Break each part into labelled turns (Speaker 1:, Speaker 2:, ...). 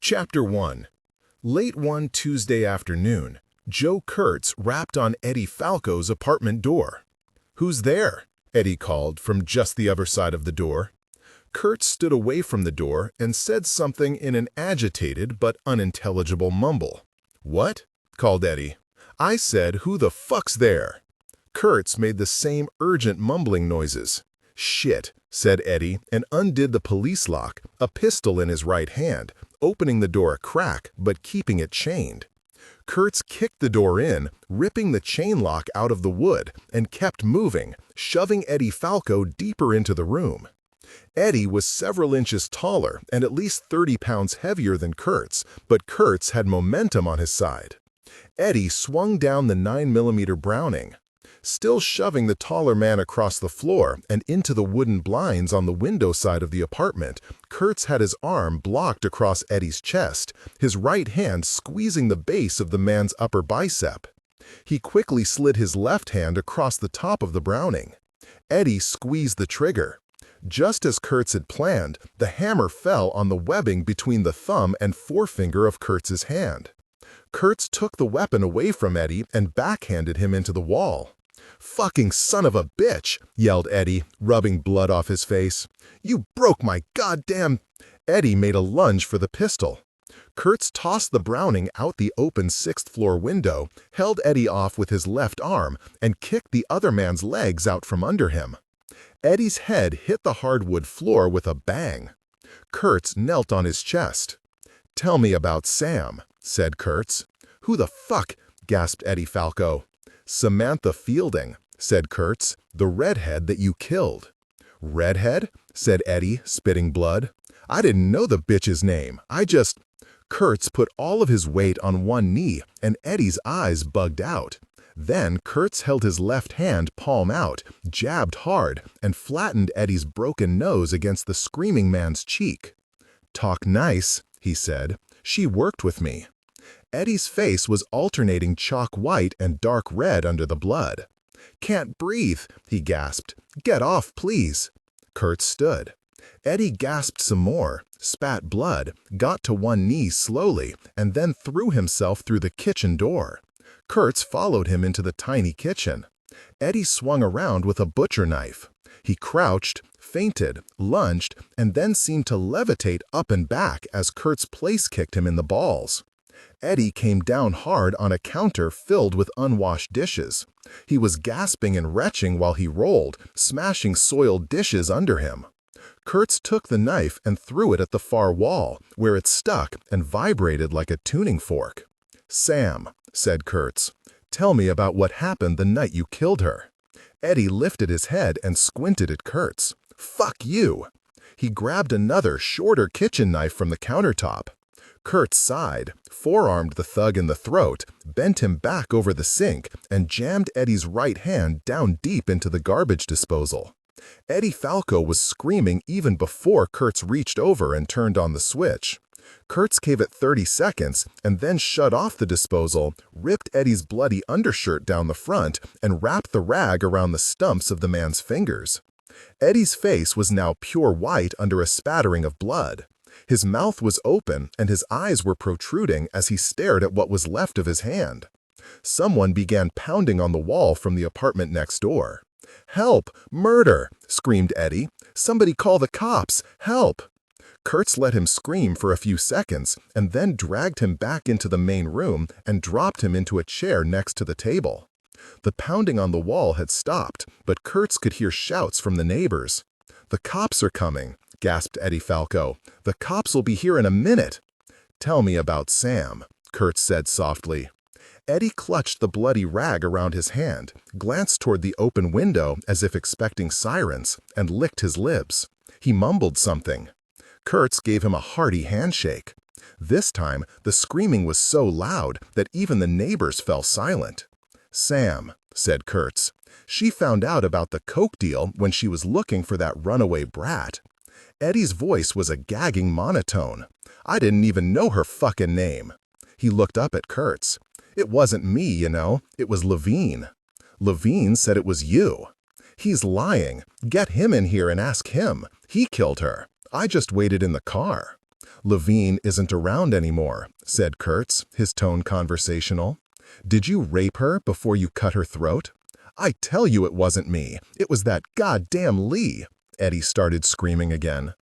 Speaker 1: Chapter 1. Late one Tuesday afternoon, Joe Kurtz rapped on Eddie Falco's apartment door. "Who's there?" Eddie called from just the other side of the door. Kurtz stood away from the door and said something in an agitated but unintelligible mumble. "What?" called Eddie. "I said, who the fuck's there?" Kurtz made the same urgent mumbling noises. "Shit," said Eddie and undid the police lock, a pistol in his right hand, opening the door a crack but keeping it chained. Kurtz kicked the door in, ripping the chain lock out of the wood, and kept moving, shoving Eddie Falco deeper into the room. Eddie was several inches taller and at least 30 pounds heavier than Kurtz, but Kurtz had momentum on his side. Eddie swung down the 9mm Browning. Still shoving the taller man across the floor and into the wooden blinds on the window side of the apartment, Kurtz had his arm blocked across Eddie's chest, his right hand squeezing the base of the man's upper bicep. He quickly slid his left hand across the top of the Browning. Eddie squeezed the trigger. Just as Kurtz had planned, the hammer fell on the webbing between the thumb and forefinger of Kurtz's hand. Kurtz took the weapon away from Eddie and backhanded him into the wall. "Fucking son of a bitch!" yelled Eddie, rubbing blood off his face. "You broke my goddamn—" Eddie made a lunge for the pistol. Kurtz tossed the Browning out the open 6th-floor window, held Eddie off with his left arm, and kicked the other man's legs out from under him. Eddie's head hit the hardwood floor with a bang. Kurtz knelt on his chest. "Tell me about Sam," said Kurtz. "Who the fuck?" gasped Eddie Falco. "Samantha Fielding," said Kurtz, "the redhead that you killed." "Redhead?" said Eddie, spitting blood. "I didn't know the bitch's name. Kurtz put all of his weight on one knee, and Eddie's eyes bugged out. Then Kurtz held his left hand palm out, jabbed hard, and flattened Eddie's broken nose against the screaming man's cheek. "Talk nice," he said. "She worked with me." Eddie's face was alternating chalk white and dark red under the blood. "Can't breathe," he gasped. "Get off, please." Kurtz stood. Eddie gasped some more, spat blood, got to one knee slowly, and then threw himself through the kitchen door. Kurtz followed him into the tiny kitchen. Eddie swung around with a butcher knife. He crouched, feinted, lunged, and then seemed to levitate up and back as Kurtz place-kicked him in the balls. Eddie came down hard on a counter filled with unwashed dishes. He was gasping and retching while he rolled, smashing soiled dishes under him. Kurtz took the knife and threw it at the far wall, where it stuck and vibrated like a tuning fork. "Sam," said Kurtz, "tell me about what happened the night you killed her." Eddie lifted his head and squinted at Kurtz. "Fuck you!" He grabbed another, shorter kitchen knife from the countertop. Kurtz sighed, forearmed the thug in the throat, bent him back over the sink, and jammed Eddie's right hand down deep into the garbage disposal. Eddie Falco was screaming even before Kurtz reached over and turned on the switch. Kurtz gave it 30 seconds and then shut off the disposal, ripped Eddie's bloody undershirt down the front, and wrapped the rag around the stumps of the man's fingers. Eddie's face was now pure white under a spattering of blood. His mouth was open and his eyes were protruding as he stared at what was left of his hand. Someone began pounding on the wall from the apartment next door. "Help! Murder!" screamed Eddie. "Somebody call the cops! Help!" Kurtz let him scream for a few seconds and then dragged him back into the main room and dropped him into a chair next to the table. The pounding on the wall had stopped, but Kurtz could hear shouts from the neighbors. "The cops are coming," gasped Eddie Falco. "The cops will be here in a minute." "Tell me about Sam," Kurtz said softly. Eddie clutched the bloody rag around his hand, glanced toward the open window as if expecting sirens, and licked his lips. He mumbled something. Kurtz gave him a hearty handshake. This time, the screaming was so loud that even the neighbors fell silent. "Sam," said Kurtz. "She found out about the coke deal when she was looking for that runaway brat." Eddie's voice was a gagging monotone. "I didn't even know her fucking name." He looked up at Kurtz. "It wasn't me, you know. It was Levine." "Levine said it was you." "He's lying. Get him in here and ask him. He killed her. I just waited in the car." "Levine isn't around anymore," said Kurtz, his tone conversational. "Did you rape her before you cut her throat?" "I tell you it wasn't me. It was that goddamn Lee." Eddie started screaming again.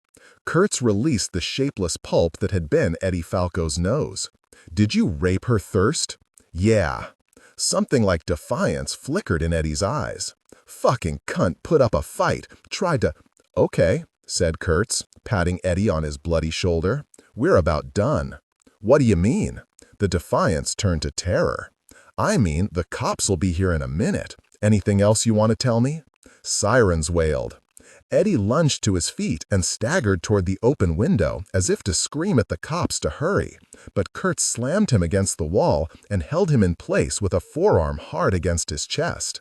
Speaker 1: Kurtz released the shapeless pulp that had been Eddie Falco's nose. "Did you rape her, Thirst?" "Yeah." Something like defiance flickered in Eddie's eyes. "Fucking cunt put up a fight, tried to—" "Okay," said Kurtz, patting Eddie on his bloody shoulder. "We're about done." "What do you mean?" The defiance turned to terror. "I mean, the cops will be here in a minute. Anything else you want to tell me?" Sirens wailed. Eddie lunged to his feet and staggered toward the open window as if to scream at the cops to hurry, but Kurtz slammed him against the wall and held him in place with a forearm hard against his chest.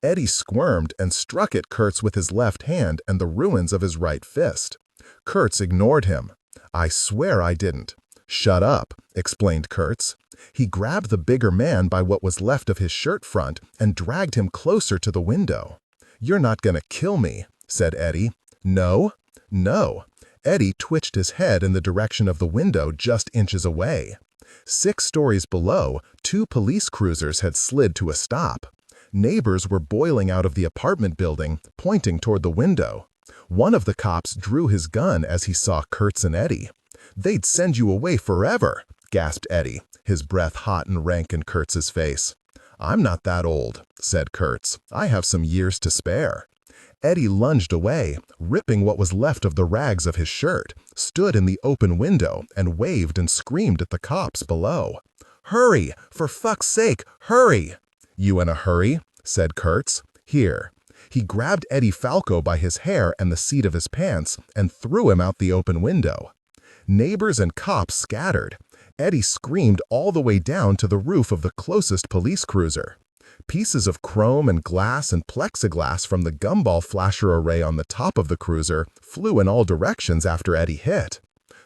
Speaker 1: Eddie squirmed and struck at Kurtz with his left hand and the ruins of his right fist. Kurtz ignored him. "I swear I didn't." "Shut up," explained Kurtz. He grabbed the bigger man by what was left of his shirt front and dragged him closer to the window. "You're not gonna kill me," said Eddie. "No? No." Eddie twitched his head in the direction of the window just inches away. 6 stories below, 2 police cruisers had slid to a stop. Neighbors were boiling out of the apartment building, pointing toward the window. One of the cops drew his gun as he saw Kurtz and Eddie. "They'd send you away forever," gasped Eddie, his breath hot and rank in Kurtz's face. "I'm not that old," said Kurtz. "I have some years to spare." Eddie lunged away, ripping what was left of the rags of his shirt, stood in the open window, and waved and screamed at the cops below. "Hurry! For fuck's sake, hurry!" "You in a hurry?" said Kurtz. "Here." He grabbed Eddie Falco by his hair and the seat of his pants and threw him out the open window. Neighbors and cops scattered. Eddie screamed all the way down to the roof of the closest police cruiser. Pieces of chrome and glass and plexiglass from the gumball flasher array on the top of the cruiser flew in all directions after Eddie hit.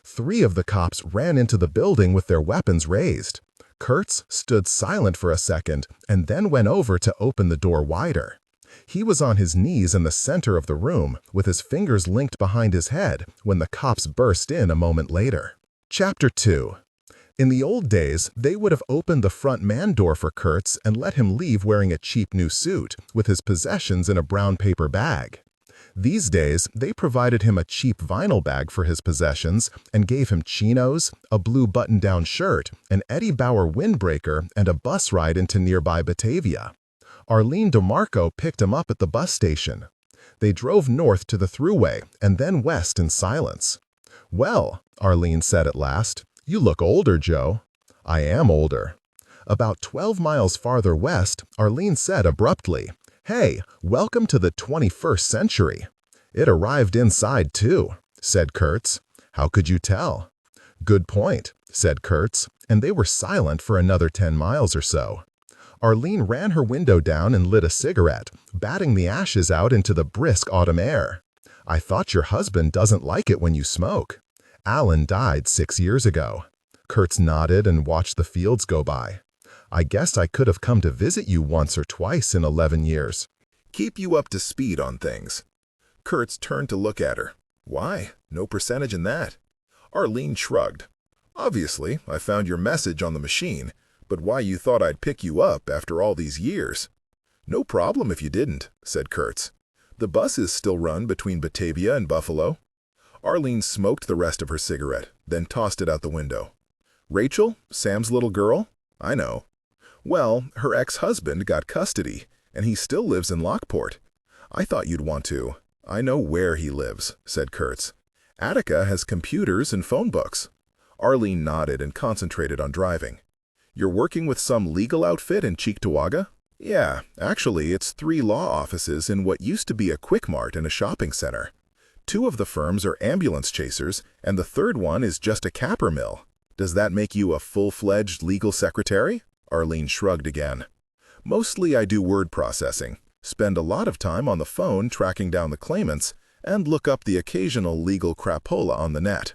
Speaker 1: 3 of the cops ran into the building with their weapons raised. Kurtz stood silent for a second and then went over to open the door wider. He was on his knees in the center of the room, with his fingers linked behind his head, when the cops burst in a moment later. Chapter 2. In the old days, they would have opened the front man door for Kurtz and let him leave wearing a cheap new suit, with his possessions in a brown paper bag. These days, they provided him a cheap vinyl bag for his possessions and gave him chinos, a blue button-down shirt, an Eddie Bauer windbreaker, and a bus ride into nearby Batavia. Arlene DeMarco picked him up at the bus station. They drove north to the thruway and then west in silence. "Well," Arlene said at last, "you look older, Joe." "I am older." About 12 miles farther west, Arlene said abruptly, "Hey, welcome to the 21st century." "It arrived inside, too," said Kurtz. "How could you tell?" "Good point," said Kurtz, and they were silent for another 10 miles or so. Arlene ran her window down and lit a cigarette, batting the ashes out into the brisk autumn air. "I thought your husband doesn't like it when you smoke." "Alan died 6 years ago." Kurtz nodded and watched the fields go by. "I guess I could have come to visit you once or twice in 11 years. Keep you up to speed on things." Kurtz turned to look at her. "Why? No percentage in that." Arlene shrugged. "Obviously, I found your message on the machine, but why you thought I'd pick you up after all these years?" "No problem if you didn't," said Kurtz. "The buses still run between Batavia and Buffalo." Arlene smoked the rest of her cigarette, then tossed it out the window. "Rachel, Sam's little girl? I know. Well, her ex-husband got custody, and he still lives in Lockport. I thought you'd want to." "I know where he lives," said Kurtz. "Attica has computers and phone books." Arlene nodded and concentrated on driving. "You're working with some legal outfit in Cheektowaga?" "Yeah, actually it's 3 law offices in what used to be a Quick Mart and a shopping center. 2 of the firms are ambulance chasers, and the 3rd one is just a capper mill. Does that make you a full-fledged legal secretary?" Arlene shrugged again. "Mostly I do word processing, spend a lot of time on the phone tracking down the claimants, and look up the occasional legal crapola on the net.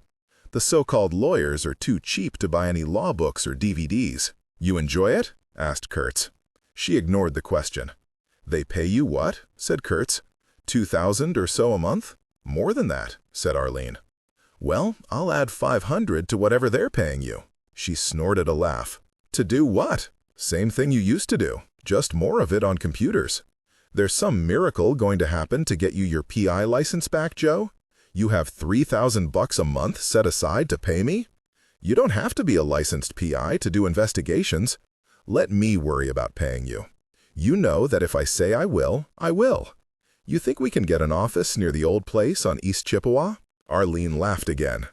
Speaker 1: The so-called lawyers are too cheap to buy any law books or DVDs. You enjoy it?" asked Kurtz. She ignored the question. "They pay you what?" said Kurtz. "2,000 or so a month?" "More than that," said Arlene. Well, I'll add 500 to whatever they're paying you. She snorted a laugh. To do what? Same thing you used to do, just more of it on computers. There's some miracle going to happen to get you your PI license back, Joe? You have $3,000 a month set aside to pay me? You don't have to be a licensed PI to do investigations. Let me worry about paying you. You know that if I say I will, I will. You think we can get an office near the old place on East Chippewa? Arlene laughed again.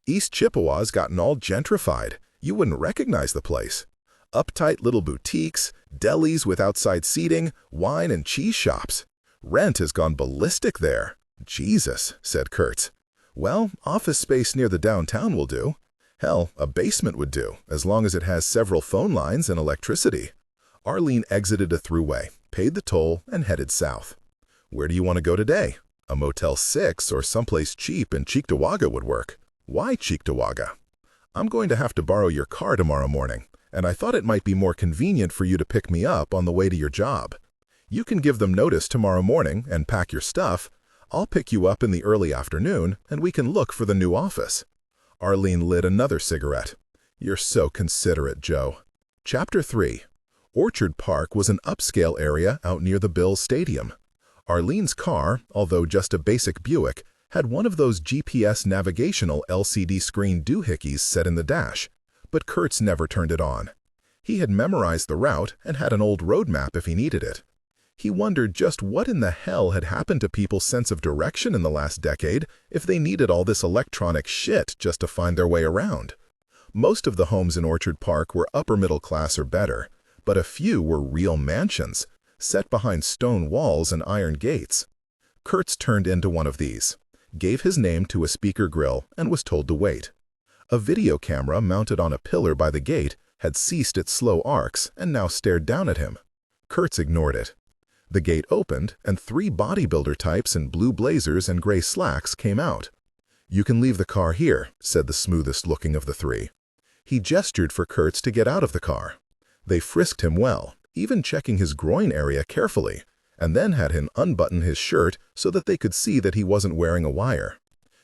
Speaker 1: East Chippewa's gotten all gentrified. You wouldn't recognize the place. Uptight little boutiques, delis with outside seating, wine and cheese shops. Rent has gone ballistic there. Jesus, said Kurtz. Well, office space near the downtown will do. Hell, a basement would do, as long as it has several phone lines and electricity. Arlene exited a throughway, paid the toll, and headed south. Where do you want to go today? A Motel 6 or someplace cheap in Cheektowaga would work. Why Cheektowaga? I'm going to have to borrow your car tomorrow morning, and I thought it might be more convenient for you to pick me up on the way to your job. You can give them notice tomorrow morning and pack your stuff. I'll pick you up in the early afternoon, and we can look for the new office. Arlene lit another cigarette. You're so considerate, Joe. Chapter 3. Orchard Park was an upscale area out near the Bills Stadium. Arlene's car, although just a basic Buick, had one of those GPS navigational LCD screen doohickeys set in the dash, but Kurtz never turned it on. He had memorized the route and had an old road map if he needed it. He wondered just what in the hell had happened to people's sense of direction in the last decade if they needed all this electronic shit just to find their way around. Most of the homes in Orchard Park were upper middle class or better, but a few were real mansions, set behind stone walls and iron gates. Kurtz turned into one of these, gave his name to a speaker grill, and was told to wait. A video camera mounted on a pillar by the gate had ceased its slow arcs and now stared down at him. Kurtz ignored it. The gate opened, and 3 bodybuilder types in blue blazers and gray slacks came out. You can leave the car here, said the smoothest looking of the 3. He gestured for Kurtz to get out of the car. They frisked him well, even checking his groin area carefully, and then had him unbutton his shirt so that they could see that he wasn't wearing a wire.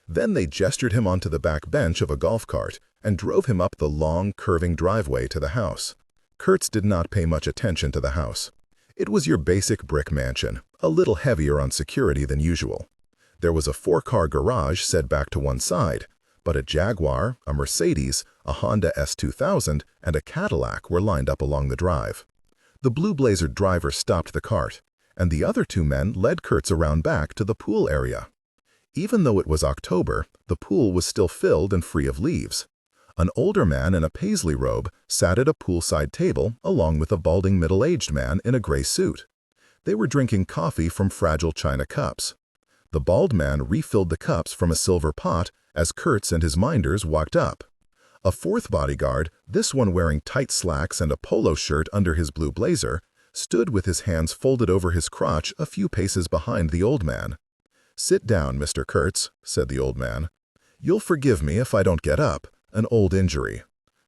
Speaker 1: Then they gestured him onto the back bench of a golf cart and drove him up the long, curving driveway to the house. Kurtz did not pay much attention to the house. It was your basic brick mansion, a little heavier on security than usual. There was a 4-car garage set back to one side, but a Jaguar, a Mercedes, a Honda S2000, and a Cadillac were lined up along the drive. The blue-blazered driver stopped the cart, and the other 2 men led Kurtz around back to the pool area. Even though it was October, the pool was still filled and free of leaves. An older man in a paisley robe sat at a poolside table along with a balding middle-aged man in a gray suit. They were drinking coffee from fragile china cups. The bald man refilled the cups from a silver pot as Kurtz and his minders walked up. A 4th bodyguard, this one wearing tight slacks and a polo shirt under his blue blazer, stood with his hands folded over his crotch a few paces behind the old man. Sit down, Mr. Kurtz, said the old man. You'll forgive me if I don't get up, an old injury.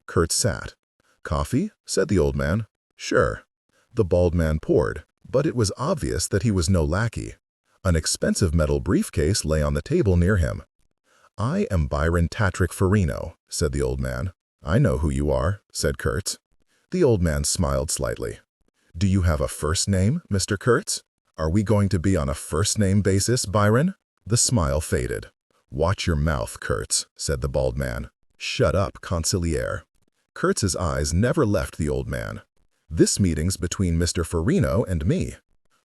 Speaker 1: Kurtz sat. Coffee, said the old man. Sure. The bald man poured, but it was obvious that he was no lackey. An expensive metal briefcase lay on the table near him. I am Byron Tatrick Farino, said the old man. I know who you are, said Kurtz. The old man smiled slightly. Do you have a first name, Mr. Kurtz? Are we going to be on a first-name basis, Byron? The smile faded. Watch your mouth, Kurtz, said the bald man. Shut up, consigliere. Kurtz's eyes never left the old man. This meeting's between Mr. Farino and me.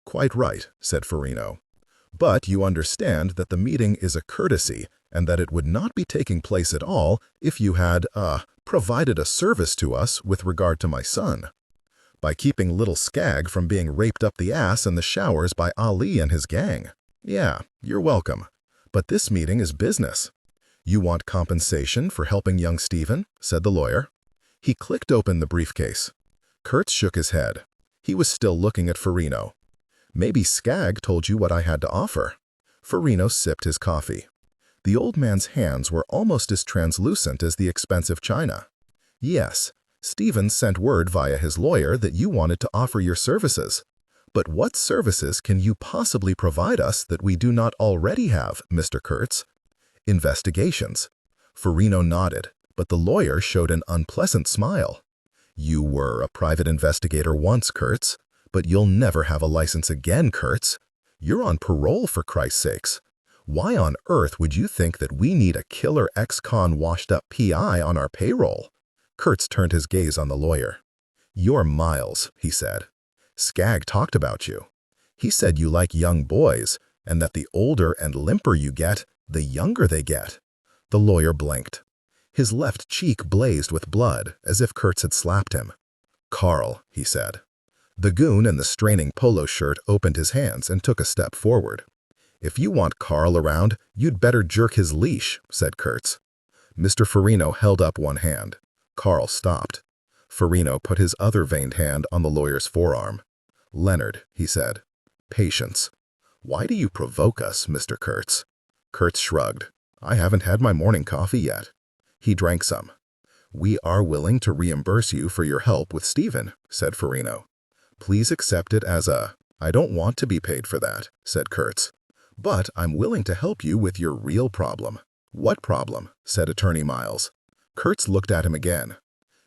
Speaker 1: Quite right, said Farino. But you understand that the meeting is a courtesy and that it would not be taking place at all if you had, provided a service to us with regard to my son. By keeping little Skag from being raped up the ass in the showers by Ali and his gang. Yeah, you're welcome. But this meeting is business. You want compensation for helping young Stephen? Said the lawyer. He clicked open the briefcase. Kurtz shook his head. He was still looking at Farino. Maybe Skag told you what I had to offer. Farino sipped his coffee. The old man's hands were almost as translucent as the expensive china. Yes, Stephen sent word via his lawyer that you wanted to offer your services. But what services can you possibly provide us that we do not already have, Mr. Kurtz? Investigations. Farino nodded, but the lawyer showed an unpleasant smile. "You were a private investigator once, Kurtz, but you'll never have a license again, Kurtz. You're on parole, for Christ's sakes. Why on earth would you think that we need a killer ex-con washed-up PI on our payroll?" Kurtz turned his gaze on the lawyer. "You're Miles," he said. "Skag talked about you. He said you like young boys, and that the older and limper you get, the younger they get." The lawyer blinked. His left cheek blazed with blood, as if Kurtz had slapped him. "Carl," he said. The goon in the straining polo shirt opened his hands and took a step forward. "If you want Carl around, you'd better jerk his leash," said Kurtz. Mr. Farino held up one hand. Carl stopped. Farino put his other veined hand on the lawyer's forearm. "Leonard," he said. "Patience. Why do you provoke us, Mr. Kurtz?" Kurtz shrugged. "I haven't had my morning coffee yet." He drank some. "We are willing to reimburse you for your help with Stephen," said Farino. "Please accept it as a—" "I don't want to be paid for that," said Kurtz. "But I'm willing to help you with your real problem." "What problem?" said Attorney Miles. Kurtz looked at him again.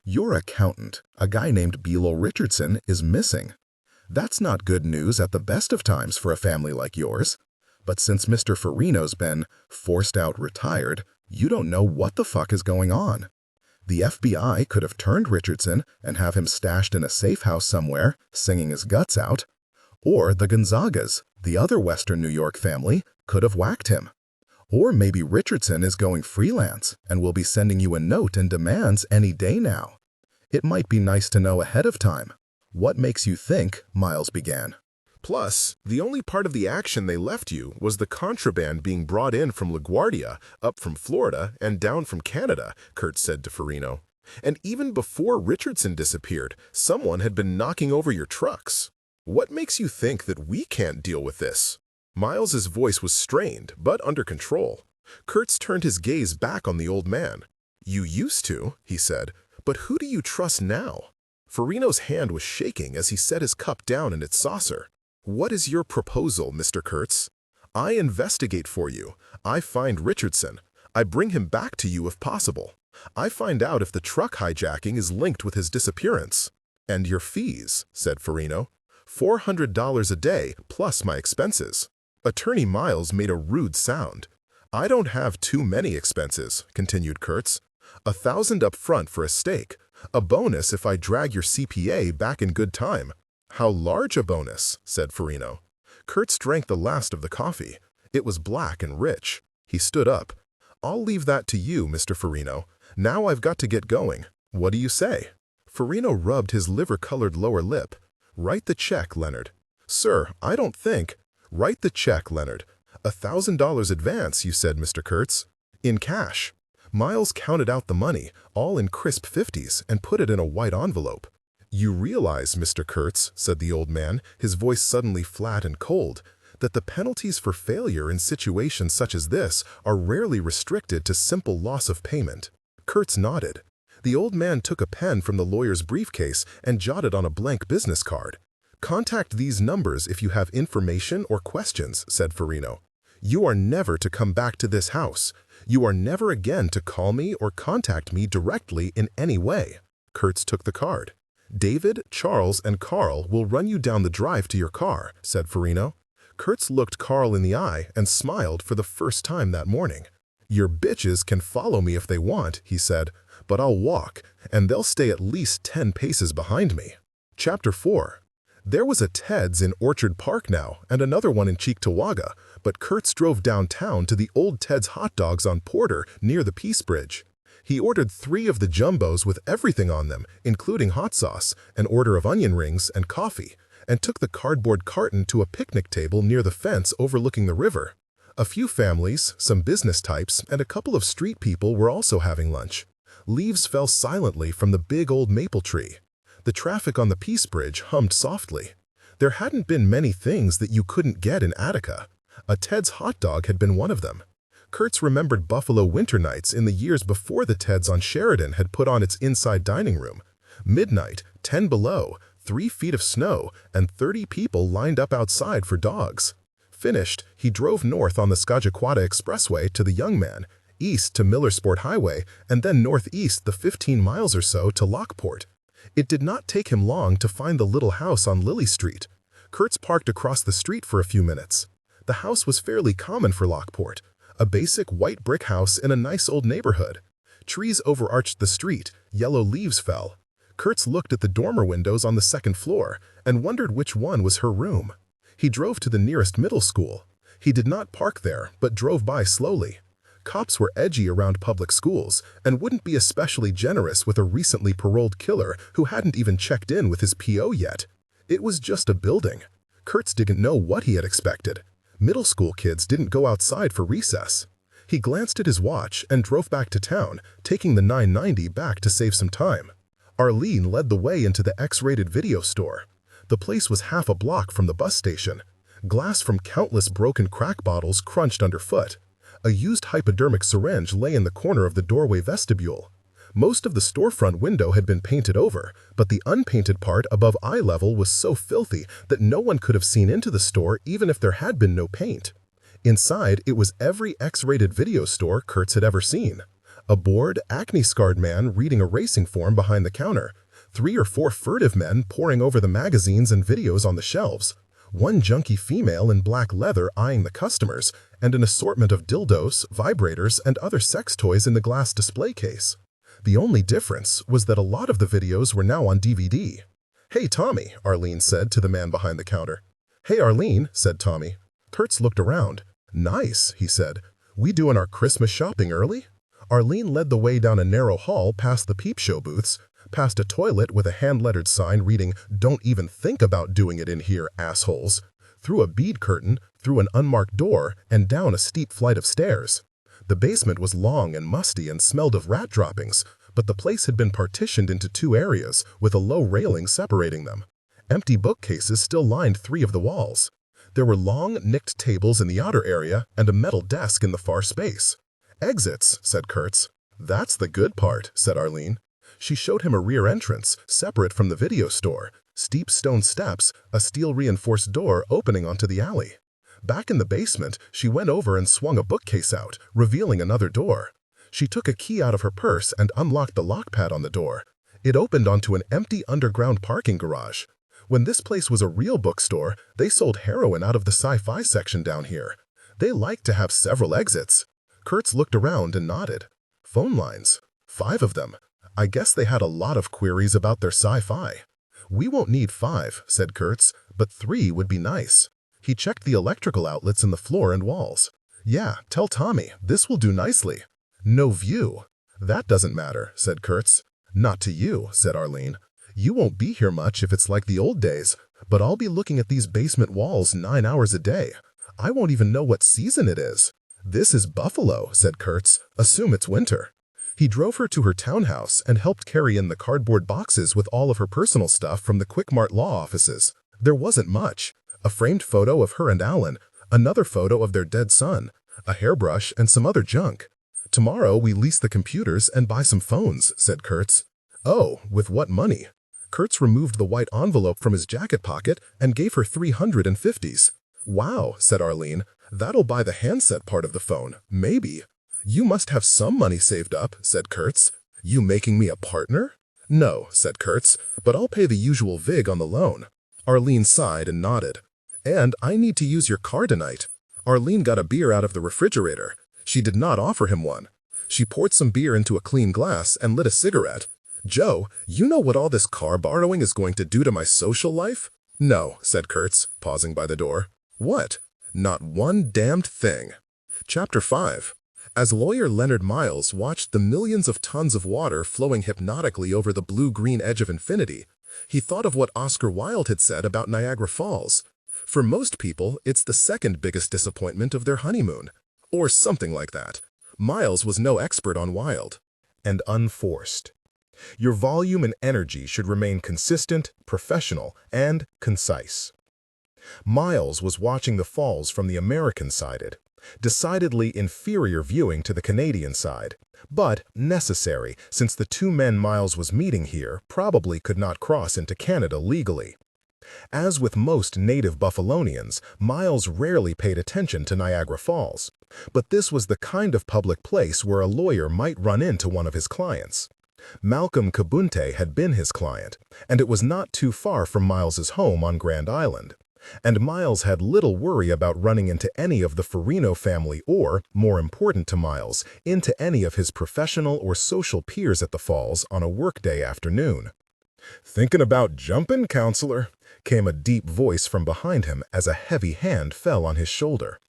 Speaker 1: "Your accountant, a guy named Bealo Richardson, is missing. That's not good news at the best of times for a family like yours. But since Mr. Farino's been forced out retired, you don't know what the fuck is going on. The FBI could have turned Richardson and have him stashed in a safe house somewhere, singing his guts out. Or the Gonzagas, the other Western New York family, could have whacked him. Or maybe Richardson is going freelance and will be sending you a note and demands any day now. It might be nice to know ahead of time." "What makes you think?" Miles began.
Speaker 2: Plus, the only part of the action they left you was the contraband being brought in from LaGuardia, up from Florida, and down from Canada, Kurtz said to Farino. "And even before Richardson disappeared, someone had been knocking over your trucks. What makes you think that we can't deal with this?" Miles's voice was strained, but under control. Kurtz turned his gaze back on the old man. "You used to," he said, "but who do you trust now?" Farino's hand was shaking as he set his cup down in its saucer. "What is your proposal, Mr. Kurtz? I investigate for you. I find Richardson. I bring him back to you if possible. I find out if the truck hijacking is linked with his disappearance." "And your fees," said Farino. $400 a day plus my expenses." Attorney Miles made a rude sound. "I don't have too many expenses," continued Kurtz. $1,000 up front for a steak. A bonus if I drag your CPA back in good time." "How large a bonus?" said Farino. Kurtz drank the last of the coffee. It was black and rich. He stood up. "I'll leave that to you, Mr. Farino. Now I've got to get going. What do you say?" Farino rubbed his liver-colored lower lip. "Write the check, Leonard." "Sir, I don't think—" "Write the check, Leonard. $1,000 advance, you said, Mr. Kurtz. In cash." Miles counted out the money, all in crisp 50s, and put it in a white envelope. "You realize, Mr. Kurtz," said the old man, his voice suddenly flat and cold, "that the penalties for failure in situations such as this are rarely restricted to simple loss of payment." Kurtz nodded. The old man took a pen from the lawyer's briefcase and jotted on a blank business card. "Contact these numbers if you have information or questions," said Farino. "You are never to come back to this house. You are never again to call me or contact me directly in any way." Kurtz took the card. "David, Charles, and Carl will run you down the drive to your car," said Farino. Kurtz looked Carl in the eye and smiled for the first time that morning. "Your bitches can follow me if they want," he said, "but I'll walk, and they'll stay at least 10 paces behind me." Chapter 4. There was a Ted's in Orchard Park now, and another one in Cheektowaga, but Kurtz drove downtown to the old Ted's hot dogs on Porter near the Peace Bridge. He ordered 3 of the jumbos with everything on them, including hot sauce, an order of onion rings, and coffee, and took the cardboard carton to a picnic table near the fence overlooking the river. A few families, some business types, and a couple of street people were also having lunch. Leaves fell silently from the big old maple tree. The traffic on the Peace Bridge hummed softly. There hadn't been many things that you couldn't get in Attica. A Ted's hot dog had been one of them. Kurtz remembered Buffalo winter nights in the years before the Ted's on Sheridan had put on its inside dining room. Midnight, 10 below, 3 feet of snow, and 30 people lined up outside for dogs. Finished, he drove north on the Skagit Expressway to the Young Man, east to Millersport Highway and then northeast the 15 miles or so to Lockport. It did not take him long to find the little house on Lily Street. Kurtz parked across the street for a few minutes. The house was fairly common for Lockport, a basic white brick house in a nice old neighborhood. Trees overarched the street, yellow leaves fell. Kurtz looked at the dormer windows on the second floor and wondered which one was her room. He drove to the nearest middle school. He did not park there, but drove by slowly. Cops were edgy around public schools and wouldn't be especially generous with a recently paroled killer who hadn't even checked in with his PO yet. It was just a building. Kurtz didn't know what he had expected. Middle school kids didn't go outside for recess. He glanced at his watch and drove back to town, taking the 990 back to save some time. Arlene led the way into the X-rated video store. The place was half a block from the bus station. Glass from countless broken crack bottles crunched underfoot. A used hypodermic syringe lay in the corner of the doorway vestibule. Most of the storefront window had been painted over, but the unpainted part above eye level was so filthy that no one could have seen into the store even if there had been no paint. Inside, it was every X-rated video store Kurtz had ever seen. A bored, acne-scarred man reading a racing form behind the counter. 3 or 4 furtive men poring over the magazines and videos on the shelves. One junky female in black leather eyeing the customers, and an assortment of dildos, vibrators, and other sex toys in the glass display case. The only difference was that a lot of the videos were now on DVD. "Hey, Tommy," Arlene said to the man behind the counter. "Hey, Arlene," said Tommy. Kurtz looked around. "Nice," he said. "We doing our Christmas shopping early?" Arlene led the way down a narrow hall past the peep show booths, past a toilet with a hand-lettered sign reading, "Don't even think about doing it in here, assholes," through a bead curtain, through an unmarked door, and down a steep flight of stairs. The basement was long and musty and smelled of rat droppings, but the place had been partitioned into 2 areas with a low railing separating them. Empty bookcases still lined 3 of the walls. There were long, nicked tables in the outer area and a metal desk in the far space. "Exits," said Kurtz. "That's the good part," said Arlene. She showed him a rear entrance, separate from the video store, steep stone steps, a steel-reinforced door opening onto the alley. Back in the basement, she went over and swung a bookcase out, revealing another door. She took a key out of her purse and unlocked the lockpad on the door. It opened onto an empty underground parking garage. When this place was a real bookstore, they sold heroin out of the sci-fi section down here. They liked to have several exits. Kurtz looked around and nodded. Phone lines. 5 of them. I guess they had a lot of queries about their sci-fi. "We won't need 5, said Kurtz, "but 3 would be nice." He checked the electrical outlets in the floor and walls. "Yeah, tell Tommy, this will do nicely." "No view." "That doesn't matter," said Kurtz. "Not to you," said Arlene. "You won't be here much if it's like the old days, but I'll be looking at these basement walls 9 hours a day. I won't even know what season it is." "This is Buffalo," said Kurtz. "Assume it's winter." He drove her to her townhouse and helped carry in the cardboard boxes with all of her personal stuff from the Quick Mart law offices. There wasn't much. A framed photo of her and Alan, another photo of their dead son, a hairbrush, and some other junk. "Tomorrow we lease the computers and buy some phones," said Kurtz. "Oh, with what money?" Kurtz removed the white envelope from his jacket pocket and gave her 350s. "Wow," said Arlene. "That'll buy the handset part of the phone, maybe." "You must have some money saved up," said Kurtz. "You making me a partner?" "No," said Kurtz, "but I'll pay the usual vig on the loan." Arlene sighed and nodded. "And I need to use your car tonight." Arlene got a beer out of the refrigerator. She did not offer him one. She poured some beer into a clean glass and lit a cigarette. "Joe, you know what all this car borrowing is going to do to my social life?" "No," said Kurtz, pausing by the door. "What?" "Not one damned thing." Chapter 5. As lawyer Leonard Miles watched the millions of tons of water flowing hypnotically over the blue-green edge of infinity, he thought of what Oscar Wilde had said about Niagara Falls. For most people, it's the second biggest disappointment of their honeymoon. Or something like that. Miles was no expert on Wilde.
Speaker 1: And unforced. Your volume and energy should remain consistent, professional, and concise. Miles was watching the falls from the American-sided, decidedly inferior viewing to the Canadian side, but necessary since the 2 men Miles was meeting here probably could not cross into Canada legally.
Speaker 2: As with most native Buffalonians, Miles rarely paid attention to Niagara Falls. But this was the kind of public place where a lawyer might run into one of his clients. Malcolm Kabunte had been his client, and it was not too far from Miles's home on Grand Island. And Miles had little worry about running into any of the Farino family or, more important to Miles, into any of his professional or social peers at the falls on a workday afternoon. "Thinking about jumping, counselor?" came a deep voice from behind him as a heavy hand fell on his shoulder.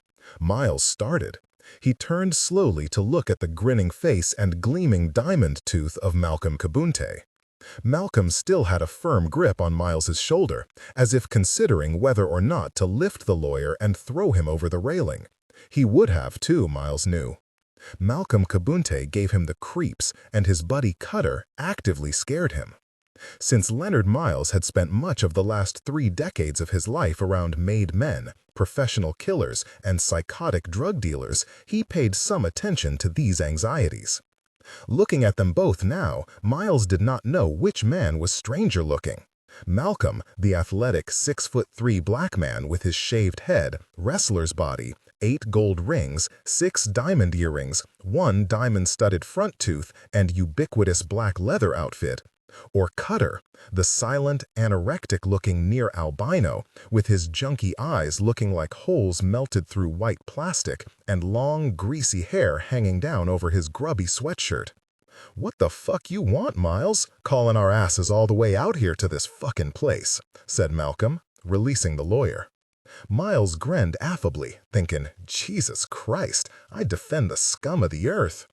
Speaker 2: Miles started. He turned slowly to look at the grinning face and gleaming diamond tooth of Malcolm Kabunte. Malcolm still had a firm grip on Miles's shoulder, as if considering whether or not to lift the lawyer and throw him over the railing. He would have, too, Miles knew. Malcolm Kabunte gave him the creeps, and his buddy Cutter actively scared him. Since Leonard Miles had spent much of the last 3 decades of his life around made men, professional killers, and psychotic drug dealers, he paid some attention to these anxieties. Looking at them both now, Miles did not know which man was stranger-looking. Malcolm, the athletic 6'3" black man with his shaved head, wrestler's body, 8 gold rings, 6 diamond earrings, 1 diamond-studded front tooth, and ubiquitous black leather outfit. Or Cutter, the silent, anorectic-looking near albino, with his junky eyes looking like holes melted through white plastic and long, greasy hair hanging down over his grubby sweatshirt. "What the fuck you want, Miles, calling our asses all the way out here to this fucking place?" said Malcolm, releasing the lawyer. Miles grinned affably, thinking, Jesus Christ, I defend the scum of the earth.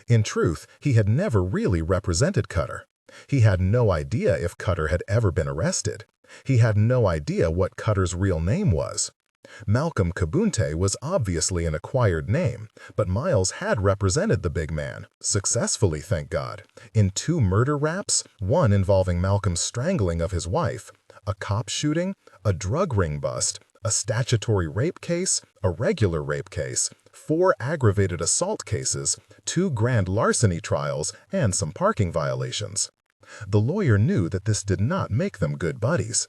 Speaker 2: In truth, he had never really represented Cutter. He had no idea if Cutter had ever been arrested. He had no idea what Cutter's real name was. Malcolm Kabunte was obviously an acquired name, but Miles had represented the big man, successfully, thank God, in 2 murder raps, one involving Malcolm's strangling of his wife, a cop shooting, a drug ring bust, a statutory rape case, a regular rape case, 4 aggravated assault cases, 2 grand larceny trials, and some parking violations. The lawyer knew that this did not make them good buddies.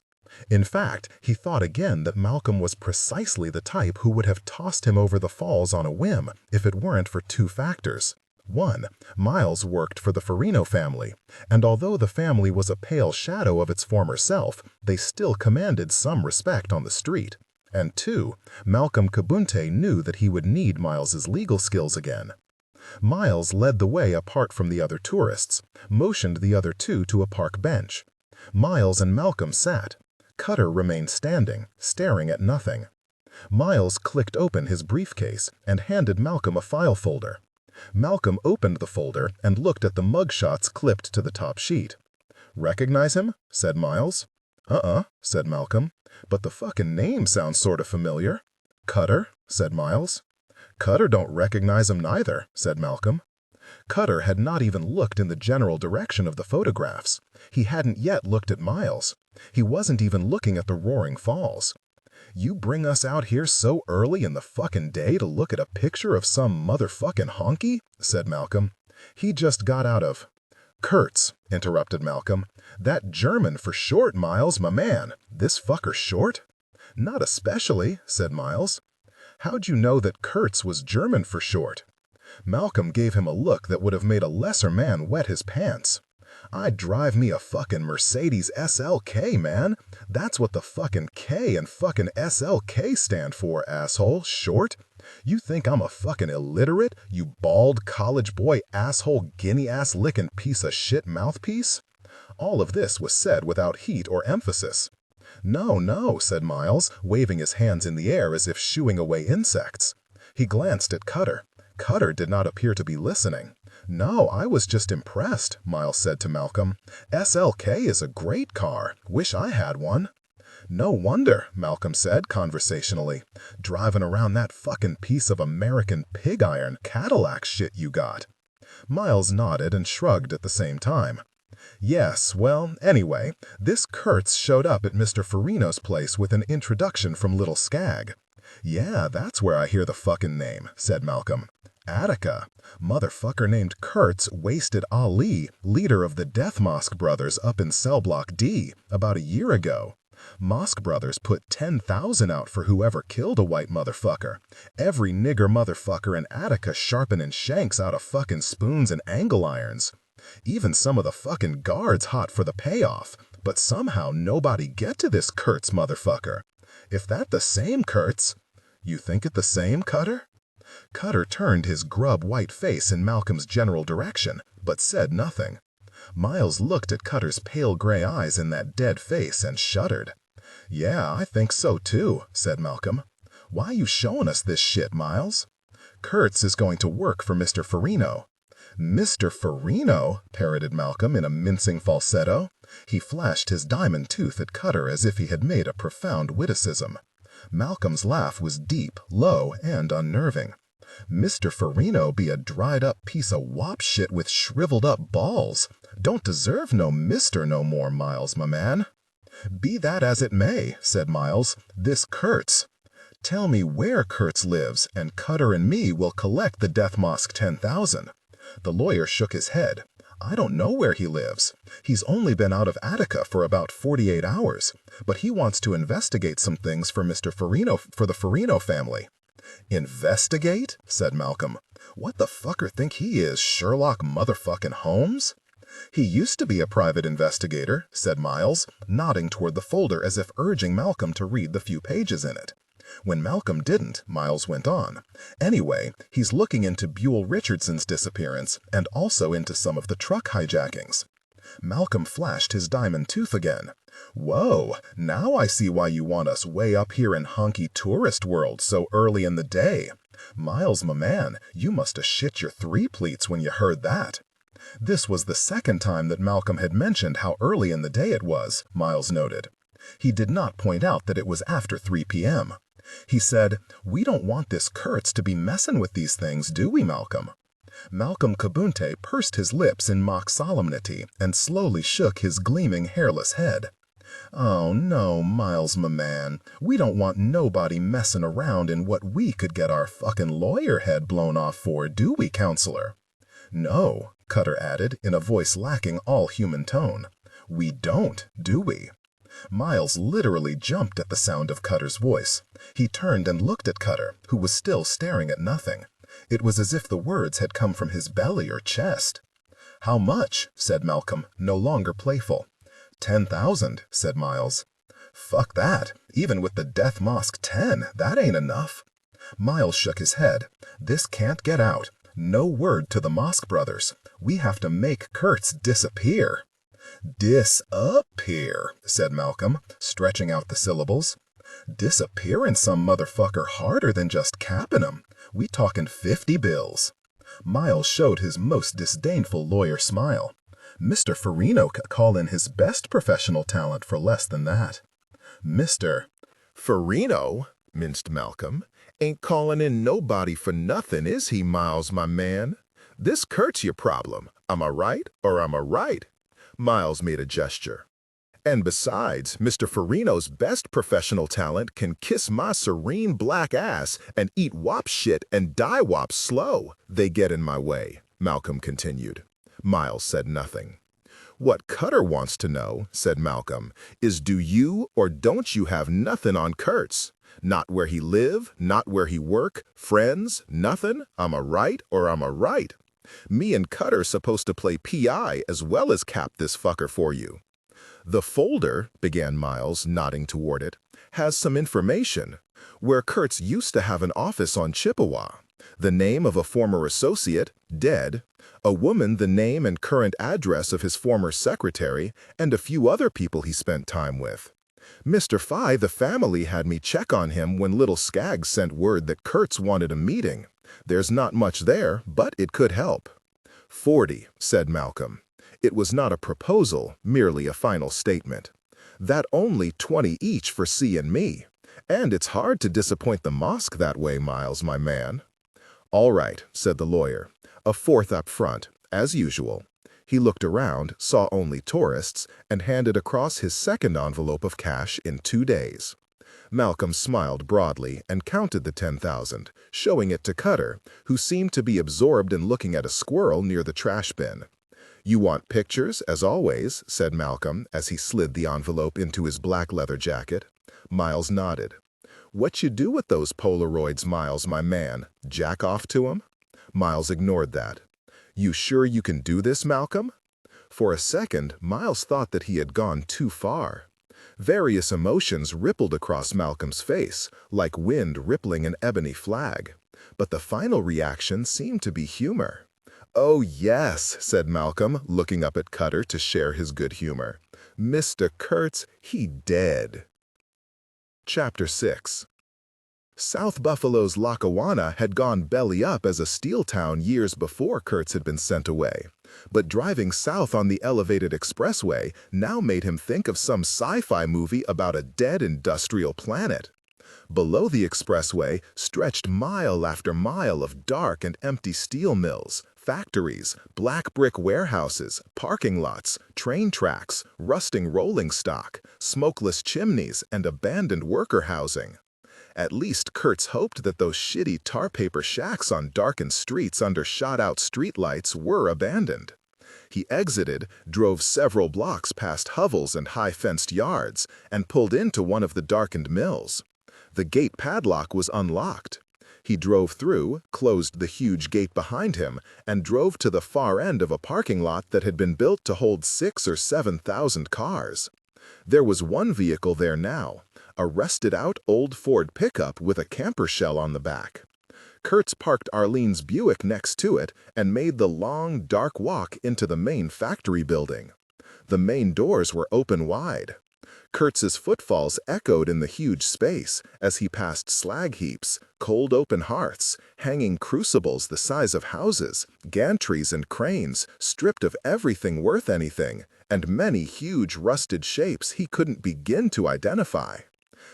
Speaker 2: In fact, he thought again that Malcolm was precisely the type who would have tossed him over the falls on a whim if it weren't for 2 factors. 1. Miles worked for the Farino family, and although the family was a pale shadow of its former self, they still commanded some respect on the street. And 2. Malcolm Kabunte knew that he would need Miles's legal skills again. Miles led the way apart from the other tourists, motioned the other 2 to a park bench. Miles and Malcolm sat. Cutter remained standing, staring at nothing. Miles clicked open his briefcase and handed Malcolm a file folder. Malcolm opened the folder and looked at the mugshots clipped to the top sheet. "Recognize him?" said Miles. Said Malcolm. "But the fucking name sounds sort of familiar." "Cutter," said Miles. "Cutter don't recognize him neither," said Malcolm. Cutter had not even looked in the general direction of the photographs. He hadn't yet looked at Miles. He wasn't even looking at the roaring falls. "You bring us out here so early in the fucking day to look at a picture of some motherfucking honky?" said Malcolm. "He just got out of—" "Kurtz," interrupted Malcolm. "That German for short, Miles, my man. This fucker short?" "Not especially," said Miles. "How'd you know that Kurtz was German for short?" Malcolm gave him a look that would have made a lesser man wet his pants. "I'd drive me a fucking Mercedes SLK, man. That's what the fucking K and fucking SLK stand for, asshole, short. You think I'm a fucking illiterate, you bald college boy asshole guinea-ass licking piece of shit mouthpiece?" All of this was said without heat or emphasis. "No, no," said Miles, waving his hands in the air as if shooing away insects. He glanced at Cutter. Cutter did not appear to be listening. "No, I was just impressed," Miles said to Malcolm. "SLK is a great car. Wish I had one." "No wonder," Malcolm said conversationally. "Driving around that fucking piece of American pig iron Cadillac shit you got." Miles nodded and shrugged at the same time. "Yes, well, anyway, this Kurtz showed up at Mr. Farino's place with an introduction from Little Skag." "Yeah, that's where I hear the fucking name," said Malcolm. "Attica. Motherfucker named Kurtz wasted Ali, leader of the Death Mosque brothers up in Cell Block D, about a year ago. Mosk brothers put 10,000 out for whoever killed a white motherfucker. Every nigger motherfucker in Attica sharpening shanks out of fucking spoons and angle irons. Even some of the fucking guards hot for the payoff. But somehow nobody get to this Kurtz motherfucker. If that the same Kurtz, you think it the same, Cutter? Cutter turned his grub white face in Malcolm's general direction, but said nothing. Miles looked at Cutter's pale gray eyes in that dead face and shuddered. Yeah, I think so too, said Malcolm. Why you showing us this shit, Miles? Kurtz is going to work for Mr. Farino. Mr. Farino, parroted Malcolm in a mincing falsetto. He flashed his diamond tooth at Cutter as if he had made a profound witticism. Malcolm's laugh was deep, low, and unnerving. Mr. Farino be a dried-up piece of wop shit with shriveled-up balls. Don't deserve no mister no more, Miles, my man. Be that as it may, said Miles, this Kurtz. Tell me where Kurtz lives, and Cutter and me will collect the Death Mosque 10,000. The lawyer shook his head. I don't know where he lives. He's only been out of Attica for about 48 hours, but he wants to investigate some things for the Farino family. Investigate? Said Malcolm. What the fucker think he is, Sherlock motherfucking Holmes? He used to be a private investigator, said Miles, nodding toward the folder as if urging Malcolm to read the few pages in it. When Malcolm didn't, Miles went on. Anyway, he's looking into Buell Richardson's disappearance and also into some of the truck hijackings. Malcolm flashed his diamond tooth again. Whoa, now I see why you want us way up here in honky tourist world so early in the day. Miles, my man, you must have shit your three pleats when you heard that. This was the second time that Malcolm had mentioned how early in the day it was, Miles noted. He did not point out that it was after 3 p.m. He said, we don't want this Kurtz to be messing with these things, do we, Malcolm? Malcolm Kabunte pursed his lips in mock solemnity and slowly shook his gleaming hairless head. Oh no, Miles, my man, we don't want nobody messing around in what we could get our fucking lawyer head blown off for, do we, counselor? No, Cutter added in a voice lacking all human tone. We don't, do we? Miles literally jumped at the sound of Cutter's voice. He turned and looked at Cutter, who was still staring at nothing. It was as if the words had come from his belly or chest. How much? Said Malcolm, no longer playful. 10,000, said Miles. Fuck that. Even with the Death Mosque 10, that ain't enough. Miles shook his head. This can't get out. No word to the Mosque brothers. We have to make Kurtz disappear. Disappear, said Malcolm, stretching out the syllables. Disappearing some motherfucker harder than just capping him. We talking 50 bills. Miles showed his most disdainful lawyer smile. Mr. Farino could call in his best professional talent for less than that. Mr.
Speaker 1: Farino, minced Malcolm, ain't calling in nobody for nothing, is he, Miles, my man? This Kurtz your problem. Am I right or am I right? Miles made a gesture. And besides, Mr. Farino's best professional talent can kiss my serene black ass and eat wop shit and die wop slow. They get in my way, Malcolm continued. Miles said nothing. What Cutter wants to know, said Malcolm, is do you or don't you have nothing on Kurtz? Not where he live, not where he work, friends, nothing? Am I right or am I right? Me and Cutter's supposed to play PI as well as cap this fucker for you. The folder, began Miles, nodding toward it, has some information. Where Kurtz used to have an office on Chippewa. The name of a former associate, dead. A woman, the name and current address of his former secretary, and a few other people he spent time with. Mr. Phi, the family had me check on him when little Skaggs sent word that Kurtz wanted a meeting. There's not much there, but it could help. 40, said Malcolm. It was not a proposal, merely a final statement. That only 20 each for C and me. And it's hard to disappoint the mosque that way, Miles, my man. All right, said the lawyer. A fourth up front, as usual. He looked around, saw only tourists, and handed across his second envelope of cash in 2 days. Malcolm smiled broadly and counted the 10,000, showing it to Cutter, who seemed to be absorbed in looking at a squirrel near the trash bin.
Speaker 2: "You want pictures, as always," said Malcolm as he slid the envelope into his black leather jacket. Miles nodded. "What you do with those Polaroids, Miles, my man? Jack off to 'em?" Miles ignored that. "You sure you can do this, Malcolm?" For a second, Miles thought that he had gone too far. Various emotions rippled across Malcolm's face, like wind rippling an ebony flag. But the final reaction seemed to be humor. "Oh, yes," said Malcolm, looking up at Cutter to share his good humor. "Mr. Kurtz, he dead." Chapter 6. South Buffalo's Lackawanna had gone belly up as a steel town years before Kurtz had been sent away. But driving south on the elevated expressway now made him think of some sci-fi movie about a dead industrial planet. Below the expressway stretched mile after mile of dark and empty steel mills, factories, black brick warehouses, parking lots, train tracks, rusting rolling stock, smokeless chimneys, and abandoned worker housing. At least Kurtz hoped that those shitty tar paper shacks on darkened streets under shot-out streetlights were abandoned. He exited, drove several blocks past hovels and high-fenced yards, and pulled into one of the darkened mills. The gate padlock was unlocked. He drove through, closed the huge gate behind him, and drove to the far end of a parking lot that had been built to hold 6,000 or 7,000 cars. There was one vehicle there now, a rusted-out old Ford pickup with a camper shell on the back. Kurtz parked Arlene's Buick next to it and made the long, dark walk into the main factory building. The main doors were open wide. Kurtz's footfalls echoed in the huge space as he passed slag heaps, cold open hearths, hanging crucibles the size of houses, gantries and cranes stripped of everything worth anything, and many huge rusted shapes he couldn't begin to identify.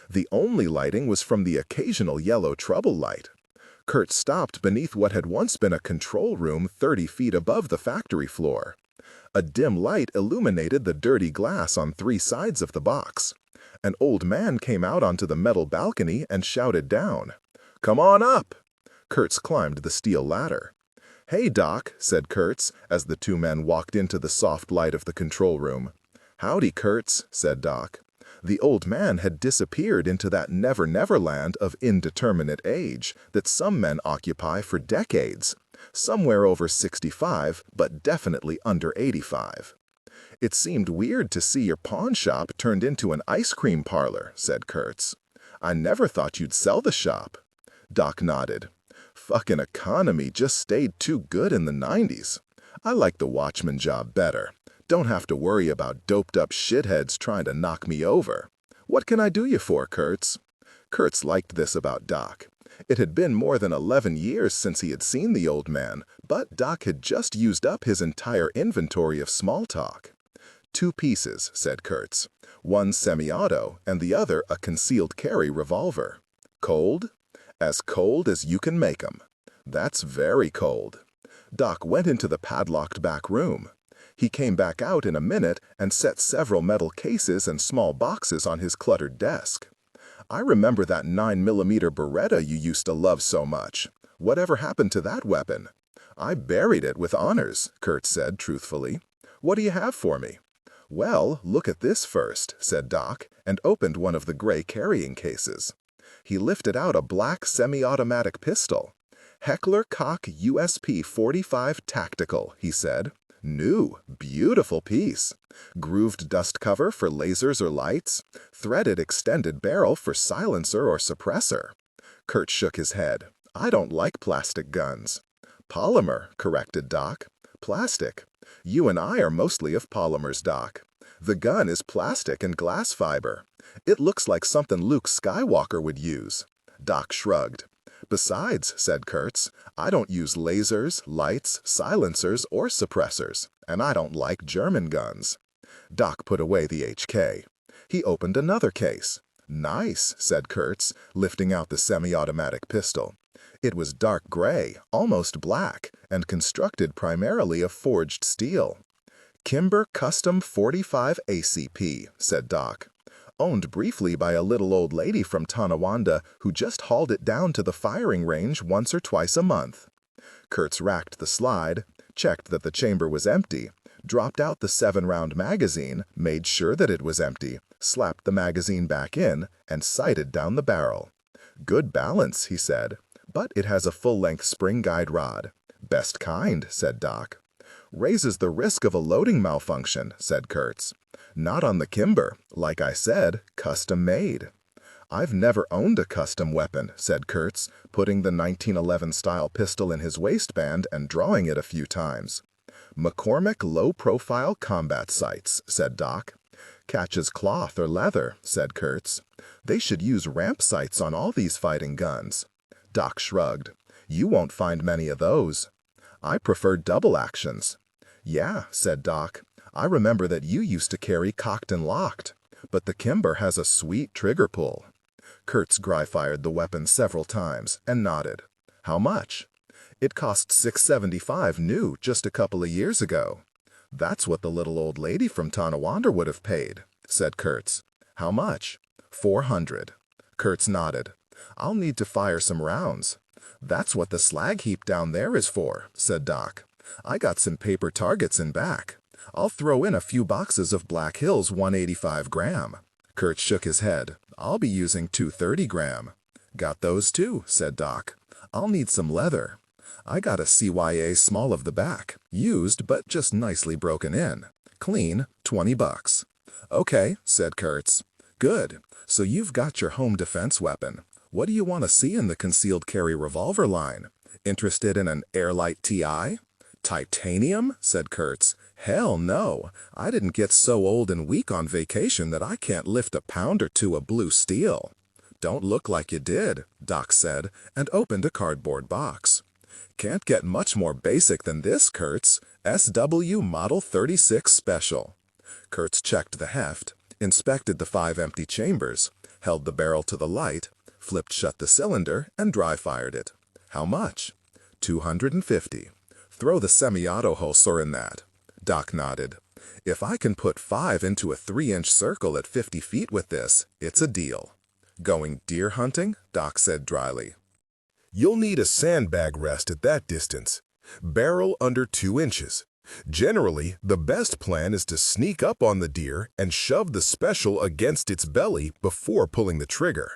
Speaker 2: The only lighting was from the occasional yellow trouble light. Kurtz stopped beneath what had once been a control room 30 feet above the factory floor. A dim light illuminated the dirty glass on 3 sides of the box. An old man came out onto the metal balcony and shouted down, "Come on up!" Kurtz climbed the steel ladder. "Hey, Doc," said Kurtz as the 2 men walked into the soft light of the control room. "Howdy, Kurtz," said Doc. The old man had disappeared into that never-never land of indeterminate age that some men occupy for decades, somewhere over 65, but definitely under 85. "It seemed weird to see your pawn shop turned into an ice cream parlor," said Kurtz. "I never thought you'd sell the shop." Doc nodded. "Fucking economy just stayed too good in the 90s. I like the watchman job better. Don't have to worry about doped-up shitheads trying to knock me over. What can I do you for, Kurtz?" Kurtz liked this about Doc. It had been more than 11 years since he had seen the old man, but Doc had just used up his entire inventory of small talk. "2 pieces," said Kurtz. "One semi-auto and the other a concealed carry revolver. Cold?" "As cold as you can make 'em." "That's very cold." Doc went into the padlocked back room. He came back out in a minute and set several metal cases and small boxes on his cluttered desk. "I remember that 9mm Beretta you used to love so much. Whatever happened to that weapon?" "I buried it with honors," Kurtz said truthfully. "What do you have for me?" "Well, look at this first," said Doc, and opened one of the gray carrying cases. He lifted out a black semi-automatic pistol. "Heckler Koch USP 45 Tactical," he said. "New, beautiful piece. Grooved dust cover for lasers or lights. Threaded extended barrel for silencer or suppressor." Kurtz shook his head. "I don't like plastic guns." "Polymer," corrected Doc. "Plastic. You and I are mostly of polymers, Doc. The gun is plastic and glass fiber. It looks like something Luke Skywalker would use." Doc shrugged. "Besides," said Kurtz, "I don't use lasers, lights, silencers, or suppressors, and I don't like German guns." Doc put away the HK. He opened another case. "Nice," said Kurtz, lifting out the semi-automatic pistol. It was dark gray, almost black, and constructed primarily of forged steel. "Kimber Custom 45 ACP," said Doc. "Owned briefly by a little old lady from Tonawanda who just hauled it down to the firing range once or twice a month." Kurtz racked the slide, checked that the chamber was empty, dropped out the 7-round magazine, made sure that it was empty, slapped the magazine back in, and sighted down the barrel. "Good balance," he said, "but it has a full-length spring guide rod." "Best kind," said Doc. "Raises the risk of a loading malfunction," said Kurtz. "Not on the Kimber. Like I said, custom made." "I've never owned a custom weapon," said Kurtz, putting the 1911-style pistol in his waistband and drawing it a few times. "McCormick low-profile combat sights," said Doc. "Catches cloth or leather," said Kurtz. "They should use ramp sights on all these fighting guns." Doc shrugged. "You won't find many of those." "I prefer double actions." "Yeah," said Doc. "I remember that you used to carry cocked and locked. But the Kimber has a sweet trigger pull." Kurtz dry-fired the weapon several times and nodded. "How much?" "It cost $675 new just a couple of years ago." "That's what the little old lady from Tonawanda would have paid," said Kurtz. "How much?" $400. Kurtz nodded. "I'll need to fire some rounds." "That's what the slag heap down there is for," said Doc. "I got some paper targets in back. I'll throw in a few boxes of Black Hills 185 gram. Kurtz shook his head. "I'll be using 230 gram. "Got those too," said Doc. "I'll need some leather. I got a CYA small of the back, used but just nicely broken in. Clean, $20. "Okay," said Kurtz. "Good. So you've got your home defense weapon. What do you want to see in the concealed carry revolver line? Interested in an Airlight TI? "Titanium?" said Kurtz. "Hell no. I didn't get so old and weak on vacation that I can't lift a pound or two of blue steel." "Don't look like you did," Doc said, and opened a cardboard box. "Can't get much more basic than this, Kurtz. SW Model 36 Special." Kurtz checked the heft, inspected the 5 empty chambers, held the barrel to the light, flipped shut the cylinder, and dry-fired it. "How much?" $250. "Throw the semi-auto holster in that." Doc nodded. "If I can put 5 into a 3-inch circle at 50 feet with this, it's a deal." "Going deer hunting?" Doc said dryly.
Speaker 1: You'll need a sandbag rest at that distance. Barrel under 2 inches. Generally, the best plan is to sneak up on the deer and shove the special against its belly before pulling the trigger.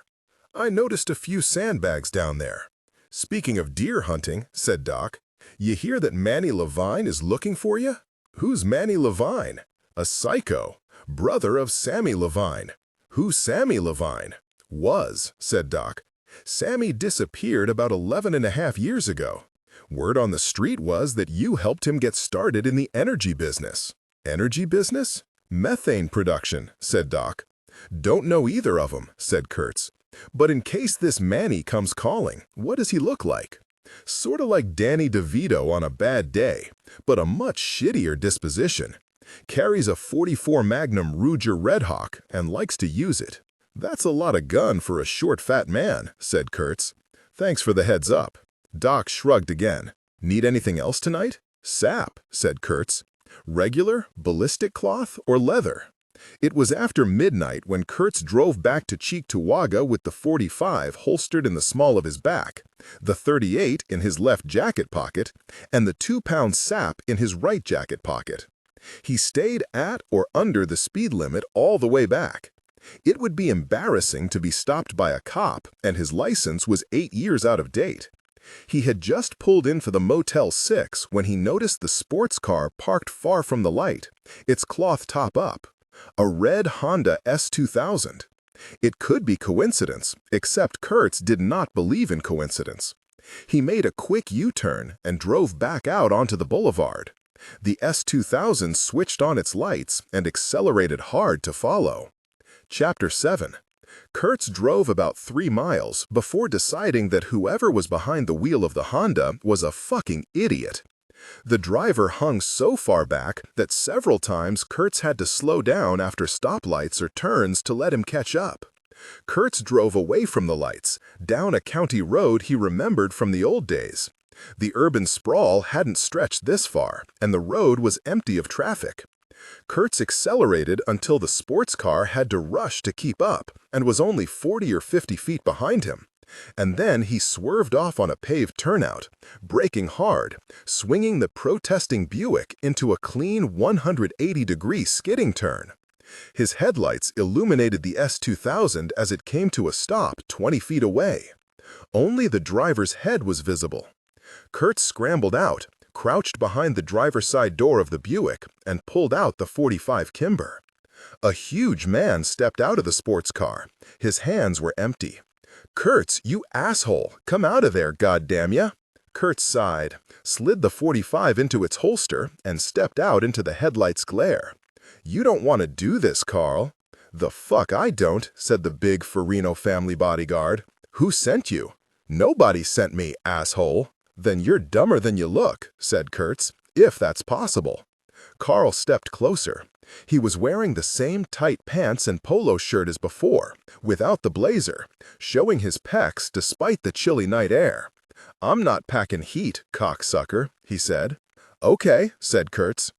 Speaker 1: I noticed a few sandbags down there. "Speaking of deer hunting," said Doc, "you hear that Manny Levine is looking for you?" "Who's Manny Levine?" "A psycho. Brother of Sammy Levine." "Who's Sammy Levine?" "Was," said Doc. "Sammy disappeared about 11.5 years ago. Word on the street was that you helped him get started in the energy business." "Energy business?" "Methane production," said Doc. "Don't know either of them," said Kurtz. "But in case this Manny comes calling, what does he look like?" "Sort of like Danny DeVito on a bad day, but a much shittier disposition. Carries a .44 Magnum Ruger Redhawk and likes to use it." "That's a lot of gun for a short, fat man," said Kurtz. "Thanks for the heads up." Doc shrugged again. "Need anything else tonight?" "Sap," said Kurtz. "Regular, ballistic cloth, or leather?" It was after midnight when Kurtz drove back to Cheektowaga with the .45 holstered in the small of his back, the .38 in his left jacket pocket, and the 2-pound sap in his right jacket pocket. He stayed at or under the speed limit all the way back. It would be embarrassing to be stopped by a cop, and his license was 8 years out of date. He had just pulled in for the Motel 6 when he noticed the sports car parked far from the light, its cloth top up. A red Honda S2000. It could be coincidence, except Kurtz did not believe in coincidence. He made a quick U-turn and drove back out onto the boulevard. The S2000 switched on its lights and accelerated hard to follow. Chapter 7. Kurtz drove about 3 miles before deciding that whoever was behind the wheel of the Honda was a fucking idiot. The driver hung so far back that several times Kurtz had to slow down after stoplights or turns to let him catch up. Kurtz drove away from the lights, down a county road he remembered from the old days. The urban sprawl hadn't stretched this far, and the road was empty of traffic. Kurtz accelerated until the sports car had to rush to keep up and was only 40 or 50 feet behind him.
Speaker 2: And then he swerved off on a paved turnout, braking hard, swinging the protesting Buick into a clean 180-degree skidding turn. His headlights illuminated the S2000 as it came to a stop 20 feet away. Only the driver's head was visible. Kurtz scrambled out, crouched behind the driver's side door of the Buick, and pulled out the .45 Kimber. A huge man stepped out of the sports car. His hands were empty. "Kurtz, you asshole! Come out of there, goddamn ya!" Kurtz sighed, slid the .45 into its holster, and stepped out into the headlights' glare. "You don't want to do this, Carl." "The fuck I don't," said the big Farino family bodyguard. "Who sent you?" "Nobody sent me, asshole." "Then you're dumber than you look," said Kurtz, "if that's possible." Carl stepped closer. He was wearing the same tight pants and polo shirt as before, without the blazer, showing his pecs despite the chilly night air. "I'm not packing heat, cocksucker," he said. "Okay," said Kurtz.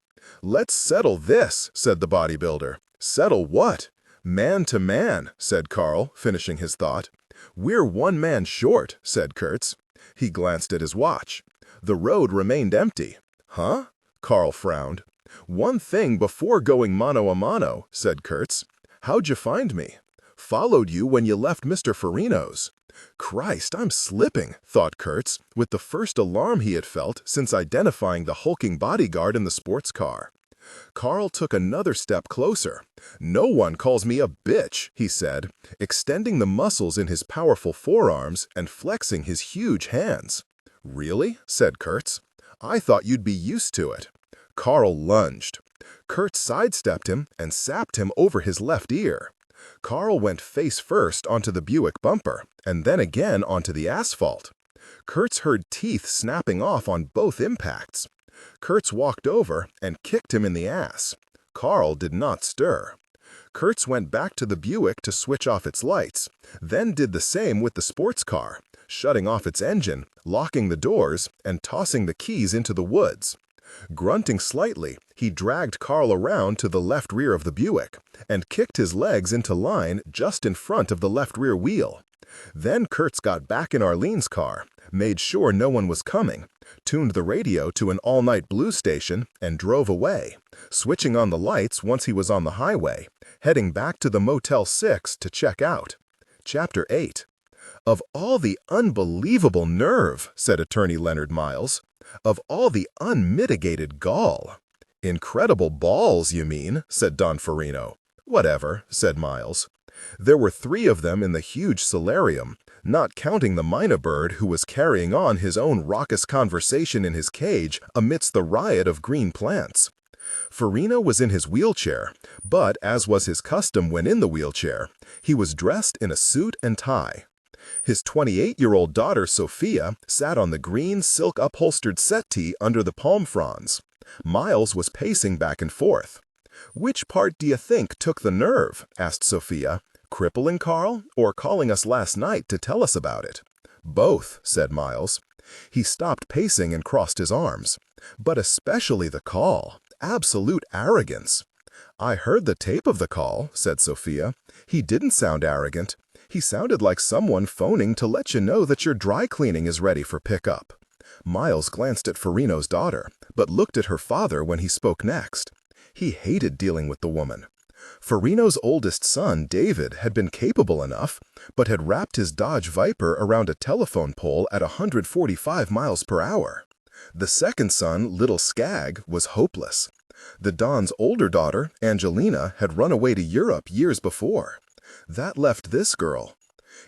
Speaker 2: "Let's settle this," said the bodybuilder. "Settle what?" "Man to man," said Carl, finishing his thought. "We're one man short," said Kurtz. He glanced at his watch. The road remained empty. "Huh?" Carl frowned. "One thing before going mano a mano," said Kurtz. "How'd you find me?" "Followed you when you left Mr. Farino's." "Christ, I'm slipping," thought Kurtz, with the first alarm he had felt since identifying the hulking bodyguard in the sports car. Carl took another step closer. "No one calls me a bitch," he said, extending the muscles in his powerful forearms and flexing his huge hands. "Really?" said Kurtz. "I thought you'd be used to it." Carl lunged. Kurtz sidestepped him and sapped him over his left ear. Carl went face first onto the Buick bumper, and then again onto the asphalt. Kurtz heard teeth snapping off on both impacts. Kurtz walked over and kicked him in the ass. Carl did not stir. Kurtz went back to the Buick to switch off its lights, then did the same with the sports car, shutting off its engine, locking the doors, and tossing the keys into the woods. Grunting slightly, he dragged Carl around to the left rear of the Buick and kicked his legs into line just in front of the left rear wheel. Then Kurtz got back in Arlene's car, made sure no one was coming, tuned the radio to an all-night blues station, and drove away, switching on the lights once he was on the highway, heading back to the Motel 6 to check out. Chapter 8. "Of all the unbelievable nerve," said attorney Leonard Miles. "Of all the unmitigated gall." "Incredible balls, you mean," said Don Farino. "Whatever," said Miles. There were 3 of them in the huge solarium, not counting the mynah bird who was carrying on his own raucous conversation in his cage amidst the riot of green plants. Farino was in his wheelchair, but as was his custom when in the wheelchair, he was dressed in a suit and tie. His 28-year-old daughter, Sophia, sat on the green silk-upholstered settee under the palm fronds. Miles was pacing back and forth. "Which part do you think took the nerve?" asked Sophia. "Crippling Carl, or calling us last night to tell us about it?" "Both," said Miles. He stopped pacing and crossed his arms. "But especially the call. Absolute arrogance." "I heard the tape of the call," said Sophia. "He didn't sound arrogant. He sounded like someone phoning to let you know that your dry cleaning is ready for pickup." Miles glanced at Farino's daughter, but looked at her father when he spoke next. He hated dealing with the woman. Farino's oldest son, David, had been capable enough, but had wrapped his Dodge Viper around a telephone pole at 145 miles per hour. The second son, little Skag, was hopeless. The Don's older daughter, Angelina, had run away to Europe years before. That left this girl.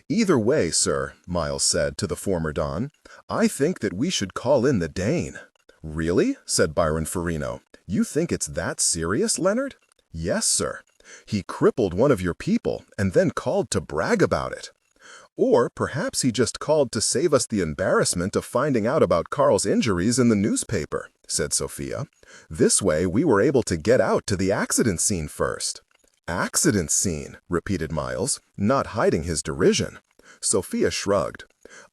Speaker 2: "Either way, sir," Miles said to the former Don, "I think that we should call in the Dane." "Really?" said Byron Farino. "You think it's that serious, Leonard?" "Yes, sir. He crippled one of your people and then called to brag about it." "Or perhaps he just called to save us the embarrassment of finding out about Carl's injuries in the newspaper," said Sophia. "This way we were able to get out to the accident scene first." "Accident scene," repeated Miles, not hiding his derision. Sophia shrugged.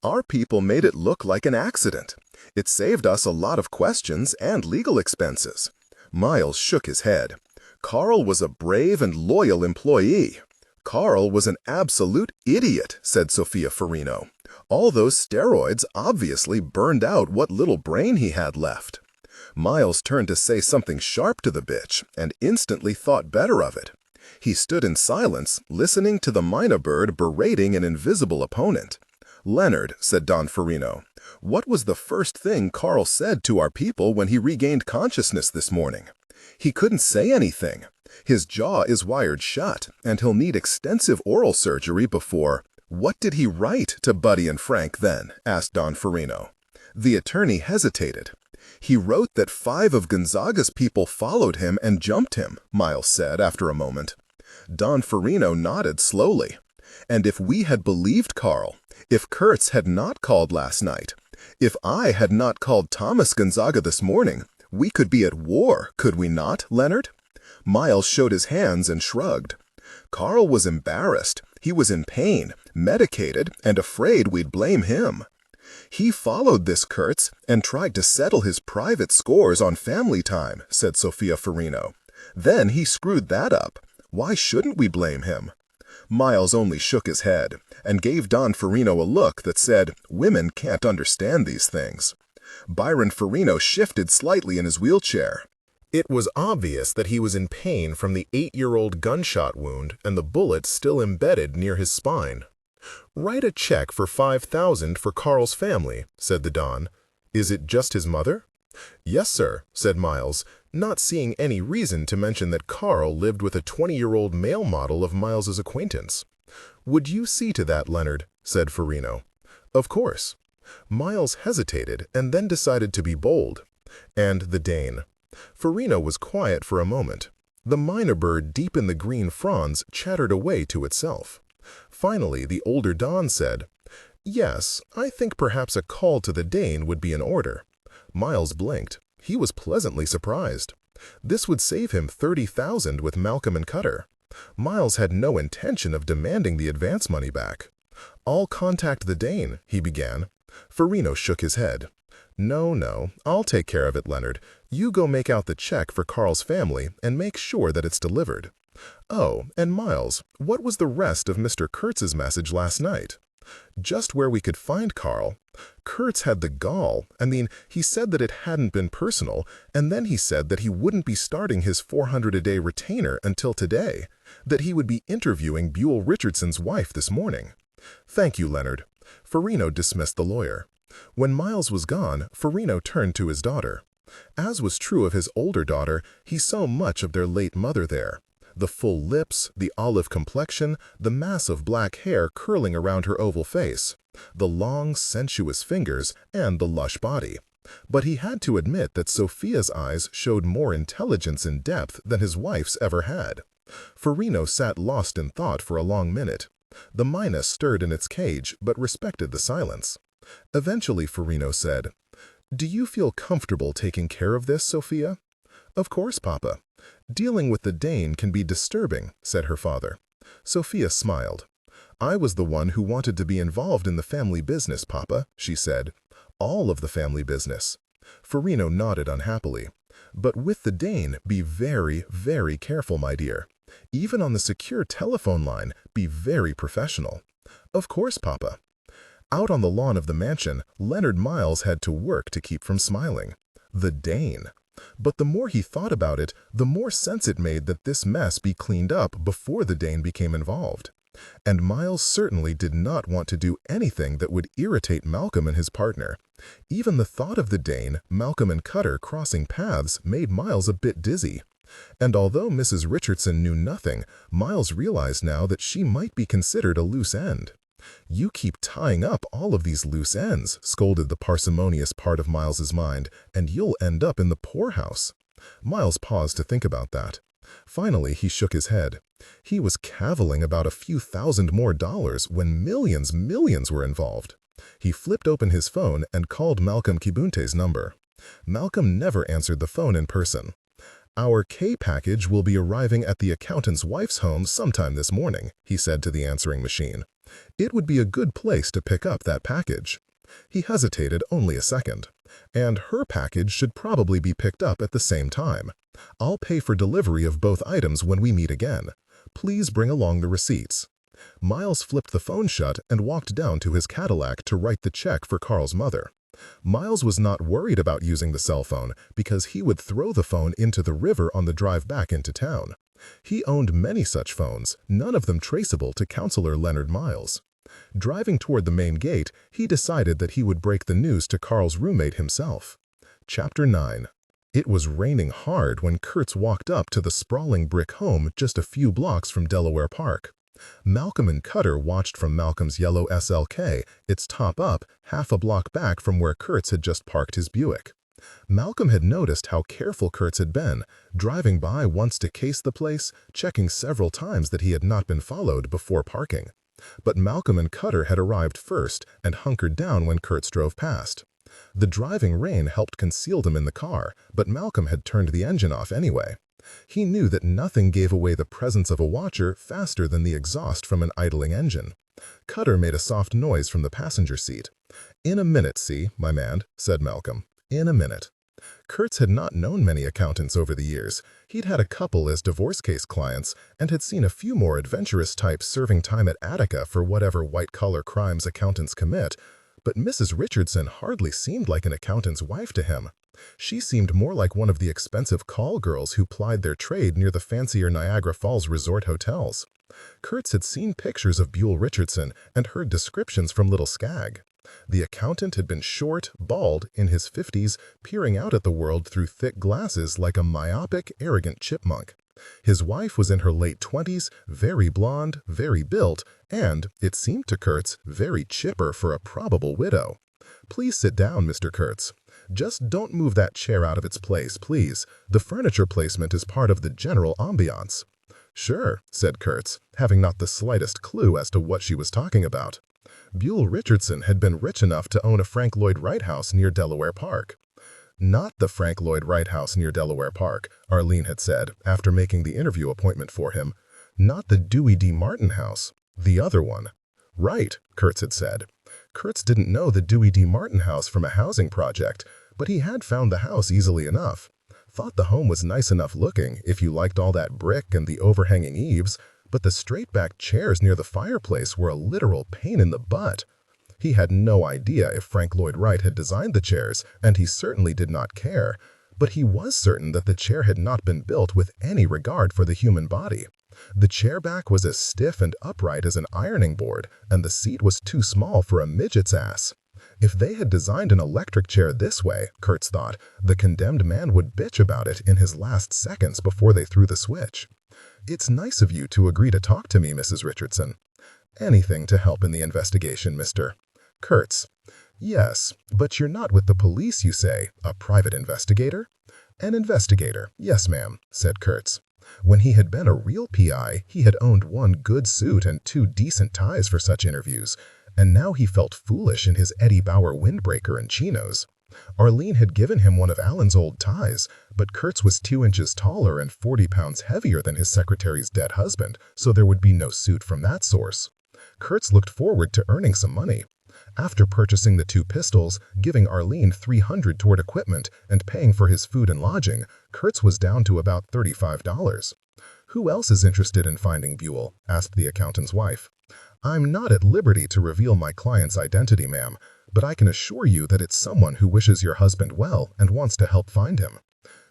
Speaker 2: "Our people made it look like an accident. It saved us a lot of questions and legal expenses." Miles shook his head. "Carl was a brave and loyal employee." "Carl was an absolute idiot," said Sophia Farino. All those steroids obviously burned out what little brain he had left. Miles turned to say something sharp to the bitch and instantly thought better of it. He stood in silence, listening to the mynah bird berating an invisible opponent. "Leonard," said Don Farino, "what was the first thing Carl said to our people when he regained consciousness this morning?" "He couldn't say anything. His jaw is wired shut, and he'll need extensive oral surgery before—" "What did he write to Buddy and Frank then?" asked Don Farino. The attorney hesitated. "He wrote that 5 of Gonzaga's people followed him and jumped him," Miles said after a moment. Don Farino nodded slowly. "And if we had believed Carl, if Kurtz had not called last night, if I had not called Thomas Gonzaga this morning, we could be at war, could we not, Leonard?" Miles showed his hands and shrugged. "Carl was embarrassed. He was in pain, medicated, and afraid we'd blame him. He followed this Kurtz and tried to settle his private scores on family time," said Sophia Farino. "Then he screwed that up. Why shouldn't we blame him?" Miles only shook his head and gave Don Farino a look that said, "Women can't understand these things." Byron Farino shifted slightly in his wheelchair.
Speaker 1: It was obvious that he was in pain from the 8-year-old gunshot wound and the bullet still embedded near his spine. "Write a check for $5,000 for Carl's family," said the Don. "Is it just his mother?" "Yes, sir," said Miles, not seeing any reason to mention that Carl lived with a 20-year-old male model of Miles's acquaintance. "Would you see to that, Leonard?" said Farino. "Of course." Miles hesitated and then decided to be bold. "And the Dane." Farino was quiet for a moment. The mynah bird deep in the green fronds chattered away to itself. Finally, the older Don said, "Yes, I think perhaps a call to the Dane would be in order." Miles blinked. He was pleasantly surprised. This would save him $30,000 with Malcolm and Cutter. Miles had no intention of demanding the advance money back. "I'll contact the Dane," he began. Farino shook his head. No, I'll take care of it, Leonard. You go make out the check for Carl's family and make sure that it's delivered." "Oh, and Miles, what was the rest of Mr. Kurtz's message last night?" "Just where we could find Carl. Kurtz had the gall. He said that it hadn't been personal, and then he said that he wouldn't be starting his 400-a-day retainer until today, that he would be interviewing Buell Richardson's wife this morning." "Thank you, Leonard." Farino dismissed the lawyer. When Miles was gone, Farino turned to his daughter. As was true of his older daughter, he saw much of their late mother there. The full lips, the olive complexion, the mass of black hair curling around her oval face, the long, sensuous fingers, and the lush body. But he had to admit that Sophia's eyes showed more intelligence and depth than his wife's ever had. Farino sat lost in thought for a long minute. The mynah stirred in its cage, but respected the silence. Eventually, Farino said, "Do you feel comfortable taking care of this, Sophia?" "Of course, Papa." "Dealing with the Dane can be disturbing," said her father. Sophia smiled. "I was the one who wanted to be involved in the family business, Papa," she said. "All of the family business." Farino nodded unhappily. "But with the Dane, be very, very careful, my dear. Even on the secure telephone line, be very professional." "Of course, Papa." Out on the lawn of the mansion, Leonard Miles had to work to keep from smiling. The Dane. But the more he thought about it, the more sense it made that this mess be cleaned up before the Dane became involved. And Miles certainly did not want to do anything that would irritate Malcolm and his partner. Even the thought of the Dane, Malcolm and Cutter crossing paths made Miles a bit dizzy. And although Mrs. Richardson knew nothing, Miles realized now that she might be considered a loose end. "You keep tying up all of these loose ends," scolded the parsimonious part of Miles's mind, "and you'll end up in the poorhouse." Miles paused to think about that. Finally, he shook his head. He was cavilling about a few thousand more dollars when millions were involved. He flipped open his phone and called Malcolm Kibunte's number. Malcolm never answered the phone in person. "Our K package will be arriving at the accountant's wife's home sometime this morning," he said to the answering machine. "It would be a good place to pick up that package." He hesitated only a second. "And her package should probably be picked up at the same time. I'll pay for delivery of both items when we meet again. Please bring along the receipts."
Speaker 2: Miles flipped the phone shut and walked down to his Cadillac to write the check for Carl's mother. Miles was not worried about using the cell phone because he would throw the phone into the river on the drive back into town. He owned many such phones, none of them traceable to Counselor Leonard Miles. Driving toward the main gate, he decided that he would break the news to Carl's roommate himself. Chapter 9. It was raining hard when Kurtz walked up to the sprawling brick home just a few blocks from Delaware Park. Malcolm and Cutter watched from Malcolm's yellow SLK, its top up, half a block back from where Kurtz had just parked his Buick. Malcolm had noticed how careful Kurtz had been, driving by once to case the place, checking several times that he had not been followed before parking. But Malcolm and Cutter had arrived first and hunkered down when Kurtz drove past. The driving rain helped conceal them in the car, but Malcolm had turned the engine off anyway. He knew that nothing gave away the presence of a watcher faster than the exhaust from an idling engine. Cutter made a soft noise from the passenger seat. "In a minute, see, my man," said Malcolm. "In a minute." Kurtz had not known many accountants over the years. He'd had a couple as divorce case clients and had seen a few more adventurous types serving time at Attica for whatever white-collar crimes accountants commit, but Mrs. Richardson hardly seemed like an accountant's wife to him. She seemed more like one of the expensive call girls who plied their trade near the fancier Niagara Falls resort hotels. Kurtz had seen pictures of Buell Richardson and heard descriptions from Little Skag. The accountant had been short, bald, in his 50s, peering out at the world through thick glasses like a myopic, arrogant chipmunk. His wife was in her late 20s, very blonde, very built, and, it seemed to Kurtz, very chipper for a probable widow. "Please sit down, Mr. Kurtz. Just don't move that chair out of its place, please. The furniture placement is part of the general ambiance." "Sure," said Kurtz, having not the slightest clue as to what she was talking about. Buell Richardson had been rich enough to own a Frank Lloyd Wright house near Delaware Park. "Not the Frank Lloyd Wright house near Delaware Park," Arlene had said after making the interview appointment for him. "Not the Dewey D. Martin house. The other one." "Right," Kurtz had said. Kurtz didn't know the Dewey D. Martin house from a housing project, but he had found the house easily enough. Thought the home was nice enough looking if you liked all that brick and the overhanging eaves, but the straight-back chairs near the fireplace were a literal pain in the butt. He had no idea if Frank Lloyd Wright had designed the chairs, and he certainly did not care, but he was certain that the chair had not been built with any regard for the human body. The chair back was as stiff and upright as an ironing board, and the seat was too small for a midget's ass. If they had designed an electric chair this way, Kurtz thought, the condemned man would bitch about it in his last seconds before they threw the switch. "It's nice of you to agree to talk to me, Mrs. Richardson." "Anything to help in the investigation, Mr. Kurtz." "Yes, but you're not with the police, you say. A private investigator?" "An investigator, yes, ma'am," said Kurtz. When he had been a real PI, he had owned one good suit and 2 decent ties for such interviews, and now he felt foolish in his Eddie Bauer windbreaker and chinos. Arlene had given him one of Alan's old ties, but Kurtz was 2 inches taller and 40 pounds heavier than his secretary's dead husband, so there would be no suit from that source. Kurtz looked forward to earning some money. After purchasing the 2 pistols, giving Arlene $300 toward equipment, and paying for his food and lodging, Kurtz was down to about $35. "Who else is interested in finding Buell?" asked the accountant's wife. "I'm not at liberty to reveal my client's identity, ma'am, but I can assure you that it's someone who wishes your husband well and wants to help find him."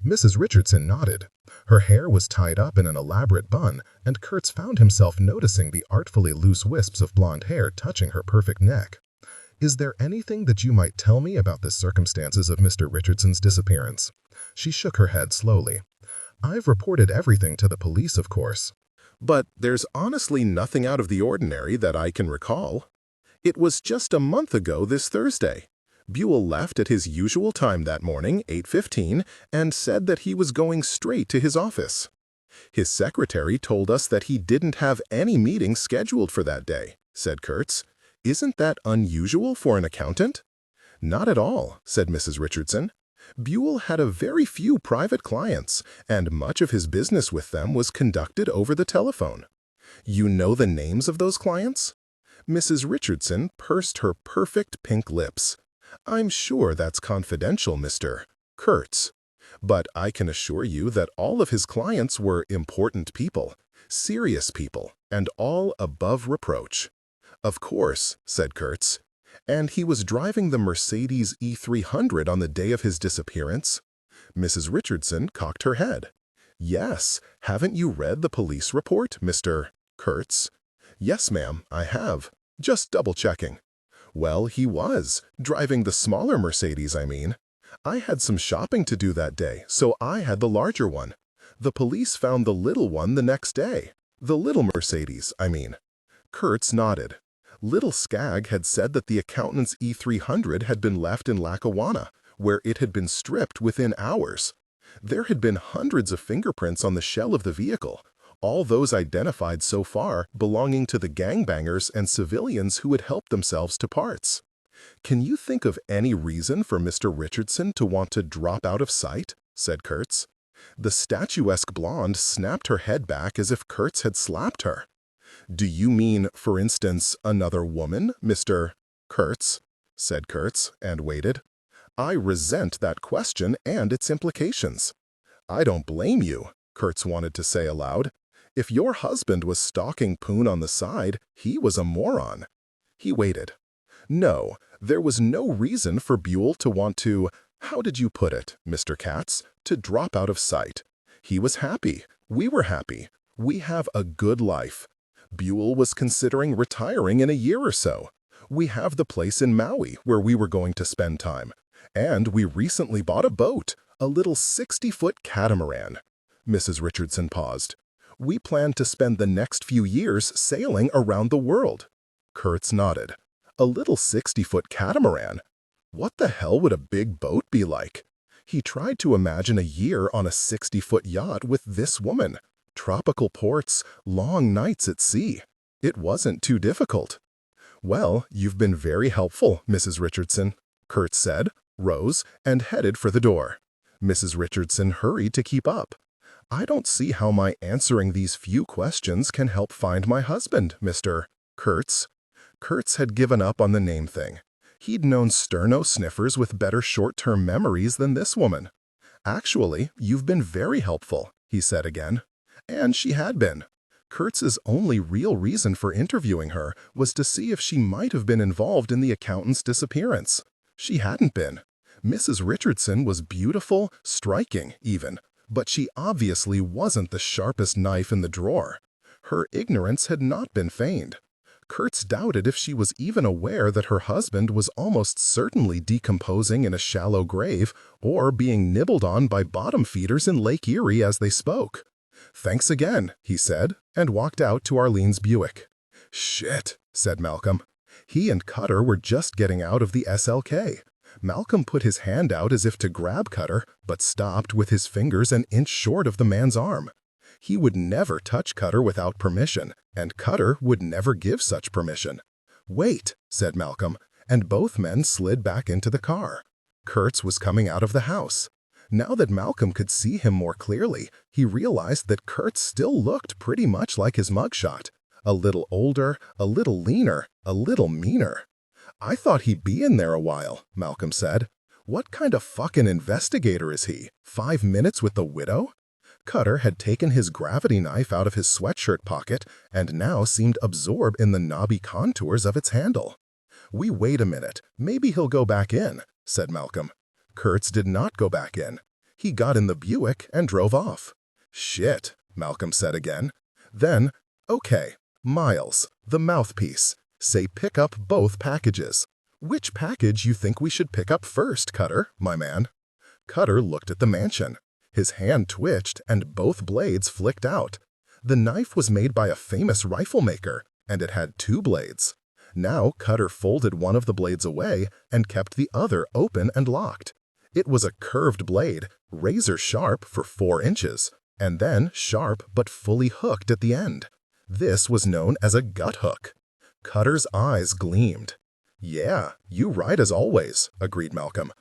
Speaker 2: Mrs. Richardson nodded. Her hair was tied up in an elaborate bun, and Kurtz found himself noticing the artfully loose wisps of blonde hair touching her perfect neck. "Is there anything that you might tell me about the circumstances of Mr. Richardson's disappearance?" She shook her head slowly. "I've reported everything to the police, of course."
Speaker 1: But there's honestly nothing out of the ordinary that I can recall. It was just a month ago this Thursday. Buell left at his usual time that morning, 8:15, and said that he was going straight to his office. His secretary told us that he didn't have any meetings scheduled for that day, said Kurtz. Isn't that unusual for an accountant? Not at all, said Mrs. Richardson. Buell had a very few private clients, and much of his business with them was conducted over the telephone. You know the names of those clients? Mrs. Richardson pursed her perfect pink lips. I'm sure that's confidential, Mr. Kurtz. But I can assure you that all of his clients were important people.
Speaker 2: Serious people, and all above reproach. "Of course," said Kurtz. "And he was driving the Mercedes E300 on the day of his disappearance?" Mrs. Richardson cocked her head. "Yes, haven't you read the police report, Mr. Kurtz?" "Yes, ma'am, I have. Just double-checking." "Well, he was, driving the smaller Mercedes, I mean. I had some shopping to do that day, so I had the larger one. The police found the little one the next day. The little Mercedes, I mean." Kurtz nodded. Little Skag had said that the accountant's E300 had been left in Lackawanna, where it had been stripped within hours. There had been hundreds of fingerprints on the shell of the vehicle, all those identified so far belonging to the gangbangers and civilians who had helped themselves to parts. "Can you think of any reason for Mr. Richardson to want to drop out of sight?" said Kurtz. The statuesque blonde snapped her head back as if Kurtz had slapped her. "Do you mean, for instance, another woman, Mr. Kurtz?" said Kurtz, and waited. "I resent that question and its implications." "I don't blame you," Kurtz wanted to say aloud. "If your husband was stalking Poon on the side, he was a moron." He waited. "No, there was no reason for Buell to want to, how did you put it, Mr. Katz, to drop out of sight. He was happy. We were happy. We have a good life. Buell was considering retiring in a year or so. We have the place in Maui where we were going to spend time. And we recently bought a boat, a little 60-foot catamaran." Mrs. Richardson paused. "We plan to spend the next few years sailing around the world." Kurtz nodded. "A little 60-foot catamaran? What the hell would a big boat be like?" He tried to imagine a year on a 60-foot yacht with this woman. Tropical ports, long nights at sea. It wasn't too difficult. "Well, you've been very helpful, Mrs. Richardson," Kurtz said, rose, and headed for the door. Mrs. Richardson hurried to keep up. "I don't see how my answering these few questions can help find my husband, Mr. Kurtz." Kurtz had given up on the name thing. He'd known sterno-sniffers with better short-term memories than this woman. "Actually, you've been very helpful," he said again. And she had been. Kurtz's only real reason for interviewing her was to see if she might have been involved in the accountant's disappearance. She hadn't been. Mrs. Richardson was beautiful, striking even, but she obviously wasn't the sharpest knife in the drawer. Her ignorance had not been feigned. Kurtz doubted if she was even aware that her husband was almost certainly decomposing in a shallow grave or being nibbled on by bottom feeders in Lake Erie as they spoke. "Thanks again," he said, and walked out to Arlene's Buick. "Shit," said Malcolm. He and Cutter were just getting out of the SLK. Malcolm put his hand out as if to grab Cutter, but stopped with his fingers an inch short of the man's arm. He would never touch Cutter without permission, and Cutter would never give such permission. "Wait," said Malcolm, and both men slid back into the car. Kurtz was coming out of the house. Now that Malcolm could see him more clearly, he realized that Kurtz still looked pretty much like his mugshot. A little older, a little leaner, a little meaner. "I thought he'd be in there a while," Malcolm said. "What kind of fucking investigator is he? 5 minutes with the widow?" Cutter had taken his gravity knife out of his sweatshirt pocket and now seemed absorbed in the knobby contours of its handle. "We wait a minute. Maybe he'll go back in," said Malcolm. Kurtz did not go back in. He got in the Buick and drove off. "Shit," Malcolm said again. Then, "Okay, Miles, the mouthpiece. Say pick up both packages. Which package you think we should pick up first, Cutter, my man?" Cutter looked at the mansion. His hand twitched and both blades flicked out. The knife was made by a famous rifle maker, and it had 2 blades. Now Cutter folded one of the blades away and kept the other open and locked. It was a curved blade, razor sharp for 4 inches, and then sharp but fully hooked at the end. This was known as a gut hook. Cutter's eyes gleamed. "Yeah, you right as always," agreed Malcolm.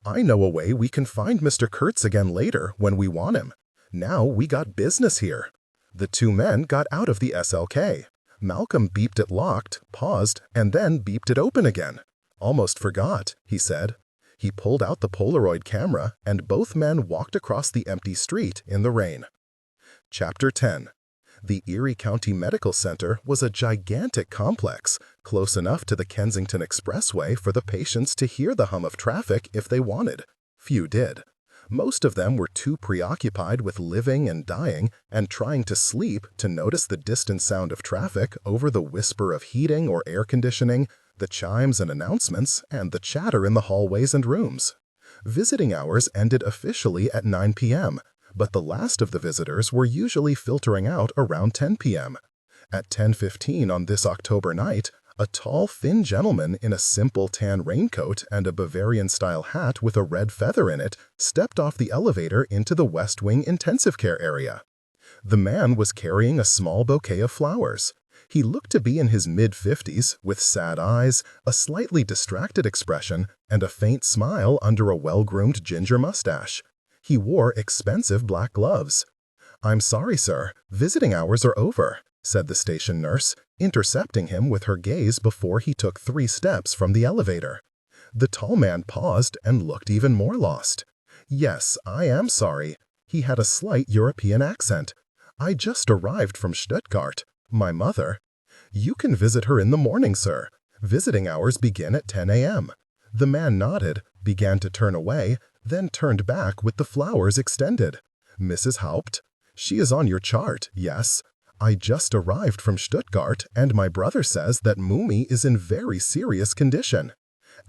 Speaker 2: "I know a way we can find Mr. Kurtz again later when we want him. Now we got business here." The 2 men got out of the SLK. Malcolm beeped it locked, paused, and then beeped it open again. "Almost forgot," he said. He pulled out the Polaroid camera, and both men walked across the empty street in the rain. Chapter 10. The Erie County Medical Center was a gigantic complex, close enough to the Kensington Expressway for the patients to hear the hum of traffic if they wanted. Few did. Most of them were too preoccupied with living and dying and trying to sleep to notice the distant sound of traffic over the whisper of heating or air conditioning, the chimes and announcements, and the chatter in the hallways and rooms. Visiting hours ended officially at 9 p.m., but the last of the visitors were usually filtering out around 10 p.m. At 10:15 on this October night, a tall, thin gentleman in a simple tan raincoat and a Bavarian-style hat with a red feather in it stepped off the elevator into the West Wing intensive care area. The man was carrying a small bouquet of flowers. He looked to be in his mid-50s, with sad eyes, a slightly distracted expression, and a faint smile under a well-groomed ginger mustache. He wore expensive black gloves. "I'm sorry, sir. Visiting hours are over," said the station nurse, intercepting him with her gaze before he took 3 steps from the elevator. The tall man paused and looked even more lost. "Yes, I am sorry." He had a slight European accent. "I just arrived from Stuttgart. My mother." "You can visit her in the morning, sir. Visiting hours begin at 10 a.m." The man nodded, began to turn away, then turned back with the flowers extended. "Mrs. Haupt? She is on your chart, yes. I just arrived from Stuttgart, and my brother says that Mumi is in very serious condition."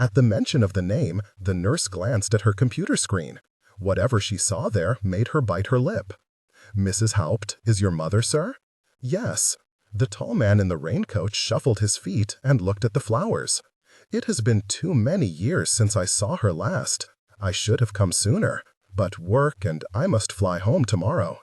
Speaker 2: At the mention of the name, the nurse glanced at her computer screen. Whatever she saw there made her bite her lip. "Mrs. Haupt is your mother, sir?" "Yes." The tall man in the raincoat shuffled his feet and looked at the flowers. "It has been too many years since I saw her last. I should have come sooner, but work and I must fly home tomorrow."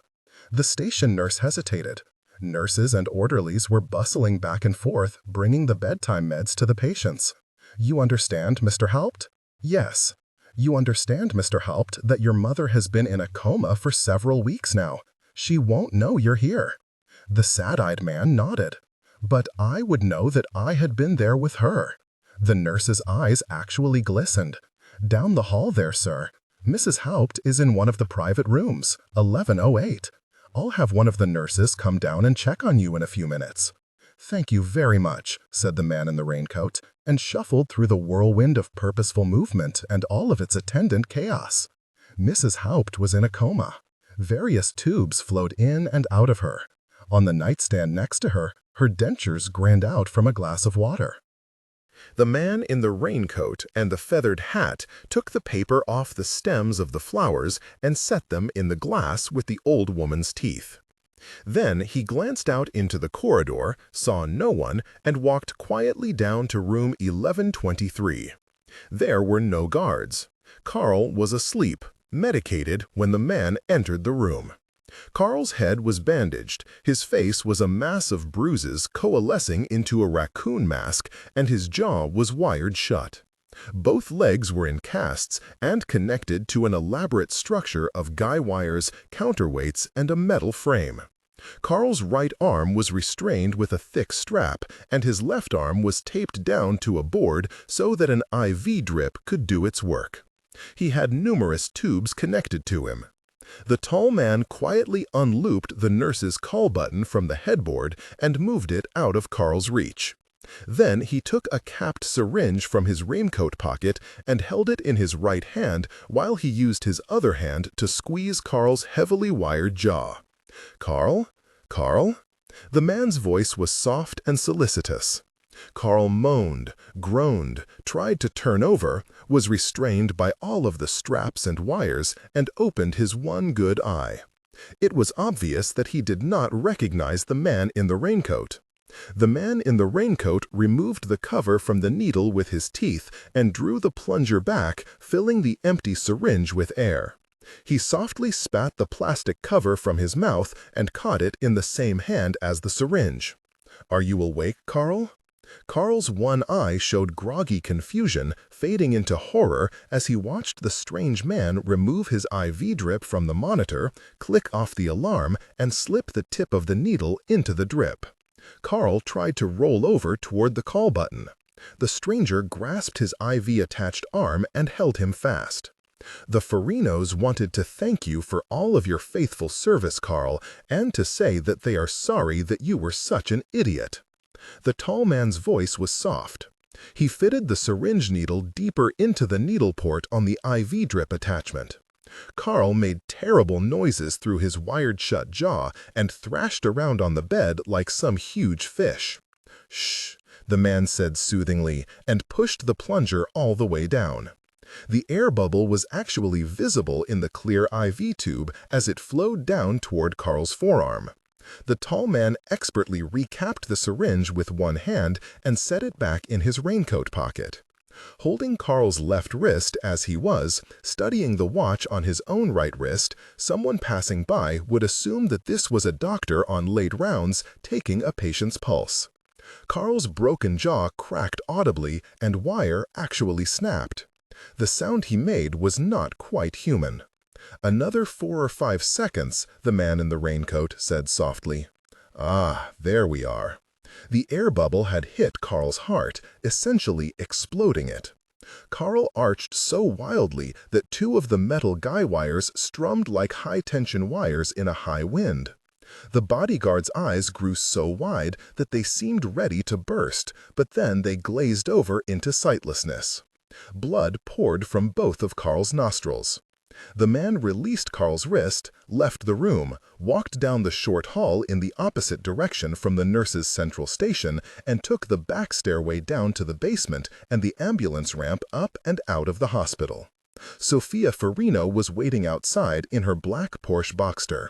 Speaker 2: The station nurse hesitated. Nurses and orderlies were bustling back and forth, bringing the bedtime meds to the patients. "You understand, Mr. Haupt?" "Yes." "You understand, Mr. Haupt, that your mother has been in a coma for several weeks now. She won't know you're here." The sad-eyed man nodded. "But I would know that I had been there with her." The nurse's eyes actually glistened. "Down the hall there, sir. Mrs. Haupt is in one of the private rooms, 1108. I'll have one of the nurses come down and check on you in a few minutes." "Thank you very much," said the man in the raincoat, and shuffled through the whirlwind of purposeful movement and all of its attendant chaos. Mrs. Haupt was in a coma. Various tubes flowed in and out of her. On the nightstand next to her, her dentures ground out from a glass of water.
Speaker 1: The man in the raincoat and the feathered hat took the paper off the stems of the flowers and set them in the glass with the old woman's teeth. Then he glanced out into the corridor, saw no one, and walked quietly down to room 1123. There were no guards. Carl was asleep, medicated, when the man entered the room. Carl's head was bandaged, his face was a mass of bruises coalescing into a raccoon mask, and his jaw was wired shut. Both legs were in casts and connected to an elaborate structure of guy wires, counterweights, and a metal frame. Carl's right arm was restrained with a thick strap, and his left arm was taped down to a board so that an IV drip could do its work. He had numerous tubes connected to him. The tall man quietly unlooped the nurse's call button from the headboard and moved it out of Carl's reach. Then he took a capped syringe from his raincoat pocket and held it in his right hand while he used his other hand to squeeze Carl's heavily wired jaw. "Carl? Carl?" The man's voice was soft and solicitous. Carl moaned, groaned, tried to turn over, was restrained by all of the straps and wires, and opened his one good eye. It was obvious that he did not recognize the man in the raincoat. The man in the raincoat removed the cover from the needle with his teeth and drew the plunger back, filling the empty syringe with air. He softly spat the plastic cover from his mouth and caught it in the same hand as the syringe. "Are you awake, Carl?" Carl's one eye showed groggy confusion, fading into horror as he watched the strange man remove his IV drip from the monitor, click off the alarm, and slip the tip of the needle into the drip. Carl tried to roll over toward the call button. The stranger grasped his IV-attached arm and held him fast.
Speaker 2: "The Farinos wanted to thank you for all of your faithful service, Carl, and to say that they are sorry that you were such an idiot." The tall man's voice was soft. He fitted the syringe needle deeper into the needle port on the IV drip attachment. Carl made terrible noises through his wired-shut jaw and thrashed around on the bed like some huge fish. "Shh," the man said soothingly, and pushed the plunger all the way down. The air bubble was actually visible in the clear IV tube as it flowed down toward Carl's forearm. The tall man expertly recapped the syringe with one hand and set it back in his raincoat pocket. Holding Carl's left wrist as he was, studying the watch on his own right wrist, someone passing by would assume that this was a doctor on late rounds taking a patient's pulse. Carl's broken jaw cracked audibly and wire actually snapped. The sound he made was not quite human. "Another 4 or 5 seconds," the man in the raincoat said softly. "Ah, there we are." The air bubble had hit Carl's heart, essentially exploding it. Carl arched so wildly that 2 of the metal guy wires strummed like high-tension wires in a high wind. The bodyguard's eyes grew so wide that they seemed ready to burst, but then they glazed over into sightlessness. Blood poured from both of Carl's nostrils. The man released Carl's wrist, left the room, walked down the short hall in the opposite direction from the nurse's central station, and took the back stairway down to the basement and the ambulance ramp up and out of the hospital. Sophia Farino was waiting outside in her black Porsche Boxster.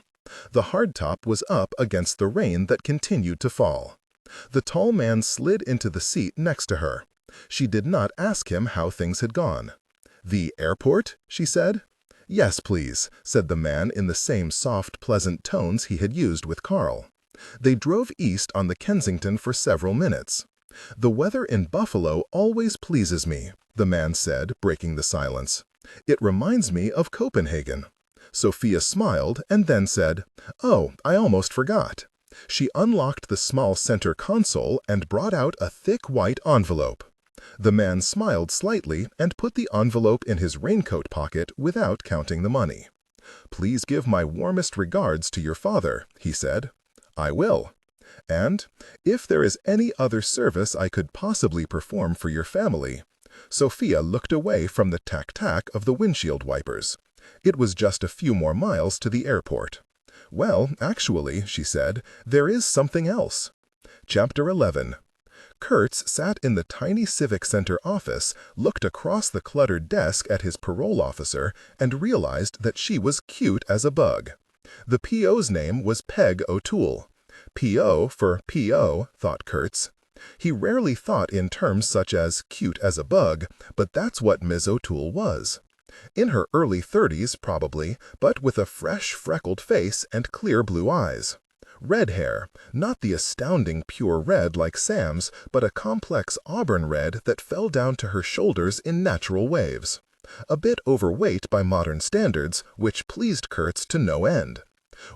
Speaker 2: The hardtop was up against the rain that continued to fall. The tall man slid into the seat next to her. She did not ask him how things had gone. "The airport?" she said. "Yes, please," said the man in the same soft, pleasant tones he had used with Carl. They drove east on the Kensington for several minutes. "The weather in Buffalo always pleases me," the man said, breaking the silence. "It reminds me of Copenhagen." Sophia smiled and then said, "Oh, I almost forgot." She unlocked the small center console and brought out a thick white envelope. The man smiled slightly and put the envelope in his raincoat pocket without counting the money. "Please give my warmest regards to your father," he said. "I will. And if there is any other service I could possibly perform for your family." Sophia looked away from the tack-tack of the windshield wipers. It was just a few more miles to the airport. "Well, actually," she said, "there is something else." Chapter 11. Kurtz sat in the tiny Civic Center office, looked across the cluttered desk at his parole officer, and realized that she was cute as a bug. The PO's name was Peg O'Toole. PO for PO, thought Kurtz. He rarely thought in terms such as cute as a bug, but that's what Ms. O'Toole was. In her early 30s, probably, but with a fresh, freckled face and clear blue eyes. Red hair, not the astounding pure red like Sam's, but a complex auburn red that fell down to her shoulders in natural waves. A bit overweight by modern standards, which pleased Kurtz to no end.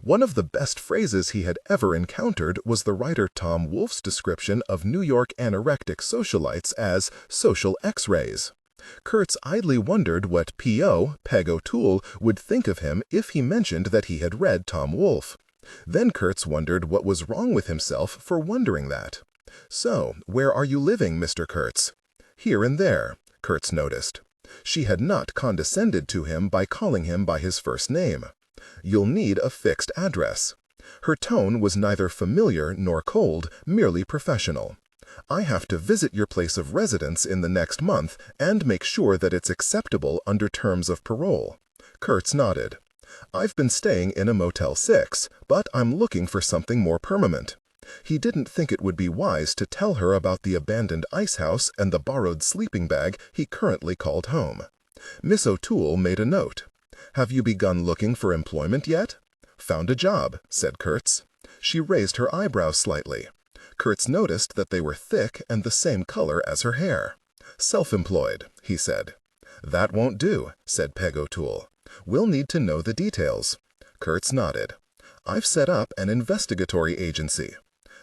Speaker 2: One of the best phrases he had ever encountered was the writer Tom Wolfe's description of New York anorectic socialites as social X-rays. Kurtz idly wondered what P.O., Peg O'Toole, would think of him if he mentioned that he had read Tom Wolfe. Then Kurtz wondered what was wrong with himself for wondering that. "So, where are you living, Mr. Kurtz?" "Here and there," Kurtz noticed. She had not condescended to him by calling him by his first name. "You'll need a fixed address." Her tone was neither familiar nor cold, merely professional. "I have to visit your place of residence in the next month and make sure that it's acceptable under terms of parole." Kurtz nodded. "I've been staying in a Motel 6, but I'm looking for something more permanent." He didn't think it would be wise to tell her about the abandoned ice house and the borrowed sleeping bag he currently called home. Miss O'Toole made a note. "Have you begun looking for employment yet?" "Found a job," said Kurtz. She raised her eyebrows slightly. Kurtz noticed that they were thick and the same color as her hair. "Self-employed," he said. "That won't do," said Peg O'Toole. "We'll need to know the details." Kurtz nodded. "I've set up an investigatory agency."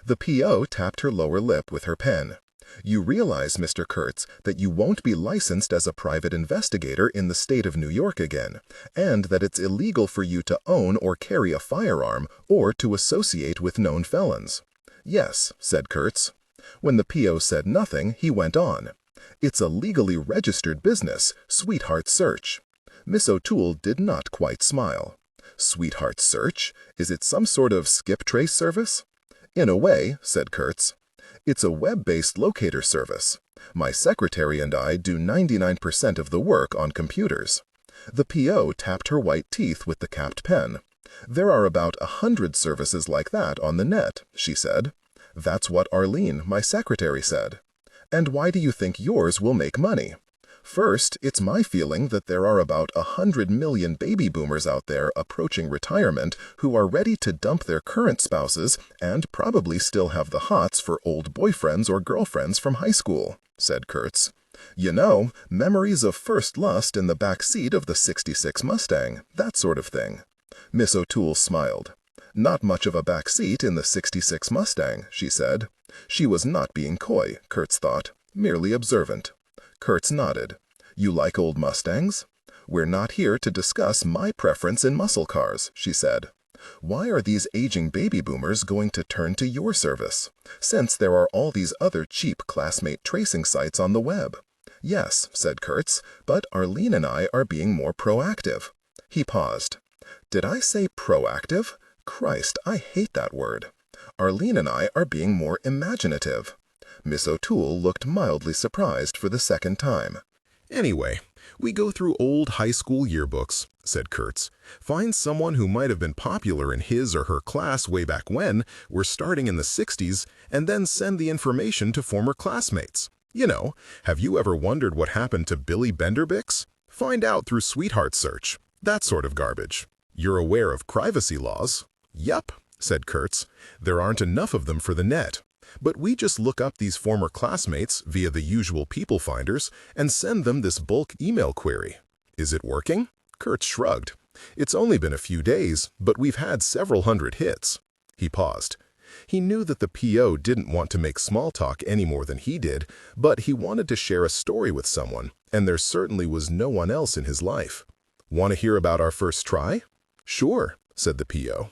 Speaker 2: The P.O. tapped her lower lip with her pen. You realize, Mr. Kurtz, that you won't be licensed as a private investigator in the state of New York again, and that it's illegal for you to own or carry a firearm or to associate with known felons. Yes, said Kurtz. When the P.O. said nothing, he went on. It's a legally registered business, Sweetheart Search. Miss O'Toole did not quite smile. Sweetheart Search? Is it some sort of skip trace service? In a way, said Kurtz. It's a web-based locator service. My secretary and I do 99% of the work on computers. The P.O. tapped her white teeth with the capped pen. There are about 100 services like that on the net, she said. That's what Arlene, my secretary, said. And why do you think yours will make money? First, it's my feeling that there are about 100 million baby boomers out there approaching retirement who are ready to dump their current spouses and probably still have the hots for old boyfriends or girlfriends from high school, said Kurtz. You know, memories of first lust in the back seat of the '66 Mustang, that sort of thing. Miss O'Toole smiled. Not much of a back seat in the '66 Mustang, she said. She was not being coy, Kurtz thought, merely observant. Kurtz nodded. You like old Mustangs? We're not here to discuss my preference in muscle cars, she said. Why are these aging baby boomers going to turn to your service, since there are all these other cheap classmate tracing sites on the web? Yes, said Kurtz, but Arlene and I are being more proactive. He paused. Did I say proactive? Christ, I hate that word. Arlene and I are being more imaginative. Miss O'Toole looked mildly surprised for the second time.
Speaker 1: Anyway, we go through old high school yearbooks, said Kurtz, find someone who might have been popular in his or her class way back when, we're starting in the '60s, and then send the information to former classmates. You know, have you ever wondered what happened to Billy Benderbix? Find out through Sweetheart Search. That sort of garbage. You're aware of privacy laws? Yup, said Kurtz. There aren't enough of them for the net. But we just look up these former classmates via the usual people finders and send them this bulk email query. Is it working? Kurtz shrugged. It's only been a few days, but we've had several hundred hits. He paused. He knew that the P.O. didn't want to make small talk any more than he did, but he wanted to share a story with someone, and there certainly was no one else in his life. Want to hear about our first try? Sure, said the P.O.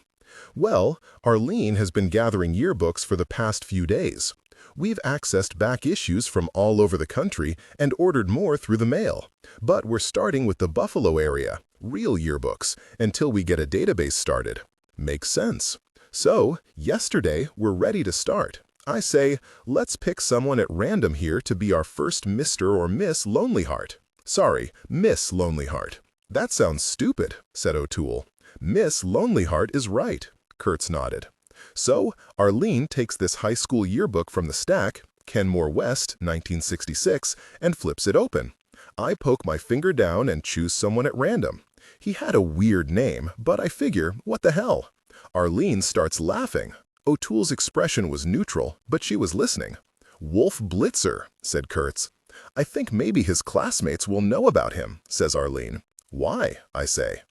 Speaker 1: Well, Arlene has been gathering yearbooks for the past few days. We've accessed back issues from all over the country and ordered more through the mail. But we're starting with the Buffalo area, real yearbooks, until we get a database started. Makes sense. So, yesterday, we're ready to start. I say, let's pick someone at random here to be our first Mr. or Miss Lonelyheart. Sorry, Miss Lonelyheart. That sounds stupid, said O'Toole. Miss Lonelyheart is right, Kurtz nodded. So, Arlene takes this high school yearbook from the stack, Kenmore West, 1966, and flips it open. I poke my finger down and choose someone at random. He had a weird name, but I figure, what the hell? Arlene starts laughing. O'Toole's expression was neutral, but she was listening. Wolf Blitzer, said Kurtz. I think maybe his classmates will know about him, says Arlene. Why? I say.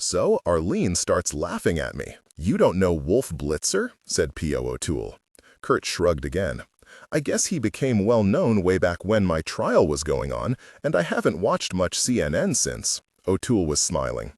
Speaker 1: So Arlene starts laughing at me. You don't know Wolf Blitzer? Said P.O. O'Toole. Kurtz shrugged again. I guess he became well known way back when my trial was going on, and I haven't watched much CNN since. O'Toole was smiling.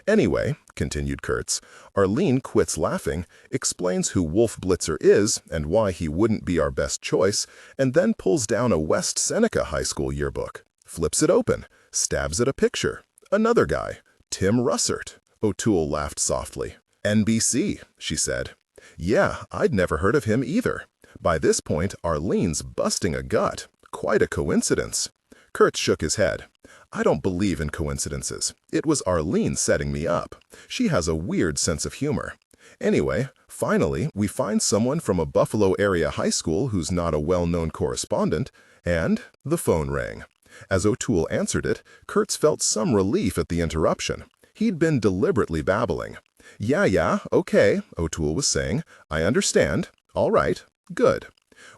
Speaker 1: Anyway, continued Kurtz, Arlene quits laughing, explains who Wolf Blitzer is and why he wouldn't be our best choice, and then pulls down a West Seneca High School yearbook, flips it open, stabs at a picture. Another guy, Tim Russert. O'Toole laughed softly. NBC, she said. Yeah, I'd never heard of him either. By this point, Arlene's busting a gut. Quite a coincidence. Kurtz shook his head. I don't believe in coincidences. It was Arlene setting me up. She has a weird sense of humor. Anyway, finally, we find someone from a Buffalo area high school who's not a well-known correspondent, and the phone rang. As O'Toole answered it, Kurtz felt some relief at the interruption. He'd been deliberately babbling. Yeah, okay, O'Toole was saying. I understand. All right. Good.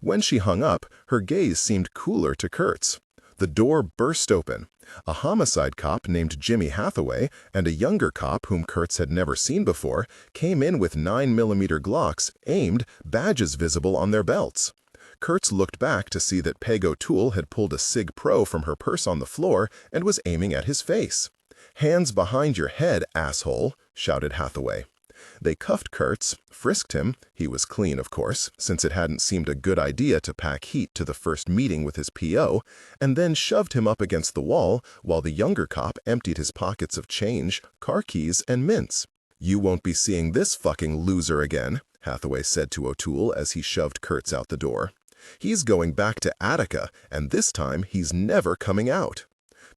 Speaker 1: When she hung up, her gaze seemed cooler to Kurtz. The door burst open. A homicide cop named Jimmy Hathaway and a younger cop whom Kurtz had never seen before came in with 9mm Glocks aimed, badges visible on their belts.
Speaker 2: Kurtz looked back to see that Peg O'Toole had pulled a Sig Pro from her purse on the floor and was aiming at his face. "Hands behind your head, asshole," shouted Hathaway. They cuffed Kurtz, frisked him, he was clean of course, since it hadn't seemed a good idea to pack heat to the first meeting with his PO, and then shoved him up against the wall while the younger cop emptied his pockets of change, car keys, and mints. "You won't be seeing this fucking loser again," Hathaway said to O'Toole as he shoved Kurtz out the door. "He's going back to Attica, and this time he's never coming out."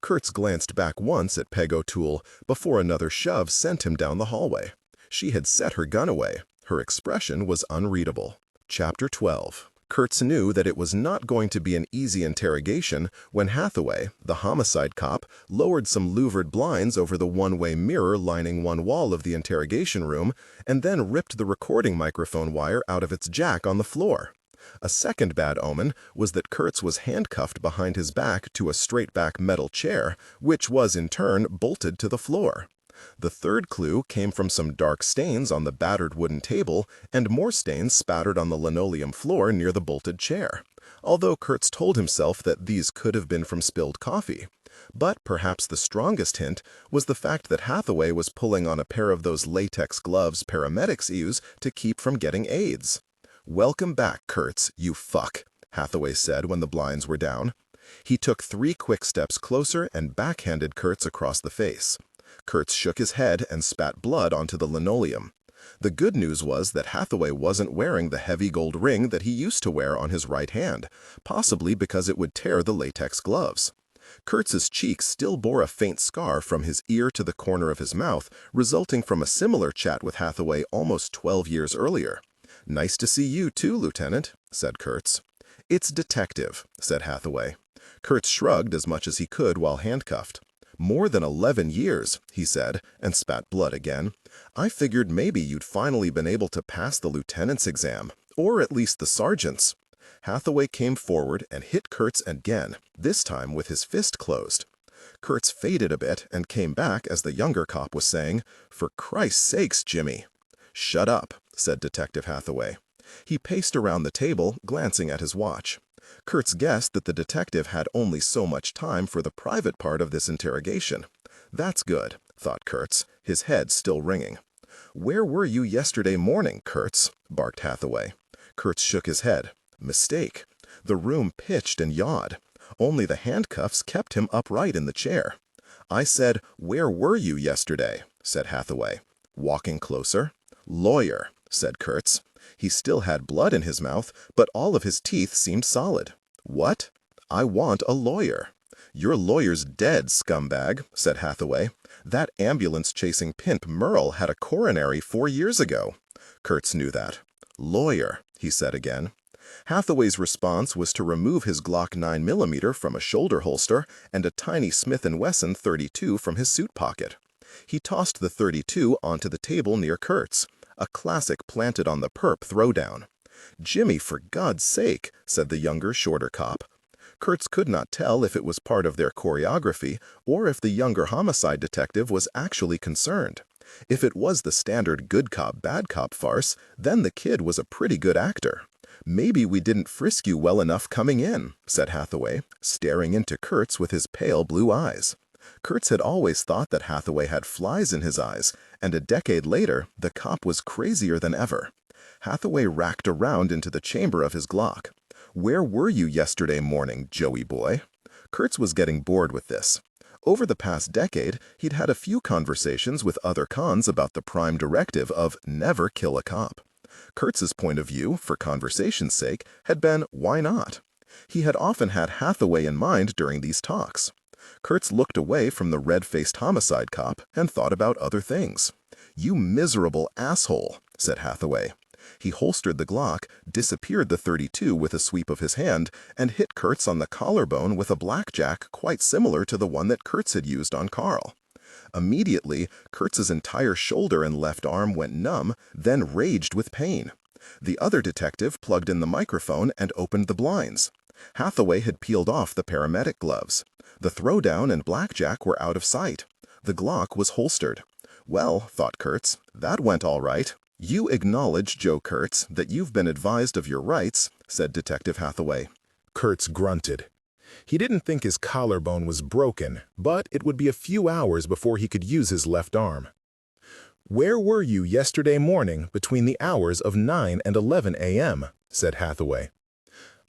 Speaker 2: Kurtz glanced back once at Peg O'Toole before another shove sent him down the hallway. She had set her gun away. Her expression was unreadable. Chapter 12. Kurtz knew that it was not going to be an easy interrogation when Hathaway, the homicide cop, lowered some louvered blinds over the one-way mirror lining one wall of the interrogation room and then ripped the recording microphone wire out of its jack on the floor. A second bad omen was that Kurtz was handcuffed behind his back to a straight-back metal chair, which was in turn bolted to the floor. The third clue came from some dark stains on the battered wooden table and more stains spattered on the linoleum floor near the bolted chair, although Kurtz told himself that these could have been from spilled coffee. But perhaps the strongest hint was the fact that Hathaway was pulling on a pair of those latex gloves paramedics use to keep from getting AIDS. "Welcome back, Kurtz, you fuck," Hathaway said when the blinds were down. He took 3 quick steps closer and backhanded Kurtz across the face. Kurtz shook his head and spat blood onto the linoleum. The good news was that Hathaway wasn't wearing the heavy gold ring that he used to wear on his right hand, possibly because it would tear the latex gloves. Kurtz's cheek still bore a faint scar from his ear to the corner of his mouth, resulting from a similar chat with Hathaway almost 12 years earlier. "Nice to see you too, Lieutenant," said Kurtz. "It's Detective," said Hathaway. Kurtz shrugged as much as he could while handcuffed. "More than 11 years, he said, and spat blood again. "I figured maybe you'd finally been able to pass the lieutenant's exam, or at least the sergeant's." Hathaway came forward and hit Kurtz again, this time with his fist closed. Kurtz faded a bit and came back as the younger cop was saying, "For Christ's sakes, Jimmy." "Shut up," said Detective Hathaway. He paced around the table, glancing at his watch. Kurtz guessed that the detective had only so much time for the private part of this interrogation. "That's good," thought Kurtz, his head still ringing. "Where were you yesterday morning, Kurtz?" barked Hathaway. Kurtz shook his head. Mistake. The room pitched and yawed. Only the handcuffs kept him upright in the chair. "I said, where were you yesterday?" said Hathaway. Walking closer. "Lawyer," said Kurtz. He still had blood in his mouth, but all of his teeth seemed solid. "What?" "I want a lawyer." "Your lawyer's dead, scumbag," said Hathaway. "That ambulance-chasing pimp Merle had a coronary 4 years ago." Kurtz knew that. "Lawyer," he said again. Hathaway's response was to remove his Glock 9mm from a shoulder holster and a tiny Smith & Wesson .32 from his suit pocket. He tossed the .32 onto the table near Kurtz, a classic planted on the perp throwdown. "Jimmy, for God's sake," said the younger, shorter cop. Kurtz could not tell if it was part of their choreography or if the younger homicide detective was actually concerned. If it was the standard good cop, bad cop farce, then the kid was a pretty good actor. "Maybe we didn't frisk you well enough coming in," said Hathaway, staring into Kurtz with his pale blue eyes. Kurtz had always thought that Hathaway had flies in his eyes, and a decade later, the cop was crazier than ever. Hathaway racked around into the chamber of his Glock. "Where were you yesterday morning, Joey boy?" Kurtz was getting bored with this. Over the past decade, he'd had a few conversations with other cons about the prime directive of never kill a cop. Kurtz's point of view, for conversation's sake, had been, why not? He had often had Hathaway in mind during these talks. Kurtz looked away from the red-faced homicide cop and thought about other things. "You miserable asshole," said Hathaway. He holstered the Glock, disappeared the .32 with a sweep of his hand, and hit Kurtz on the collarbone with a blackjack quite similar to the one that Kurtz had used on Carl. Immediately, Kurtz's entire shoulder and left arm went numb, then raged with pain. The other detective plugged in the microphone and opened the blinds. Hathaway had peeled off the paramedic gloves. The throwdown and blackjack were out of sight. The Glock was holstered. Well, thought Kurtz, that went all right. "You acknowledge, Joe Kurtz, that you've been advised of your rights," said Detective Hathaway.
Speaker 1: Kurtz grunted. He didn't think his collarbone was broken, but it would be a few hours before he could use his left arm. "Where were you yesterday morning between the hours of 9 and 11 a.m.?" said Hathaway.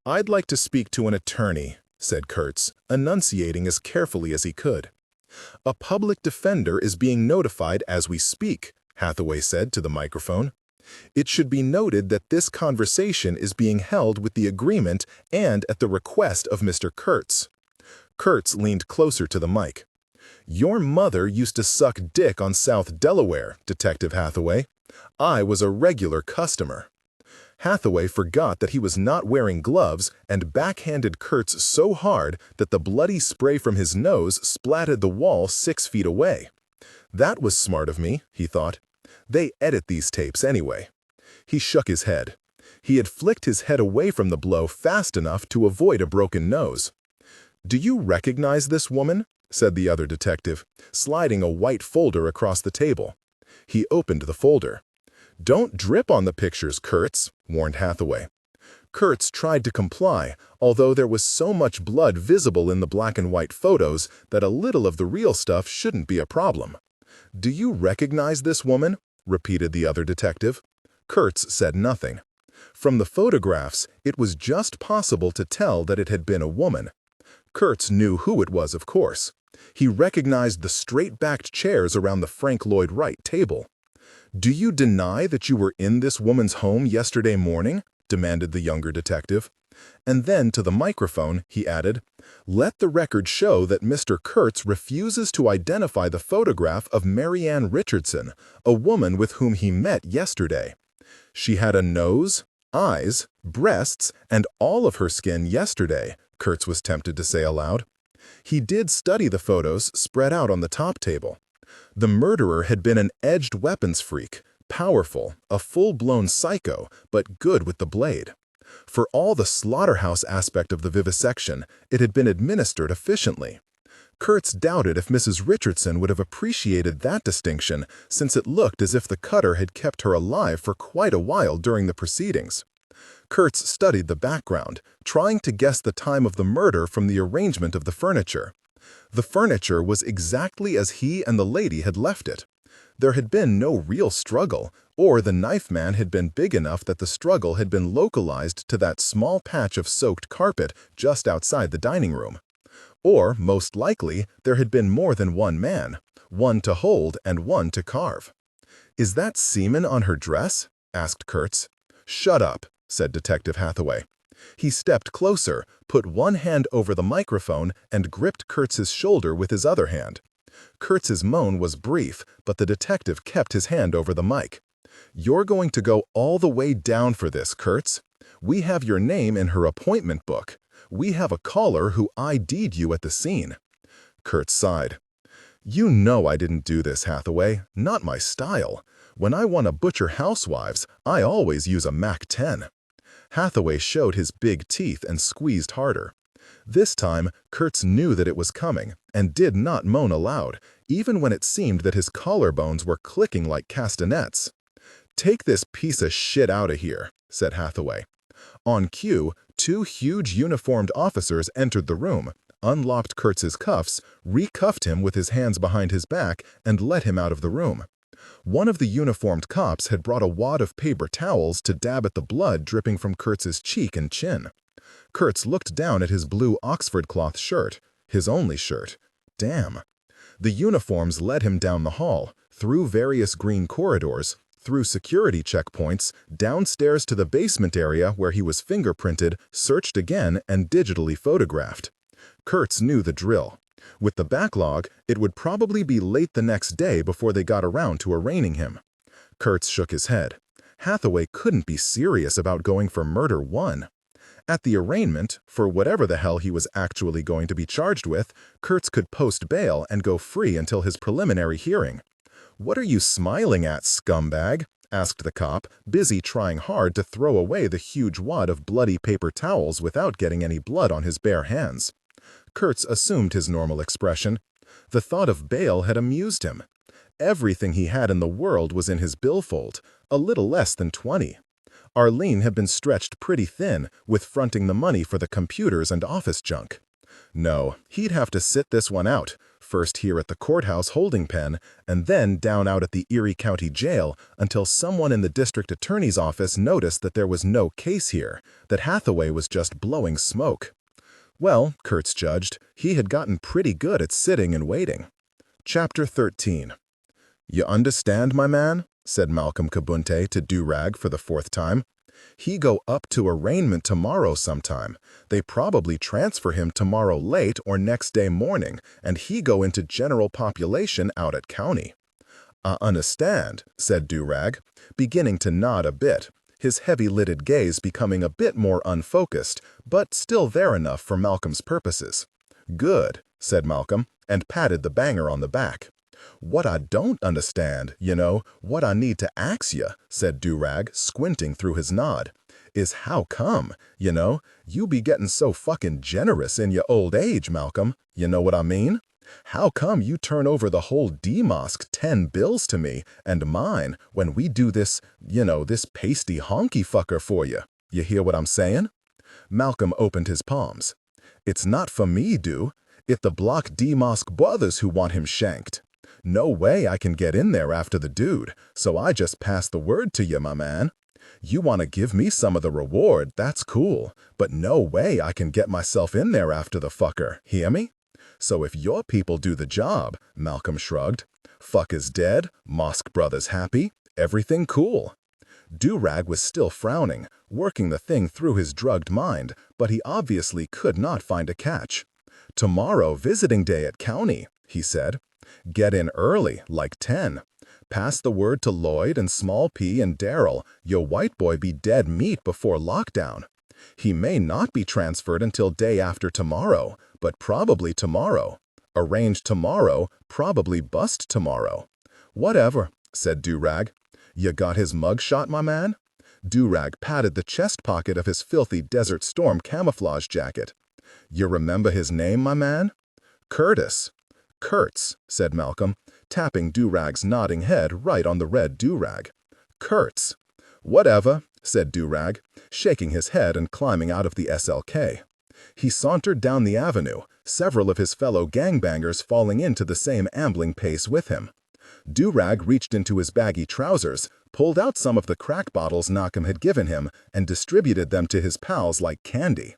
Speaker 1: "I'd like to speak to an attorney," said Kurtz, enunciating as carefully as he could. "A public defender is being notified as we speak," Hathaway said to the microphone. "It should be noted that this conversation is being held with the agreement and at the request of Mr. Kurtz." Kurtz leaned closer to the mic. "Your mother used to suck dick on South Delaware, Detective Hathaway. I was a regular customer." Hathaway forgot that he was not wearing gloves and backhanded Kurtz so hard that the bloody spray from his nose splattered the wall 6 feet away. That was smart of me, he thought. They edit these tapes anyway. He shook his head. He had flicked his head away from the blow fast enough to avoid a broken nose. "Do you recognize this woman?" said the other detective, sliding a white folder across the table. He opened the folder. "Don't drip on the pictures, Kurtz," warned Hathaway. Kurtz tried to comply, although there was so much blood visible in the black and white photos that a little of the real stuff shouldn't be a problem. "Do you recognize this woman?" repeated the other detective. Kurtz said nothing. From the photographs, it was just possible to tell that it had been a woman. Kurtz knew who it was, of course. He recognized the straight-backed chairs around the Frank Lloyd Wright table. "Do you deny that you were in this woman's home yesterday morning?" demanded the younger detective. And then to the microphone, he added, "Let the record show that Mr. Kurtz refuses to identify the photograph of Marianne Richardson, a woman with whom he met yesterday. She had a nose, eyes, breasts, and all of her skin yesterday," Kurtz was tempted to say aloud. He did study the photos spread out on the top table. The murderer had been an edged weapons freak, powerful, a full-blown psycho, but good with the blade. For all the slaughterhouse aspect of the vivisection, it had been administered efficiently. Kurtz doubted if Mrs. Richardson would have appreciated that distinction, since it looked as if the cutter had kept her alive for quite a while during the proceedings. Kurtz studied the background, trying to guess the time of the murder from the arrangement of the furniture. The furniture was exactly as he and the lady had left it. There had been no real struggle, or the knife man had been big enough that the struggle had been localized to that small patch of soaked carpet just outside the dining room. Or, most likely, there had been more than one man, one to hold and one to carve. "Is that semen on her dress?" asked Kurtz. "Shut up," said Detective Hathaway. He stepped closer, put one hand over the microphone, and gripped Kurtz's shoulder with his other hand. Kurtz's moan was brief, but the detective kept his hand over the mic. "You're going to go all the way down for this, Kurtz. We have your name in her appointment book. We have a caller who ID'd you at the scene." Kurtz sighed. "You know I didn't do this, Hathaway. Not my style. When I want to butcher housewives, I always use a Mac-10. Hathaway showed his big teeth and squeezed harder. This time, Kurtz knew that it was coming and did not moan aloud, even when it seemed that his collarbones were clicking like castanets. "Take this piece of shit out of here," said Hathaway. On cue, 2 huge uniformed officers entered the room, unlocked Kurtz's cuffs, recuffed him with his hands behind his back, and let him out of the room. One of the uniformed cops had brought a wad of paper towels to dab at the blood dripping from Kurtz's cheek and chin. Kurtz looked down at his blue Oxford cloth shirt, his only shirt. Damn. The uniforms led him down the hall, through various green corridors, through security checkpoints, downstairs to the basement area where he was fingerprinted, searched again, and digitally photographed. Kurtz knew the drill. With the backlog, it would probably be late the next day before they got around to arraigning him. Kurtz shook his head. Hathaway couldn't be serious about going for murder 1. At the arraignment, for whatever the hell he was actually going to be charged with, Kurtz could post bail and go free until his preliminary hearing. "What are you smiling at, scumbag?" asked the cop, busy trying hard to throw away the huge wad of bloody paper towels without getting any blood on his bare hands. Kurtz assumed his normal expression.
Speaker 2: The thought of bail had amused him. Everything he had in the world was in his billfold, a little less than 20. Arlene had been stretched pretty thin with fronting the money for the computers and office junk. No, he'd have to sit this one out, first here at the courthouse holding pen, and then down out at the Erie County Jail until someone in the district attorney's office noticed that there was no case here, that Hathaway was just blowing smoke. Well, Kurtz judged, he had gotten pretty good at sitting and waiting. Chapter 13. "You understand, my man?" said Malcolm Kabunte to Durag for the 4th time. "He go up to arraignment tomorrow sometime. They probably transfer him tomorrow late or next day morning, and he go into general population out at county." "I understand," said Durag, beginning to nod a bit, his heavy-lidded gaze becoming a bit more unfocused, but still there enough for Malcolm's purposes. "Good," said Malcolm, and patted the banger on the back. "What I don't understand, what I need to ax you," said Durag, squinting through his nod, "is how come, you be getting so fucking generous in your old age, Malcolm, you know what I mean? How come you turn over the whole D-Mosque 10 bills to me and mine when we do this, this pasty honky fucker for you? You hear what I'm saying?" Malcolm opened his palms. "It's not for me, It's the Block D-Mosque brothers who want him shanked. No way I can get in there after the dude, so I just pass the word to you, my man. You want to give me some of the reward, that's cool, but no way I can get myself in there after the fucker, hear me? So if your people do the job," Malcolm shrugged, "fuck is dead, Mosque brothers happy, everything cool." Durag was still frowning, working the thing through his drugged mind, but he obviously could not find a catch. "Tomorrow visiting day at county," he said. "Get in early, like 10. Pass the word to Lloyd and Small P and Darrell, your white boy be dead meat before lockdown. He may not be transferred until day after tomorrow, but probably tomorrow. Arranged tomorrow, probably bust tomorrow." "Whatever," said Durag. "You got his mugshot, my man?" Durag patted the chest pocket of his filthy Desert Storm camouflage jacket. "You remember his name, my man?" "Curtis." "Kurtz," said Malcolm, tapping Durag's nodding head right on the red durag. "Kurtz." "Whatever," said Durag, shaking his head and climbing out of the SLK. He sauntered down the avenue, several of his fellow gangbangers falling into the same ambling pace with him. Durag reached into his baggy trousers, pulled out some of the crack bottles Malcolm had given him, and distributed them to his pals like candy.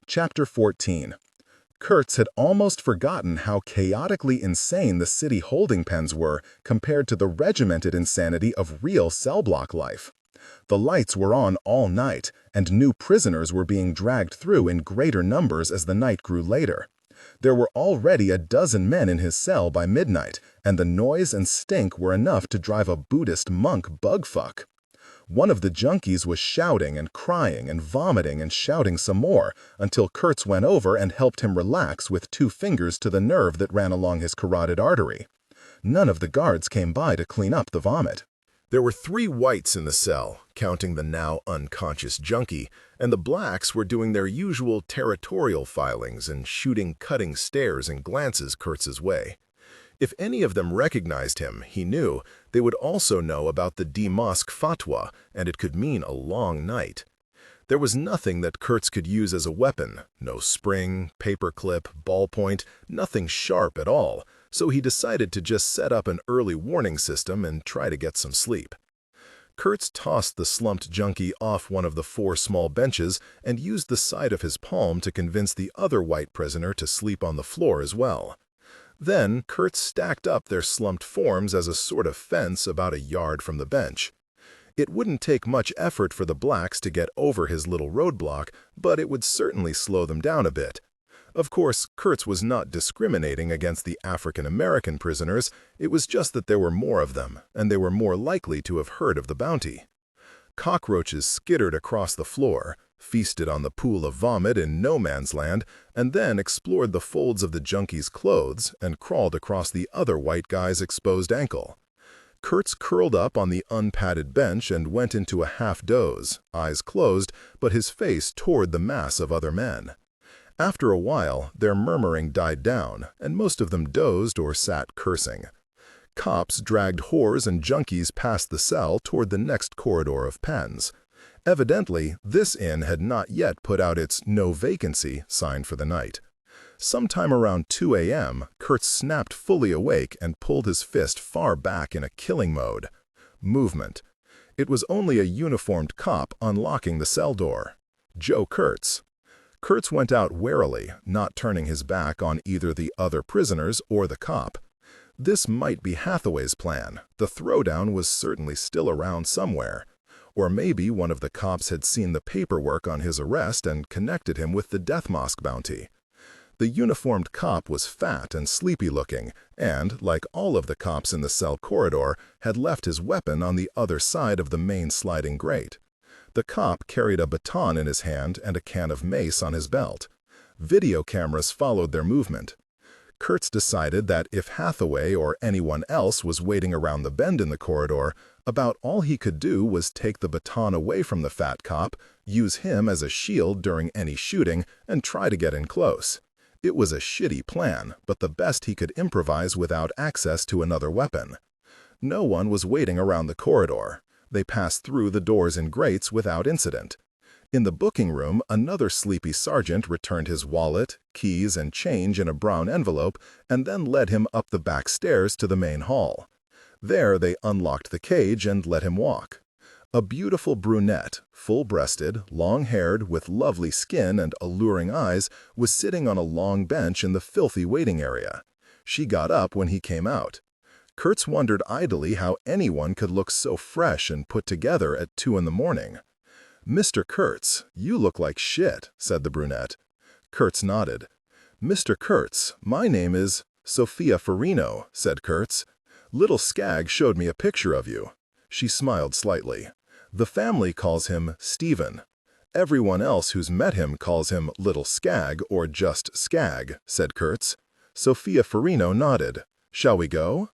Speaker 2: Chapter 14. Kurtz had almost forgotten how chaotically insane the city holding pens were compared to the regimented insanity of real cell block life. The lights were on all night, and new prisoners were being dragged through in greater numbers as the night grew later. There were already a dozen men in his cell by midnight, and the noise and stink were enough to drive a Buddhist monk bugfuck. One of the junkies was shouting and crying and vomiting and shouting some more until Kurtz went over and helped him relax with 2 fingers to the nerve that ran along his carotid artery. None of the guards came by to clean up the vomit.
Speaker 1: There were 3 whites in the cell, counting the now unconscious junkie, and the blacks were doing their usual territorial filings and shooting cutting stares and glances Kurtz's way. If any of them recognized him, he knew, they would also know about the D-Mosque fatwa, and it could mean a long night. There was nothing that Kurtz could use as a weapon, no spring, paperclip, ballpoint, nothing sharp at all, so he decided to just set up an early warning system and try to get some sleep. Kurtz tossed the slumped junkie off one of the 4 small benches and used the side of his palm to convince the other white prisoner to sleep on the floor as well. Then Kurtz stacked up their slumped forms as a sort of fence about a yard from the bench. It wouldn't take much effort for the blacks to get over his little roadblock, but it would certainly slow them down a bit. Of course, Kurtz was not discriminating against the African-American prisoners, it was just that there were more of them, and they were more likely to have heard of the bounty. Cockroaches skittered across the floor, feasted on the pool of vomit in no man's land, and then explored the folds of the junkie's clothes and crawled across the other white guy's exposed ankle. Kurtz curled up on the unpadded bench and went into a half-doze, eyes closed, but his face toward the mass of other men. After a while, their murmuring died down, and most of them dozed or sat cursing. Cops dragged whores and junkies past the cell toward the next corridor of pens. Evidently, this inn had not yet put out its "no vacancy" sign for the night. Sometime around 2 a.m., Kurtz snapped fully awake and pulled his fist far back in a killing mode. Movement. It was only a uniformed cop unlocking the cell door. Joe Kurtz. Kurtz went out warily, not turning his back on either the other prisoners or the cop. This might be Hathaway's plan. The throwdown was certainly still around somewhere. Or maybe one of the cops had seen the paperwork on his arrest and connected him with the death mosque bounty. The uniformed cop was fat and sleepy-looking and, like all of the cops in the cell corridor, had left his weapon on the other side of the main sliding grate. The cop carried a baton in his hand and a can of mace on his belt. Video cameras followed their movement. Kurtz decided that if Hathaway or anyone else was waiting around the bend in the corridor, about all he could do was take the baton away from the fat cop, use him as a shield during any shooting, and try to get in close. It was a shitty plan, but the best he could improvise without access to another weapon. No one was waiting around the corridor. They passed through the doors and grates without incident. In the booking room, another sleepy sergeant returned his wallet, keys, and change in a brown envelope and then led him up the back stairs to the main hall. There they unlocked the cage and let him walk. A beautiful brunette, full-breasted, long-haired, with lovely skin and alluring eyes, was sitting on a long bench in the filthy waiting area. She got up when he came out. Kurtz wondered idly how anyone could look so fresh and put together at 2 in the morning. "Mr. Kurtz, you look like shit," said the brunette. Kurtz nodded. "Mr. Kurtz, my name is Sophia Farino," said Kurtz. "Little Skag showed me a picture of you." She smiled slightly. "The family calls him Stephen. Everyone else who's met him calls him Little Skag or just Skag," said Kurtz. Sophia Farino nodded. "Shall we go?"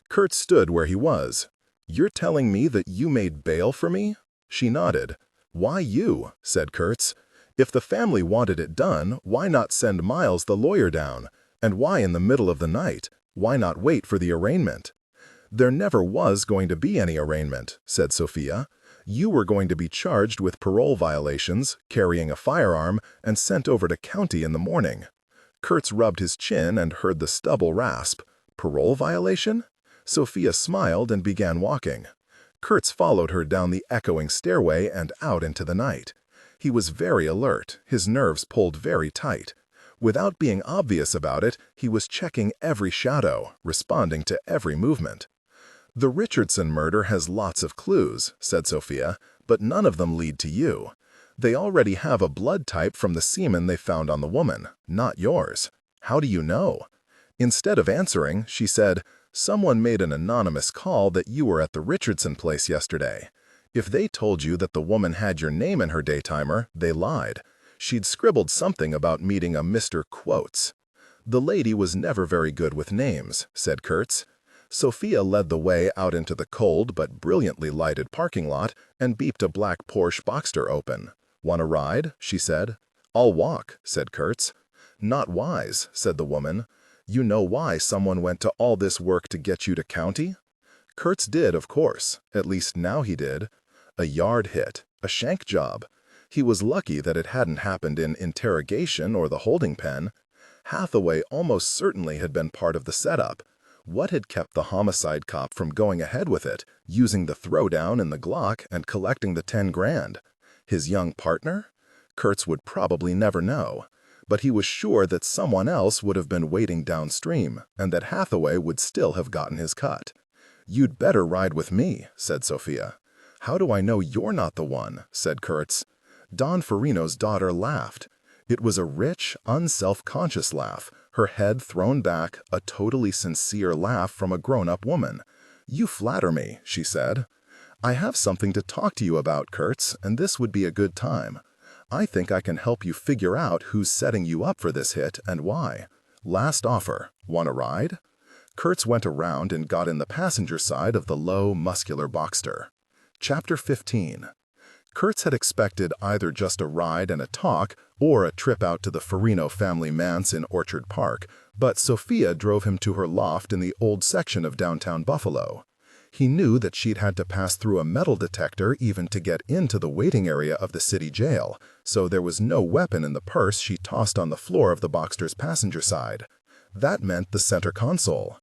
Speaker 1: Kurtz stood where he was. "You're telling me that you made bail for me?" She nodded. "Why you?" said Kurtz. "If the family wanted it done, why not send Miles the lawyer down? And why in the middle of the night? Why not wait for the arraignment?" "There never was going to be any arraignment," said Sophia. "You were going to be charged with parole violations, carrying a firearm, and sent over to county in the morning." Kurtz rubbed his chin and heard the stubble rasp. "Parole violation?" Sophia smiled and began walking. Kurtz followed her down the echoing stairway and out into the night. He was very alert, his nerves pulled very tight. Without being obvious about it, he was checking every shadow, responding to every movement. "The Richardson murder has lots of clues," said Sophia, "but none of them lead to you. They already have a blood type from the semen they found on the woman, not yours. How do you know?" Instead of answering, she said, "Someone made an anonymous call that you were at the Richardson place yesterday. If they told you that the woman had your name in her daytimer, they lied. She'd scribbled something about meeting a Mr. Quotes. The lady was never very good with names," said Kurtz. Sophia led the way out into the cold but brilliantly lighted parking lot and beeped a black Porsche Boxster open. "Want a ride?" she said. "I'll walk," said Kurtz. "Not wise," said the woman. "You know why someone went to all this work to get you to county?" Kurtz did, of course. At least now he did. A yard hit, a shank job. He was lucky that it hadn't happened in interrogation or the holding pen. Hathaway almost certainly had been part of the setup. What had kept the homicide cop from going ahead with it, using the throwdown in the Glock and collecting the 10 grand? His young partner? Kurtz would probably never know. But he was sure that someone else would have been waiting downstream, and that Hathaway would still have gotten his cut. "You'd better ride with me," said Sophia. "How do I know you're not the one?" said Kurtz. Don Farino's daughter laughed. It was a rich, unself-conscious laugh, her head thrown back, a totally sincere laugh from a grown-up woman. "You flatter me," she said. "I have something to talk to you about, Kurtz, and this would be a good time. I think I can help you figure out who's setting you up for this hit and why. Last offer. Want a ride?" Kurtz went around and got in the passenger side of the low, muscular Boxster. Chapter 15.
Speaker 2: Kurtz had expected either just a ride and a talk or a trip out to the Farino family manse in Orchard Park, but Sophia drove him to her loft in the old section of downtown Buffalo. He knew that she'd had to pass through a metal detector even to get into the waiting area of the city jail, so there was no weapon in the purse she tossed on the floor of the Boxster's passenger side. That meant the center console.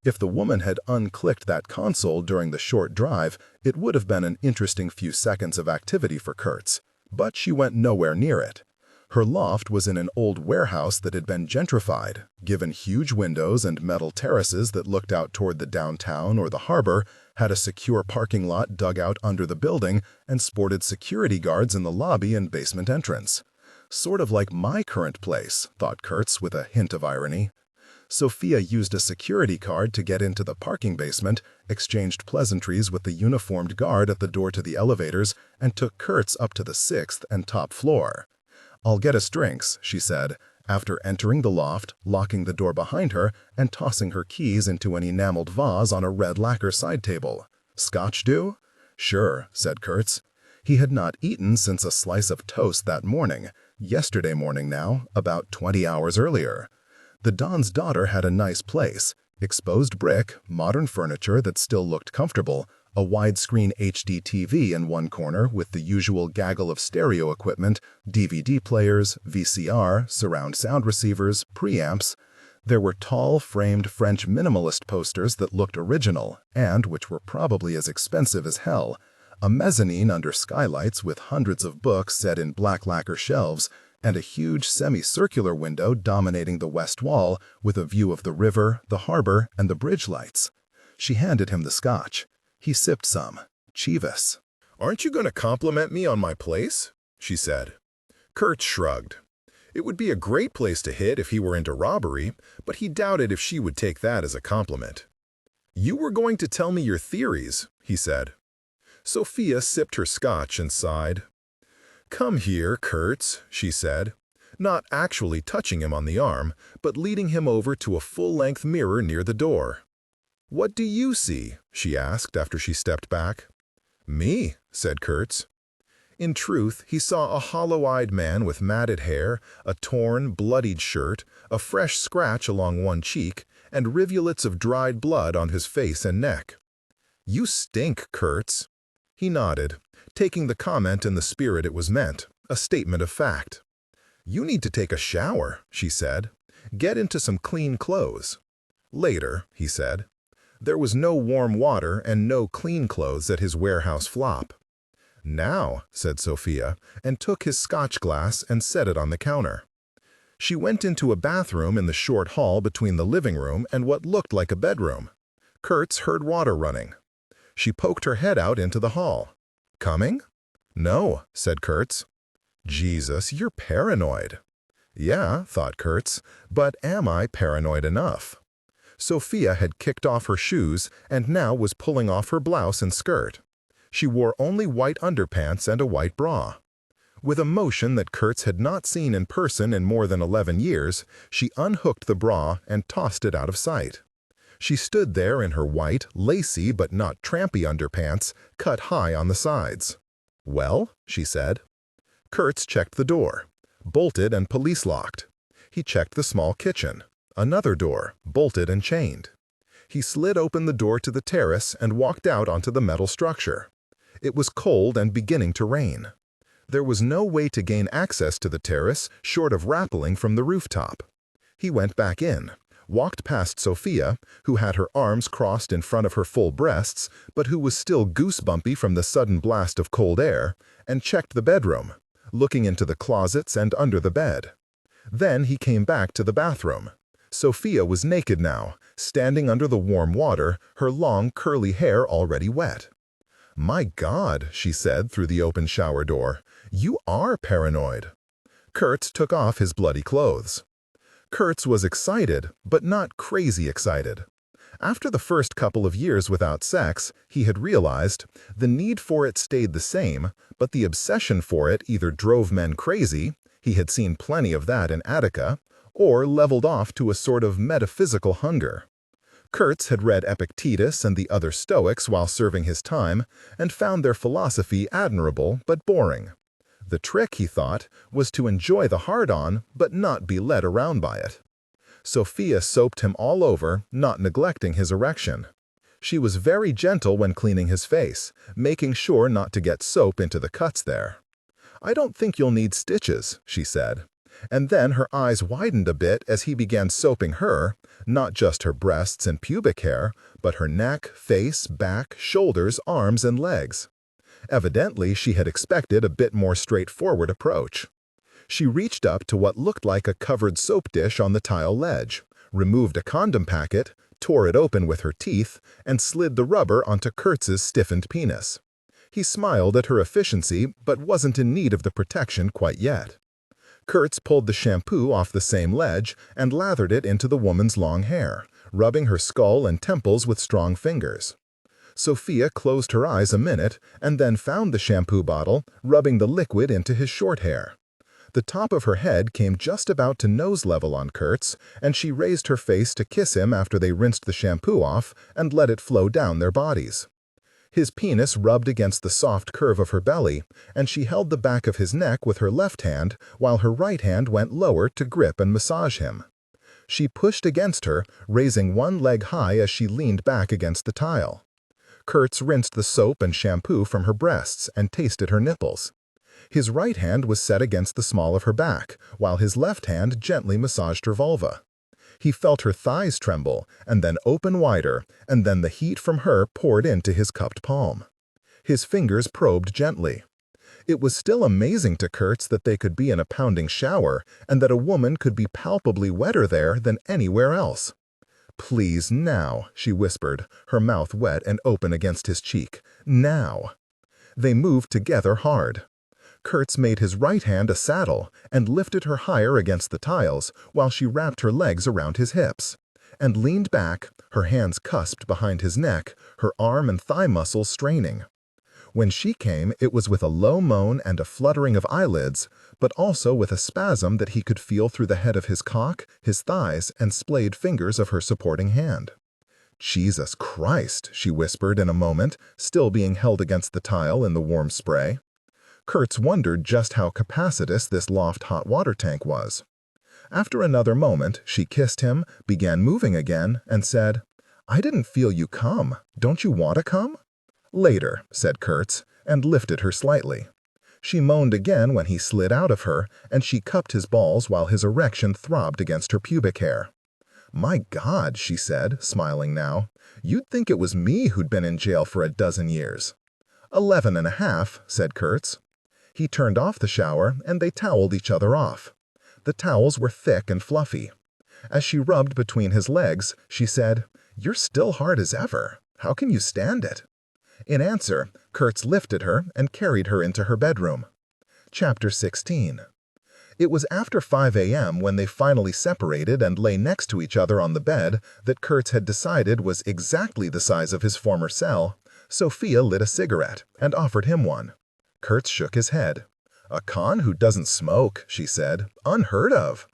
Speaker 2: If the woman had unclicked that console during the short drive, it would have been an interesting few seconds of activity for Kurtz, but she went nowhere near it. Her loft was in an old warehouse that had been gentrified, given huge windows and metal terraces that looked out toward the downtown or the harbor, had a secure parking lot dug out under the building, and sported security guards in the lobby and basement entrance. Sort of like my current place, thought Kurtz with a hint of irony. Sophia used a security card to get into the parking basement, exchanged pleasantries with the uniformed guard at the door to the elevators, and took Kurtz up to the 6th and top floor. "I'll get us drinks," she said, after entering the loft, locking the door behind her, and tossing her keys into an enameled vase on a red lacquer side table. "Scotch do?" "Sure," said Kurtz. He had not eaten since a slice of toast that morning, yesterday morning now, about 20 hours earlier. The Don's daughter had a nice place, exposed brick, modern furniture that still looked comfortable, a widescreen HD TV in one corner with the usual gaggle of stereo equipment, DVD players, VCR, surround sound receivers, preamps. There were tall, framed French minimalist posters that looked original and which were probably as expensive as hell, a mezzanine under skylights with hundreds of books set in black lacquer shelves, and a huge semicircular window dominating the west wall with a view of the river, the harbor, and the bridge lights. She handed him the scotch. He sipped some. Chivas.
Speaker 1: "Aren't you going to compliment me on my place?" she said. Kurtz shrugged. It would be a great place to hit if he were into robbery, but he doubted if she would take that as a compliment. "You were going to tell me your theories," he said. Sophia sipped her scotch and sighed. "Come here, Kurtz," she said, not actually touching him on the arm, but leading him over to a full-length mirror near the door. "What do you see?" she asked after she stepped back. "Me," said Kurtz. In truth, he saw a hollow-eyed man with matted hair, a torn, bloodied shirt, a fresh scratch along one cheek, and rivulets of dried blood on his face and neck. "You stink, Kurtz." He nodded, taking the comment in the spirit it was meant, a statement of fact. "You need to take a shower," she said. "Get into some clean clothes." "Later," he said. There was no warm water and no clean clothes at his warehouse flop. "Now," said Sophia, and took his scotch glass and set it on the counter. She went into a bathroom in the short hall between the living room and what looked like a bedroom. Kurtz heard water running. She poked her head out into the hall. "Coming?" "No," said Kurtz. "Jesus, you're paranoid." "Yeah," thought Kurtz, "but am I paranoid enough?" Sophia had kicked off her shoes and now was pulling off her blouse and skirt. She wore only white underpants and a white bra. With a motion that Kurtz had not seen in person in more than 11 years, she unhooked the bra and tossed it out of sight. She stood there in her white, lacy but not trampy underpants, cut high on the sides. "Well?" she said. Kurtz checked the door. Bolted and police-locked. He checked the small kitchen. Another door, bolted and chained. He slid open the door to the terrace and walked out onto the metal structure. It was cold and beginning to rain. There was no way to gain access to the terrace short of rappelling from the rooftop. He went back in, walked past Sophia, who had her arms crossed in front of her full breasts, but who was still goosebumpy from the sudden blast of cold air, and checked the bedroom, looking into the closets and under the bed. Then he came back to the bathroom. Sophia was naked now, standing under the warm water, her long, curly hair already wet. "My God," she said through the open shower door, "you are paranoid." Kurtz took off his bloody clothes. Kurtz was excited, but not crazy excited. After the first couple of years without sex, he had realized the need for it stayed the same, but the obsession for it either drove men crazy, he had seen plenty of that in Attica, or leveled off to a sort of metaphysical hunger. Kurtz had read Epictetus and the other Stoics while serving his time and found their philosophy admirable but boring. The trick, he thought, was to enjoy the hard-on but not be led around by it. Sophia soaped him all over, not neglecting his erection. She was very gentle when cleaning his face, making sure not to get soap into the cuts there. "I don't think you'll need stitches," she said. And then her eyes widened a bit as he began soaping her, not just her breasts and pubic hair, but her neck, face, back, shoulders, arms, and legs. Evidently, she had expected a bit more straightforward approach. She reached up to what looked like a covered soap dish on the tile ledge, removed a condom packet, tore it open with her teeth, and slid the rubber onto Kurtz's stiffened penis. He smiled at her efficiency, but wasn't in need of the protection quite yet. Kurtz pulled the shampoo off the same ledge and lathered it into the woman's long hair, rubbing her skull and temples with strong fingers. Sophia closed her eyes a minute and then found the shampoo bottle, rubbing the liquid into his short hair. The top of her head came just about to nose level on Kurtz, and she raised her face to kiss him after they rinsed the shampoo off and let it flow down their bodies. His penis rubbed against the soft curve of her belly, and she held the back of his neck with her left hand while her right hand went lower to grip and massage him. She pushed against her, raising one leg high as she leaned back against the tile. Kurtz rinsed the soap and shampoo from her breasts and tasted her nipples. His right hand was set against the small of her back, while his left hand gently massaged her vulva. He felt her thighs tremble, and then open wider, and then the heat from her poured into his cupped palm. His fingers probed gently. It was still amazing to Kurtz that they could be in a pounding shower, and that a woman could be palpably wetter there than anywhere else. "Please, now," she whispered, her mouth wet and open against his cheek. "Now." They moved together hard. Kurtz made his right hand a saddle and lifted her higher against the tiles while she wrapped her legs around his hips, and leaned back, her hands cusped behind his neck, her arm and thigh muscles straining. When she came, it was with a low moan and a fluttering of eyelids, but also with a spasm that he could feel through the head of his cock, his thighs, and splayed fingers of her supporting hand. "Jesus Christ," she whispered in a moment, still being held against the tile in the warm spray. Kurtz wondered just how capacitous this loft hot water tank was. After another moment, she kissed him, began moving again, and said, "I didn't feel you come. Don't you want to come?" "Later," said Kurtz, and lifted her slightly. She moaned again when he slid out of her, and she cupped his balls while his erection throbbed against her pubic hair. "My God," she said, smiling now, "you'd think it was me who'd been in jail for a dozen years." 11.5, said Kurtz. He turned off the shower, and they toweled each other off. The towels were thick and fluffy. As she rubbed between his legs, she said, "You're still hard as ever. How can you stand it?" In answer, Kurtz lifted her and carried her into her bedroom. Chapter 16. It was after 5 a.m. when they finally separated and lay next to each other on the bed that Kurtz had decided was exactly the size of his former cell. Sophia lit a cigarette and offered him one. Kurtz shook his head. "A con who doesn't smoke," she said. "Unheard of."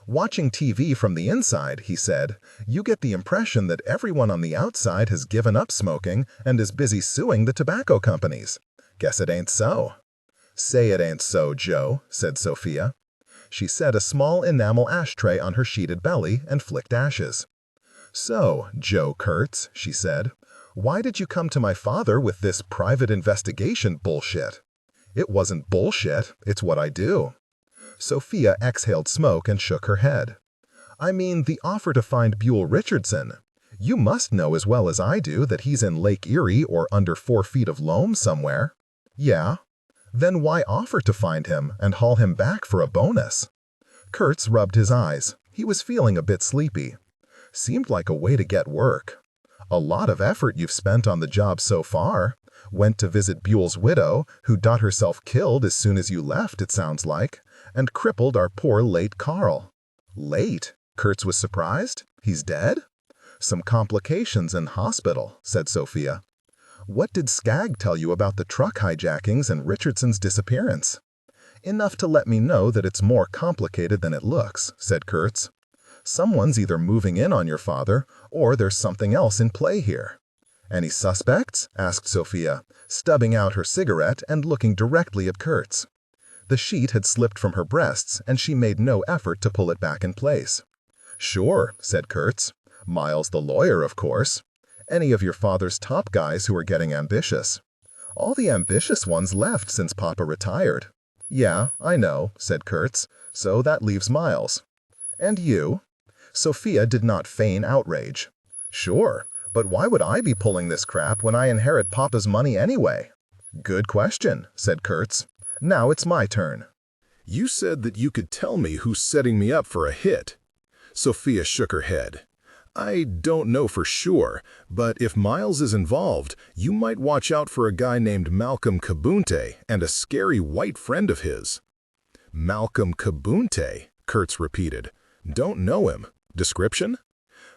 Speaker 1: "Watching TV from the inside," he said, "you get the impression that everyone on the outside has given up smoking and is busy suing the tobacco companies. Guess it ain't so." "Say it ain't so, Joe," said Sophia. She set a small enamel ashtray on her sheeted belly and flicked ashes. "So, Joe Kurtz," she said, "why did you come to my father with this private investigation bullshit?" "It wasn't bullshit. It's what I do." Sophia exhaled smoke and shook her head. "I mean the offer to find Buell Richardson. You must know as well as I do that he's in Lake Erie or under 4 feet of loam somewhere." "Yeah." "Then why offer to find him and haul him back for a bonus?" Kurtz rubbed his eyes. He was feeling a bit sleepy. "Seemed like a way to get work." "A lot of effort you've spent on the job so far. Went to visit Buell's widow, who got herself killed as soon as you left, it sounds like, and crippled our poor late Carl." "Late?" Kurtz was surprised. "He's dead?" "Some complications in hospital," said Sophia. "What did Skagg tell you about the truck hijackings and Richardson's disappearance?" "Enough to let me know that it's more complicated than it looks," said Kurtz.
Speaker 2: Someone's either moving in on your father, or there's something else in play here. Any suspects? Asked Sophia, stubbing out her cigarette and looking directly at Kurtz. The sheet had slipped from her breasts, and she made no effort to pull it back in place. Sure, said Kurtz. Miles the lawyer, of course. Any of your father's top guys who are getting ambitious. All the ambitious ones left since Papa retired. Yeah, I know, said Kurtz. So that leaves Miles. And you? Sophia did not feign outrage. Sure, but why would I be pulling this crap when I inherit Papa's money anyway? Good question, said Kurtz. Now it's my turn.
Speaker 1: You said that you could tell me who's setting me up for a hit. Sophia shook her head. I don't know for sure, but if Miles is involved, you might watch out for a guy named Malcolm Kabunte and a scary white friend of his. Malcolm Kabunte, Kurtz repeated. Don't know him. Description?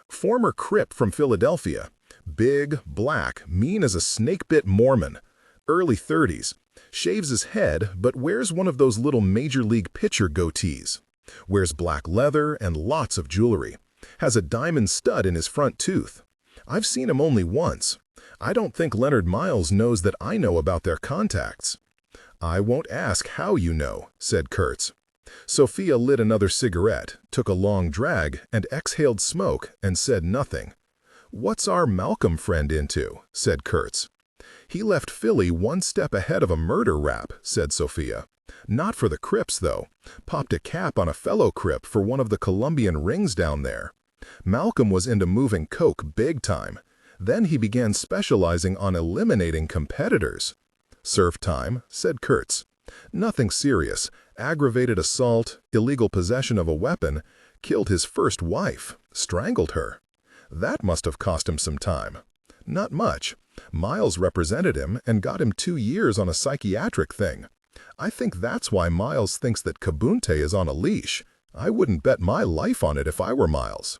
Speaker 1: Former Crip from Philadelphia. Big, black, mean as a snake-bit Mormon. Early 30s. Shaves his head, but wears one of those little major league pitcher goatees. Wears black leather and lots of jewelry. Has a diamond stud in his front tooth. I've seen him only once. I don't think Leonard Miles knows that I know about their contacts. I won't ask how you know, said Kurtz. Sophia lit another cigarette, took a long drag, and exhaled smoke, and said nothing. What's our Malcolm friend into? Said Kurtz. He left Philly one step ahead of a murder rap, said Sophia. Not for the Crips, though. Popped a cap on a fellow Crip for one of the Colombian rings down there. Malcolm was into moving coke big time. Then he began specializing on eliminating competitors. Served time, said Kurtz. Nothing serious. Aggravated assault, illegal possession of a weapon, killed his first wife, strangled her. That must have cost him some time. Not much. Miles represented him and got him 2 years on a psychiatric thing. I think that's why Miles thinks that Kabunte is on a leash. I wouldn't bet my life on it if I were Miles.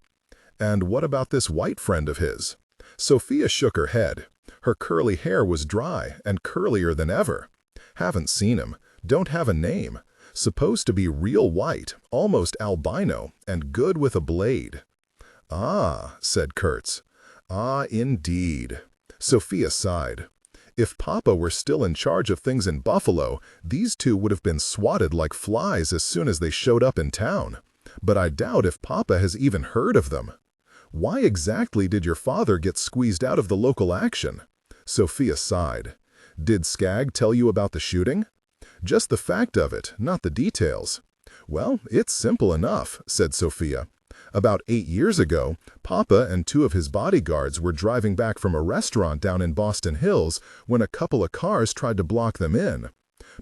Speaker 1: And what about this white friend of his? Sophia shook her head. Her curly hair was dry and curlier than ever. Haven't seen him. Don't have a name. Supposed to be real white, almost albino, and good with a blade. Ah, said Kurtz. Ah, indeed. Sophia sighed. If Papa were still in charge of things in Buffalo, these two would have been swatted like flies as soon as they showed up in town. But I doubt if Papa has even heard of them. Why exactly did your father get squeezed out of the local action? Sophia sighed. Did Skagg tell you about the shooting? Just the fact of it, not the details. Well, it's simple enough, said Sophia. About 8 years ago, Papa and 2 of his bodyguards were driving back from a restaurant down in Boston Hills when a couple of cars tried to block them in.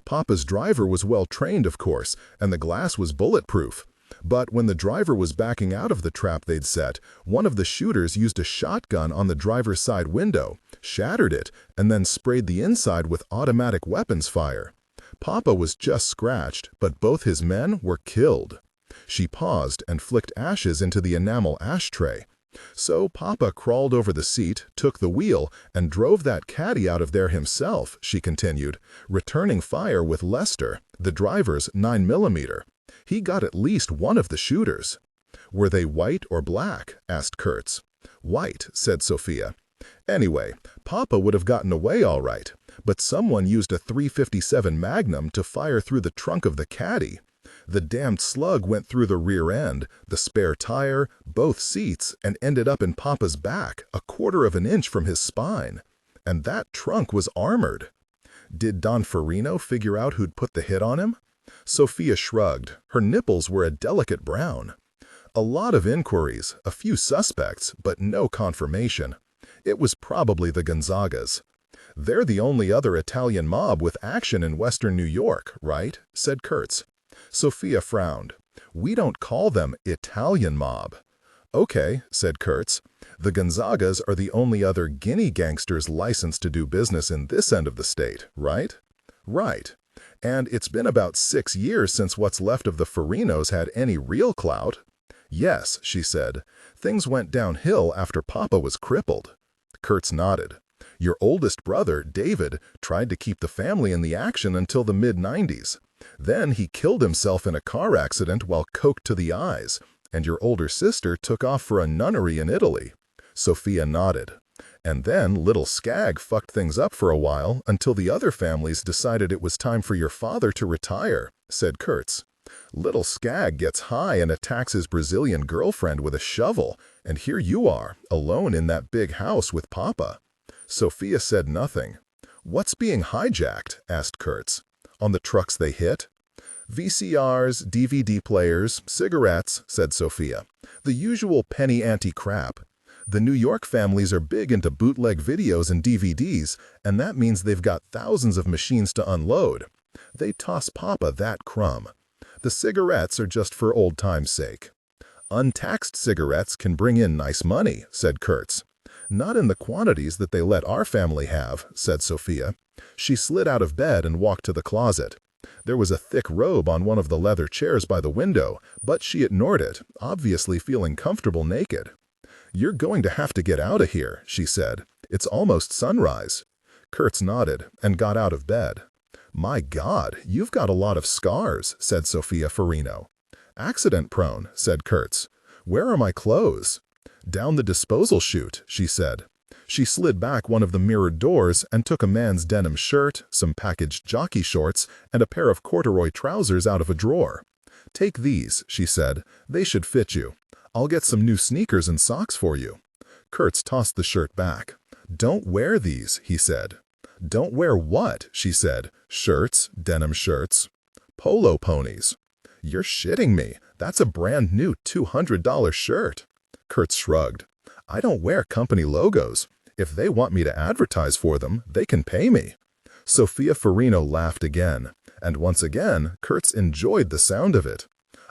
Speaker 1: Papa's driver was well trained, of course, and the glass was bulletproof. But when the driver was backing out of the trap they'd set, one of the shooters used a shotgun on the driver's side window, shattered it, and then sprayed the inside with automatic weapons fire. Papa was just scratched, but both his men were killed. She paused and flicked ashes into the enamel ashtray. So Papa crawled over the seat, took the wheel, and drove that caddy out of there himself, she continued, returning fire with Lester, the driver's 9mm. He got at least one of the shooters. Were they white or black? Asked Kurtz. White, said Sophia. Anyway, Papa would have gotten away all right, but someone used a .357 Magnum to fire through the trunk of the caddy. The damned slug went through the rear end, the spare tire, both seats, and ended up in Papa's back, 1/4 of an inch from his spine. And that trunk was armored. Did Don Farino figure out who'd put the hit on him? Sophia shrugged. Her nipples were a delicate brown. A lot of inquiries, a few suspects, but no confirmation. It was probably the Gonzagas. They're the only other Italian mob with action in western New York, right? Said Kurtz. Sophia frowned. We don't call them Italian mob. Okay, said Kurtz. The Gonzagas are the only other Guinea gangsters licensed to do business in this end of the state, right? Right. And it's been about 6 years since what's left of the Farinos had any real clout. Yes, she said. Things went downhill after Papa was crippled. Kurtz nodded. Your oldest brother, David, tried to keep the family in the action until the mid-90s. Then he killed himself in a car accident while coked to the eyes, And your older sister took off for a nunnery in Italy. Sophia nodded. And then little Skag fucked things up for a while until the other families decided it was time for your father to retire, said Kurtz. Little Skag gets high and attacks his Brazilian girlfriend with a shovel, and here you are, alone in that big house with Papa. Sophia said nothing. What's being hijacked? Asked Kurtz. On the trucks they hit? VCRs, DVD players, cigarettes, said Sophia. The usual penny ante crap. The New York families are big into bootleg videos and DVDs, and that means they've got thousands of machines to unload. They toss Papa that crumb. The cigarettes are just for old time's sake. Untaxed cigarettes can bring in nice money, said Kurtz. Not in the quantities that they let our family have, said Sophia. She slid out of bed and walked to the closet. There was a thick robe on one of the leather chairs by the window, but she ignored it, obviously feeling comfortable naked. You're going to have to get out of here, she said. It's almost sunrise. Kurtz nodded and got out of bed. My God, you've got a lot of scars, said Sophia Farino. Accident-prone, said Kurtz. Where are my clothes? Down the disposal chute, she said. She slid back one of the mirrored doors and took a man's denim shirt, some packaged jockey shorts, and a pair of corduroy trousers out of a drawer. Take these, she said. They should fit you. I'll get some new sneakers and socks for you. Kurtz tossed the shirt back. Don't wear these, he said. Don't wear what? She said. Shirts, denim shirts. Polo ponies. You're shitting me. That's a brand new $200 shirt. Kurtz shrugged. I don't wear company logos. If they want me to advertise for them, they can pay me. Sophia Farino laughed again, and once again, Kurtz enjoyed the sound of it.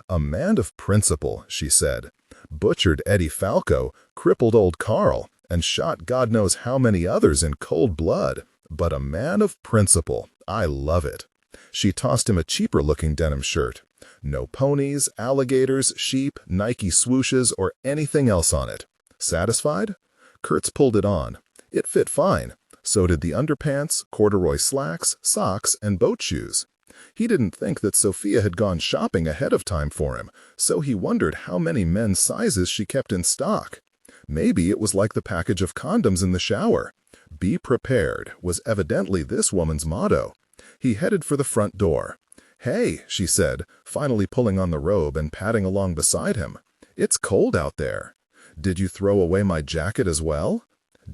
Speaker 1: A man of principle, she said. Butchered Eddie Falco, crippled old Carl, and shot God knows how many others in cold blood. But a man of principle. I love it. She tossed him a cheaper-looking denim shirt. No ponies, alligators, sheep, Nike swooshes, or anything else on it. Satisfied? Kurtz pulled it on. It fit fine. So did the underpants, corduroy slacks, socks, and boat shoes. He didn't think that Sophia had gone shopping ahead of time for him, so he wondered how many men's sizes she kept in stock. Maybe it was like the package of condoms in the shower. Be prepared was evidently this woman's motto. He headed for the front door. Hey, she said, finally pulling on the robe and padding along beside him. It's cold out there. Did you throw away my jacket as well?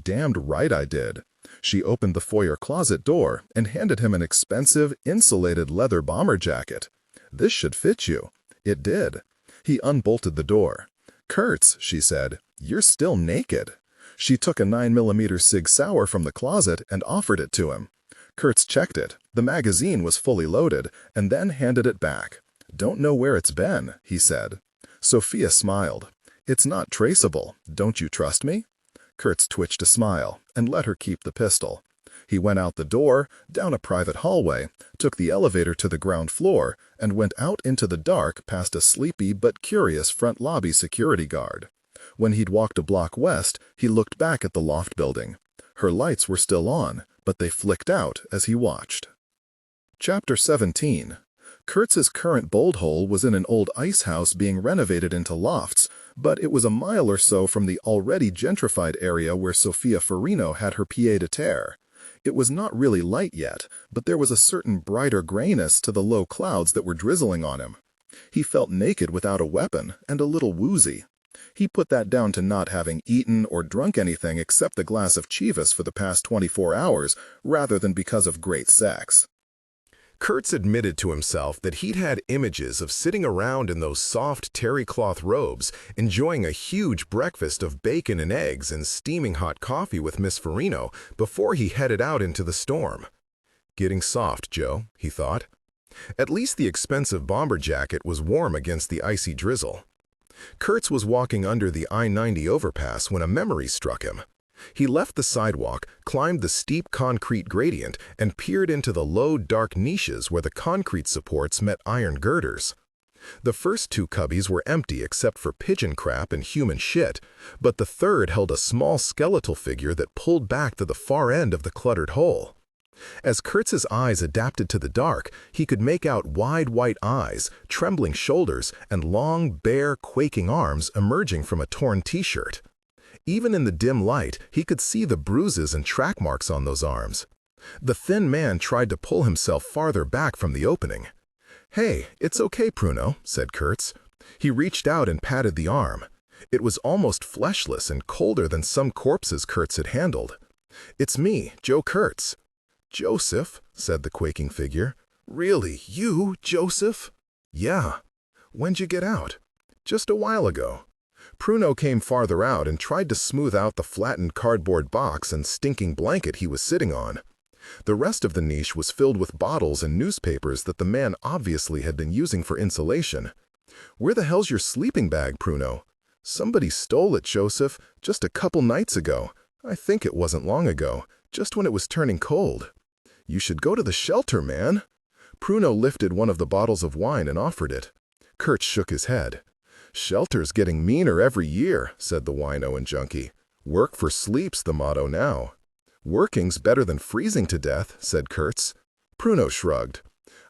Speaker 1: Damned right I did. She opened the foyer closet door and handed him an expensive, insulated leather bomber jacket. This should fit you. It did. He unbolted the door. Kurtz, she said, you're still naked. She took a 9mm Sig Sauer from the closet and offered it to him. Kurtz checked it. The magazine was fully loaded, and then handed it back. Don't know where it's been, he said. Sophia smiled. It's not traceable. Don't you trust me? Kurtz twitched a smile and let her keep the pistol. He went out the door, down a private hallway, took the elevator to the ground floor, and went out into the dark past a sleepy but curious front lobby security guard. When he'd walked a block west, he looked back at the loft building. Her lights were still on, but they flicked out as he watched. Chapter 17. Kurtz's current bolt hole was in an old ice house being renovated into lofts, but it was a mile or so from the already gentrified area where Sophia Farino had her pied-à-terre. It was not really light yet, but there was a certain brighter grayness to the low clouds that were drizzling on him. He felt naked without a weapon and a little woozy. He put that down to not having eaten or drunk anything except the glass of Chivas for the past 24 hours, rather than because of great sex.
Speaker 2: Kurtz admitted to himself that he'd had images of sitting around in those soft terry cloth robes, enjoying a huge breakfast of bacon and eggs and steaming hot coffee with Miss Farino before he headed out into the storm. Getting soft, Joe, he thought. At least the expensive bomber jacket was warm against the icy drizzle. Kurtz was walking under the I-90 overpass when a memory struck him. He left the sidewalk, climbed the steep concrete gradient, and peered into the low, dark niches where the concrete supports met iron girders. The first two cubbies were empty except for pigeon crap and human shit, but the third held a small skeletal figure that pulled back to the far end of the cluttered hole. As Kurtz's eyes adapted to the dark, he could make out wide white eyes, trembling shoulders, and long, bare, quaking arms emerging from a torn t-shirt. Even in the dim light, he could see the bruises and track marks on those arms. The thin man tried to pull himself farther back from the opening. "Hey, it's okay, Pruno," said Kurtz. He reached out and patted the arm. It was almost fleshless and colder than some corpses Kurtz had handled. "It's me, Joe Kurtz." "Joseph," said the quaking figure. "Really, you, Joseph?" "Yeah." "When'd you get out?" "Just a while ago." Pruno came farther out and tried to smooth out the flattened cardboard box and stinking blanket he was sitting on. The rest of the niche was filled with bottles and newspapers that the man obviously had been using for insulation. "Where the hell's your sleeping bag, Pruno?" "Somebody stole it, Joseph, just a couple nights ago. I think it wasn't long ago, just when it was turning cold." "You should go to the shelter, man." Pruno lifted one of the bottles of wine and offered it. Kurtz shook his head. "Shelter's getting meaner every year," said the wino and junkie. "Work for sleep's the motto now." "Working's better than freezing to death," said Kurtz. Pruno shrugged.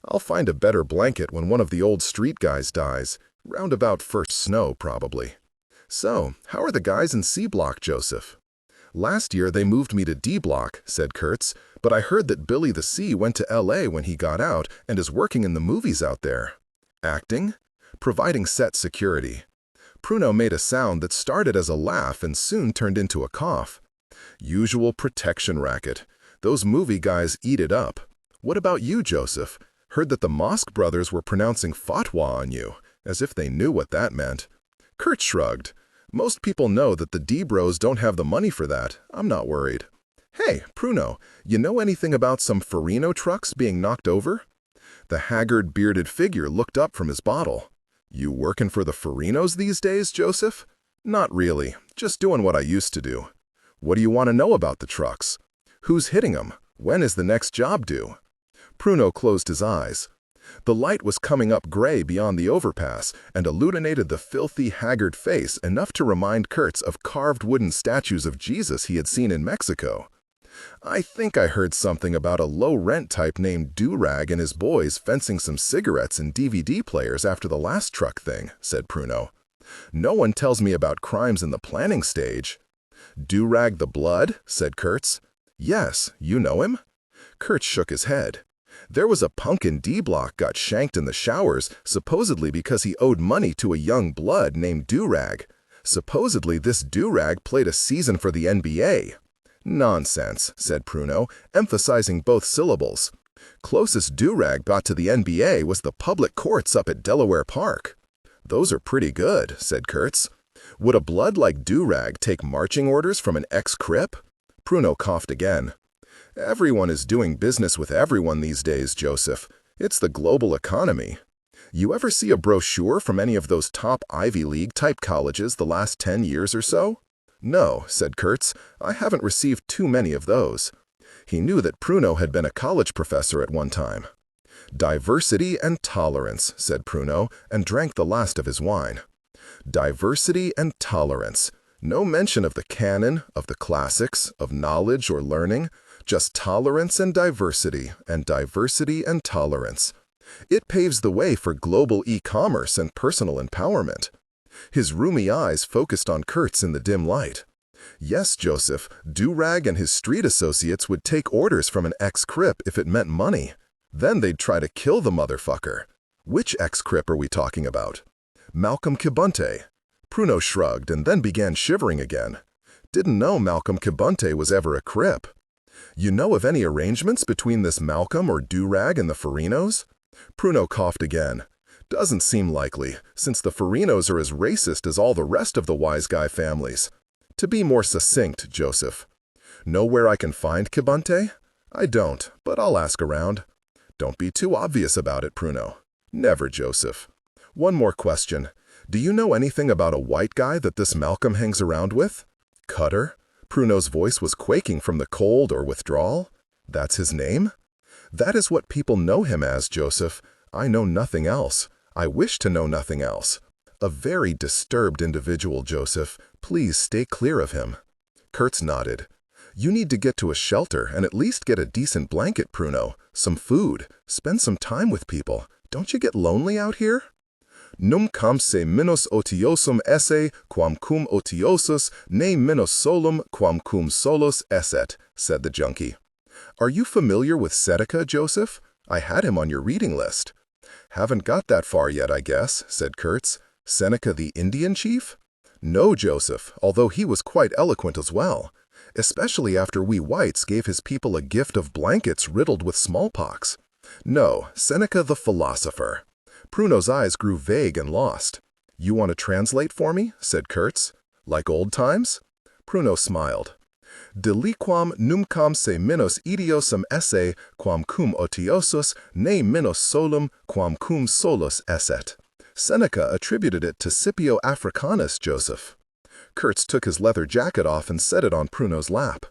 Speaker 2: "I'll find a better blanket when one of the old street guys dies. Round about first snow, probably." "So, how are the guys in C Block, Joseph?" "Last year they moved me to D Block," said Kurtz, "but I heard that Billy the C went to L.A. when he got out and is working in the movies out there." "Acting?" "Providing set security." Pruno made a sound that started as a laugh and soon turned into a cough. "Usual protection racket. Those movie guys eat it up. What about you, Joseph? Heard that the Mosk brothers were pronouncing fatwa on you, as if they knew what that meant." Kurtz shrugged. "Most people know that the D-Bros don't have the money for that. I'm not worried." "Hey, Pruno, you know anything about some Farino trucks being knocked over?" The haggard, bearded figure looked up from his bottle. "You working for the Farinos these days, Joseph?" "Not really. Just doing what I used to do." "What do you want to know about the trucks?" "Who's hitting them? When is the next job due?" Pruno closed his eyes. The light was coming up gray beyond the overpass and illuminated the filthy, haggard face enough to remind Kurtz of carved wooden statues of Jesus he had seen in Mexico. "I think I heard something about a low-rent type named Durag and his boys fencing some cigarettes and DVD players after the last truck thing," said Pruno. "No one tells me about crimes in the planning stage." "Durag the Blood?" said Kurtz. "Yes, you know him?" Kurtz shook his head. "There was a punk in D-Block got shanked in the showers, supposedly because he owed money to a young blood named Durag. Supposedly this Durag played a season for the NBA. "Nonsense," said Pruno, emphasizing both syllables. "Closest Durag got to the NBA was the public courts up at Delaware Park." "Those are pretty good," said Kurtz. "Would a blood like Durag take marching orders from an ex-Crip?" Pruno coughed again. "Everyone is doing business with everyone these days, Joseph. It's the global economy. You ever see a brochure from any of those top Ivy League-type colleges the last 10 years or so?" "No," said Kurtz. "I haven't received too many of those." He knew that Pruno had been a college professor at one time. "Diversity and tolerance," said Pruno, and drank the last of his wine. "Diversity and tolerance. No mention of the canon, of the classics, of knowledge or learning. Just tolerance and diversity and tolerance. It paves the way for global e-commerce and personal empowerment." His rheumy eyes focused on Kurtz in the dim light. "Yes, Joseph, Durag and his street associates would take orders from an ex-Crip if it meant money. Then they'd try to kill the motherfucker." "Which ex-Crip are we talking about?" "Malcolm Kibunte." Pruno shrugged and then began shivering again. "Didn't know Malcolm Kibunte was ever a Crip." "You know of any arrangements between this Malcolm or Durag and the Farinos?" Pruno coughed again. "Doesn't seem likely, since the Farinos are as racist as all the rest of the wise guy families. To be more succinct, Joseph." "Know where I can find Kibunte?" "I don't, but I'll ask around." "Don't be too obvious about it, Pruno." "Never, Joseph." "One more question. Do you know anything about a white guy that this Malcolm hangs around with?" "Cutter?" Pruno's voice was quaking from the cold or withdrawal. "That's his name?" "That is what people know him as, Joseph. I know nothing else. I wish to know nothing else. A very disturbed individual, Joseph. Please stay clear of him." Kurtz nodded. You need to get to a shelter and at least get a decent blanket, Pruno, some food, spend some time with people. Don't you get lonely out here? Num cum se minus otiosum esse, quam cum otiosus, ne minus solum, quam cum solus esset, said the junkie. Are you familiar with Seneca, Joseph? I had him on your reading list. Haven't got that far yet, I guess, said Kurtz. Seneca the Indian chief? No, Joseph, although he was quite eloquent as well, especially after we whites gave his people a gift of blankets riddled with smallpox. No, Seneca the philosopher. Pruno's eyes grew vague and lost. You want to translate for me? Said Kurtz. Like old times? Pruno smiled. Deliquam numquam se minus idiosum esse, quam cum otiosus, ne minus solum, quam cum solus esset. Seneca attributed it to Scipio Africanus, Joseph. Kurtz took his leather jacket off and set it on Pruno's lap.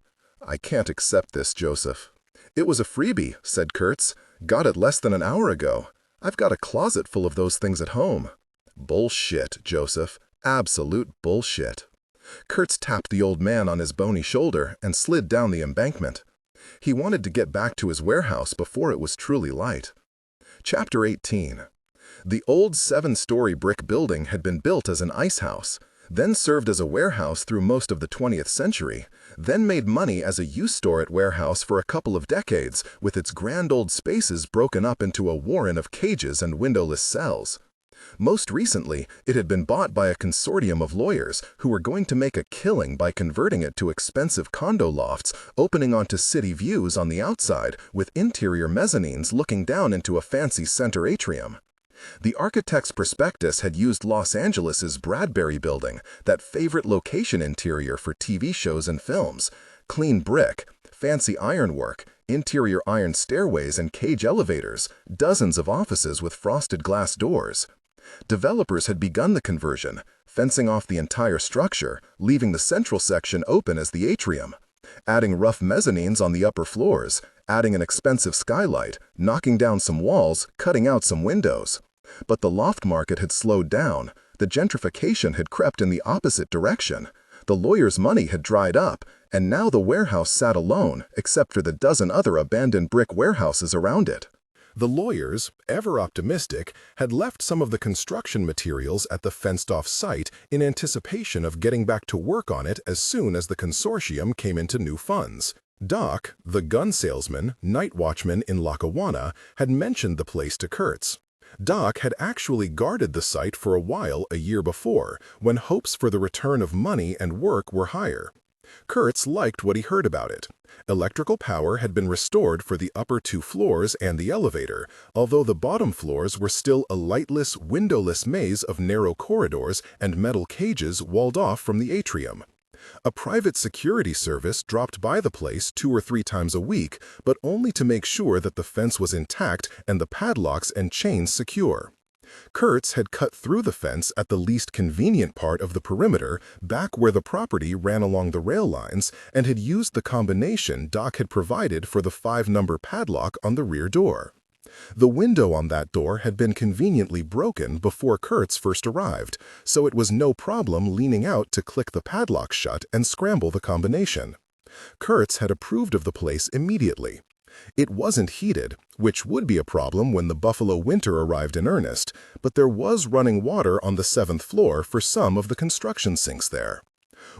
Speaker 2: I can't accept this, Joseph. It was a freebie, said Kurtz. Got it less than an hour ago. I've got a closet full of those things at home. Bullshit, Joseph. Absolute bullshit. Kurtz tapped the old man on his bony shoulder and slid down the embankment. He wanted to get back to his warehouse before it was truly light. Chapter 18. The old 7-story brick building had been built as an ice house, then served as a warehouse through most of the 20th century, then made money as a used storage warehouse for a couple of decades, with its grand old spaces broken up into a warren of cages and windowless cells. Most recently, it had been bought by a consortium of lawyers who were going to make a killing by converting it to expensive condo lofts opening onto city views on the outside, with interior mezzanines looking down into a fancy center atrium. The architect's prospectus had used Los Angeles's Bradbury Building, that favorite location interior for TV shows and films. Clean brick, fancy ironwork, interior iron stairways and cage elevators, dozens of offices with frosted glass doors. Developers had begun the conversion, fencing off the entire structure, leaving the central section open as the atrium, adding rough mezzanines on the upper floors, adding an expensive skylight, knocking down some walls, cutting out some windows. But the loft market had slowed down. The gentrification had crept in the opposite direction. The lawyers' money had dried up, and now the warehouse sat alone, except for the dozen other abandoned brick warehouses around it.
Speaker 1: The lawyers, ever optimistic, had left some of the construction materials at the fenced-off site in anticipation of getting back to work on it as soon as the consortium came into new funds. Doc, the gun salesman, night watchman in Lackawanna, had mentioned the place to Kurtz. Doc had actually guarded the site for a while a year before, when hopes for the return of money and work were higher. Kurtz liked what he heard about it. Electrical power had been restored for the upper 2 floors and the elevator, although the bottom floors were still a lightless, windowless maze of narrow corridors and metal cages walled off from the atrium. A private security service dropped by the place 2 or 3 times a week, but only to make sure that the fence was intact and the padlocks and chains secure. Kurtz had cut through the fence at the least convenient part of the perimeter, back where the property ran along the rail lines, and had used the combination Doc had provided for the 5-number padlock on the rear door. The window on that door had been conveniently broken before Kurtz first arrived, so it was no problem leaning out to click the padlock shut and scramble the combination. Kurtz had approved of the place immediately. It wasn't heated, which would be a problem when the Buffalo winter arrived in earnest, but there was running water on the 7th floor for some of the construction sinks there.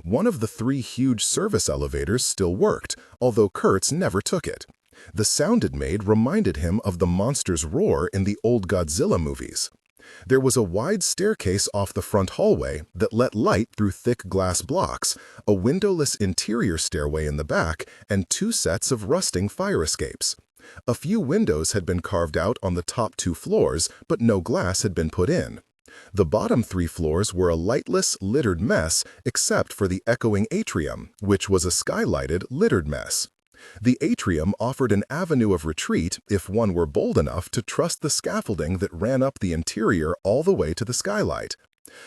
Speaker 1: One of the 3 huge service elevators still worked, although Kurtz never took it. The sound it made reminded him of the monster's roar in the old Godzilla movies. There was a wide staircase off the front hallway that let light through thick glass blocks, a windowless interior stairway in the back, and 2 sets of rusting fire escapes. A few windows had been carved out on the top 2 floors, but no glass had been put in. The bottom 3 floors were a lightless, littered mess except for the echoing atrium, which was a skylighted, littered mess. The atrium offered an avenue of retreat if one were bold enough to trust the scaffolding that ran up the interior all the way to the skylight.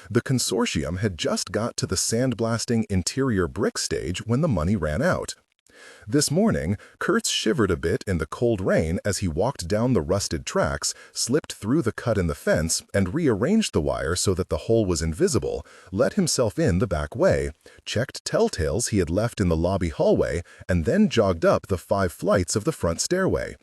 Speaker 1: The consortium had just got to the sandblasting interior brick stage when the money ran out.
Speaker 2: This morning, Kurtz shivered a bit in the cold rain as he walked down the rusted tracks, slipped through the cut in the fence, and rearranged the wire so that the hole was invisible, let himself in the back way, checked telltales he had left in the lobby hallway, and then jogged up the 5 flights of the front stairway.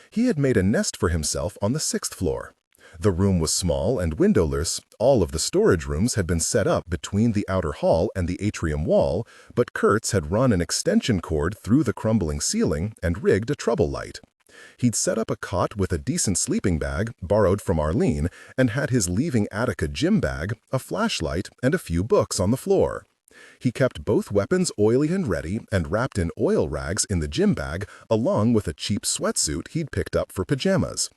Speaker 2: He had made a nest for himself on the 6th floor. The room was small and windowless. All of the storage rooms had been set up between the outer hall and the atrium wall, but Kurtz had run an extension cord through the crumbling ceiling and rigged a trouble light. He'd set up a cot with a decent sleeping bag, borrowed from Arlene, and had his Leaving Attica gym bag, a flashlight, and a few books on the floor. He kept both weapons oily and ready and wrapped in oil rags in the gym bag, along with a cheap sweatsuit he'd picked up for pajamas.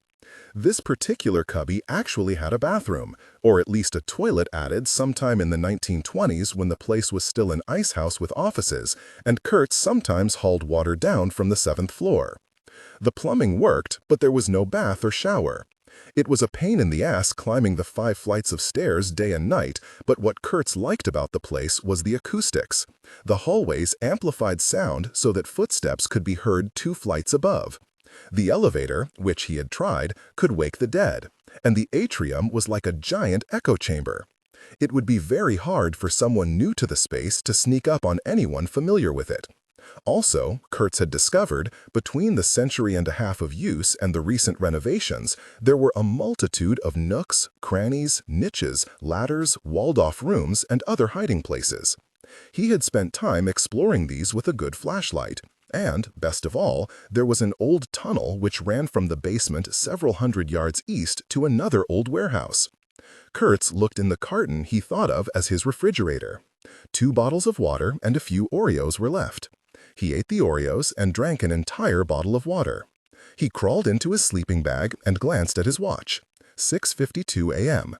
Speaker 2: This particular cubby actually had a bathroom, or at least a toilet added sometime in the 1920s when the place was still an ice house with offices, and Kurtz sometimes hauled water down from the 7th floor. The plumbing worked, but there was no bath or shower. It was a pain in the ass climbing the 5 flights of stairs day and night, but what Kurtz liked about the place was the acoustics. The hallways amplified sound so that footsteps could be heard 2 flights above. The elevator, which he had tried, could wake the dead, and the atrium was like a giant echo chamber. It would be very hard for someone new to the space to sneak up on anyone familiar with it. Also, Kurtz had discovered, between the century and a half of use and the recent renovations, there were a multitude of nooks, crannies, niches, ladders, walled-off rooms, and other hiding places. He had spent time exploring these with a good flashlight. And, best of all, there was an old tunnel which ran from the basement several hundred yards east to another old warehouse. Kurtz looked in the carton he thought of as his refrigerator. 2 bottles of water and a few Oreos were left. He ate the Oreos and drank an entire bottle of water. He crawled into his sleeping bag and glanced at his watch. 6:52 a.m.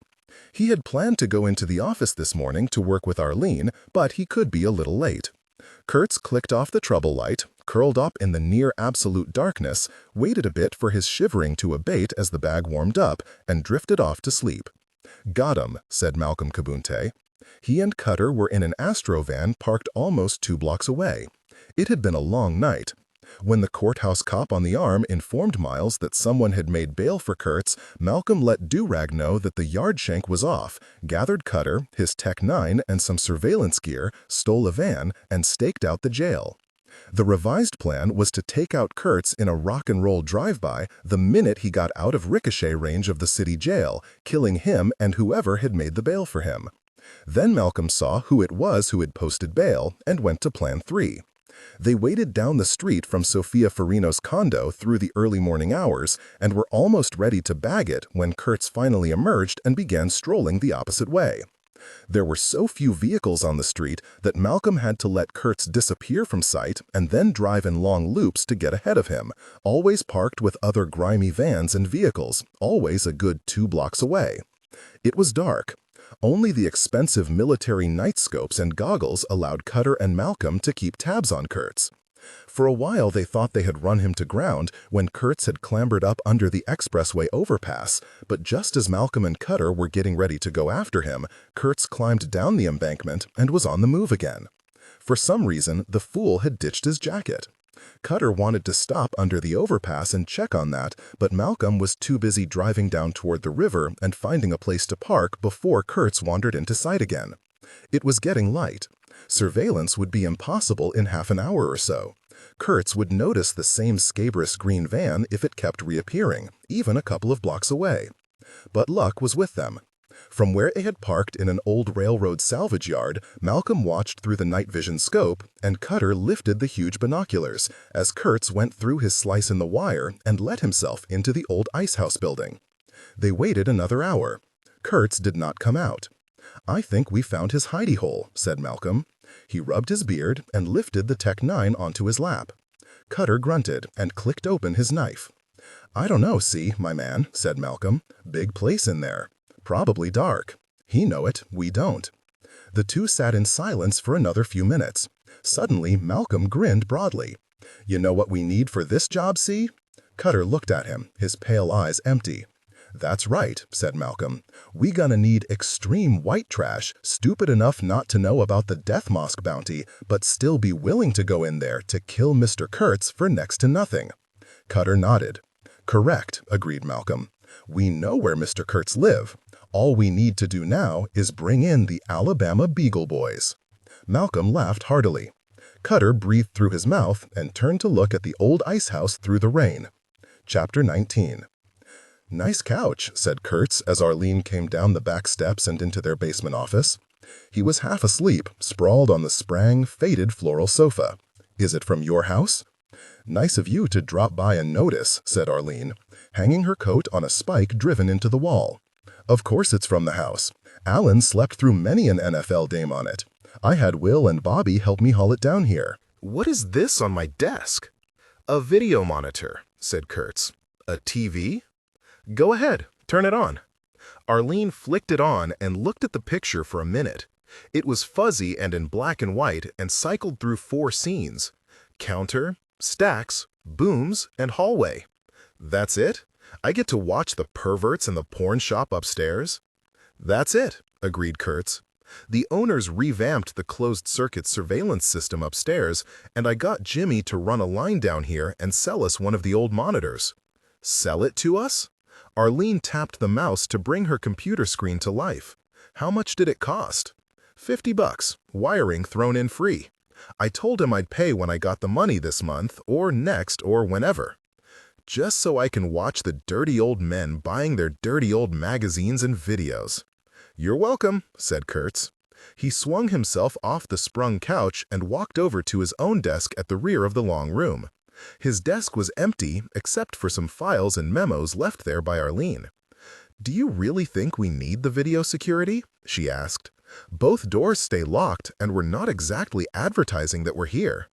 Speaker 2: He had planned to go into the office this morning to work with Arlene, but he could be a little late. Kurtz clicked off the trouble light, curled up in the near-absolute darkness, waited a bit for his shivering to abate as the bag warmed up, and drifted off to sleep. "Got him," said Malcolm Kabunte. He and Cutter were in an Astro van parked almost 2 blocks away. It had been a long night. When the courthouse cop on the arm informed Miles that someone had made bail for Kurtz, Malcolm let Durag know that the yard shank was off, gathered Cutter, his Tech 9, and some surveillance gear, stole a van, and staked out the jail. The revised plan was to take out Kurtz in a rock-and-roll drive-by the minute he got out of ricochet range of the city jail, killing him and whoever had made the bail for him. Then Malcolm saw who it was who had posted bail and went to Plan 3. They waited down the street from Sofia Farino's condo through the early morning hours and were almost ready to bag it when Kurtz finally emerged and began strolling the opposite way. There were so few vehicles on the street that Malcolm had to let Kurtz disappear from sight and then drive in long loops to get ahead of him, always parked with other grimy vans and vehicles, always a good 2 blocks away. It was dark. Only the expensive military night scopes and goggles allowed Cutter and Malcolm to keep tabs on Kurtz. For a while they thought they had run him to ground when Kurtz had clambered up under the expressway overpass, but just as Malcolm and Cutter were getting ready to go after him, Kurtz climbed down the embankment and was on the move again. For some reason, the fool had ditched his jacket. Cutter wanted to stop under the overpass and check on that, but Malcolm was too busy driving down toward the river and finding a place to park before Kurtz wandered into sight again. It was getting light. Surveillance would be impossible in half an hour or so. Kurtz would notice the same scabrous green van if it kept reappearing, even a couple of blocks away. But luck was with them. From where they had parked in an old railroad salvage yard, Malcolm watched through the night vision scope, and Cutter lifted the huge binoculars as Kurtz went through his slice in the wire and let himself into the old ice house building. They waited another hour. Kurtz did not come out. "I think we found his hidey hole," said Malcolm. He rubbed his beard and lifted the Tech 9 onto his lap. Cutter grunted and clicked open his knife. "I don't know, see, my man," said Malcolm. "Big place in there. Probably dark. He know it, we don't." The two sat in silence for another few minutes. Suddenly, Malcolm grinned broadly. "You know what we need for this job, see?" Cutter looked at him, his pale eyes empty. "That's right," said Malcolm. "We gonna need extreme white trash, stupid enough not to know about the Death Mosque bounty, but still be willing to go in there to kill Mr. Kurtz for next to nothing." Cutter nodded. "Correct," agreed Malcolm. "We know where Mr. Kurtz live. All we need to do now is bring in the Alabama Beagle Boys." Malcolm laughed heartily. Cutter breathed through his mouth and turned to look at the old ice house through the rain. Chapter 19. "Nice couch," said Kurtz as Arlene came down the back steps and into their basement office. He was half asleep, sprawled on the sprang, faded floral sofa. "Is it from your house?" "Nice of you to drop by and notice," said Arlene, hanging her coat on a spike driven into the wall. "Of course it's from the house. Alan slept through many an NFL game on it. I had Will and Bobby help me haul it down here."
Speaker 1: "What is this on my desk?" "A video monitor," said Kurtz. "A TV?" "Go ahead, turn it on." Arlene flicked it on and looked at the picture for a minute. It was fuzzy and in black and white and cycled through 4 scenes: counter, stacks, booms, and hallway. "That's it? I get to watch the perverts in the porn shop upstairs?" "That's it," agreed Kurtz. "The owners revamped the closed-circuit surveillance system upstairs, and I got Jimmy to run a line down here and sell us one of the old monitors." "Sell it to us?" Arlene tapped the mouse to bring her computer screen to life. "How much did it cost?" $50, wiring thrown in free. I told him I'd pay when I got the money this month, or next, or whenever. Just so I can watch the dirty old men buying their dirty old magazines and videos." "You're welcome," said Kurtz. He swung himself off the sprung couch and walked over to his own desk at the rear of the long room. His desk was empty except for some files and memos left there by Arlene. "Do you really think we need the video security?" she asked. "Both doors stay locked, and we're not exactly advertising that we're here."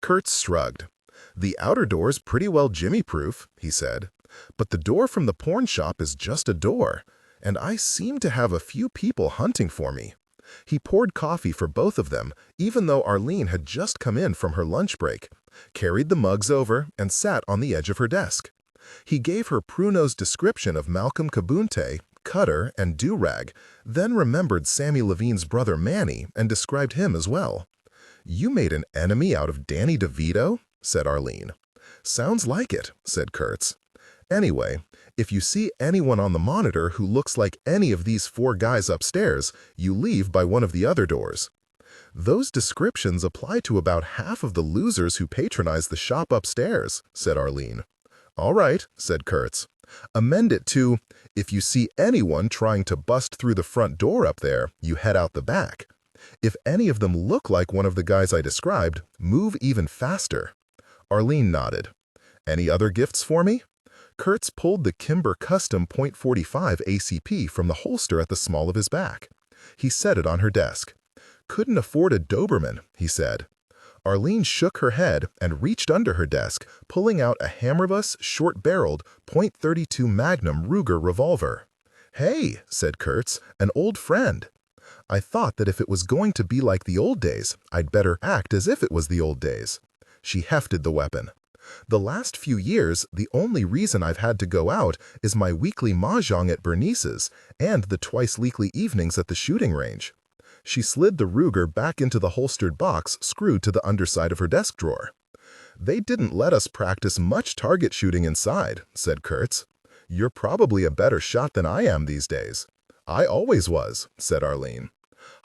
Speaker 1: Kurtz shrugged. "The outer door's pretty well Jimmy-proof," he said. "But the door from the porn shop is just a door, and I seem to have a few people hunting for me." He poured coffee for both of them, even though Arlene had just come in from her lunch break, carried the mugs over, and sat on the edge of her desk. He gave her Pruno's description of Malcolm Kabunte, Cutter, and Do-Rag, then remembered Sammy Levine's brother Manny and described him as well. "You made an enemy out of Danny DeVito?" said Arlene. "Sounds like it," said Kurtz. "Anyway, if you see anyone on the monitor who looks like any of these 4 guys upstairs, you leave by one of the other doors." "Those descriptions apply to about half of the losers who patronize the shop upstairs," said Arlene. "All right," said Kurtz. "Amend it to, if you see anyone trying to bust through the front door up there, you head out the back. If any of them look like one of the guys I described, move even faster." Arlene nodded. "Any other gifts for me?" Kurtz pulled the Kimber Custom .45 ACP from the holster at the small of his back. He set it on her desk. "Couldn't afford a Doberman," he said. Arlene shook her head and reached under her desk, pulling out a Hammerfuss short-barreled .32 Magnum Ruger revolver. "Hey," said Kurtz, "an old friend." "I thought that if it was going to be like the old days, I'd better act as if it was the old days." She hefted the weapon. "The last few years, the only reason I've had to go out is my weekly mahjong at Bernice's and the twice-weekly evenings at the shooting range." She slid the Ruger back into the holstered box screwed to the underside of her desk drawer. "They didn't let us practice much target shooting inside," said Kurtz. "You're probably a better shot than I am these days." "I always was," said Arlene.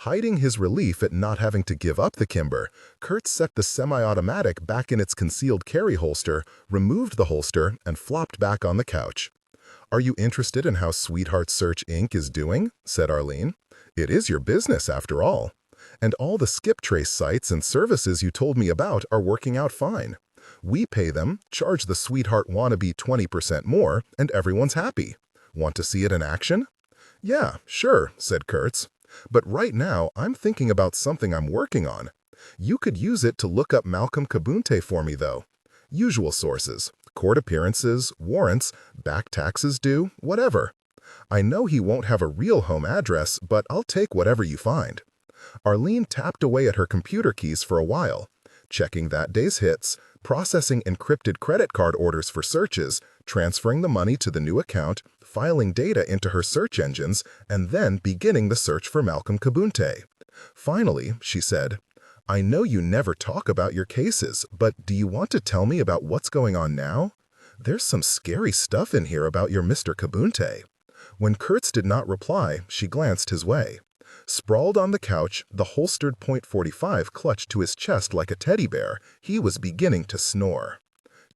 Speaker 1: Hiding his relief at not having to give up the Kimber, Kurtz set the semi-automatic back in its concealed carry holster, removed the holster, and flopped back on the couch. "Are you interested in how Sweetheart Search Inc. is doing?" said Arlene. "It is your business, after all. And all the skip trace sites and services you told me about are working out fine. We pay them, charge the Sweetheart wannabe 20% more, and everyone's happy. Want to see it in action?" "Yeah, sure," said Kurtz. "But right now, I'm thinking about something I'm working on. You could use it to look up Malcolm Kabunte for me, though. Usual sources, court appearances, warrants, back taxes due, whatever. I know he won't have a real home address, but I'll take whatever you find." Arlene tapped away at her computer keys for a while.
Speaker 2: checking that day's hits, processing encrypted credit card orders for searches, transferring the money to the new account, filing data into her search engines, and then beginning the search for Malcolm Kabunte. Finally, she said, "I know you never talk about your cases, but do you want to tell me about what's going on now? There's some scary stuff in here about your Mr. Kabunte." When Kurtz did not reply, she glanced his way. Sprawled on the couch, the holstered .45 clutched to his chest like a teddy bear, he was beginning to snore.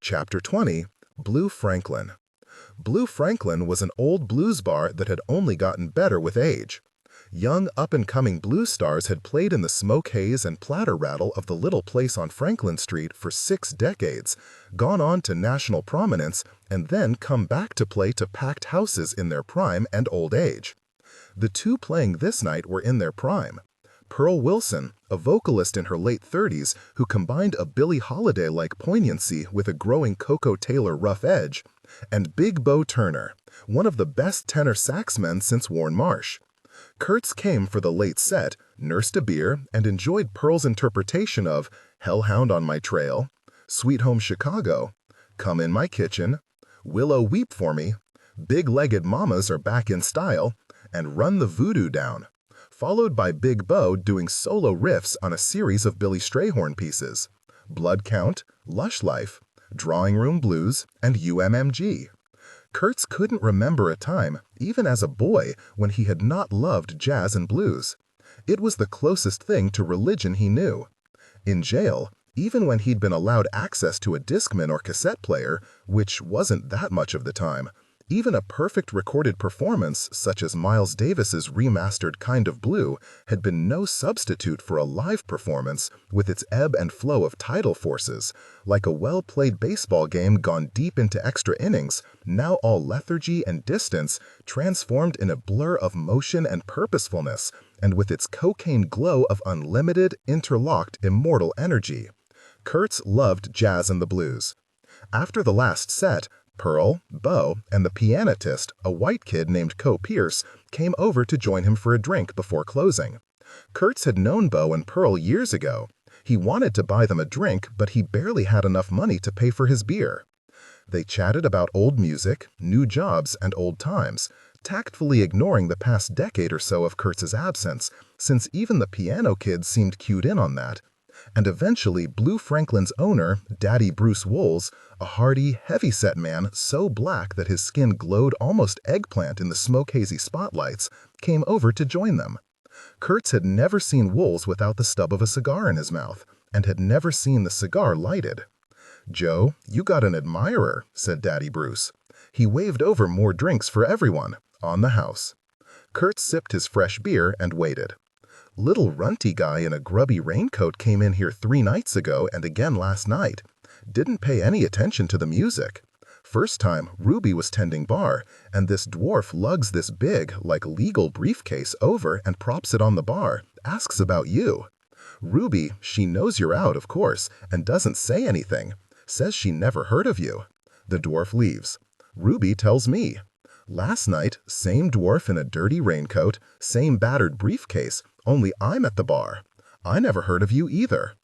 Speaker 2: Chapter 20. Blue Franklin. Blue Franklin was an old blues bar that had only gotten better with age. Young up-and-coming blues stars had played in the smoke haze and platter rattle of the little place on Franklin Street for 6 decades, gone on to national prominence, and then come back to play to packed houses in their prime and old age. The two playing this night were in their prime. Pearl Wilson, a vocalist in her late 30s who combined a Billie Holiday-like poignancy with a growing Coco Taylor rough edge, and Big Bo Turner, one of the best tenor saxmen since Warren Marsh. Kurtz came for the late set, nursed a beer, and enjoyed Pearl's interpretation of Hellhound on My Trail, Sweet Home Chicago, Come in My Kitchen, Willow Weep for Me, Big-Legged Mamas Are Back in Style, and Run the Voodoo Down, followed by Big Bo doing solo riffs on a series of Billy Strayhorn pieces, Blood Count, Lush Life, Drawing Room Blues, and UMMG. Kurtz couldn't remember a time, even as a boy, when he had not loved jazz and blues. It was the closest thing to religion he knew. In jail, even when he'd been allowed access to a Discman or cassette player, which wasn't that much of the time, even a perfect recorded performance, such as Miles Davis's remastered Kind of Blue, had been no substitute for a live performance with its ebb and flow of tidal forces, like a well-played baseball game gone deep into extra innings, now all lethargy and distance, transformed in a blur of motion and purposefulness, and with its cocaine glow of unlimited, interlocked, immortal energy. Kurtz loved jazz and the blues. After the last set, Pearl, Bo, and the pianist, a white kid named Co Pierce, came over to join him for a drink before closing. Kurtz had known Bo and Pearl years ago. He wanted to buy them a drink, but he barely had enough money to pay for his beer. They chatted about old music, new jobs, and old times, tactfully ignoring the past decade or so of Kurtz's absence, since even the piano kid seemed cued in on that. And eventually Blue Franklin's owner, Daddy Bruce Wolls, a hardy, heavy-set man so black that his skin glowed almost eggplant in the smoke-hazy spotlights, came over to join them. Kurtz had never seen Wolls without the stub of a cigar in his mouth, and had never seen the cigar lighted. "Joe, you got an admirer," said Daddy Bruce. He waved over more drinks for everyone, on the house. Kurtz sipped his fresh beer and waited. "Little runty guy in a grubby raincoat came in here 3 nights ago and again last night. Didn't pay any attention to the music. First time, Ruby was tending bar, and this dwarf lugs this big, like legal briefcase over and props it on the bar, asks about you. Ruby, she knows you're out, of course, and doesn't say anything. Says she never heard of you. The dwarf leaves. Ruby tells me. Last night, same dwarf in a dirty raincoat, same battered briefcase, only I'm at the bar. I never heard of you either.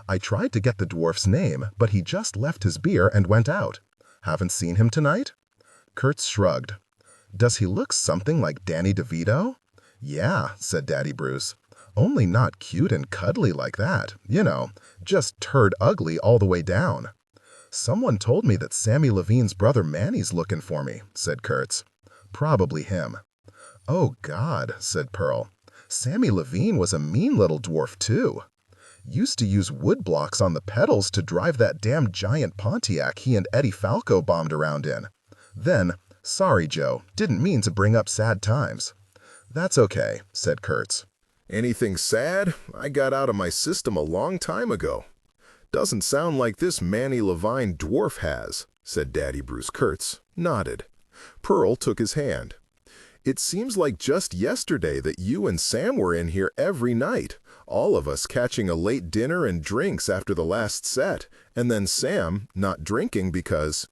Speaker 2: I tried to get the dwarf's name, but he just left his beer and went out. Haven't seen him tonight?" Kurtz shrugged. "Does he look something like Danny DeVito?" "Yeah," said Daddy Bruce. "Only not cute and cuddly like that, you know, just turd ugly all the way down." "Someone told me that Sammy Levine's brother Manny's looking for me," said Kurtz. "Probably him." "Oh, God," said Pearl. "Sammy Levine was a mean little dwarf, too. Used to use wood blocks on the pedals to drive that damn giant Pontiac he and Eddie Falco bombed around in. Then, sorry, Joe, didn't mean to bring up sad times." "That's okay," said Kurtz.
Speaker 1: Anything sad? I got out of my system a long time ago. Doesn't sound like this Manny Levine dwarf has, said Daddy Bruce. Kurtz nodded. Pearl took his hand. It seems like just yesterday that you and Sam were in here every night, all of us catching a late dinner and drinks after the last set, and then Sam not drinking because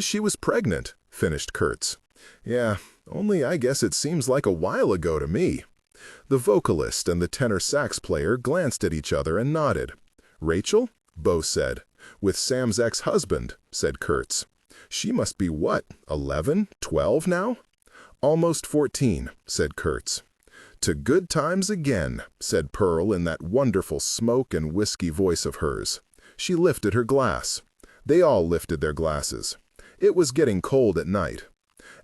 Speaker 1: she was pregnant, finished Kurtz. Yeah, only I guess it seems like a while ago to me. The vocalist and the tenor sax player glanced at each other and nodded. Rachel,
Speaker 2: Bo said. "With Sam's ex-husband," said Kurtz. "She must be what, 11, 12 now?" "Almost 14, said Kurtz. "To good times again," said Pearl in that wonderful smoke and whiskey voice of hers. She lifted her glass. They all lifted their glasses. It was getting cold at night.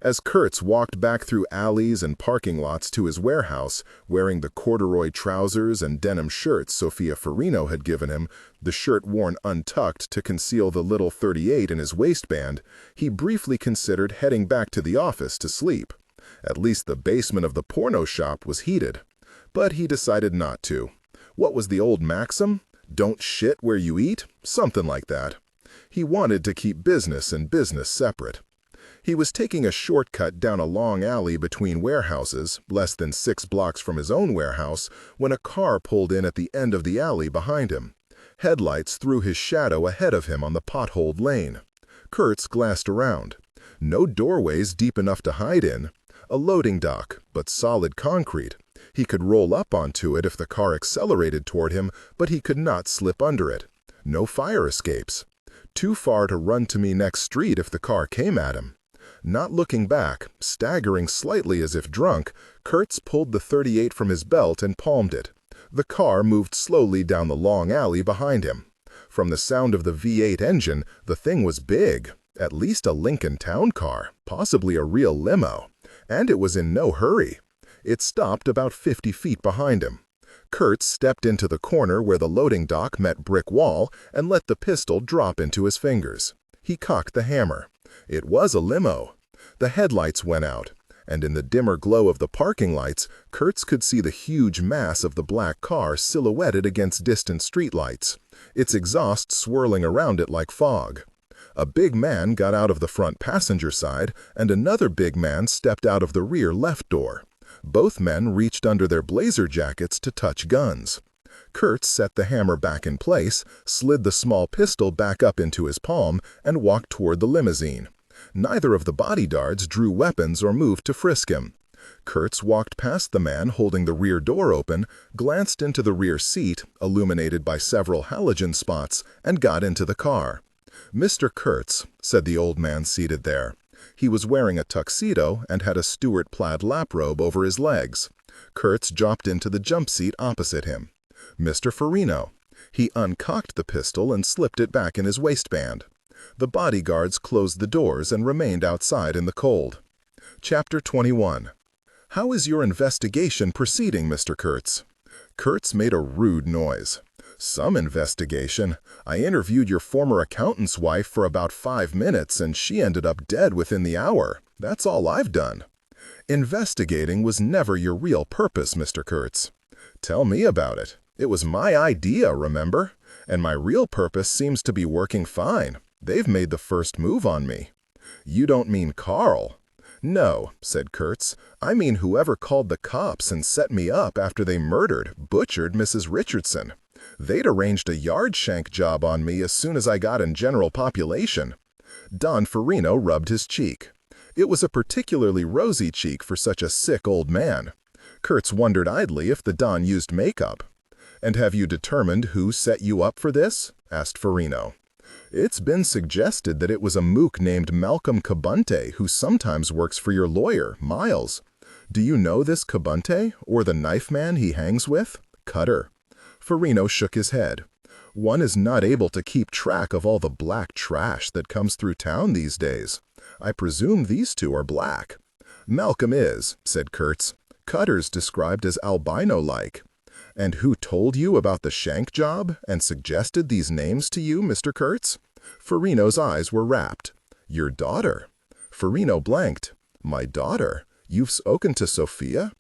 Speaker 2: As Kurtz walked back through alleys and parking lots to his warehouse, wearing the corduroy trousers and denim shirt Sophia Farino had given him, the shirt worn untucked to conceal the little .38 in his waistband, he briefly considered heading back to the office to sleep. At least the basement of the porno shop was heated. But he decided not to. What was the old maxim? Don't shit where you eat? Something like that. He wanted to keep business and business separate. He was taking a shortcut down a long alley between warehouses, less than 6 blocks from his own warehouse, when a car pulled in at the end of the alley behind him. Headlights threw his shadow ahead of him on the potholed lane. Kurtz glanced around. No doorways deep enough to hide in. A loading dock, but solid concrete. He could roll up onto it if the car accelerated toward him, but he could not slip under it. No fire escapes. Too far to run to me next street if the car came at him. Not looking back, staggering slightly as if drunk, Kurtz pulled the .38 from his belt and palmed it. The car moved slowly down the long alley behind him. From the sound of the V8 engine, the thing was big. At least a Lincoln Town car, possibly a real limo. And it was in no hurry. It stopped about 50 feet behind him. Kurtz stepped into the corner where the loading dock met brick wall and let the pistol drop into his fingers. He cocked the hammer. It was a limo. The headlights went out, and in the dimmer glow of the parking lights, Kurtz could see the huge mass of the black car silhouetted against distant streetlights, its exhaust swirling around it like fog. A big man got out of the front passenger side, and another big man stepped out of the rear left door. Both men reached under their blazer jackets to touch guns. Kurtz set the hammer back in place, slid the small pistol back up into his palm, and walked toward the limousine. Neither of the bodyguards drew weapons or moved to frisk him. Kurtz walked past the man holding the rear door open, glanced into the rear seat, illuminated by several halogen spots, and got into the car. "Mr. Kurtz," said the old man seated there. He was wearing a tuxedo and had a Stuart plaid laprobe over his legs. Kurtz dropped into the jump seat opposite him. "Mr. Farino." He uncocked the pistol and slipped it back in his waistband. The bodyguards closed the doors and remained outside in the cold. Chapter 21. "How is your investigation proceeding, Mr. Kurtz?" Kurtz made a rude noise. "Some investigation. I interviewed your former accountant's wife for about 5 minutes, and she ended up dead within the hour. That's all I've done." "Investigating was never your real purpose, Mr. Kurtz." "Tell me about it. It was my idea, remember? And my real purpose seems to be working fine. They've made the first move on me." "You don't mean Carl?" "No," said Kurtz. "I mean whoever called the cops and set me up after they butchered Mrs. Richardson. They'd arranged a yard shank job on me as soon as I got in general population." Don Farino rubbed his cheek. It was a particularly rosy cheek for such a sick old man. Kurtz wondered idly if the Don used makeup. "And have you determined who set you up for this?" asked Farino. "It's been suggested that it was a mook named Malcolm Cabunte who sometimes works for your lawyer, Miles. Do you know this Cabunte, or the knife man he hangs with? Cutter." Farino shook his head. "One is not able to keep track of all the black trash that comes through town these days. I presume these two are black." "Malcolm is," said Kurtz. "Cutter's described as albino-like." "And who told you about the shank job and suggested these names to you, Mr. Kurtz?" Farino's eyes were rapt. "Your daughter." Farino blanked. "My daughter? You've spoken to Sophia?"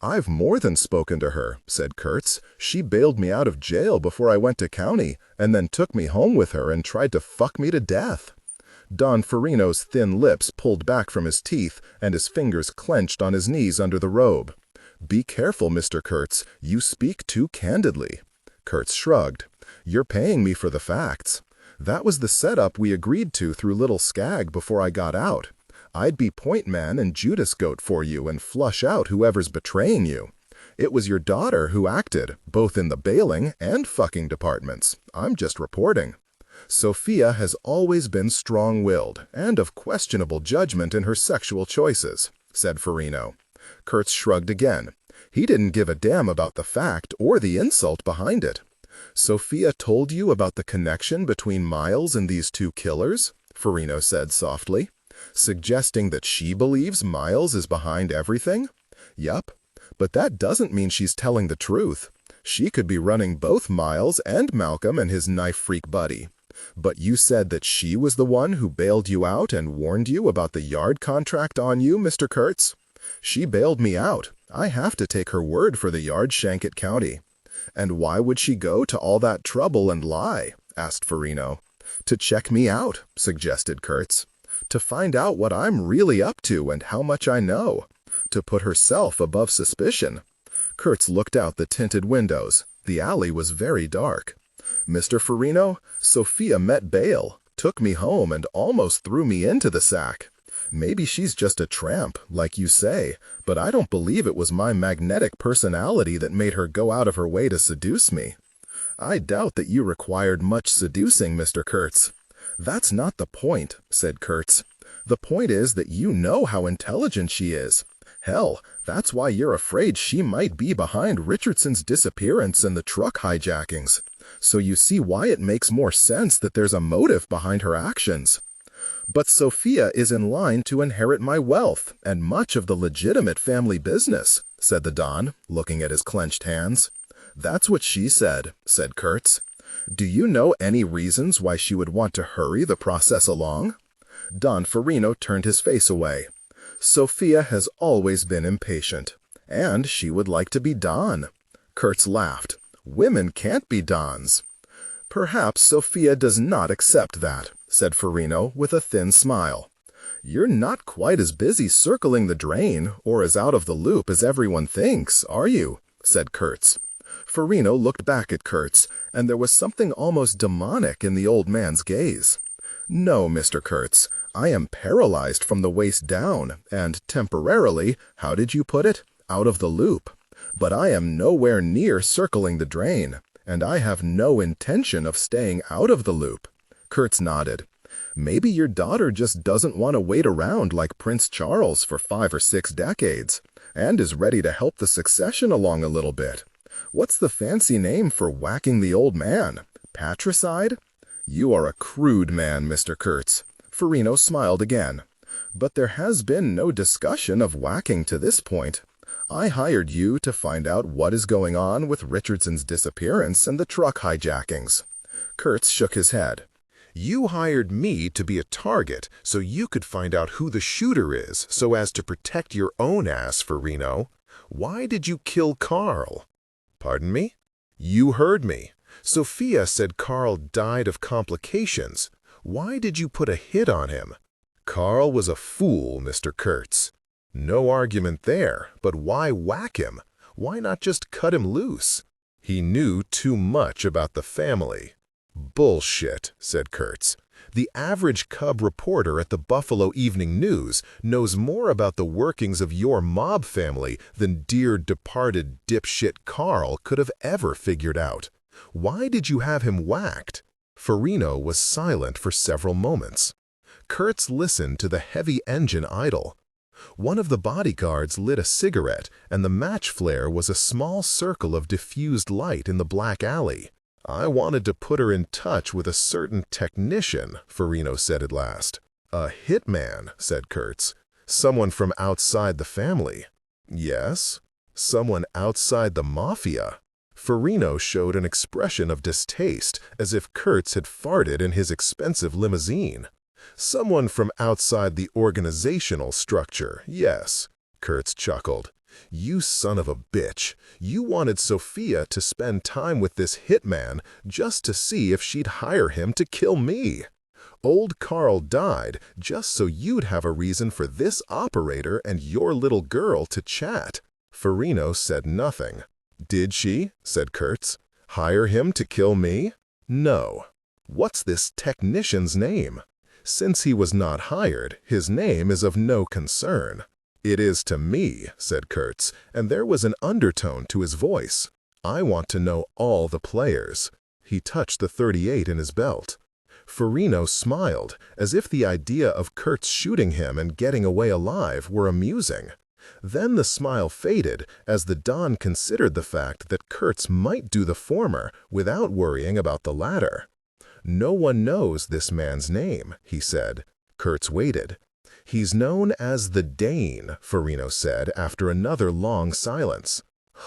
Speaker 2: "I've more than spoken to her," said Kurtz. "She bailed me out of jail before I went to county, and then took me home with her and tried to fuck me to death." Don Farino's thin lips pulled back from his teeth, and his fingers clenched on his knees under the robe. "Be careful, Mr. Kurtz. You speak too candidly." Kurtz shrugged. "You're paying me for the facts. That was the setup we agreed to through Little Skag before I got out. I'd be point man and Judas goat for you and flush out whoever's betraying you. It was your daughter who acted, both in the bailing and fucking departments. I'm just reporting. Sophia has always been strong-willed and of questionable judgment in her sexual choices, said Farino. Kurtz shrugged again. He didn't give a damn about the fact or the insult behind it. Sophia told you about the connection between Miles and these two killers? Farino said softly, suggesting that she believes Miles is behind everything? Yup, but that doesn't mean she's telling the truth. She could be running both Miles and Malcolm and his knife freak buddy. But you said that she was the one who bailed you out and warned you about the yard contract on you, Mr. Kurtz? She bailed me out. I have to take her word for the yard, Shanket County. And why would she go to all that trouble and lie? Asked Farino. To check me out, suggested Kurtz. To find out what I'm really up to and how much I know. To put herself above suspicion. Kurtz looked out the tinted windows. The alley was very dark. Mr. Farino, Sophia met bail, took me home and almost threw me into the sack. Maybe she's just a tramp, like you say, but I don't believe it was my magnetic personality that made her go out of her way to seduce me. I doubt that you required much seducing, Mr. Kurtz. That's not the point, said Kurtz. The point is that you know how intelligent she is. Hell, that's why you're afraid she might be behind Richardson's disappearance and the truck hijackings. So you see why it makes more sense that there's a motive behind her actions. But Sophia is in line to inherit my wealth and much of the legitimate family business, said the Don, looking at his clenched hands. That's what she said Kurtz. Do you know any reasons why she would want to hurry the process along? Don Farino turned his face away. Sophia has always been impatient, and she would like to be Don. Kurtz laughed. Women can't be Dons. Perhaps Sophia does not accept that, said Farino with a thin smile. You're not quite as busy circling the drain or as out of the loop as everyone thinks, are you? Said Kurtz. Farino looked back at Kurtz, and there was something almost demonic in the old man's gaze. No, Mr. Kurtz, I am paralyzed from the waist down, and temporarily, how did you put it? Out of the loop. But I am nowhere near circling the drain, and I have no intention of staying out of the loop. Kurtz nodded. Maybe your daughter just doesn't want to wait around like Prince Charles for 5 or 6 decades, and is ready to help the succession along a little bit. What's the fancy name for whacking the old man? Patricide? You are a crude man, Mr. Kurtz. Farino smiled again. But there has been no discussion of whacking to this point. I hired you to find out what is going on with Richardson's disappearance and the truck hijackings. Kurtz shook his head. You hired me to be a target so you could find out who the shooter is so as to protect your own ass, Farino. Why did you kill Carl? Pardon me? You heard me. Sophia said Carl died of complications. Why did you put a hit on him? Carl was a fool, Mr. Kurtz. No argument there, but why whack him? Why not just cut him loose? He knew too much about the family. Bullshit, said Kurtz. The average cub reporter at the Buffalo Evening News knows more about the workings of your mob family than dear departed dipshit Carl could have ever figured out. Why did you have him whacked? Farino was silent for several moments. Kurtz listened to the heavy engine idle. One of the bodyguards lit a cigarette, and the match flare was a small circle of diffused light in the black alley. I wanted to put her in touch with a certain technician, Farino said at last. A hitman, said Kurtz. Someone from outside the family. Yes, someone outside the mafia. Farino showed an expression of distaste, as if Kurtz had farted in his expensive limousine. Someone from outside the organizational structure, yes, Kurtz chuckled. You son of a bitch. You wanted Sophia to spend time with this hitman just to see if she'd hire him to kill me. Old Carl died just so you'd have a reason for this operator and your little girl to chat. Farino said nothing. Did she, said Kurtz, hire him to kill me? No. What's this technician's name? Since he was not hired, his name is of no concern. "It is to me," said Kurtz, and there was an undertone to his voice. "I want to know all the players." He touched the .38 in his belt. Farino smiled, as if the idea of Kurtz shooting him and getting away alive were amusing. Then the smile faded as the Don considered the fact that Kurtz might do the former without worrying about the latter. "No one knows this man's name," he said. Kurtz waited. "He's known as the Dane," Farino said after another long silence.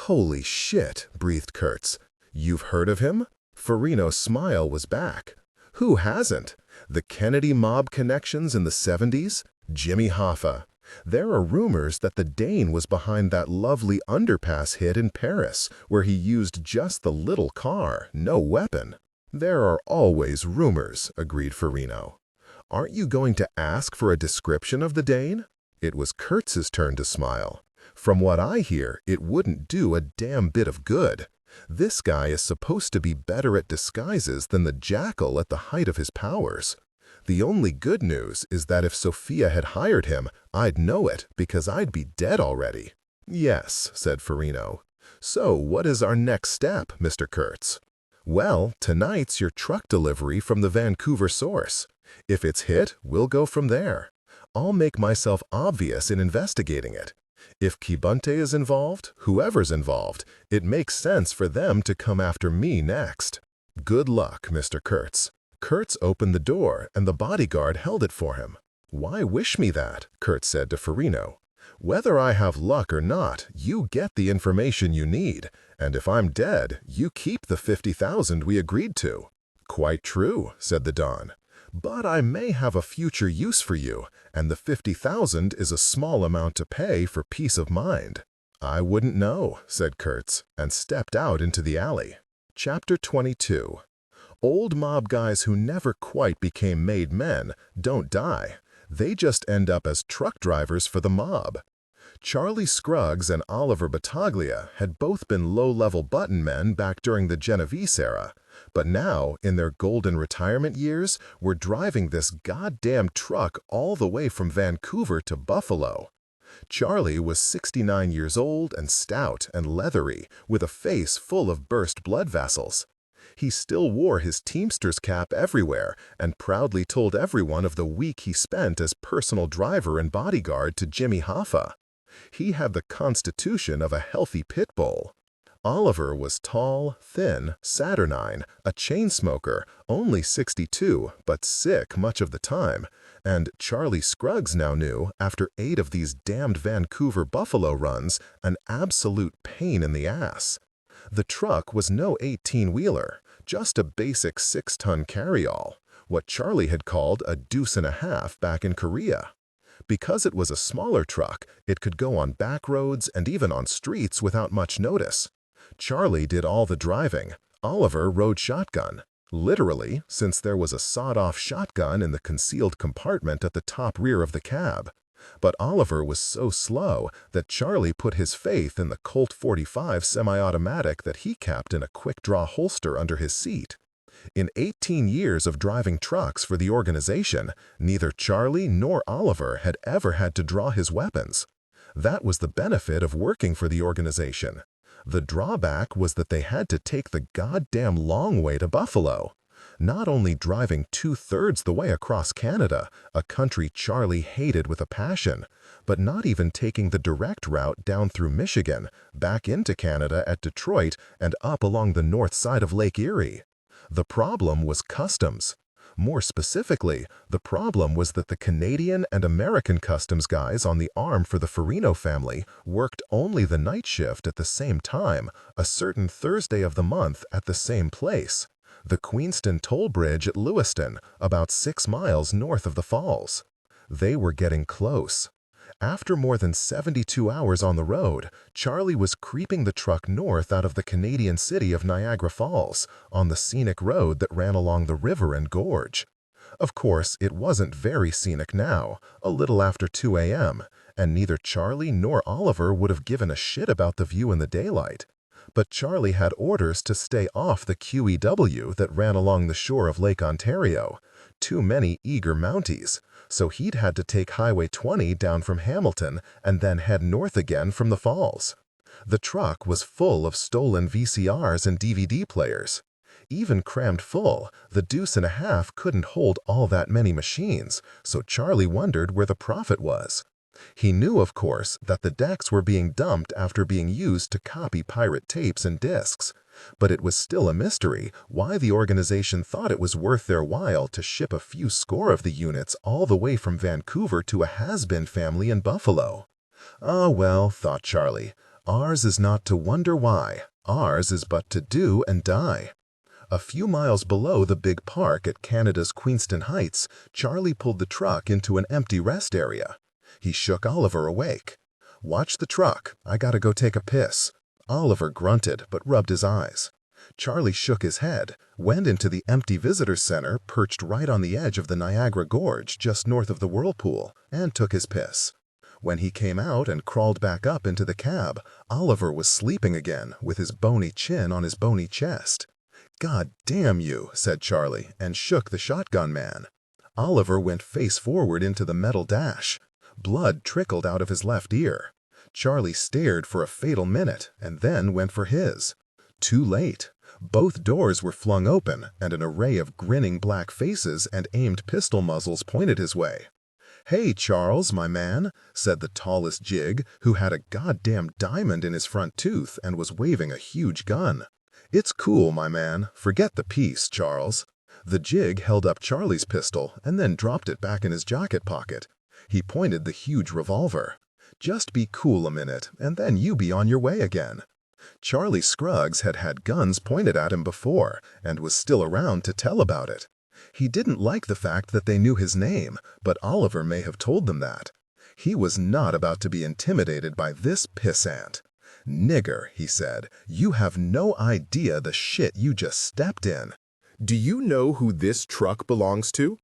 Speaker 2: "Holy shit," breathed Kurtz. "You've heard of him?" Farino's smile was back. Who hasn't? The Kennedy mob connections in the 70s? Jimmy Hoffa. There are rumors that the Dane was behind that lovely underpass hit in Paris, where he used just the little car, no weapon. "There are always rumors," agreed Farino. "Aren't you going to ask for a description of the Dane?" It was Kurtz's turn to smile. "From what I hear, it wouldn't do a damn bit of good. This guy is supposed to be better at disguises than the Jackal at the height of his powers. The only good news is that if Sophia had hired him, I'd know it because I'd be dead already." "Yes," said Farino. "So what is our next step, Mr. Kurtz?" "Well, tonight's your truck delivery from the Vancouver source. If it's hit, we'll go from there. I'll make myself obvious in investigating it. If Kibunte is involved, whoever's involved, it makes sense for them to come after me next. Good luck, Mr. Kurtz." Kurtz opened the door, and the bodyguard held it for him. "Why wish me that?" Kurtz said to Farino. "Whether I have luck or not, you get the information you need, and if I'm dead, you keep the 50,000 we agreed to." "Quite true," said the Don. "But I may have a future use for you, and the 50,000 is a small amount to pay for peace of mind." "I wouldn't know," said Kurtz, and stepped out into the alley. Chapter 22. Old mob guys who never quite became made men don't die. They just end up as truck drivers for the mob. Charlie Scruggs and Oliver Battaglia had both been low-level button men back during the Genovese era, but now, in their golden retirement years, were driving this goddamn truck all the way from Vancouver to Buffalo. Charlie was 69 years old and stout and leathery, with a face full of burst blood vessels. He still wore his Teamster's cap everywhere and proudly told everyone of the week he spent as personal driver and bodyguard to Jimmy Hoffa. He had the constitution of a healthy pit bull. Oliver was tall, thin, saturnine, a chain smoker, only 62, but sick much of the time, and Charlie Scruggs now knew, after 8 of these damned Vancouver-Buffalo runs, an absolute pain in the ass. The truck was no 18-wheeler, just a basic 6-ton carryall, what Charlie had called a deuce and a half back in Korea. Because it was a smaller truck, it could go on back roads and even on streets without much notice. Charlie did all the driving. Oliver rode shotgun. Literally, since there was a sawed-off shotgun in the concealed compartment at the top rear of the cab. But Oliver was so slow that Charlie put his faith in the Colt 45 semi-automatic that he kept in a quick-draw holster under his seat. In 18 years of driving trucks for the organization, neither Charlie nor Oliver had ever had to draw his weapons. That was the benefit of working for the organization. The drawback was that they had to take the goddamn long way to Buffalo. Not only driving 2/3 the way across Canada, a country Charlie hated with a passion, but not even taking the direct route down through Michigan, back into Canada at Detroit, and up along the north side of Lake Erie. The problem was customs. More specifically, the problem was that the Canadian and American customs guys on the arm for the Farino family worked only the night shift at the same time, a certain Thursday of the month at the same place. The Queenston Toll Bridge at Lewiston, about 6 miles north of the falls. They were getting close. After more than 72 hours on the road, Charlie was creeping the truck north out of the Canadian city of Niagara Falls, on the scenic road that ran along the river and gorge. Of course, it wasn't very scenic now, a little after 2 a.m., and neither Charlie nor Oliver would have given a shit about the view in the daylight. But Charlie had orders to stay off the QEW that ran along the shore of Lake Ontario. Too many eager Mounties, so he'd had to take Highway 20 down from Hamilton and then head north again from the Falls. The truck was full of stolen VCRs and DVD players. Even crammed full, the deuce and a half couldn't hold all that many machines, so Charlie wondered where the profit was. He knew, of course, that the decks were being dumped after being used to copy pirate tapes and discs, but it was still a mystery why the organization thought it was worth their while to ship a few score of the units all the way from Vancouver to a has-been family in Buffalo. Ah, well, thought Charlie, ours is not to wonder why, ours is but to do and die. A few miles below the big park at Canada's Queenston Heights, Charlie pulled the truck into an empty rest area. He shook Oliver awake. "Watch the truck. I gotta go take a piss." Oliver grunted but rubbed his eyes. Charlie shook his head, went into the empty visitor center perched right on the edge of the Niagara Gorge just north of the whirlpool, and took his piss. When he came out and crawled back up into the cab, Oliver was sleeping again with his bony chin on his bony chest. "God damn you," said Charlie, and shook the shotgun man. Oliver went face forward into the metal dash. Blood trickled out of his left ear. Charlie stared for a fatal minute and then went for his. Too late. Both doors were flung open and an array of grinning black faces and aimed pistol muzzles pointed his way. "Hey, Charles, my man," said the tallest Jig, who had a goddamn diamond in his front tooth and was waving a huge gun. "It's cool, my man. Forget the peace, Charles." The Jig held up Charlie's pistol and then dropped it back in his jacket pocket. He pointed the huge revolver. "Just be cool a minute, and then you be on your way again." Charlie Scruggs had had guns pointed at him before, and was still around to tell about it. He didn't like the fact that they knew his name, but Oliver may have told them that. He was not about to be intimidated by this pissant. "Nigger," he said, "you have no idea the shit you just stepped in."
Speaker 1: Do you know who this truck belongs to?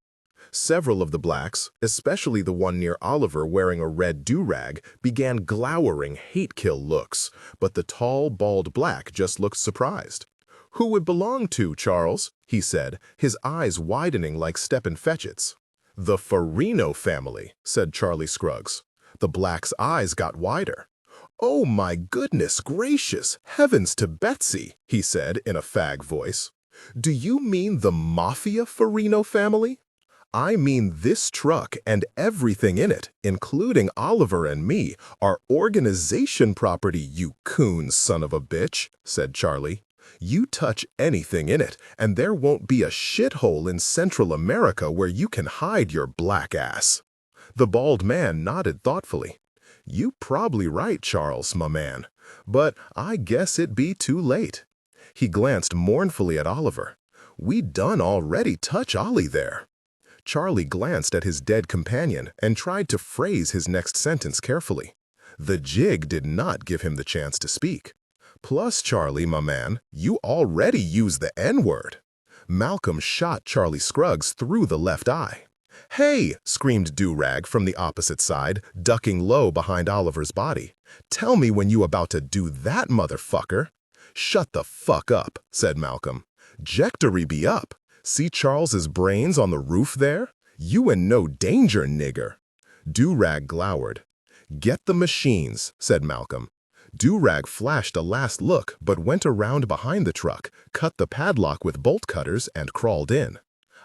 Speaker 1: Several of the blacks, especially the one near Oliver wearing a red do-rag, began glowering hate-kill looks, but the tall, bald black just looked surprised. "Who it belong to, Charles?" he said, his eyes widening like Stephen Fetchit's. "The Farino family," said Charlie Scruggs. The black's eyes got wider. "Oh my goodness gracious, heavens to Betsy," he said in a fag voice. "Do you mean the Mafia Farino family?" "I mean this truck and everything in it, including Oliver and me, are organization property, you coon son of a bitch," said Charlie. "You touch anything in it, and there won't be a shithole in Central America where you can hide your black ass." The bald man nodded thoughtfully. "You probably right, Charles, my man, but I guess it be too late." He glanced mournfully at Oliver. "We done already touch Ollie there." Charlie glanced at his dead companion and tried to phrase his next sentence carefully. The Jig did not give him the chance to speak. "Plus, Charlie, my man, you already used the N-word." Malcolm shot Charlie Scruggs through the left eye. "Hey!" screamed Do-Rag from the opposite side, ducking low behind Oliver's body. "Tell me when you about to do that, motherfucker." "Shut the fuck up," said Malcolm. "Jectory be up. See Charles's brains on the roof there? You in no danger, nigger." Do-Rag glowered. "Get the machines," said Malcolm. Do-Rag flashed a last look but went around behind the truck, cut the padlock with bolt cutters, and crawled in.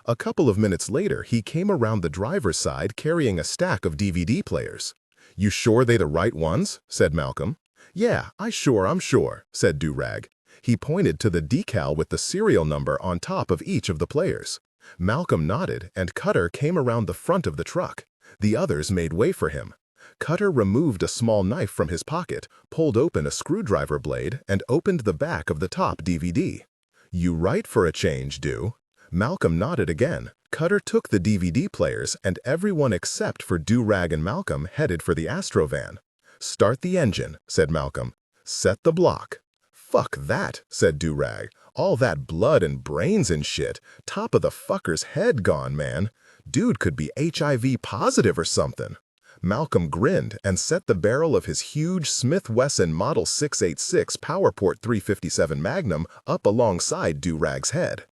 Speaker 1: A couple of minutes later, he came around the driver's side carrying a stack of DVD players. "You sure they the right ones?" said Malcolm. "Yeah, I'm sure," said Do-Rag. He pointed to the decal with the serial number on top of each of the players. Malcolm nodded, and Cutter came around the front of the truck. The others made way for him. Cutter removed a small knife from his pocket, pulled open a screwdriver blade, and opened the back of the top DVD. "You right for a change, Do?" Malcolm nodded again. Cutter took the DVD players, and everyone except for Do-Rag and Malcolm headed for the Astrovan. "Start the engine," said Malcolm. "Set the block." "Fuck that," said Do-Rag. "All that blood and brains and shit. Top of the fucker's head gone, man. Dude could be HIV positive or something."
Speaker 2: Malcolm grinned and set the barrel of his huge Smith Wesson Model 686 PowerPort 357 Magnum up alongside Do-Rag's head.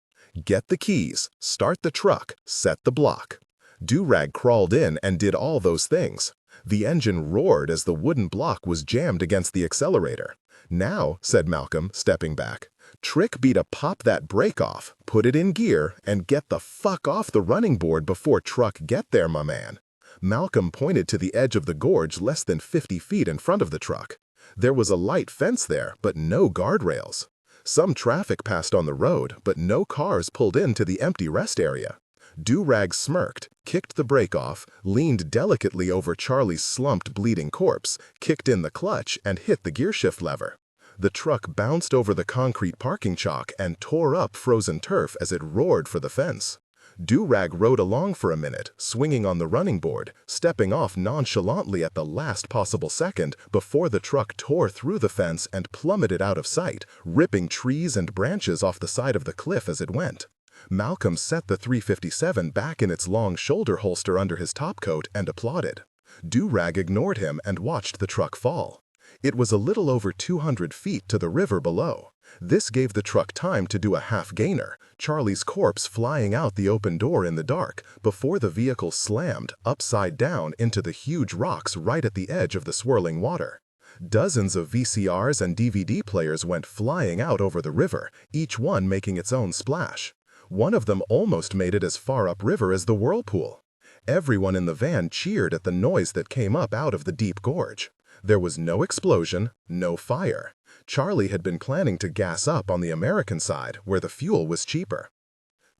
Speaker 2: "Get the keys, start the truck, set the block." Do-Rag crawled in and did all those things. The engine roared as the wooden block was jammed against the accelerator. "Now," said Malcolm, stepping back, "trick be to pop that brake off, put it in gear, and get the fuck off the running board before truck get there, my man." Malcolm pointed to the edge of the gorge less than 50 feet in front of the truck. There was a light fence there, but no guardrails. Some traffic passed on the road, but no cars pulled into the empty rest area. Do-Rag smirked, kicked the brake off, leaned delicately over Charlie's slumped, bleeding corpse, kicked in the clutch, and hit the gearshift lever. The truck bounced over the concrete parking chalk and tore up frozen turf as it roared for the fence. Do-Rag rode along for a minute, swinging on the running board, stepping off nonchalantly at the last possible second before the truck tore through the fence and plummeted out of sight, ripping trees and branches off the side of the cliff as it went. Malcolm set the 357 back in its long shoulder holster under his topcoat and applauded. Do-Rag ignored him and watched the truck fall. It was a little over 200 feet to the river below. This gave the truck time to do a half-gainer, Charlie's corpse flying out the open door in the dark before the vehicle slammed upside down into the huge rocks right at the edge of the swirling water. Dozens of VCRs and DVD players went flying out over the river, each one making its own splash. One of them almost made it as far upriver as the whirlpool. Everyone in the van cheered at the noise that came up out of the deep gorge. There was no explosion, no fire. Charlie had been planning to gas up on the American side, where the fuel was cheaper.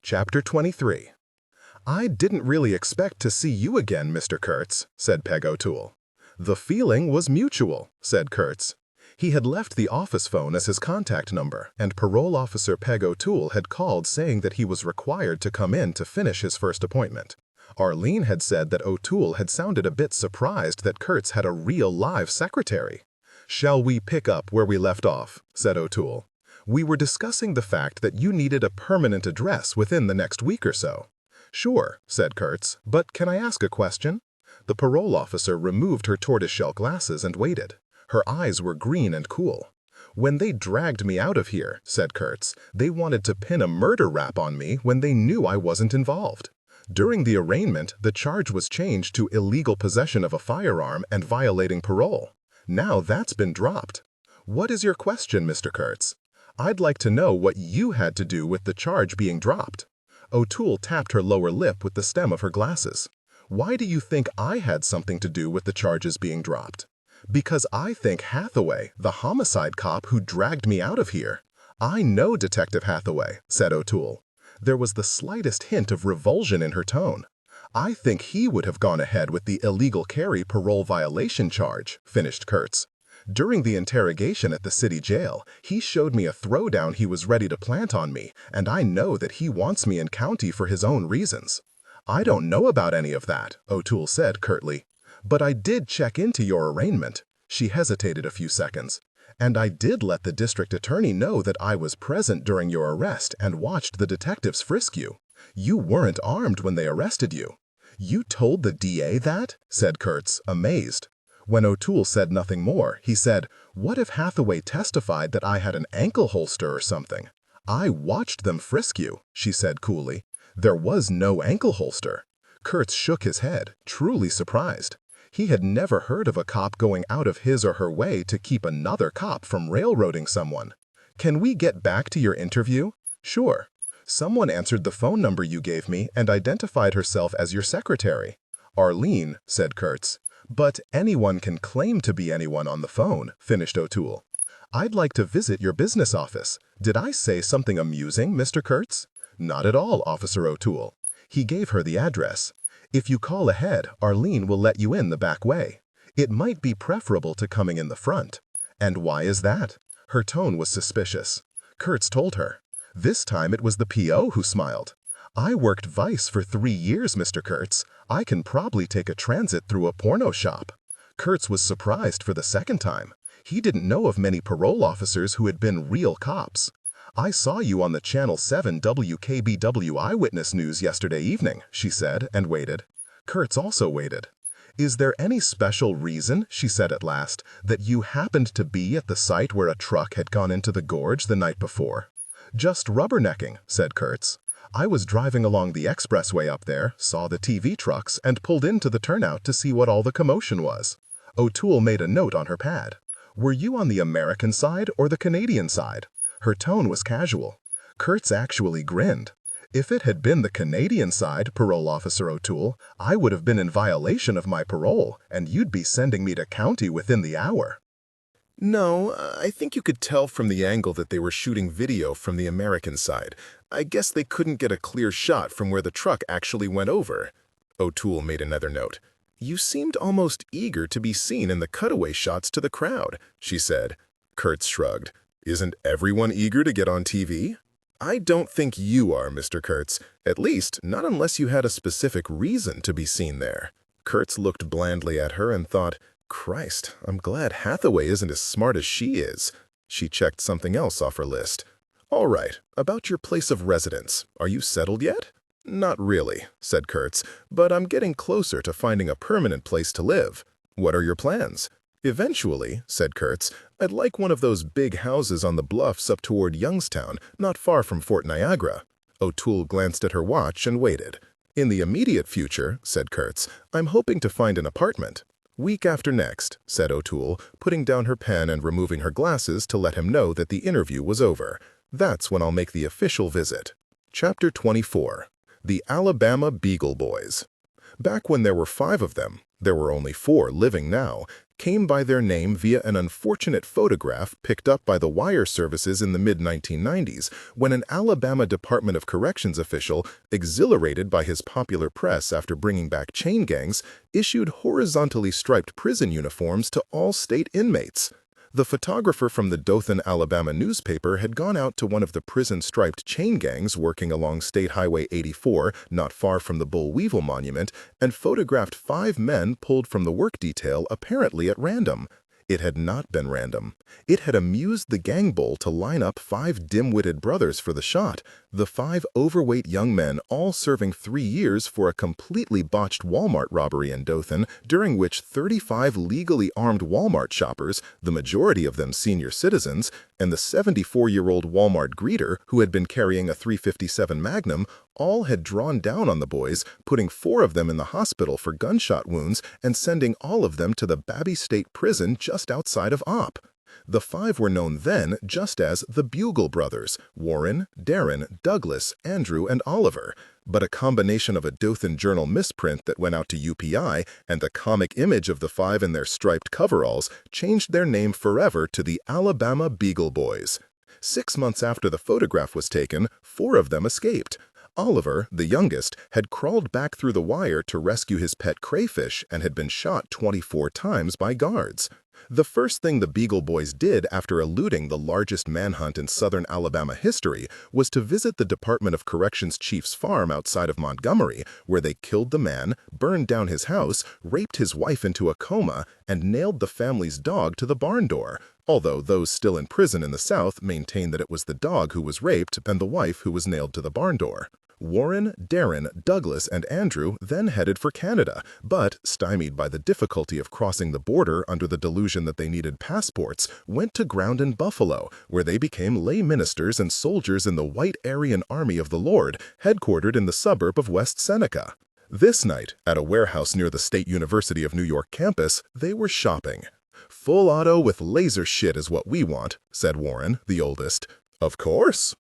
Speaker 2: Chapter 23. "I didn't really expect to see you again, Mr. Kurtz," said Peg O'Toole. "The feeling was mutual," said Kurtz. He had left the office phone as his contact number, and parole officer Peg O'Toole had called saying that he was required to come in to finish his first appointment. Arlene had said that O'Toole had sounded a bit surprised that Kurtz had a real live secretary. "Shall we pick up where we left off?" said O'Toole. "We were discussing the fact that you needed a permanent address within the next week or so." "Sure," said Kurtz, "but can I ask a question?" The parole officer removed her tortoiseshell glasses and waited. Her eyes were green and cool. "When they dragged me out of here," said Kurtz, "they wanted to pin a murder rap on me when they knew I wasn't involved. During the arraignment, the charge was changed to illegal possession of a firearm and violating parole. Now that's been dropped. What is your question, Mr. Kurtz? I'd like to know what you had to do with the charge being dropped." O'Toole tapped her lower lip with the stem of her glasses. "Why do you think I had something to do with the charges being dropped?" "Because I think Hathaway, the homicide cop who dragged me out of here." "I know Detective Hathaway," said O'Toole. There was the slightest hint of revulsion in her tone. "I think he would have gone ahead with the illegal carry parole violation charge," finished Kurtz. "During the interrogation at the city jail, he showed me a throwdown he was ready to plant on me, and I know that he wants me in county for his own reasons." "I don't know about any of that," O'Toole said curtly. "But I did check into your arraignment." She hesitated a few seconds. "And I did let the district attorney know that I was present during your arrest and watched the detectives frisk you. You weren't armed when they arrested you." "You told the DA that?" said Kurtz, amazed. When O'Toole said nothing more, he said, "What if Hathaway testified that I had an ankle holster or something?" "I watched them frisk you," she said coolly. "There was no ankle holster." Kurtz shook his head, truly surprised. He had never heard of a cop going out of his or her way to keep another cop from railroading someone. "Can we get back to your interview?" "Sure." "Someone answered the phone number you gave me and identified herself as your secretary." "Arlene," said Kurtz. "But anyone can claim to be anyone on the phone," finished O'Toole. "I'd like to visit your business office. Did I say something amusing, Mr. Kurtz?" "Not at all, Officer O'Toole." He gave her the address. "If you call ahead, Arlene will let you in the back way. It might be preferable to coming in the front." "And why is that?" Her tone was suspicious. Kurtz told her. This time it was the PO who smiled. "I worked Vice for 3 years, Mr. Kurtz. I can probably take a transit through a porno shop." Kurtz was surprised for the second time. He didn't know of many parole officers who had been real cops. "I saw you on the Channel 7 WKBW Eyewitness News yesterday evening," she said, and waited. Kurtz also waited. "Is there any special reason," she said at last, "that you happened to be at the site where a truck had gone into the gorge the night before?" "Just rubbernecking," said Kurtz. "I was driving along the expressway up there, saw the TV trucks, and pulled into the turnout to see what all the commotion was." O'Toole made a note on her pad. "Were you on the American side or the Canadian side?" Her tone was casual. Kurtz actually grinned. "If it had been the Canadian side, Parole Officer O'Toole, I would have been in violation of my parole, and you'd be sending me to county within the hour."
Speaker 1: No, I think you could tell from the angle that they were shooting video from the American side. I guess they couldn't get a clear shot from where the truck actually went over." O'Toole made another note. "You seemed almost eager to be seen in the cutaway shots to the crowd," she said. Kurtz shrugged. "Isn't everyone eager to get on TV?" "I don't think you are, Mr. Kurtz. At least, not unless you had a specific reason to be seen there." Kurtz looked blandly at her and thought, "Christ, I'm glad Hathaway isn't as smart as she is." She checked something else off her list. "All right, about your place of residence. Are you settled yet?" "Not really," said Kurtz, "but I'm getting closer to finding a permanent place to live." "What are your plans?" "Eventually," said Kurtz, "I'd like one of those big houses on the bluffs up toward Youngstown, not far from Fort Niagara." O'Toole glanced at her watch and waited. "In the immediate future," said Kurtz, "I'm hoping to find an apartment." "Week after next," said O'Toole, putting down her pen and removing her glasses to let him know that the interview was over. "That's when I'll make the official visit." Chapter 24. The Alabama Beagle Boys. Back when there were 5 of them, there were only 4 living now, came by their name via an unfortunate photograph picked up by the wire services in the mid-1990s when an Alabama Department of Corrections official, exhilarated by his popular press after bringing back chain gangs, issued horizontally striped prison uniforms to all state inmates. The photographer from the Dothan, Alabama newspaper had gone out to one of the prison-striped chain gangs working along State Highway 84, not far from the Bull Weevil Monument, and photographed 5 men pulled from the work detail apparently at random. It had not been random. It had amused the gang bull to line up 5 dim-witted brothers for the shot, the 5 overweight young men all serving 3 years for a completely botched Walmart robbery in Dothan, during which 35 legally armed Walmart shoppers, the majority of them senior citizens, and the 74-year-old Walmart greeter who had been carrying a .357 Magnum, all had drawn down on the boys, putting 4 of them in the hospital for gunshot wounds and sending all of them to the Babby State Prison just outside of Opp. The 5 were known then just as the Bugle Brothers, Warren, Darren, Douglas, Andrew, and Oliver, but a combination of a Dothan Journal misprint that went out to UPI and the comic image of the 5 in their striped coveralls changed their name forever to the Alabama Beagle Boys. 6 months after the photograph was taken, 4 of them escaped. Oliver, the youngest, had crawled back through the wire to rescue his pet crayfish and had been shot 24 times by guards. The first thing the Beagle Boys did after eluding the largest manhunt in southern Alabama history was to visit the Department of Corrections chief's farm outside of Montgomery, where they killed the man, burned down his house, raped his wife into a coma, and nailed the family's dog to the barn door, although those still in prison in the South maintained that it was the dog who was raped and the wife who was nailed to the barn door. Warren, Darren, Douglas, and Andrew then headed for Canada, but, stymied by the difficulty of crossing the border under the delusion that they needed passports, went to ground in Buffalo, where they became lay ministers and soldiers in the White Aryan Army of the Lord, headquartered in the suburb of West Seneca. This night, at a warehouse near the State University of New York campus, they were shopping. "Full auto with laser shit is what we want," said Warren, the oldest. Of course,"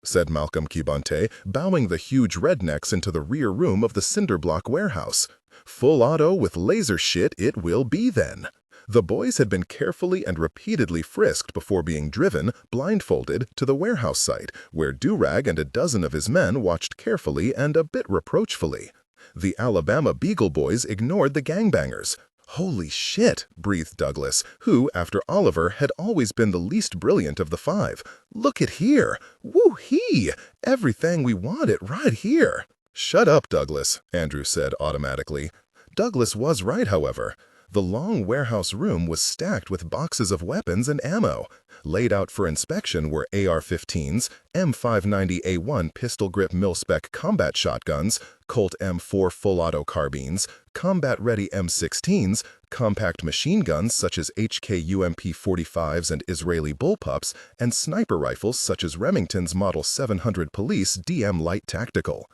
Speaker 1: said Malcolm Kibante, bowing the huge rednecks into the rear room of the cinder-block warehouse. "Full auto with laser shit it will be then." The boys had been carefully and repeatedly frisked before being driven, blindfolded, to the warehouse site, where Durag and a dozen of his men watched carefully and a bit reproachfully. The Alabama Beagle Boys ignored the gangbangers. "Holy shit," breathed Douglas, who, after Oliver, had always been the least brilliant of the 5. "Look at here! Woo-hee! Everything we wanted right here!" "Shut up, Douglas," Andrew said automatically. Douglas was right, however.
Speaker 2: The long warehouse room was stacked with boxes of weapons and ammo. Laid out for inspection were AR-15s, M590A1 pistol-grip mil-spec combat shotguns, Colt M4 full-auto carbines, combat-ready M16s, compact machine guns such as HK UMP-45s and Israeli bullpups, and sniper rifles such as Remington's Model 700 Police DM Light Tactical.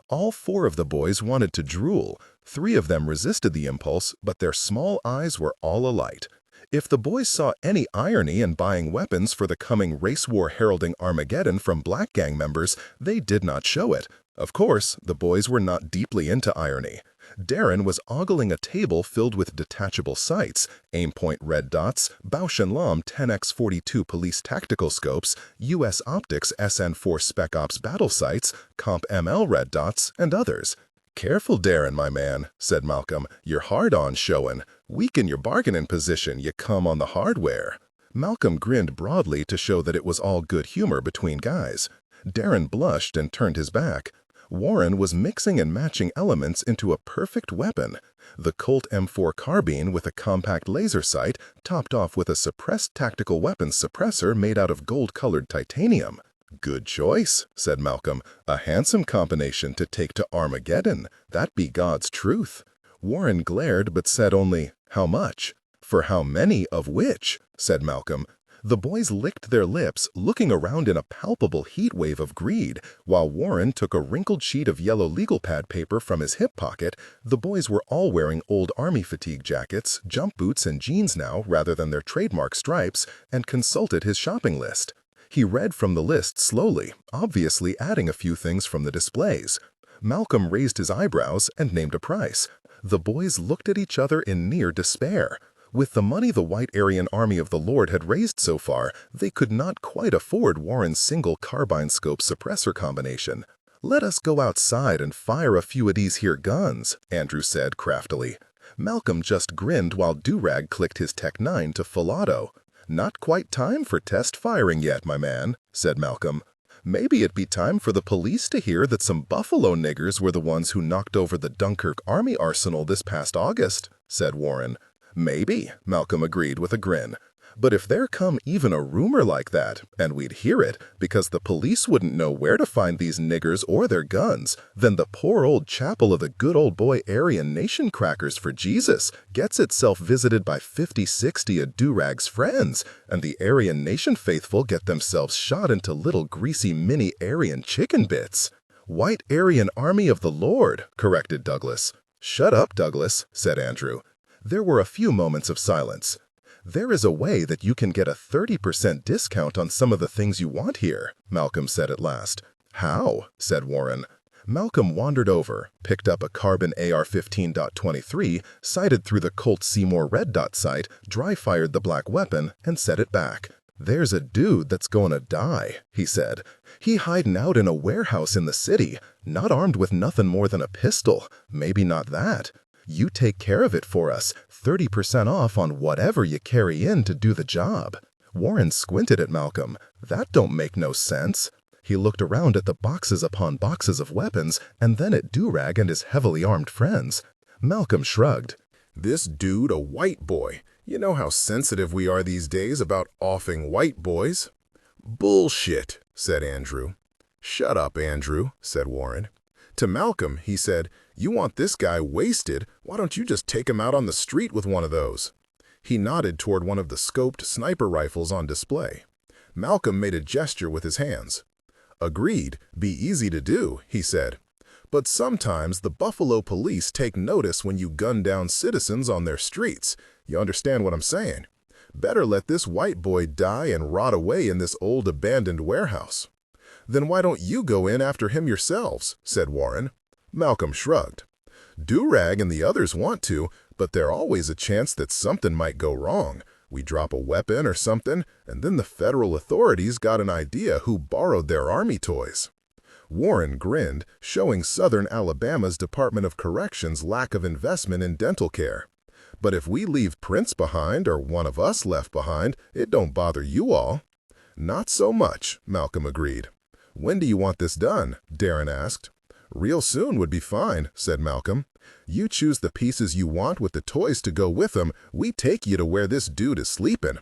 Speaker 2: All four of the boys wanted to drool. Three of them resisted the impulse, but their small eyes were all alight. If the boys saw any irony in buying weapons for the coming race war heralding Armageddon from black gang members, they did not show it. Of course, the boys were not deeply into irony. Darren was ogling a table filled with detachable sights, aim-point red dots, Bausch & Lomb 10x42 police tactical scopes, US Optics SN4 Spec Ops battle sights, Comp ML red dots, and others. "Careful, Darren, my man," said Malcolm. "You're hard-on showin'. Weaken your bargaining position, you come on the hardware." Malcolm grinned broadly to show that it was all good humor between guys. Darren blushed and turned his back. Warren was mixing and matching elements into a perfect weapon. The Colt M4 carbine with a compact laser sight topped off with a suppressed tactical weapons suppressor made out of gold-colored titanium. "Good choice," said Malcolm. "A handsome combination to take to Armageddon. That be God's truth." Warren glared but said only, "How much?" "For how many of which?" said Malcolm. The boys licked their lips, looking around in a palpable heat wave of greed. While Warren took a wrinkled sheet of yellow legal pad paper from his hip pocket, the boys were all wearing old army fatigue jackets, jump boots, and jeans now rather than their trademark stripes, and consulted his shopping list. He read from the list slowly, obviously adding a few things from the displays. Malcolm raised his eyebrows and named a price. The boys looked at each other in near despair. With the money the White Aryan Army of the Lord had raised so far, they could not quite afford Warren's single carbine scope suppressor combination. "Let us go outside and fire a few of these here guns," Andrew said craftily. Malcolm just grinned while Durag clicked his Tech 9 to full auto. "Not quite time for test firing yet, my man," said Malcolm. "Maybe it'd be time for the police to hear that some Buffalo niggers were the ones who knocked over the Dunkirk Army Arsenal this past August," said Warren. "Maybe," Malcolm agreed with a grin. "But if there come even a rumor like that, and we'd hear it because the police wouldn't know where to find these niggers or their guns, then the poor old chapel of the good old boy Aryan Nation Crackers for Jesus gets itself visited by 50-60 of Durag's friends, and the Aryan Nation faithful get themselves shot into little greasy mini Aryan chicken bits." "White Aryan Army of the Lord," corrected Douglas. "Shut up, Douglas," said Andrew. There were a few moments of silence. "There is a way that you can get a 30% discount on some of the things you want here," Malcolm said at last. "How?" said Warren. Malcolm wandered over, picked up a carbon AR-15.23, sighted through the Colt Seymour red dot sight, dry-fired the black weapon, and set it back. "There's a dude that's gonna die," he said. "He hiding out in a warehouse in the city, not armed with nothing more than a pistol, maybe not that. You take care of it for us, 30% off on whatever you carry in to do the job." Warren squinted at Malcolm. "That don't make no sense." He looked around at the boxes upon boxes of weapons, and then at Durag and his heavily armed friends. Malcolm shrugged.
Speaker 1: "This dude a white boy. You know how sensitive we are these days about offing white boys." "Bullshit," said Andrew. "Shut up, Andrew," said Warren. To Malcolm, he said, "You want this guy wasted, why don't you just take him out on the street with one of those?" He nodded toward one of the scoped sniper rifles on display. Malcolm made a gesture with his hands. "Agreed, be easy to do," he said. "But sometimes the Buffalo police take notice when you gun down citizens on their streets. You understand what I'm saying? Better let this white boy die and rot away in this old abandoned warehouse." "Then why don't you go in after him yourselves?" said Warren. Malcolm shrugged. "Durag and the others want to, but there's always a chance that something might go wrong. We drop a weapon or something, and then the federal authorities got an idea who borrowed their army toys." Warren grinned, showing Southern Alabama's Department of Corrections' lack of investment in dental care. "But if we leave prints behind, or one of us left behind, it don't bother you all." "Not so much," Malcolm agreed. "When do you want this done?" Darren asked.
Speaker 2: Real soon would be fine, said Malcolm. You choose the pieces you want with the toys to go with them. We take you to where this dude is sleeping.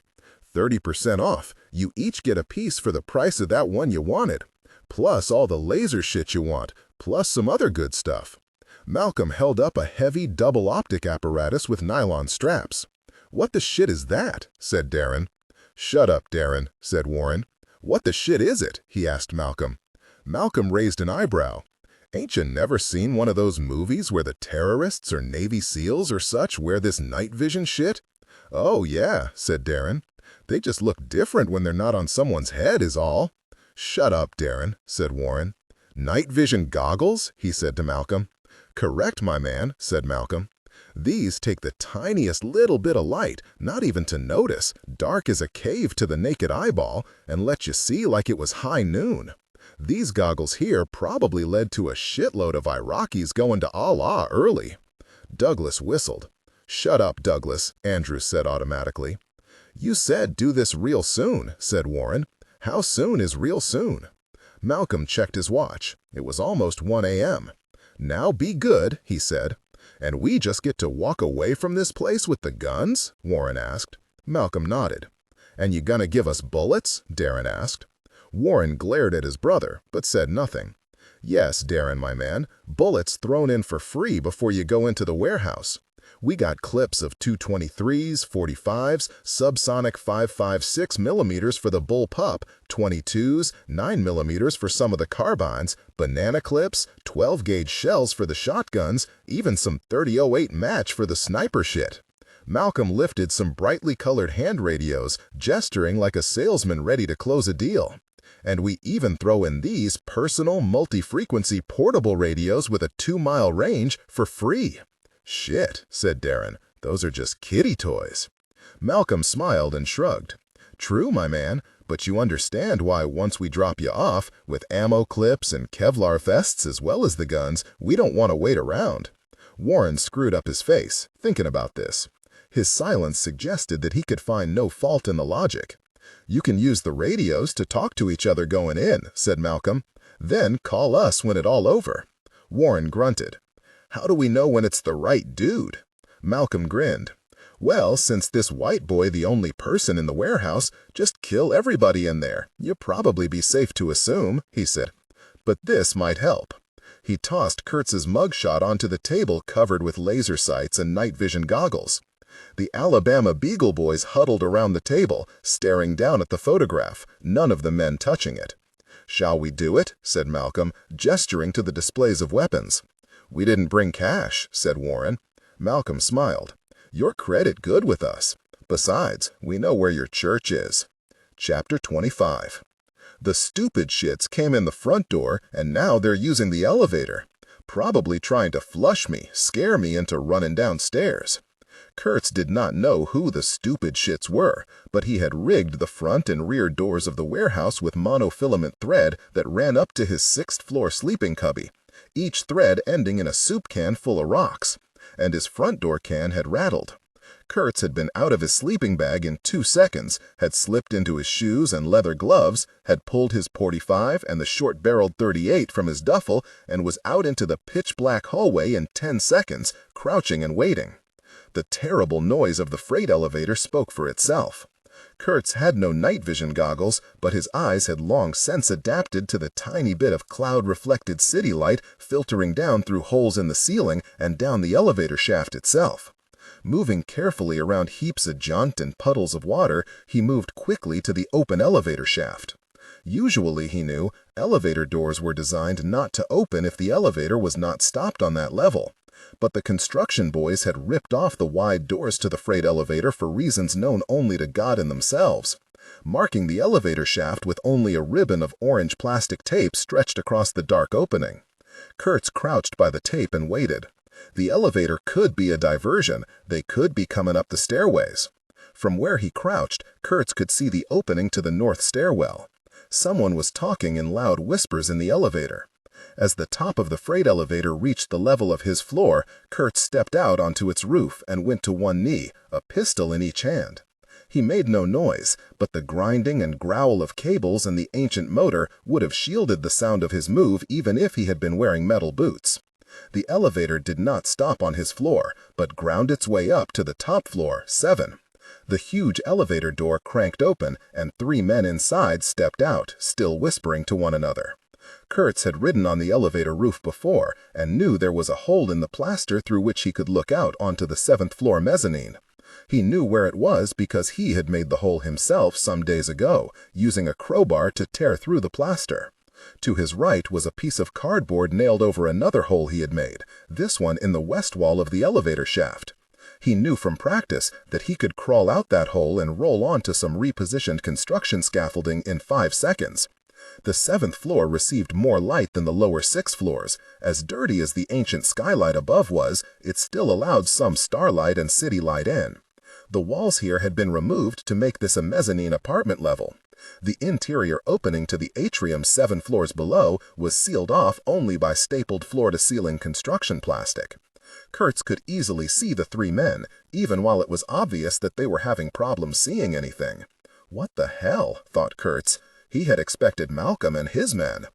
Speaker 2: 30% off. You each get a piece for the price of that one you wanted. Plus all the laser shit you want, plus some other good stuff. Malcolm held up a heavy double optic apparatus with nylon straps. What the shit is that? Said Darren. Shut up, Darren, said Warren. What the shit is it? He asked Malcolm. Malcolm raised an eyebrow. Ain't you never seen one of those movies where the terrorists or Navy SEALs or such wear this night vision shit? Oh yeah, said Darren. They just look different when they're not on someone's head is all. Shut up, Darren, said Warren. Night vision goggles? He said to Malcolm. Correct, my man, said Malcolm. These take the tiniest little bit of light, not even to notice, dark as a cave to the naked eyeball, and let you see like it was high noon. These goggles here probably led to a shitload of Iraqis going to Allah early. Douglas whistled. Shut up, Douglas, Andrews said automatically. You said do this real soon, said Warren. How soon is real soon? Malcolm checked his watch. It was almost 1 a.m. Now be good, he said. And we just get to walk away from this place with the guns? Warren asked. Malcolm nodded. And you gonna give us bullets? Darren asked. Warren glared at his brother, but said nothing. Yes, Darren, my man, bullets thrown in for free before you go into the warehouse. We got clips of 223s, 45s, subsonic 5.56 millimeters for the bullpup, 22s, 9 millimeters for some of the carbines, banana clips, 12-gauge shells for the shotguns, even some 30-08 match for the sniper shit. Malcolm lifted some brightly colored hand radios, gesturing like a salesman ready to close a deal. And we even throw in these personal multi-frequency portable radios with a 2-mile range for free. Shit, said Darren, those are just kiddie toys. Malcolm smiled and shrugged. True, my man, but you understand why once we drop you off, with ammo clips and Kevlar vests as well as the guns, we don't want to wait around. Warren screwed up his face, thinking about this. His silence suggested that he could find no fault in the logic. You can use the radios to talk to each other going in, said Malcolm. Then call us when it's all over. Warren grunted. How do we know when it's the right dude? Malcolm grinned. Well, since this white boy the only person in the warehouse, just kill everybody in there. You'll probably be safe to assume, he said. But this might help. He tossed Kurtz's mugshot onto the table covered with laser sights and night vision goggles. The Alabama Beagle boys huddled around the table, staring down at the photograph, none of the men touching it. Shall we do it? Said Malcolm, gesturing to the displays of weapons. We didn't bring cash, said Warren. Malcolm smiled. Your credit good with us. Besides, we know where your church is. Chapter 25. The stupid shits came in the front door, and now they're using the elevator. Probably trying to flush me, scare me into running downstairs. Kurtz did not know who the stupid shits were, but he had rigged the front and rear doors of the warehouse with monofilament thread that ran up to his 6th-floor sleeping cubby, each thread ending in a soup can full of rocks, and his front door can had rattled. Kurtz had been out of his sleeping bag in 2 seconds, had slipped into his shoes and leather gloves, had pulled his .45 and the short-barreled .38 from his duffel, and was out into the pitch-black hallway in 10 seconds, crouching and waiting. The terrible noise of the freight elevator spoke for itself. Kurtz had no night vision goggles, but his eyes had long since adapted to the tiny bit of cloud-reflected city light filtering down through holes in the ceiling and down the elevator shaft itself. Moving carefully around heaps of junk and puddles of water, he moved quickly to the open elevator shaft. Usually, he knew, elevator doors were designed not to open if the elevator was not stopped on that level. But the construction boys had ripped off the wide doors to the freight elevator for reasons known only to God and themselves, marking the elevator shaft with only a ribbon of orange plastic tape stretched across the dark opening. Kurtz crouched by the tape and waited. The elevator could be a diversion. They could be coming up the stairways. From where he crouched, Kurtz could see the opening to the north stairwell. Someone was talking in loud whispers in the elevator. As the top of the freight elevator reached the level of his floor, Kurtz stepped out onto its roof and went to one knee, a pistol in each hand. He made no noise, but the grinding and growl of cables and the ancient motor would have shielded the sound of his move even if he had been wearing metal boots. The elevator did not stop on his floor, but ground its way up to the top floor, 7. The huge elevator door cranked open, and 3 men inside stepped out, still whispering to one another. Kurtz had ridden on the elevator roof before, and knew there was a hole in the plaster through which he could look out onto the 7th floor mezzanine. He knew where it was because he had made the hole himself some days ago, using a crowbar to tear through the plaster. To his right was a piece of cardboard nailed over another hole he had made, this one in the west wall of the elevator shaft. He knew from practice that he could crawl out that hole and roll onto some repositioned construction scaffolding in 5 seconds. The 7th floor received more light than the lower 6 floors. As dirty as the ancient skylight above was, it still allowed some starlight and city light in. The walls here had been removed to make this a mezzanine apartment level. The interior opening to the atrium 7 floors below was sealed off only by stapled floor-to-ceiling construction plastic. Kurtz could easily see the 3 men, even while it was obvious that they were having problems seeing anything. What the hell, thought Kurtz. He had expected Malcolm and his men.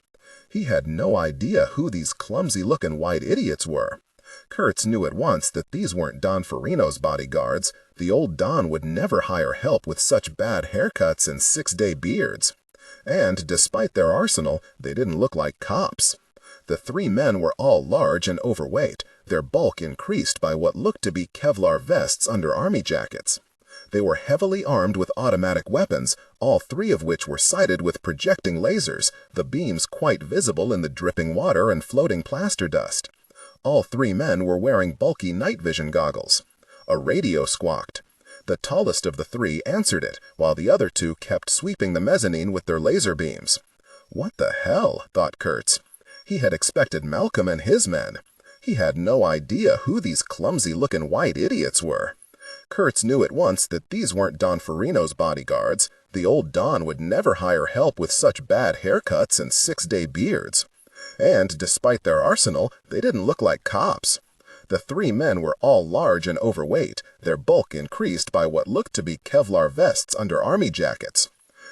Speaker 2: He had no idea who these clumsy-looking white idiots were. Kurtz knew at once that these weren't Don Farino's bodyguards. The old Don would never hire help with such bad haircuts and 6-day beards. And, despite their arsenal, they didn't look like cops. The 3 men were all large and overweight, their bulk increased by what looked to be Kevlar vests under army jackets. They were heavily armed with automatic weapons, all 3 of which were sighted with projecting lasers, the beams quite visible in the dripping water and floating plaster dust. All 3 men were wearing bulky night vision goggles. A radio squawked. The tallest of the 3 answered it, while the other 2 kept sweeping the mezzanine with their laser beams. What the hell, thought Kurtz. He had expected Malcolm and his men. He had no idea who these clumsy-looking white idiots were. Kurtz knew at once that these weren't Don Farino's bodyguards. The old Don would never hire help with such bad haircuts and 6-day beards. And, despite their arsenal, they didn't look like cops. The 3 men were all large and overweight, their bulk increased by what looked to be Kevlar vests under army jackets.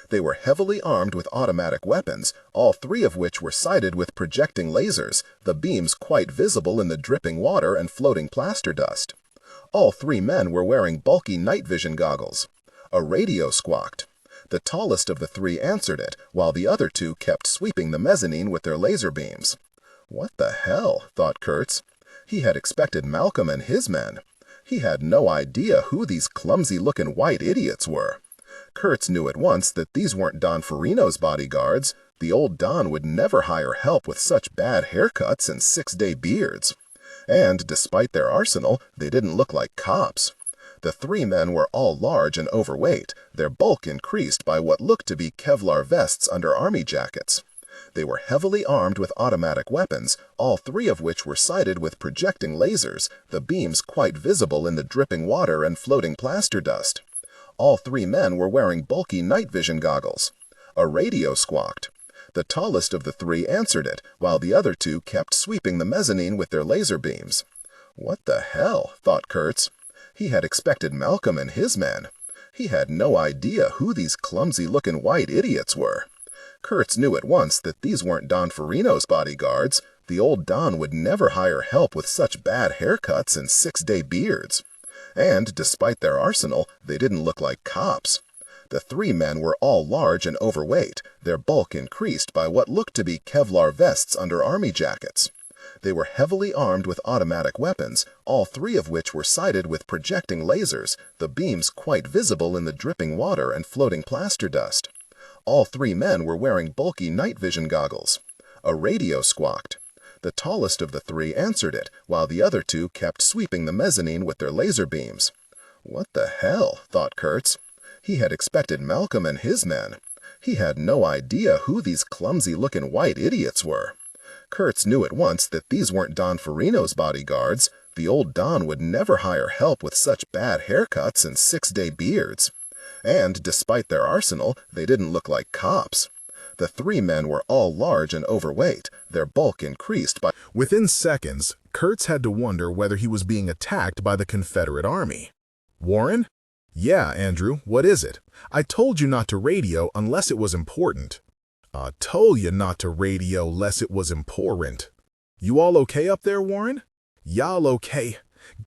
Speaker 2: They were heavily armed with automatic weapons, all 3 of which were sighted with projecting lasers, the beams quite visible in the dripping water and floating plaster dust. All 3 men were wearing bulky night vision goggles. A radio squawked. The tallest of the 3 answered it, while the other 2 kept sweeping the mezzanine with their laser beams. What the hell, thought Kurtz. He had expected Malcolm and his men. He had no idea who these clumsy-looking white idiots were. Kurtz knew at once that these weren't Don Farino's bodyguards. The old Don would never hire help with such bad haircuts and 6-day beards. And, despite their arsenal, they didn't look like cops. The 3 men were all large and overweight, their bulk increased by what looked to be Kevlar vests under army jackets. They were heavily armed with automatic weapons, all 3 of which were sighted with projecting lasers, the beams quite visible in the dripping water and floating plaster dust. All 3 men were wearing bulky night vision goggles. A radio squawked. The tallest of the 3 answered it, while the other 2 kept sweeping the mezzanine with their laser beams. What the hell, thought Kurtz. He had expected Malcolm and his men. He had no idea who these clumsy-looking white idiots were. Kurtz knew at once that these weren't Don Farino's bodyguards. The old Don would never hire help with such bad haircuts and 6-day beards. And, despite their arsenal, they didn't look like cops. The 3 men were all large and overweight, their bulk increased by what looked to be Kevlar vests under army jackets. They were heavily armed with automatic weapons, all 3 of which were sighted with projecting lasers, the beams quite visible in the dripping water and floating plaster dust. All 3 men were wearing bulky night vision goggles. A radio squawked. The tallest of the 3 answered it, while the other 2 kept sweeping the mezzanine with their laser beams. What the hell, thought Kurtz. He had expected Malcolm and his men. He had no idea who these clumsy-looking white idiots were. Kurtz knew at once that these weren't Don Farino's bodyguards. The old Don would never hire help with such bad haircuts and 6-day beards. And, despite their arsenal, they didn't look like cops. The 3 men were all large and overweight, their bulk increased by...
Speaker 1: Within seconds, Kurtz had to wonder whether he was being attacked by the Confederate Army. Warren? Yeah, Andrew, what is it? I told you not to radio unless it was important. I told you not to radio less it was important. You all okay up there, Warren? Y'all okay?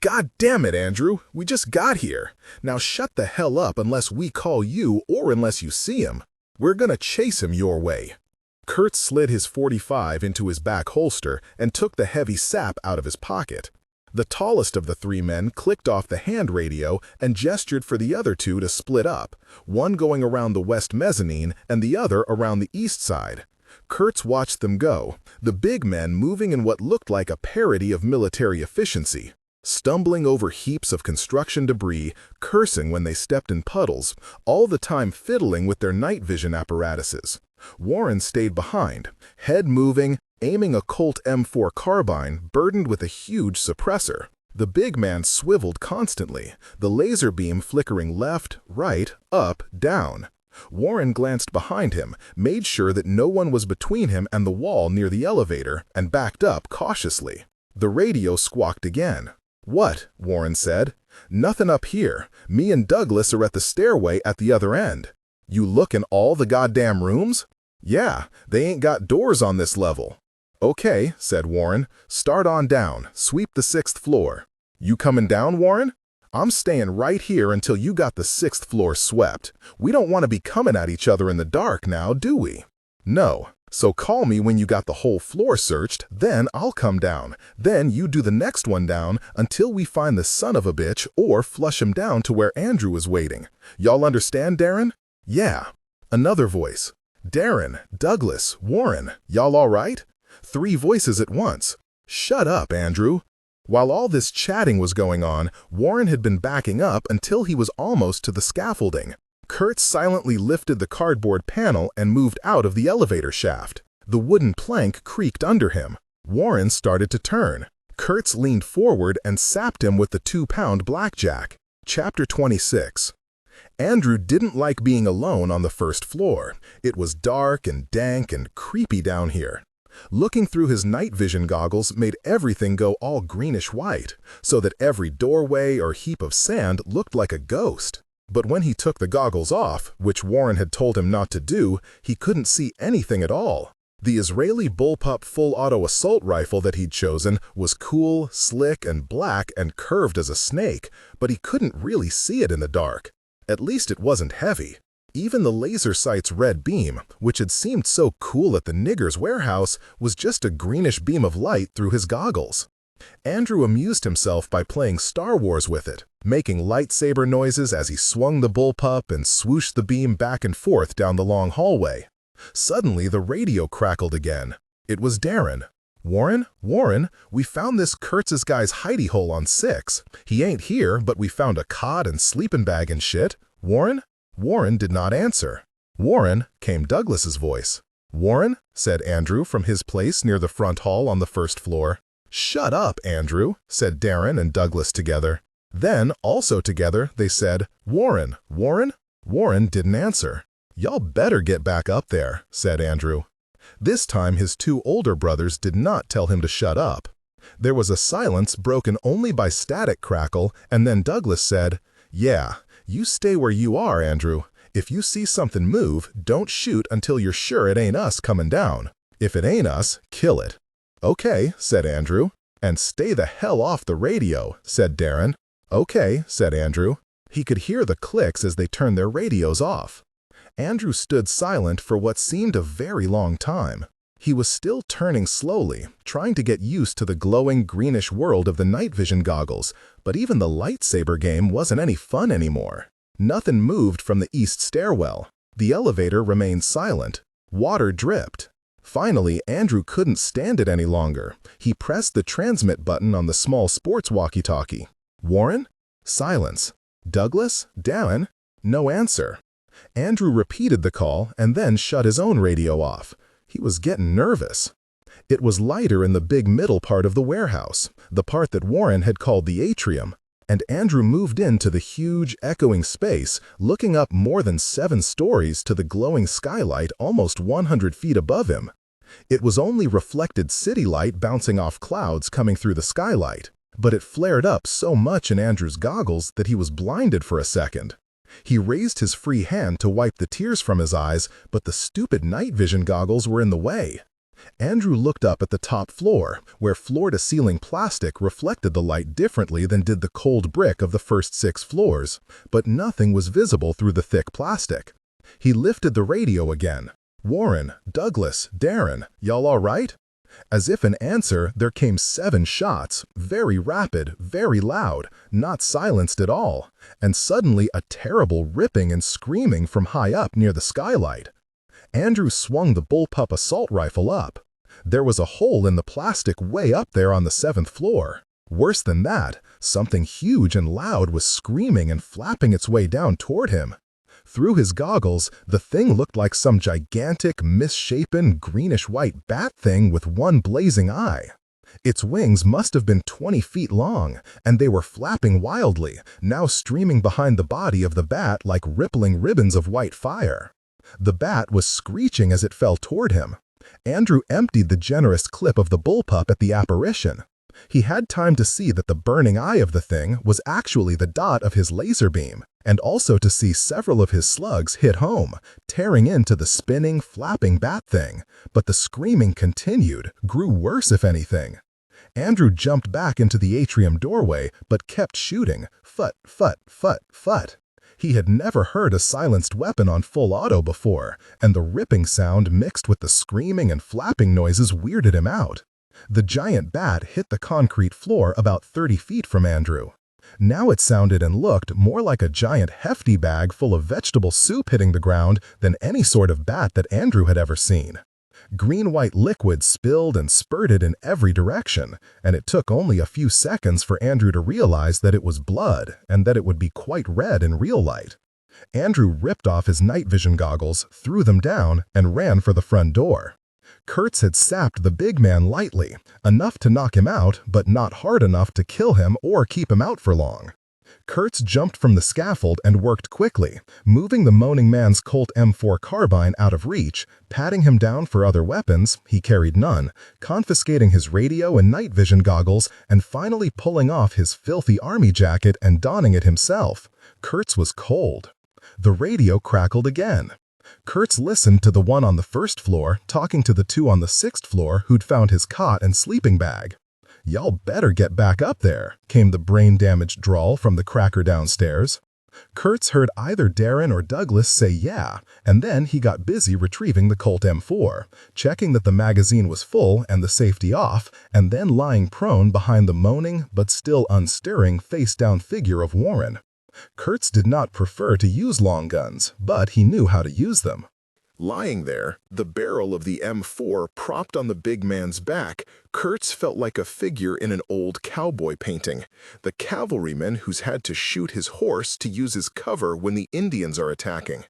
Speaker 1: God damn it, Andrew, we just got here. Now shut the hell up unless we call you or unless you see him. We're gonna chase him your way. Kurtz slid his .45 into his back holster and took the heavy sap out of his pocket. The tallest of the three men clicked off the hand radio and gestured for the other two to split up, one going around the west mezzanine and the other around the east side. Kurtz watched them go, the big men moving in what looked like a parody of military efficiency, stumbling over heaps of construction debris, cursing when they stepped in puddles, all the time fiddling with their night vision apparatuses. Warren stayed behind, head moving, aiming a Colt M4 carbine burdened with a huge suppressor. The big man swiveled constantly, the laser beam flickering left, right, up, down. Warren glanced behind him, made sure that no one was between him and the wall near the elevator, and backed up cautiously. The radio squawked again. "What?" Warren said. "Nothing up here. Me and Douglas are at the stairway at the other end." "You look in all the goddamn rooms?" "Yeah, they ain't got doors on this level." "Okay," said Warren. "Start on down. Sweep the 6th floor." "You coming down, Warren?" "I'm staying right here until you got the 6th floor swept. We don't want to be coming at each other in the dark now, do we?" "No. So call me when you got the whole floor searched, then I'll come down. Then you do the next one down until we find the son of a bitch or flush him down to where Andrew is waiting. Y'all understand, Darren?" "Yeah." Another voice. "Darren, Douglas, Warren, y'all all right?" 3 voices at once. "Shut up, Andrew." While all this chatting was going on, Warren had been backing up until he was almost to the scaffolding. Kurtz silently lifted the cardboard panel and moved out of the elevator shaft. The wooden plank creaked under him. Warren started to turn. Kurtz leaned forward and sapped him with the 2-pound blackjack. Chapter 26. Andrew didn't like being alone on the 1st floor. It was dark and dank and creepy down here. Looking through his night vision goggles made everything go all greenish-white, so that every doorway or heap of sand looked like a ghost. But when he took the goggles off, which Warren had told him not to do, he couldn't see anything at all. The Israeli bullpup full-auto assault rifle that he'd chosen was cool, slick, and black and curved as a snake, but he couldn't really see it in the dark. At least it wasn't heavy. Even the laser sight's red beam, which had seemed so cool at the nigger's warehouse, was just a greenish beam of light through his goggles. Andrew amused himself by playing Star Wars with it, making lightsaber noises as he swung the bullpup and swooshed the beam back and forth down the long hallway. Suddenly, the radio crackled again. It was Darren. Warren, we found this Kurtz's guy's hidey hole on 6. He ain't here, but we found a cot and sleeping bag and shit. Warren?" Warren did not answer. "Warren," came Douglas's voice. "Warren," said Andrew from his place near the front hall on the 1st floor. "Shut up, Andrew," said Darren and Douglas together. Then, also together, they said, "Warren, Warren?" Warren didn't answer. "Y'all better get back up there," said Andrew. This time his 2 older brothers did not tell him to shut up. There was a silence broken only by static crackle, and then Douglas said, "Yeah, you stay where you are, Andrew. If you see something move, don't shoot until you're sure it ain't us coming down. If it ain't us, kill it." "Okay," said Andrew. "And stay the hell off the radio," said Darren. "Okay," said Andrew. He could hear the clicks as they turned their radios off. Andrew stood silent for what seemed a very long time. He was still turning slowly, trying to get used to the glowing greenish world of the night vision goggles, but even the lightsaber game wasn't any fun anymore. Nothing moved from the east stairwell. The elevator remained silent. Water dripped. Finally, Andrew couldn't stand it any longer. He pressed the transmit button on the small sports walkie-talkie. "Warren?" Silence. "Douglas? Darren?" No answer. Andrew repeated the call and then shut his own radio off. He was getting nervous. It was lighter in the big middle part of the warehouse, the part that Warren had called the atrium, and Andrew moved into the huge, echoing space, looking up more than 7 stories to the glowing skylight almost 100 feet above him. It was only reflected city light bouncing off clouds coming through the skylight. But it flared up so much in Andrew's goggles that he was blinded for a second. He raised his free hand to wipe the tears from his eyes, but the stupid night vision goggles were in the way. Andrew looked up at the top floor, where floor-to-ceiling plastic reflected the light differently than did the cold brick of the first 6 floors, but nothing was visible through the thick plastic. He lifted the radio again. "Warren, Douglas, Darren, y'all all right?" As if in answer, there came 7 shots, very rapid, very loud, not silenced at all, and suddenly a terrible ripping and screaming from high up near the skylight. Andrew swung the bullpup assault rifle up. There was a hole in the plastic way up there on the 7th floor. Worse than that, something huge and loud was screaming and flapping its way down toward him. Through his goggles, the thing looked like some gigantic, misshapen, greenish-white bat thing with one blazing eye. Its wings must have been 20 feet long, and they were flapping wildly, now streaming behind the body of the bat like rippling ribbons of white fire. The bat was screeching as it fell toward him. Andrew emptied the generous clip of the bullpup at the apparition. He had time to see that the burning eye of the thing was actually the dot of his laser beam, and also to see several of his slugs hit home, tearing into the spinning, flapping bat thing. But the screaming continued, grew worse if anything. Andrew jumped back into the atrium doorway, but kept shooting, fut, fut, fut, fut. He had never heard a silenced weapon on full auto before, and the ripping sound mixed with the screaming and flapping noises weirded him out. The giant bat hit the concrete floor about 30 feet from Andrew. Now it sounded and looked more like a giant hefty bag full of vegetable soup hitting the ground than any sort of bat that Andrew had ever seen. Green-white liquid spilled and spurted in every direction, and it took only a few seconds for Andrew to realize that it was blood and that it would be quite red in real light. Andrew ripped off his night vision goggles, threw them down, and ran for the front door. Kurtz had sapped the big man lightly, enough to knock him out, but not hard enough to kill him or keep him out for long. Kurtz jumped from the scaffold and worked quickly, moving the moaning man's Colt M4 carbine out of reach, patting him down for other weapons, he carried none, confiscating his radio and night vision goggles, and finally pulling off his filthy army jacket and donning it himself. Kurtz was cold. The radio crackled again. Kurtz listened to the one on the 1st floor talking to the 2 on the 6th floor who'd found his cot and sleeping bag. "Y'all better get back up there," came the brain-damaged drawl from the cracker downstairs. Kurtz heard either Darren or Douglas say yeah, and then he got busy retrieving the Colt M4, checking that the magazine was full and the safety off, and then lying prone behind the moaning but still unstirring face-down figure of Warren. Kurtz did not prefer to use long guns, but he knew how to use them.
Speaker 2: Lying there, the barrel of the M4 propped on the big man's back, Kurtz felt like a figure in an old cowboy painting, the cavalryman who's had to shoot his horse to use as cover when the Indians are attacking.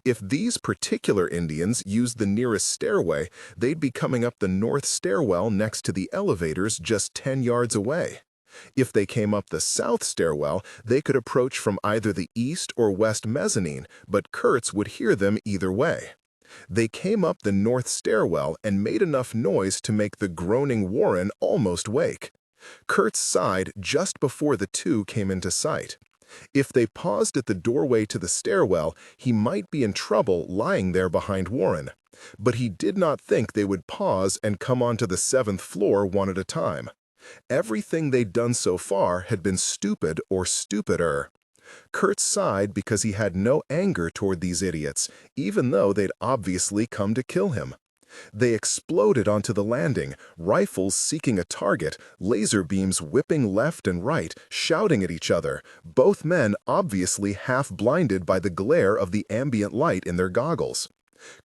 Speaker 2: If these particular Indians used the nearest stairway, they'd be coming up the north stairwell next to the elevators just 10 yards away. If they came up the south stairwell, they could approach from either the east or west mezzanine, but Kurtz would hear them either way. They came up the north stairwell and made enough noise to make the groaning Warren almost wake. Kurtz sighed just before the 2 came into sight. If they paused at the doorway to the stairwell, he might be in trouble lying there behind Warren. But he did not think they would pause and come onto the 7th floor one at a time. Everything they'd done so far had been stupid or stupider. Kurtz sighed because he had no anger toward these idiots, even though they'd obviously come to kill him. They exploded onto the landing, rifles seeking a target, laser beams whipping left and right, shouting at each other, both men obviously half-blinded by the glare of the ambient light in their goggles.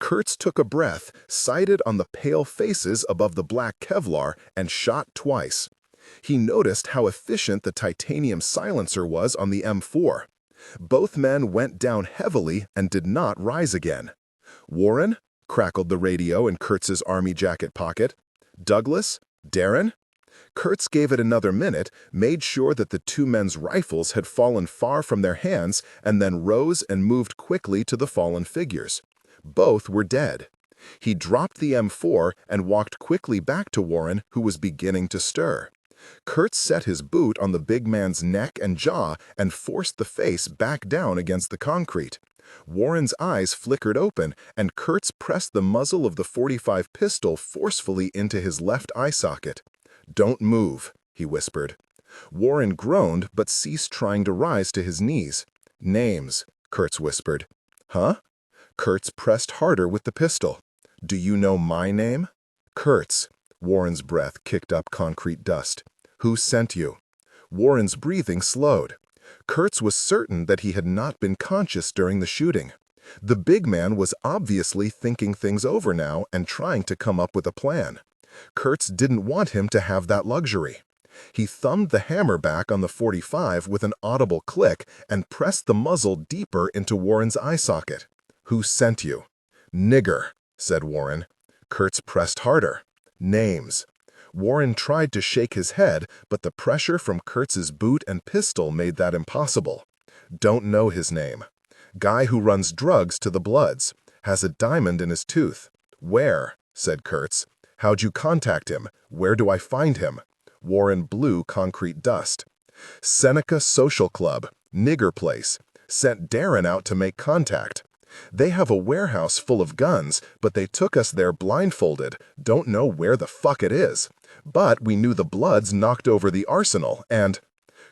Speaker 2: Kurtz took a breath, sighted on the pale faces above the black Kevlar, and shot twice. He noticed how efficient the titanium silencer was on the M4. Both men went down heavily and did not rise again. "Warren?" crackled the radio in Kurtz's army jacket pocket. "Douglas? Darren?" Kurtz gave it another minute, made sure that the 2 men's rifles had fallen far from their hands, and then rose and moved quickly to the fallen figures. Both were dead. He dropped the M4 and walked quickly back to Warren, who was beginning to stir. Kurtz set his boot on the big man's neck and jaw and forced the face back down against the concrete. Warren's eyes flickered open, and Kurtz pressed the muzzle of the .45 pistol forcefully into his left eye socket. "Don't move," he whispered. Warren groaned but ceased trying to rise to his knees. "Names," Kurtz whispered. "Huh?" Kurtz pressed harder with the pistol. "Do you know my name?" "Kurtz." Warren's breath kicked up concrete dust. "Who sent you?" Warren's breathing slowed. Kurtz was certain that he had not been conscious during the shooting. The big man was obviously thinking things over now and trying to come up with a plan. Kurtz didn't want him to have that luxury. He thumbed the hammer back on the .45 with an audible click and pressed the muzzle deeper into Warren's eye socket. "Who sent you?" "Nigger," said Warren. Kurtz pressed harder. "Names." Warren tried to shake his head, but the pressure from Kurtz's boot and pistol made that impossible. "Don't know his name. Guy who runs drugs to the Bloods. Has a diamond in his tooth." "Where?" said Kurtz. "How'd you contact him? Where do I find him?" Warren blew concrete dust. "Seneca Social Club. Nigger place. Sent Darren out to make contact. They have a warehouse full of guns, but they took us there blindfolded. Don't know where the fuck it is. But we knew the Bloods knocked over the arsenal, and—"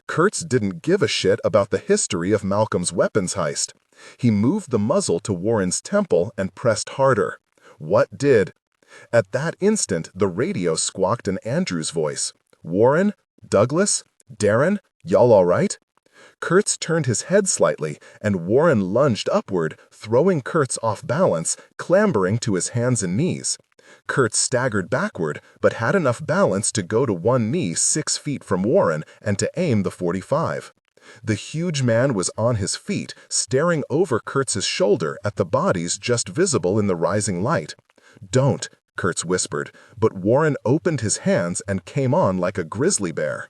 Speaker 2: Kurtz didn't give a shit about the history of Malcolm's weapons heist. He moved the muzzle to Warren's temple and pressed harder. "What did—" At that instant, the radio squawked in Andrew's voice. "Warren? Douglas? Darren? Y'all all right?" Kurtz turned his head slightly, and Warren lunged upward, throwing Kurtz off balance, clambering to his hands and knees. Kurtz staggered backward, but had enough balance to go to one knee 6 feet from Warren and to aim the .45. The huge man was on his feet, staring over Kurtz's shoulder at the bodies just visible in the rising light. "Don't," Kurtz whispered, but Warren opened his hands and came on like a grizzly bear.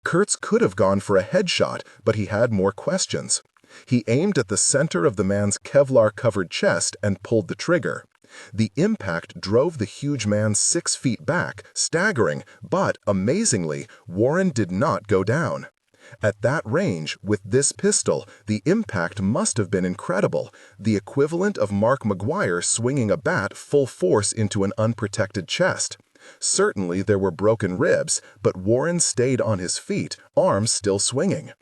Speaker 2: Kurtz could have gone for a headshot, but he had more questions. He aimed at the center of the man's Kevlar-covered chest and pulled the trigger. The impact drove the huge man 6 feet back, staggering, but, amazingly, Warren did not go down. At that range, with this pistol, the impact must have been incredible, the equivalent of Mark McGuire swinging a bat full force into an unprotected chest. Certainly there were broken ribs, but Warren stayed on his feet, arms still swinging.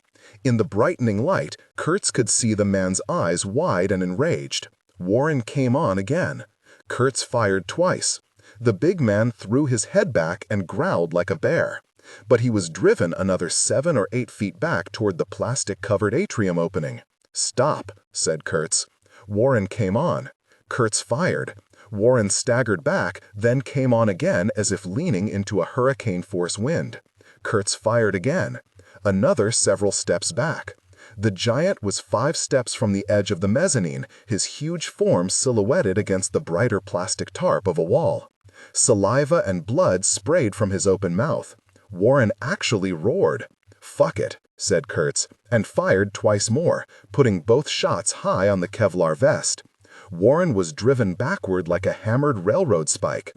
Speaker 2: In the brightening light, Kurtz could see the man's eyes wide and enraged. Warren came on again. Kurtz fired twice. The big man threw his head back and growled like a bear. But he was driven another 7 or 8 feet back toward the plastic-covered atrium opening. "Stop," said Kurtz. Warren came on. Kurtz fired. Warren staggered back, then came on again as if leaning into a hurricane-force wind. Kurtz fired again. Another several steps back. The giant was 5 steps from the edge of the mezzanine, his huge form silhouetted against the brighter plastic tarp of a wall. Saliva and blood sprayed from his open mouth. Warren actually roared. "Fuck it," said Kurtz, and fired twice more, putting both shots high on the Kevlar vest. Warren was driven backward like a hammered railroad spike.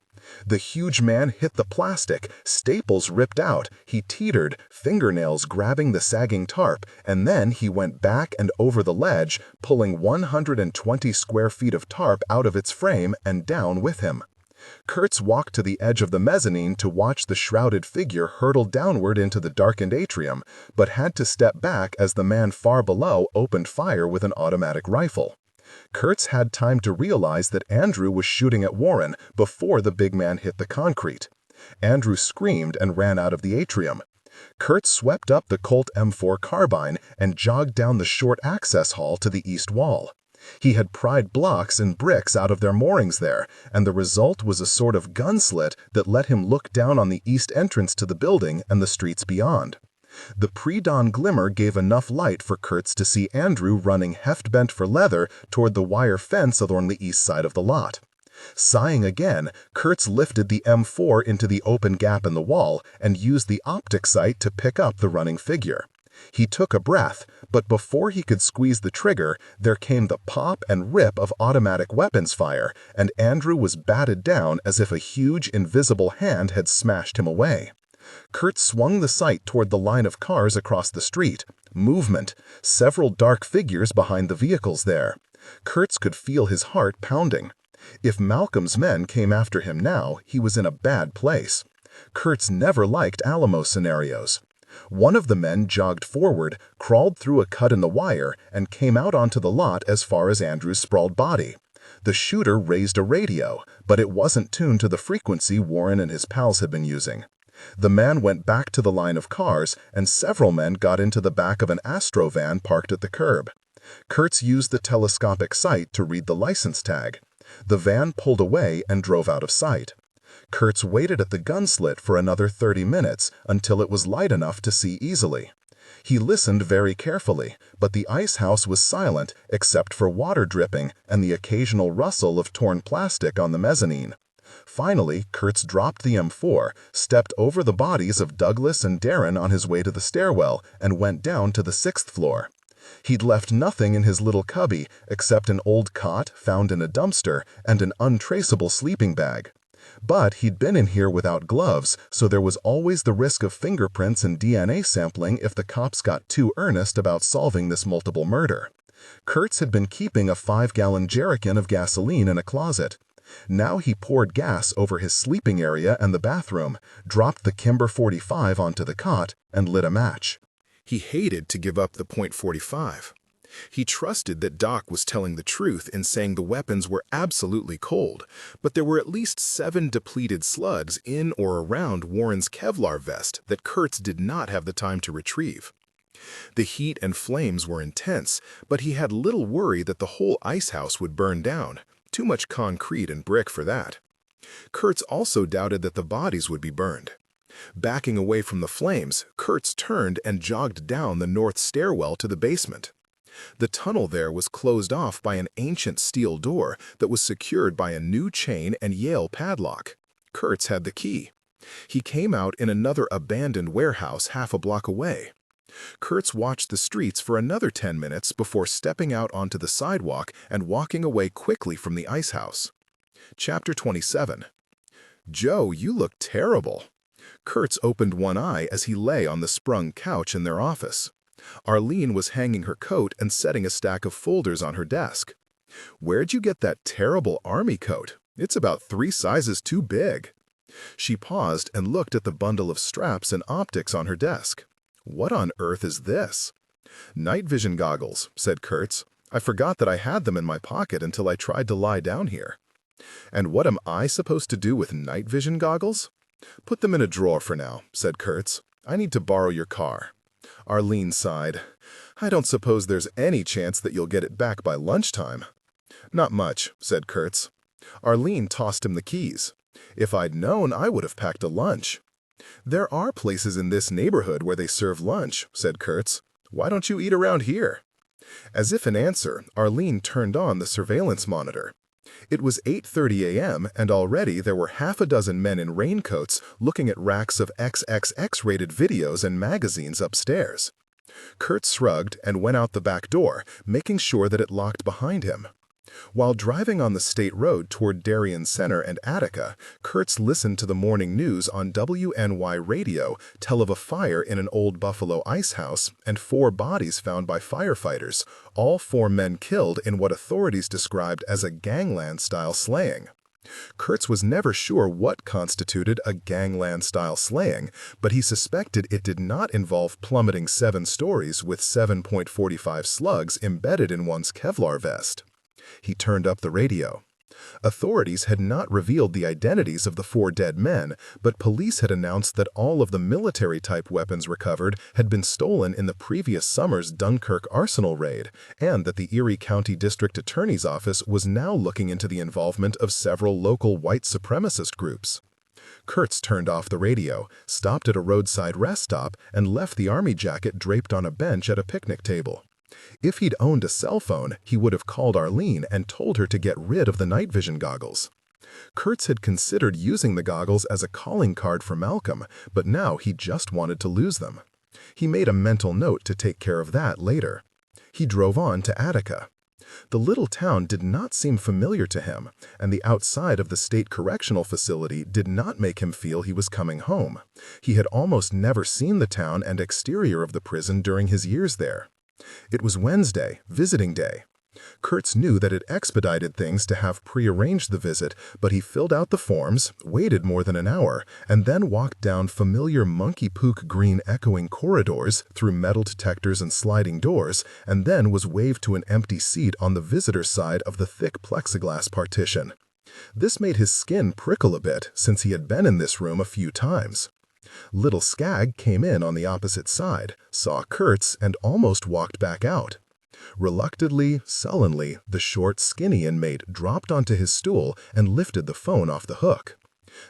Speaker 2: The huge man hit the plastic, staples ripped out, he teetered, fingernails grabbing the sagging tarp, and then he went back and over the ledge, pulling 120 square feet of tarp out of its frame and down with him. Kurtz walked to the edge of the mezzanine to watch the shrouded figure hurtle downward into the darkened atrium, but had to step back as the man far below opened fire with an automatic rifle. Kurtz had time to realize that Andrew was shooting at Warren before the big man hit the concrete. Andrew screamed and ran out of the atrium. Kurtz swept up the Colt M4 carbine and jogged down the short access hall to the east wall. He had pried blocks and bricks out of their moorings there, and the result was a sort of gun slit that let him look down on the east entrance to the building and the streets beyond. The pre-dawn glimmer gave enough light for Kurtz to see Andrew running heft-bent for leather toward the wire fence along the east side of the lot. Sighing again, Kurtz lifted the M4 into the open gap in the wall and used the optic sight to pick up the running figure. He took a breath, but before he could squeeze the trigger, there came the pop and rip of automatic weapons fire, and Andrew was batted down as if a huge, invisible hand had smashed him away. Kurtz swung the sight toward the line of cars across the street. Movement. Several dark figures behind the vehicles there. Kurtz could feel his heart pounding. If Malcolm's men came after him now, he was in a bad place. Kurtz never liked Alamo scenarios. One of the men jogged forward, crawled through a cut in the wire, and came out onto the lot as far as Andrew's sprawled body. The shooter raised a radio, but it wasn't tuned to the frequency Warren and his pals had been using. The man went back to the line of cars, and several men got into the back of an Astro van parked at the curb. Kurtz used the telescopic sight to read the license tag. The van pulled away and drove out of sight. Kurtz waited at the gun slit for another 30 minutes until it was light enough to see easily. He listened very carefully, but the ice house was silent except for water dripping and the occasional rustle of torn plastic on the mezzanine. Finally, Kurtz dropped the M4, stepped over the bodies of Douglas and Darren on his way to the stairwell, and went down to the 6th floor. He'd left nothing in his little cubby except an old cot found in a dumpster and an untraceable sleeping bag. But he'd been in here without gloves, so there was always the risk of fingerprints and DNA sampling if the cops got too earnest about solving this multiple murder. Kurtz had been keeping a 5-gallon jerrycan of gasoline in a closet. Now he poured gas over his sleeping area and the bathroom, dropped the Kimber 45 onto the cot, and lit a match.
Speaker 1: He hated to give up the .45. He trusted that Doc was telling the truth in saying the weapons were absolutely cold, but there were at least 7 depleted slugs in or around Warren's Kevlar vest that Kurtz did not have the time to retrieve. The heat and flames were intense, but he had little worry that the whole ice house would burn down. Too much concrete and brick for that. Kurtz also doubted that the bodies would be burned. Backing away from the flames, Kurtz turned and jogged down the north stairwell to the basement. The tunnel there was closed off by an ancient steel door that was secured by a new chain and Yale padlock. Kurtz had the key. He came out in another abandoned warehouse half a block away. Kurtz watched the streets for another 10 minutes before stepping out onto the sidewalk and walking away quickly from the ice house. Chapter 27. Joe, you look terrible. Kurtz opened one eye as he lay on the sprung couch in their office. Arlene was hanging her coat and setting a stack of folders on her desk. Where'd you get that terrible army coat? It's about 3 sizes too big. She paused and looked at the bundle of straps and optics on her desk. What on earth is this? Night vision goggles, said Kurtz. I forgot that I had them in my pocket until I tried to lie down here. And what am I supposed to do with night vision goggles? Put them in a drawer for now, said Kurtz. I need to borrow your car. Arlene sighed. I don't suppose there's any chance that you'll get it back by lunchtime. Not much, said Kurtz. Arlene tossed him the keys. If I'd known, I would have packed a lunch. There are places in this neighborhood where they serve lunch, said Kurtz. Why don't you eat around here? As if in answer, Arlene turned on the surveillance monitor. It was 8:30 a.m., and already there were half a dozen men in raincoats looking at racks of XXX-rated videos and magazines upstairs. Kurtz shrugged and went out the back door, making sure that it locked behind him. While driving on the state road toward Darien Center and Attica, Kurtz listened to the morning news on WNY radio tell of a fire in an old Buffalo ice house and 4 bodies found by firefighters, all 4 men killed in what authorities described as a gangland-style slaying. Kurtz was never sure what constituted a gangland-style slaying, but he suspected it did not involve plummeting 7 stories with 7.45 slugs embedded in one's Kevlar vest. He turned up the radio. Authorities had not revealed the identities of the 4 dead men, but police had announced that all of the military-type weapons recovered had been stolen in the previous summer's Dunkirk arsenal raid, and that the Erie County District Attorney's Office was now looking into the involvement of several local white supremacist groups. Kurtz turned off the radio, stopped at a roadside rest stop, and left the army jacket draped on a bench at a picnic table. If he'd owned a cell phone, he would have called Arlene and told her to get rid of the night vision goggles. Kurtz had considered using the goggles as a calling card for Malcolm, but now he just wanted to lose them. He made a mental note to take care of that later. He drove on to Attica.
Speaker 2: The little town did not seem familiar to him, and the outside of the state correctional facility did not make him feel he was coming home. He had almost never seen the town and exterior of the prison during his years there. It was Wednesday, visiting day. Kurtz knew that it expedited things to have prearranged the visit, but he filled out the forms, waited more than an hour, and then walked down familiar monkey-pook green echoing corridors through metal detectors and sliding doors, and then was waved to an empty seat on the visitor's side of the thick plexiglass partition. This made his skin prickle a bit, since he had been in this room a few times. Little Skag came in on the opposite side, saw Kurtz, and almost walked back out. Reluctantly, sullenly, the short, skinny inmate dropped onto his stool and lifted the phone off the hook.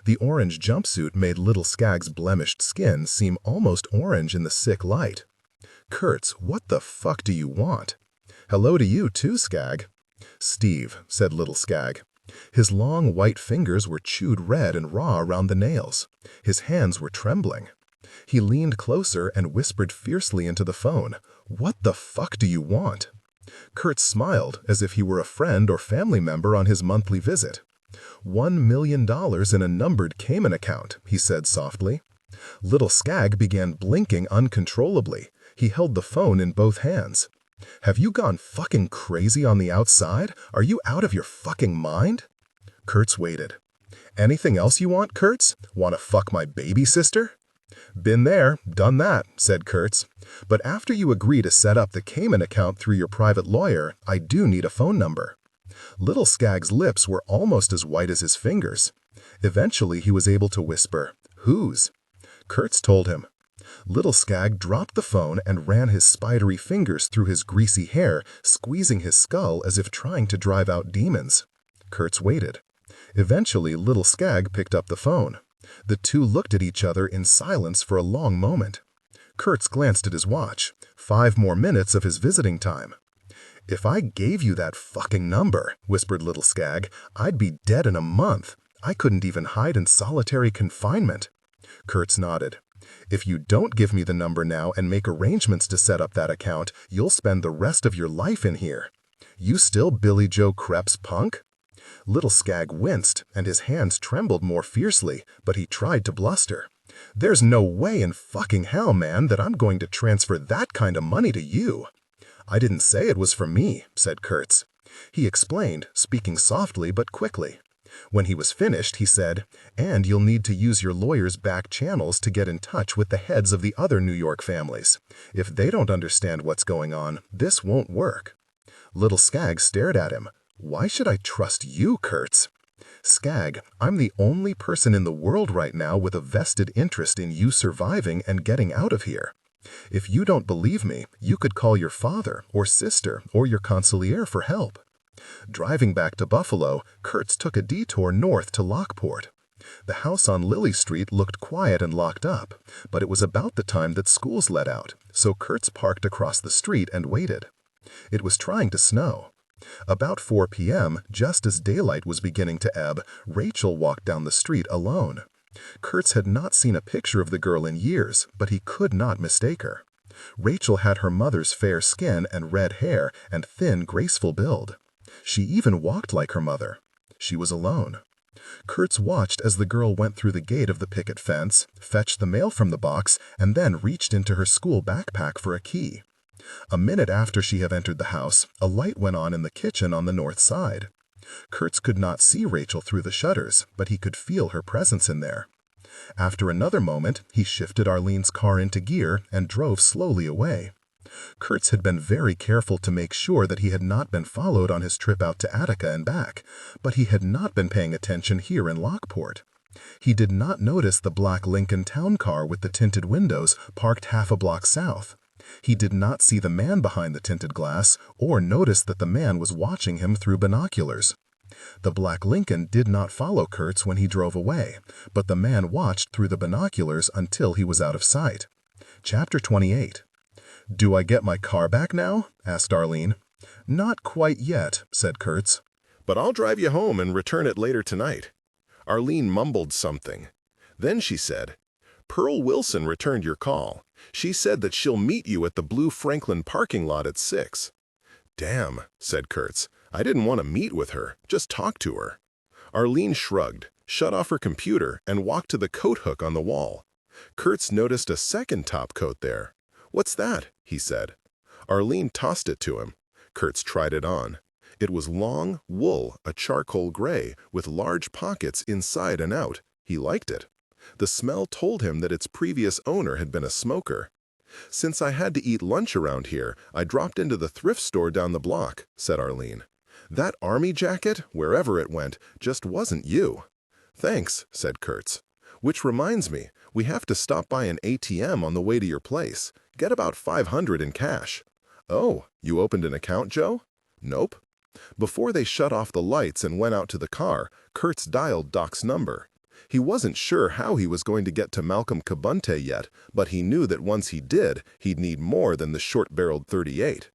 Speaker 2: The orange jumpsuit made Little Skag's blemished skin seem almost orange in the sick light. "Kurtz, what the fuck do you want?" "Hello to you too, Skag." "Steve," said Little Skag. His long, white fingers were chewed red and raw around the nails. His hands were trembling. He leaned closer and whispered fiercely into the phone, "What the fuck do you want?" Kurtz smiled as if he were a friend or family member on his monthly visit. $1 million in a numbered Cayman account, he said softly. Little Skag began blinking uncontrollably. He held the phone in both hands. "Have you gone fucking crazy on the outside? Are you out of your fucking mind?" Kurtz waited. "Anything else you want, Kurtz? Want to fuck my baby sister?" "Been there, done that," said Kurtz. "But after you agree to set up the Cayman account through your private lawyer, I do need a phone number." Little Skag's lips were almost as white as his fingers. Eventually he was able to whisper, "Whose?" Kurtz told him. Little Skag dropped the phone and ran his spidery fingers through his greasy hair, squeezing his skull as if trying to drive out demons. Kurtz waited. Eventually Little Skag picked up the phone. The two looked at each other in silence for a long moment. Kurtz glanced at his watch. 5 more minutes of his visiting time. "If I gave you that fucking number," whispered Little Skag, "I'd be dead in a month. I couldn't even hide in solitary confinement." Kurtz nodded. "If you don't give me the number now and make arrangements to set up that account, you'll spend the rest of your life in here. You still Billy Joe Krepp's punk?" Little Skag winced, and his hands trembled more fiercely, but he tried to bluster. "There's no way in fucking hell, man, that I'm going to transfer that kind of money to you." "I didn't say it was for me," said Kurtz. He explained, speaking softly but quickly. When he was finished, he said, "And you'll need to use your lawyer's back channels to get in touch with the heads of the other New York families. If they don't understand what's going on, this won't work." Little Skag stared at him. "Why should I trust you, Kurtz?" "Skag, I'm the only person in the world right now with a vested interest in you surviving and getting out of here. If you don't believe me, you could call your father or sister or your consigliere for help." Driving back to Buffalo, Kurtz took a detour north to Lockport. The house on Lily Street looked quiet and locked up, but it was about the time that schools let out, so Kurtz parked across the street and waited. It was trying to snow. About 4 p.m., just as daylight was beginning to ebb, Rachel walked down the street alone. Kurtz had not seen a picture of the girl in years, but he could not mistake her. Rachel had her mother's fair skin and red hair and thin, graceful build. She even walked like her mother. She was alone. Kurtz watched as the girl went through the gate of the picket fence, fetched the mail from the box, and then reached into her school backpack for a key. A minute after she had entered the house, a light went on in the kitchen on the north side. Kurtz could not see Rachel through the shutters, but he could feel her presence in there. After another moment, he shifted Arlene's car into gear and drove slowly away. Kurtz had been very careful to make sure that he had not been followed on his trip out to Attica and back, but he had not been paying attention here in Lockport. He did not notice the black Lincoln town car with the tinted windows parked half a block south. He did not see the man behind the tinted glass or notice that the man was watching him through binoculars. The black Lincoln did not follow Kurtz when he drove away, but the man watched through the binoculars until he was out of sight. Chapter 28. "Do I get my car back now?" asked Arlene. "Not quite yet," said Kurtz.
Speaker 1: "But I'll drive you home and return it later tonight." Arlene mumbled something. Then she said, "Pearl Wilson returned your call. She said that she'll meet you at the Blue Franklin parking lot at 6.
Speaker 2: Damn, said Kurtz. I didn't want to meet with her, just talk to her. Arlene shrugged, shut off her computer, and walked to the coat hook on the wall. Kurtz noticed a second top coat there. What's that? He said. Arlene tossed it to him. Kurtz tried it on. It was long, wool, a charcoal gray, with large pockets inside and out. He liked it. The smell told him that its previous owner had been a smoker. Since I had to eat lunch around here, I dropped into the thrift store down the block, said Arlene. That army jacket, wherever it went, just wasn't you. Thanks, said Kurtz. Which reminds me, we have to stop by an ATM on the way to your place. Get about $500 in cash. Oh, you opened an account, Joe? Nope. Before they shut off the lights and went out to the car, Kurtz dialed Doc's number. He wasn't sure how he was going to get to Malcolm Kabunte yet, but he knew that once he did, he'd need more than the short-barreled .38.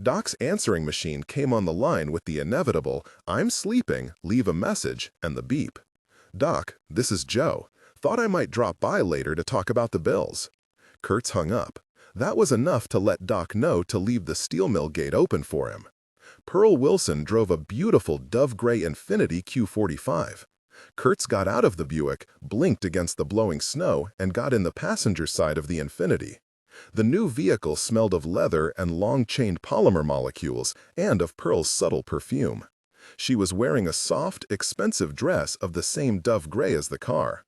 Speaker 2: Doc's answering machine came on the line with the inevitable, "I'm sleeping, leave a message," and the beep. "Doc, this is Joe. Thought I might drop by later to talk about the bills." Kurtz hung up. That was enough to let Doc know to leave the steel mill gate open for him. Pearl Wilson drove a beautiful dove-gray Infiniti Q45. Kurtz got out of the Buick, blinked against the blowing snow, and got in the passenger side of the Infiniti. The new vehicle smelled of leather and long-chained polymer molecules and of Pearl's subtle perfume. She was wearing a soft, expensive dress of the same dove gray as the car.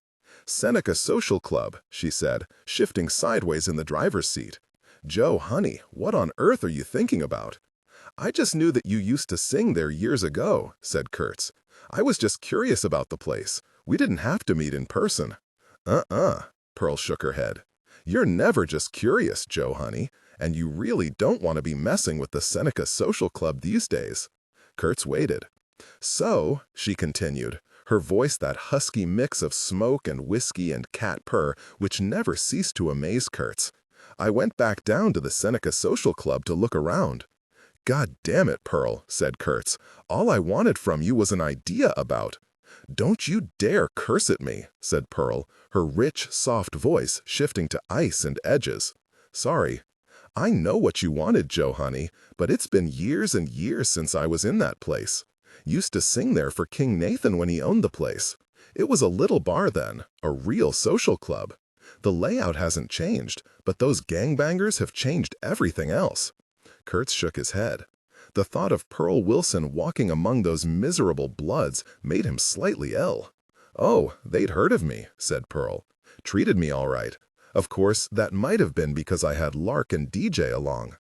Speaker 2: "Seneca Social Club," she said, shifting sideways in the driver's seat. "Joe, honey, what on earth are you thinking about?" "I just knew that you used to sing there years ago," said Kurtz. "I was just curious about the place. We didn't have to meet in person." Pearl shook her head. "You're never just curious, Joe, honey, and you really don't want to be messing with the Seneca Social Club these days." Kurtz waited. "So," she continued, her voice that husky mix of smoke and whiskey and cat purr which never ceased to amaze Kurtz, "I went back down to the Seneca Social Club to look around." "God damn it, Pearl," said Kurtz. "All I wanted from you was an idea about—" "Don't you dare curse at me," said Pearl, her rich, soft voice shifting to ice and edges. "Sorry. I know what you wanted, Joe, honey, but it's been years and years since I was in that place. Used to sing there for King Nathan when he owned the place. It was a little bar then, a real social club. The layout hasn't changed, but those gangbangers have changed everything else." Kurtz shook his head. The thought of Pearl Wilson walking among those miserable bloods made him slightly ill. "Oh, they'd heard of me," said Pearl. "Treated me all right. Of course, that might have been because I had Lark and DJ along."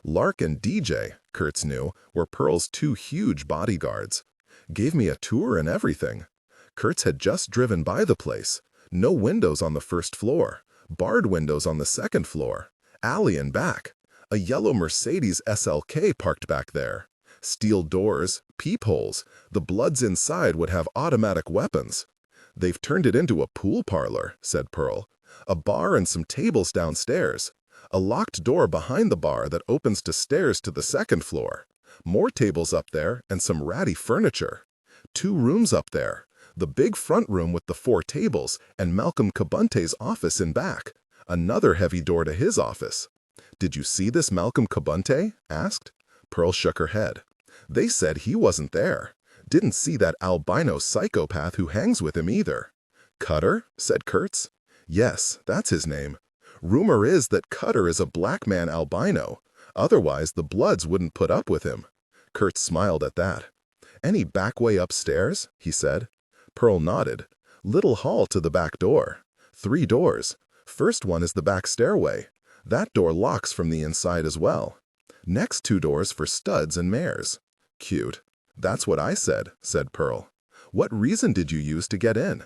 Speaker 2: Lark and DJ, Kurtz knew, were Pearl's two huge bodyguards. "Gave me a tour and everything." Kurtz had just driven by the place. No windows on the first floor. Barred windows on the second floor. Alley and back. A yellow Mercedes SLK parked back there. Steel doors, peepholes. The bloods inside would have automatic weapons. "They've turned it into a pool parlor," said Pearl. "A bar and some tables downstairs. A locked door behind the bar that opens to stairs to the second floor. More tables up there and some ratty furniture. 2 rooms up there. The big front room with the 4 tables and Malcolm Kabunte's office in back. Another heavy door to his office." "Did you see this Malcolm Kabunte?" asked. Pearl shook her head. "They said he wasn't there. Didn't see that albino psychopath who hangs with him either." "Cutter?" said Kurtz. "Yes, that's his name. Rumor is that Cutter is a black man albino. Otherwise, the Bloods wouldn't put up with him." Kurtz smiled at that. "Any back way upstairs?" he said. Pearl nodded. "Little hall to the back door. 3 doors. First one is the back stairway. That door locks from the inside as well. Next 2 doors for studs and mares." "Cute." "That's what I said," said Pearl. "What reason did you use to get in?"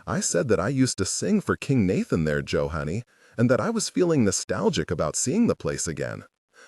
Speaker 2: "I said that I used to sing for King Nathan there, Joe, honey, and that I was feeling nostalgic about seeing the place again.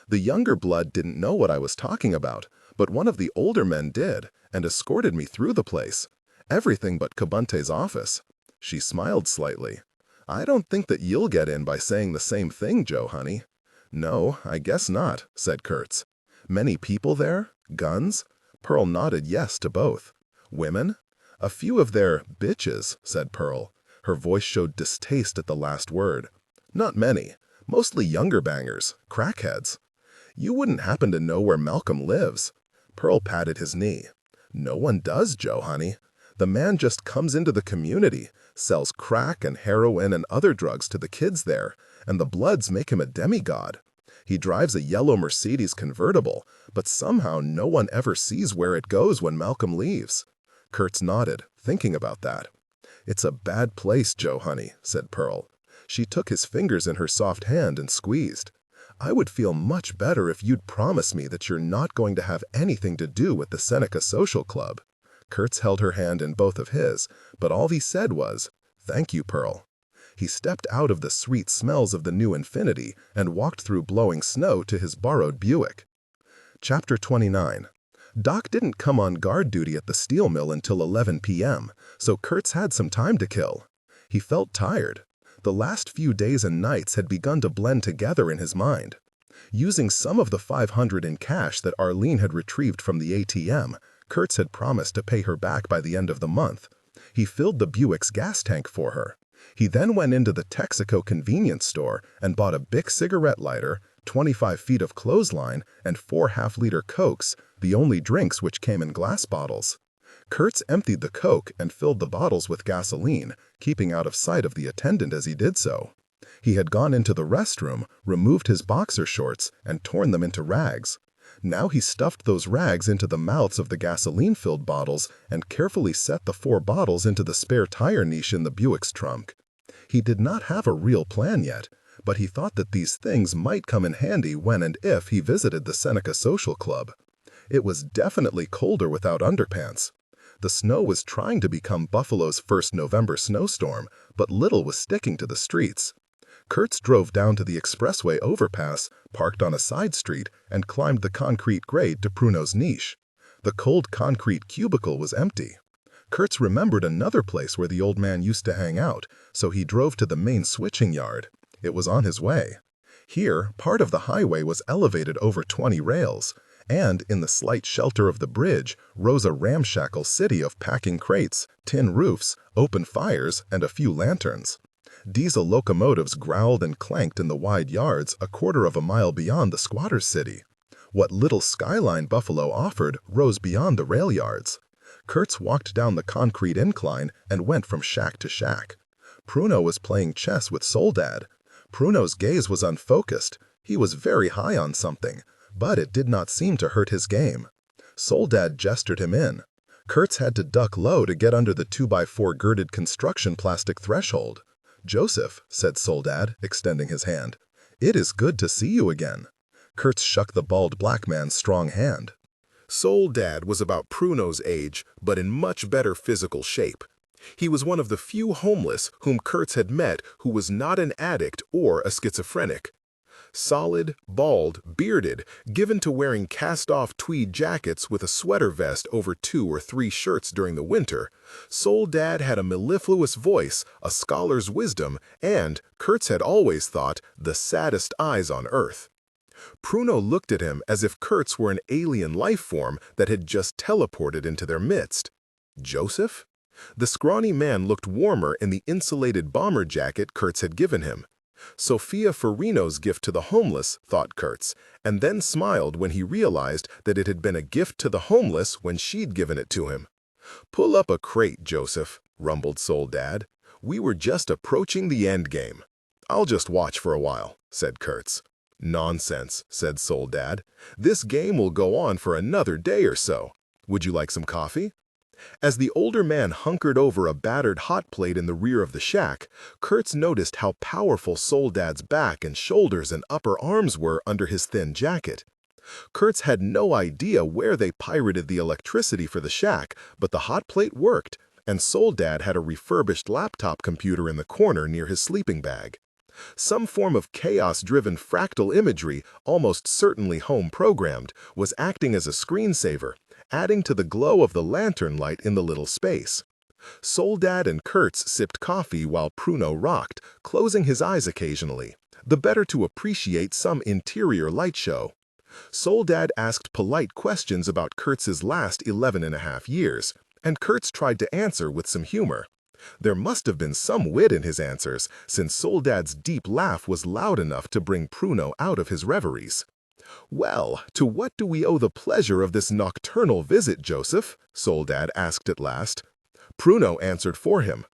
Speaker 2: The younger blood didn't know what I was talking about, but one of the older men did, and escorted me through the place. Everything but Kabunte's office." She smiled slightly. "I don't think that you'll get in by saying the same thing, Joe, honey." "No, I guess not," said Kurtz. "Many people there? Guns?" Pearl nodded yes to both. "Women?" "A few of their bitches," said Pearl. Her voice showed distaste at the last word. "Not many. Mostly younger bangers, crackheads." You wouldn't happen to know where Malcolm lives. Pearl patted his knee. No one does, Joe, honey. The man just comes into the community, sells crack and heroin and other drugs to the kids there, and the Bloods make him a demigod. He drives a yellow Mercedes convertible, but somehow no one ever sees where it goes when Malcolm leaves. Kurtz nodded, thinking about that. It's a bad place, Joe, honey, said Pearl. She took his fingers in her soft hand and squeezed. I would feel much better if you'd promise me that you're not going to have anything to do with the Seneca Social Club. Kurtz held her hand in both of his, but all he said was, "Thank you, Pearl." He stepped out of the sweet smells of the new infinity and walked through blowing snow to his borrowed Buick. Chapter 29. Doc didn't come on guard duty at the steel mill until 11 p.m., so Kurtz had some time to kill. He felt tired. The last few days and nights had begun to blend together in his mind. Using some of the $500 in cash that Arlene had retrieved from the ATM, Kurtz had promised to pay her back by the end of the month. He filled the Buick's gas tank for her. He then went into the Texaco convenience store and bought a Bic cigarette lighter, 25 feet of clothesline, and 4 half-liter Cokes, the only drinks which came in glass bottles. Kurtz emptied the Coke and filled the bottles with gasoline, keeping out of sight of the attendant as he did so. He had gone into the restroom, removed his boxer shorts, and torn them into rags. Now he stuffed those rags into the mouths of the gasoline-filled bottles and carefully set the 4 bottles into the spare tire niche in the Buick's trunk. He did not have a real plan yet, but he thought that these things might come in handy when and if he visited the Seneca Social Club. It was definitely colder without underpants. The snow was trying to become Buffalo's first November snowstorm, but little was sticking to the streets. Kurtz drove down to the expressway overpass, parked on a side street, and climbed the concrete grade to Pruno's niche. The cold concrete cubicle was empty. Kurtz remembered another place where the old man used to hang out, so he drove to the main switching yard. It was on his way. Here, part of the highway was elevated over 20 rails, and in the slight shelter of the bridge rose a ramshackle city of packing crates, tin roofs, open fires, and a few lanterns. Diesel locomotives growled and clanked in the wide yards a quarter of a mile beyond the squatter's city. What little skyline Buffalo offered rose beyond the rail yards. Kurtz walked down the concrete incline and went from shack to shack. Pruno was playing chess with Soledad. Pruno's gaze was unfocused. He was very high on something, but it did not seem to hurt his game. Soledad gestured him in. Kurtz had to duck low to get under the 2x4 girded construction plastic threshold. "Joseph," said Soledad, extending his hand. "It is good to see you again." Kurtz shook the bald black man's strong hand.
Speaker 1: Soledad was about Pruno's age, but in much better physical shape. He was one of the few homeless whom Kurtz had met who was not an addict or a schizophrenic. Solid, bald, bearded, given to wearing cast-off tweed jackets with a sweater vest over 2 or 3 shirts during the winter, Soledad had a mellifluous voice, a scholar's wisdom, and, Kurtz had always thought, the saddest eyes on earth. Pruno looked at him as if Kurtz were an alien life form that had just teleported into their midst. Joseph? The scrawny man looked warmer in the insulated bomber jacket Kurtz had given him. Sophia Farino's gift to the homeless, thought Kurtz, and then smiled when he realized that it had been a gift to the homeless when she'd given it to him. "Pull up a crate, Joseph," rumbled Soledad. "We were just approaching the end game." "I'll just watch for a while," said Kurtz. "Nonsense," said Soledad. "This game will go on for another day or so. Would you like some coffee?" As the older man hunkered over a battered hot plate in the rear of the shack, Kurtz noticed how powerful Soledad's back and shoulders and upper arms were under his thin jacket. Kurtz had no idea where they pirated the electricity for the shack, but the hot plate worked, and Soledad had a refurbished laptop computer in the corner near his sleeping bag. Some form of chaos-driven fractal imagery, almost certainly home-programmed, was acting as a screensaver, adding to the glow of the lantern light in the little space. Soledad and Kurtz sipped coffee while Pruno rocked, closing his eyes occasionally, the better to appreciate some interior light show. Soledad asked polite questions about Kurtz's last 11.5 years, and Kurtz tried to answer with some humor. There must have been some wit in his answers, since Soledad's deep laugh was loud enough to bring Pruno out of his reveries.
Speaker 2: "Well, to what do we owe the pleasure of this nocturnal visit, Joseph?" Soledad asked at last. Pruno answered for him.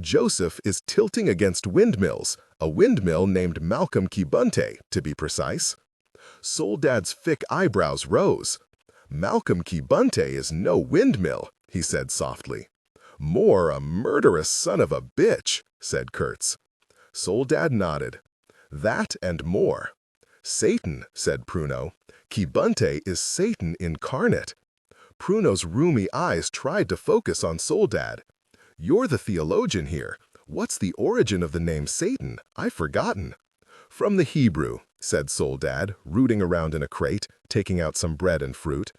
Speaker 2: "Joseph is tilting against windmills, a windmill named Malcolm Kibunte, to be precise." Soledad's thick eyebrows rose. "Malcolm Kibunte is no windmill," he said softly. "More a murderous son of a bitch," said Kurtz. Soledad nodded. "That and more." "Satan," said Pruno. "Kibunte is Satan incarnate." Pruno's rheumy eyes tried to focus on Soledad. "You're the theologian here. What's the origin of the name Satan? I've forgotten." "From the Hebrew," said Soledad, rooting around in a crate, taking out some bread and fruit.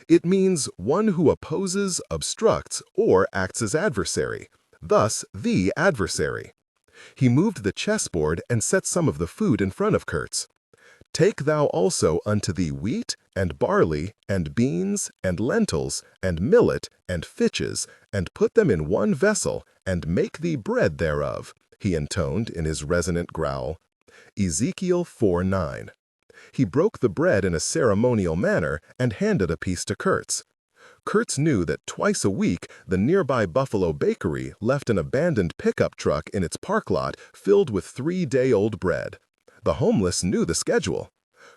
Speaker 2: "It means one who opposes, obstructs, or acts as adversary. Thus, the adversary." He moved the chessboard and set some of the food in front of Kurtz. "Take thou also unto thee wheat, and barley, and beans, and lentils, and millet, and fitches, and put them in one vessel, and make thee bread thereof," he intoned in his resonant growl. Ezekiel 4:9. He broke the bread in a ceremonial manner and handed a piece to Kurtz. Kurtz knew that twice a week the nearby Buffalo Bakery left an abandoned pickup truck in its park lot filled with 3-day-old bread. The homeless knew the schedule.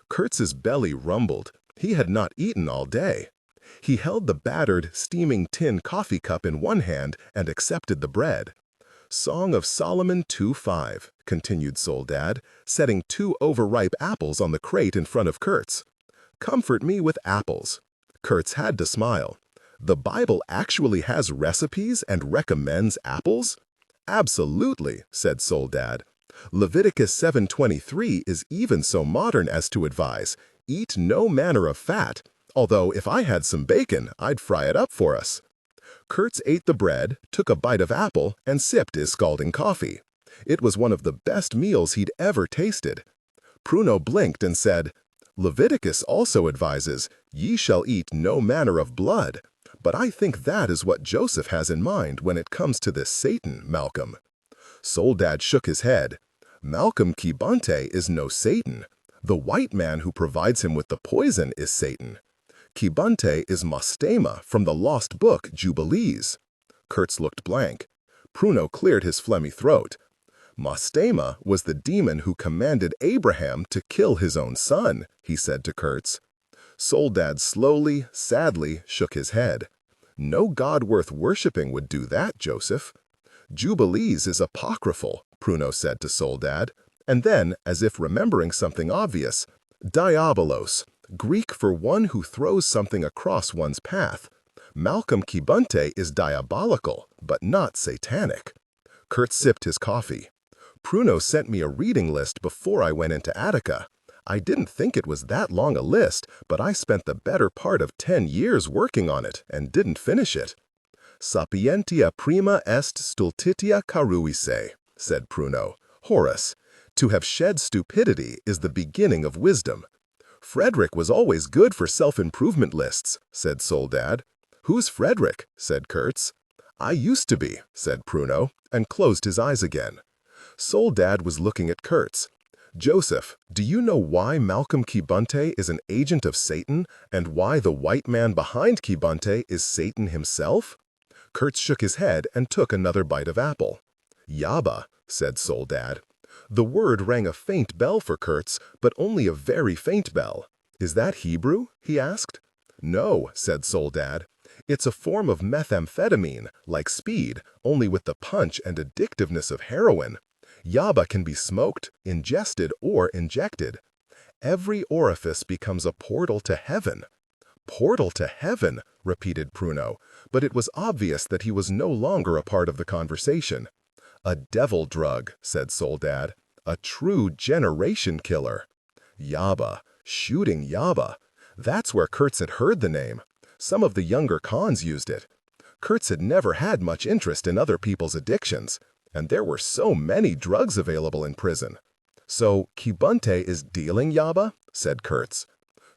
Speaker 2: Kurtz's belly rumbled. He had not eaten all day. He held the battered, steaming tin coffee cup in one hand and accepted the bread. "Song of Solomon 2:5, continued Soledad, setting 2 overripe apples on the crate in front of Kurtz. "Comfort me with apples." Kurtz had to smile. "The Bible actually has recipes and recommends apples?" "Absolutely," said Soledad. "Leviticus 7:23 is even so modern as to advise, 'Eat no manner of fat,' although if I had some bacon, I'd fry it up for us." Kurtz ate the bread, took a bite of apple, and sipped his scalding coffee. It was one of the best meals he'd ever tasted. Pruno blinked and said, "Leviticus also advises, 'Ye shall eat no manner of blood,' but I think that is what Joseph has in mind when it comes to this Satan, Malcolm." Soledad shook his head. "Malcolm Kibunte is no Satan. The white man who provides him with the poison is Satan. Kibunte is Mostema from the lost book Jubilees." Kurtz looked blank. Pruno cleared his phlegmy throat. "Mostema was the demon who commanded Abraham to kill his own son," he said to Kurtz. Soledad slowly, sadly shook his head. "No god worth worshipping would do that, Joseph." "Jubilees is apocryphal," Pruno said to Soledad, and then, as if remembering something obvious, "Diabolos, Greek for one who throws something across one's path. Malcolm Kibunte is diabolical, but not satanic." Kurtz sipped his coffee. "Pruno sent me a reading list before I went into Attica. I didn't think it was that long a list, but I spent the better part of 10 years working on it and didn't finish it." "Sapientia prima est stultitia caruisse," said Pruno. "Horace, to have shed stupidity is the beginning of wisdom." "Frederick was always good for self-improvement lists," said Soledad. "Who's Frederick?" said Kurtz. "I used to be," said Pruno, and closed his eyes again. Soledad was looking at Kurtz. "Joseph, do you know why Malcolm Kibunte is an agent of Satan, and why the white man behind Kibunte is Satan himself?" Kurtz shook his head and took another bite of apple. "Yaba," said Soledad. The word rang a faint bell for Kurtz, but only a very faint bell. "Is that Hebrew?" he asked. "No," said Soledad. "It's a form of methamphetamine, like speed, only with the punch and addictiveness of heroin. Yaba can be smoked, ingested, or injected. Every orifice becomes a portal to heaven." "Portal to heaven," repeated Pruno, but it was obvious that he was no longer a part of the conversation. "A devil drug," said Soledad. "A true generation killer." Yaba, shooting Yaba. That's where Kurtz had heard the name. Some of the younger cons used it. Kurtz had never had much interest in other people's addictions, and there were so many drugs available in prison. "So Kibunte is dealing Yaba?" said Kurtz.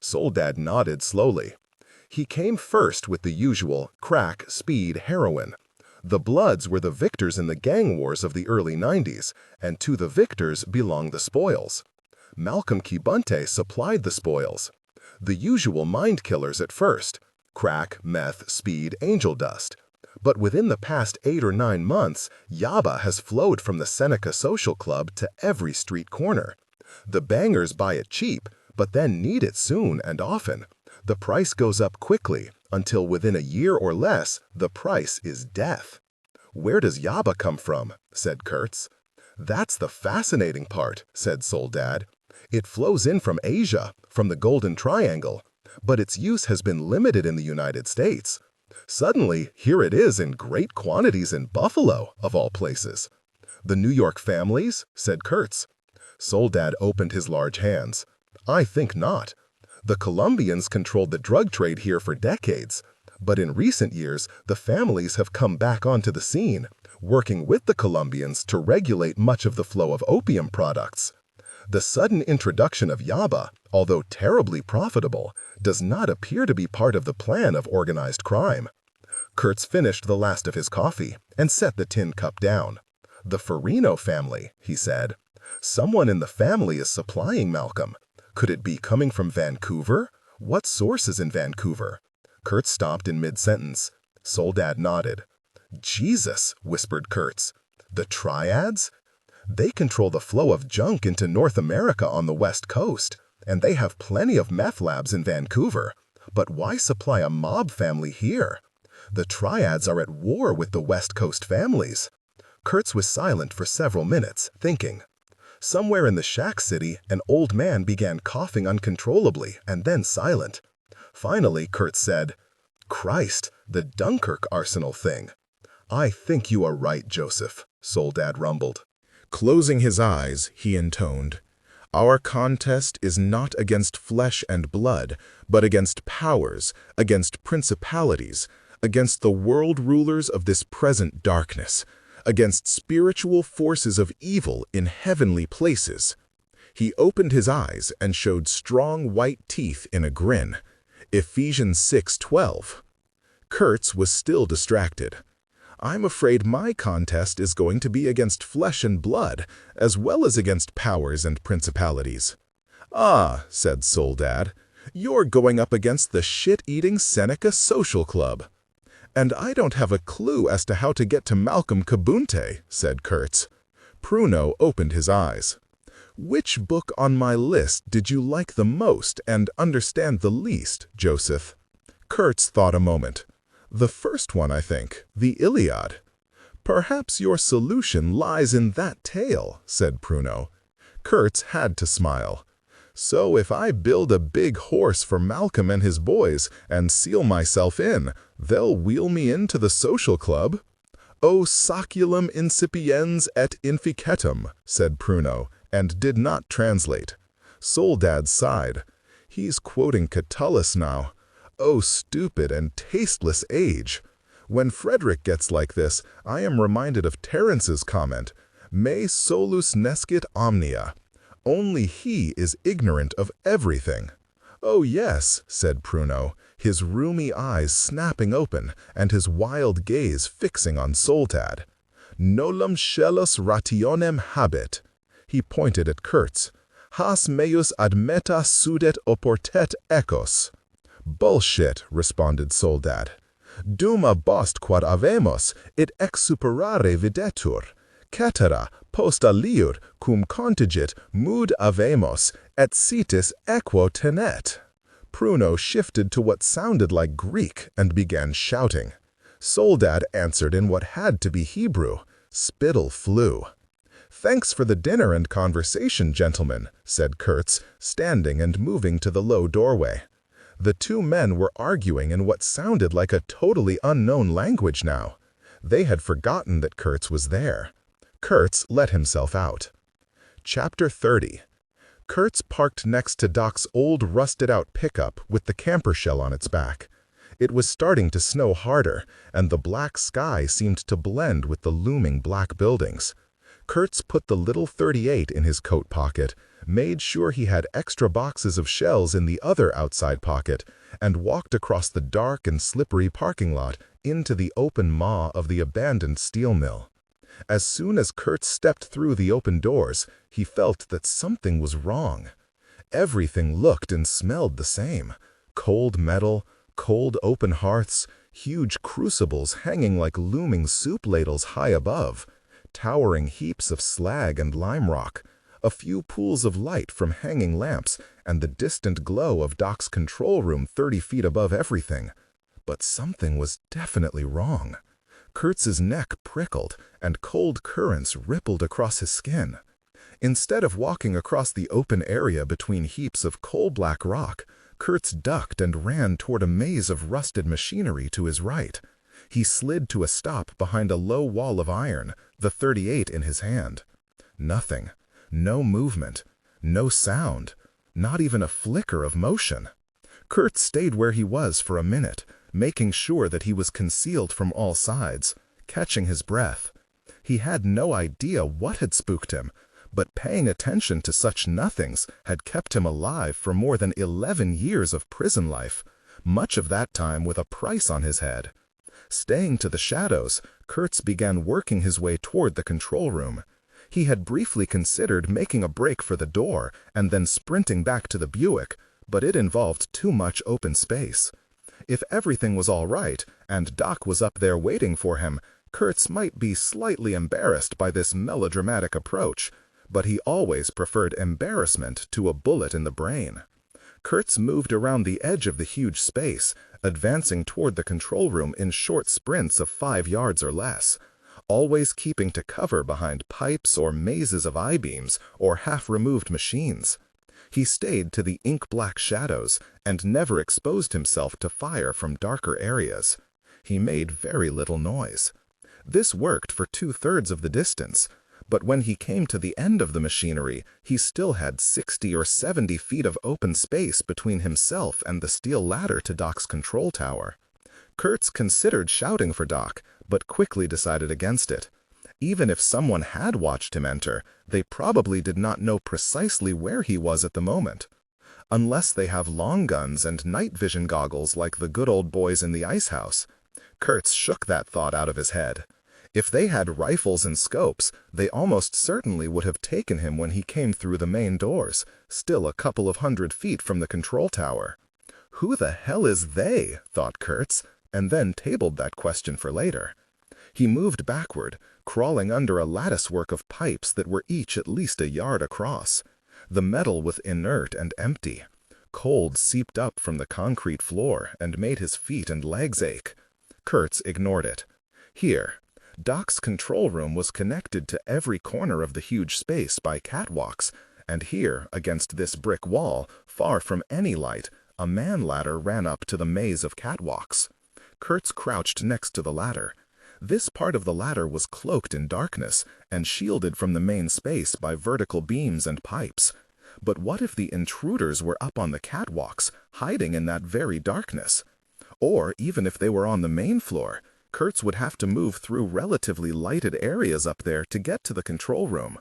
Speaker 2: Soledad nodded slowly. "He came first with the usual crack, speed, heroin. The Bloods were the victors in the gang wars of the early 90s, and to the victors belong the spoils. Malcolm Kibunte supplied the spoils. The usual mind killers at first: crack, meth, speed, angel dust. But within the past 8 or 9 months, yaba has flowed from the Seneca Social Club to every street corner. The bangers buy it cheap, but then need it soon and often. The price goes up quickly, until within a year or less, the price is death. "Where does yaba come from?" said Kurtz. "That's the fascinating part," said Soledad. "It flows in from Asia, from the Golden Triangle, but its use has been limited in the United States. Suddenly, here it is in great quantities in Buffalo, of all places." "The New York families?" said Kurtz. Soledad opened his large hands. "I think not. The Colombians controlled the drug trade here for decades, but in recent years, the families have come back onto the scene, working with the Colombians to regulate much of the flow of opium products. The sudden introduction of yaba, although terribly profitable, does not appear to be part of the plan of organized crime." Kurtz finished the last of his coffee and set the tin cup down. "The Farino family," he said. "Someone in the family is supplying Malcolm. Could it be coming from Vancouver? What source is in Vancouver?" Kurtz stopped in mid-sentence. Soledad nodded. "Jesus," whispered Kurtz. "The triads? They control the flow of junk into North America on the West Coast, and they have plenty of meth labs in Vancouver. But why supply a mob family here? The triads are at war with the West Coast families." Kurtz was silent for several minutes, thinking. Somewhere in the shack city, an old man began coughing uncontrollably and then silent. Finally, Kurtz said, "Christ, the Dunkirk arsenal thing." "I think you are right, Joseph," Soledad rumbled.
Speaker 1: Closing his eyes, he intoned, "Our contest is not against flesh and blood, but against powers, against principalities, against the world rulers of this present darkness, against spiritual forces of evil in heavenly places." He opened his eyes and showed strong white teeth in a grin. Ephesians 6:12. Kurtz was still distracted. "I'm afraid my contest is going to be against flesh and blood, as well as against powers and principalities." "Ah," said Soledad, "you're going up against the shit-eating Seneca Social Club." "And I don't have a clue as to how to get to Malcolm Kibunte," said Kurtz. Pruno opened his eyes. "Which book on my list did you like the most and understand the least, Joseph?" Kurtz thought a moment. "The first one, I think, the Iliad." "Perhaps your solution lies in that tale," said Pruno. Kurtz had to smile. "So if I build a big horse for Malcolm and his boys and seal myself in, they'll wheel me into the social club?" "O saculum incipiens et inficetum," said Pruno, and did not translate. Soledad sighed. "He's quoting Catullus now. Oh, stupid and tasteless age! When Frederick gets like this, I am reminded of Terence's comment, Me solus nescit omnia. Only he is ignorant of everything." "Oh yes," said Pruno, his rheumy eyes snapping open and his wild gaze fixing on Soledad. "Nolum scelus rationem habet." He pointed at Kurtz. "Has meus ad meta sudet oportet ecos." "Bullshit," responded Soledad. "Duma bost quod avemus, it ex superare videtur. Cetera, post aliur, cum contigit, mood avemus, et sitis equo tenet." Pruno shifted to what sounded like Greek and began shouting. Soledad answered in what had to be Hebrew. Spittle flew. "Thanks for the dinner and conversation, gentlemen," said Kurtz, standing and moving to the low doorway. The two men were arguing in what sounded like a totally unknown language now. They had forgotten that Kurtz was there. Kurtz let himself out. Chapter 30. Kurtz parked next to Doc's old rusted-out pickup with the camper shell on its back. It was starting to snow harder, and the black sky seemed to blend with the looming black buildings. Kurtz put the little .38 in his coat pocket, made sure he had extra boxes of shells in the other outside pocket, and walked across the dark and slippery parking lot into the open maw of the abandoned steel mill.
Speaker 2: As soon as Kurtz stepped through the open doors, he felt that something was wrong. Everything looked and smelled the same. Cold metal, cold open hearths, huge crucibles hanging like looming soup ladles high above, towering heaps of slag and lime rock, a few pools of light from hanging lamps, and the distant glow of Doc's control room 30 feet above everything. But something was definitely wrong. Kurtz's neck prickled, and cold currents rippled across his skin. Instead of walking across the open area between heaps of coal-black rock, Kurtz ducked and ran toward a maze of rusted machinery to his right. He slid to a stop behind a low wall of iron, the .38 in his hand. Nothing. No movement. No sound. Not even a flicker of motion. Kurtz stayed where he was for a minute, making sure that he was concealed from all sides, catching his breath. He had no idea what had spooked him, but paying attention to such nothings had kept him alive for more than 11 years of prison life, much of that time with a price on his head. Staying to the shadows, Kurtz began working his way toward the control room. He had briefly considered making a break for the door and then sprinting back to the Buick, but it involved too much open space. If everything was all right, and Doc was up there waiting for him, Kurtz might be slightly embarrassed by this melodramatic approach, but he always preferred embarrassment to a bullet in the brain. Kurtz moved around the edge of the huge space, advancing toward the control room in short sprints of 5 yards or less, always keeping to cover behind pipes or mazes of I-beams or half-removed machines. He stayed to the ink-black shadows and never exposed himself to fire from darker areas. He made very little noise. This worked for 2/3 of the distance, but when he came to the end of the machinery, he still had 60 or 70 feet of open space between himself and the steel ladder to Doc's control tower. Kurtz considered shouting for Doc, but quickly decided against it. Even if someone had watched him enter, they probably did not know precisely where he was at the moment. Unless they have long guns and night vision goggles like the good old boys in the ice house. Kurtz shook that thought out of his head. If they had rifles and scopes, they almost certainly would have taken him when he came through the main doors, still a couple of 100 feet from the control tower. Who the hell is they? Thought Kurtz, and then tabled that question for later. He moved backward, crawling under a latticework of pipes that were each at least a yard across. The metal was inert and empty. Cold seeped up from the concrete floor and made his feet and legs ache. Kurtz ignored it. Here, Doc's control room was connected to every corner of the huge space by catwalks, and here, against this brick wall, far from any light, a man ladder ran up to the maze of catwalks. Kurtz crouched next to the ladder. This part of the ladder was cloaked in darkness and shielded from the main space by vertical beams and pipes. But what if the intruders were up on the catwalks, hiding in that very darkness? Or even if they were on the main floor, Kurtz would have to move through relatively lighted areas up there to get to the control room.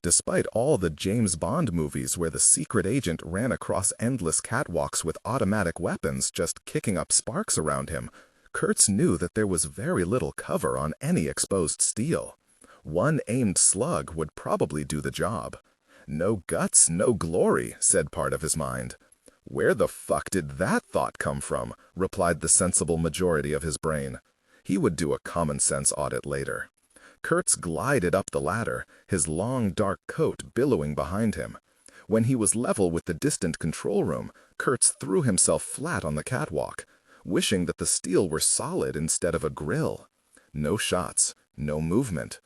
Speaker 2: Despite all the James Bond movies where the secret agent ran across endless catwalks with automatic weapons just kicking up sparks around him, Kurtz knew that there was very little cover on any exposed steel. One aimed slug would probably do the job. No guts, no glory, said part of his mind. Where the fuck did that thought come from? Replied the sensible majority of his brain. He would do a common-sense audit later. Kurtz glided up the ladder, his long dark coat billowing behind him. When he was level with the distant control room, Kurtz threw himself flat on the catwalk, wishing that the steel were solid instead of a grill. No shots, no movement.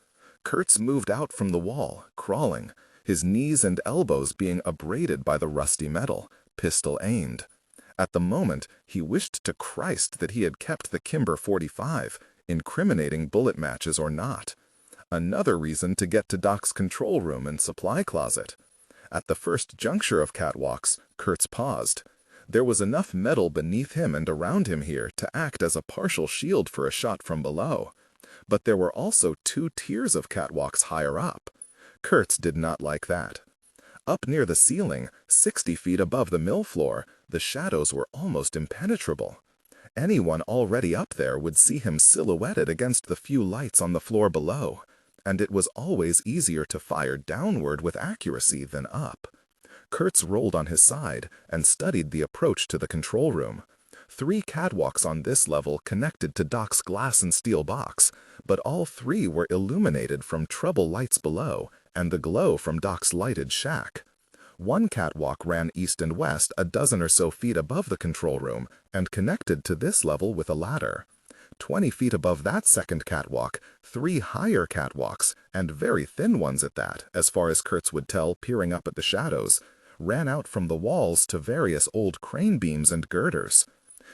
Speaker 2: Kurtz moved out from the wall, crawling, his knees and elbows being abraded by the rusty metal, pistol aimed. At the moment, he wished to Christ that he had kept the Kimber 45, incriminating bullet matches or not. Another reason to get to Doc's control room and supply closet. At the first juncture of catwalks, Kurtz paused. There was enough metal beneath him and around him here to act as a partial shield for a shot from below. But there were also 2 tiers of catwalks higher up. Kurtz did not like that. Up near the ceiling, 60 feet above the mill floor, the shadows were almost impenetrable. Anyone already up there would see him silhouetted against the few lights on the floor below. and it was always easier to fire downward with accuracy than up. Kurtz rolled on his side and studied the approach to the control room. 3 catwalks on this level connected to Doc's glass and steel box, but all 3 were illuminated from trouble lights below and the glow from Doc's lighted shack. One catwalk ran east and west a dozen or so feet above the control room and connected to this level with a ladder. 20 feet above that second catwalk, 3 higher catwalks, and very thin ones at that, as far as Kurtz would tell peering up at the shadows, ran out from the walls to various old crane beams and girders.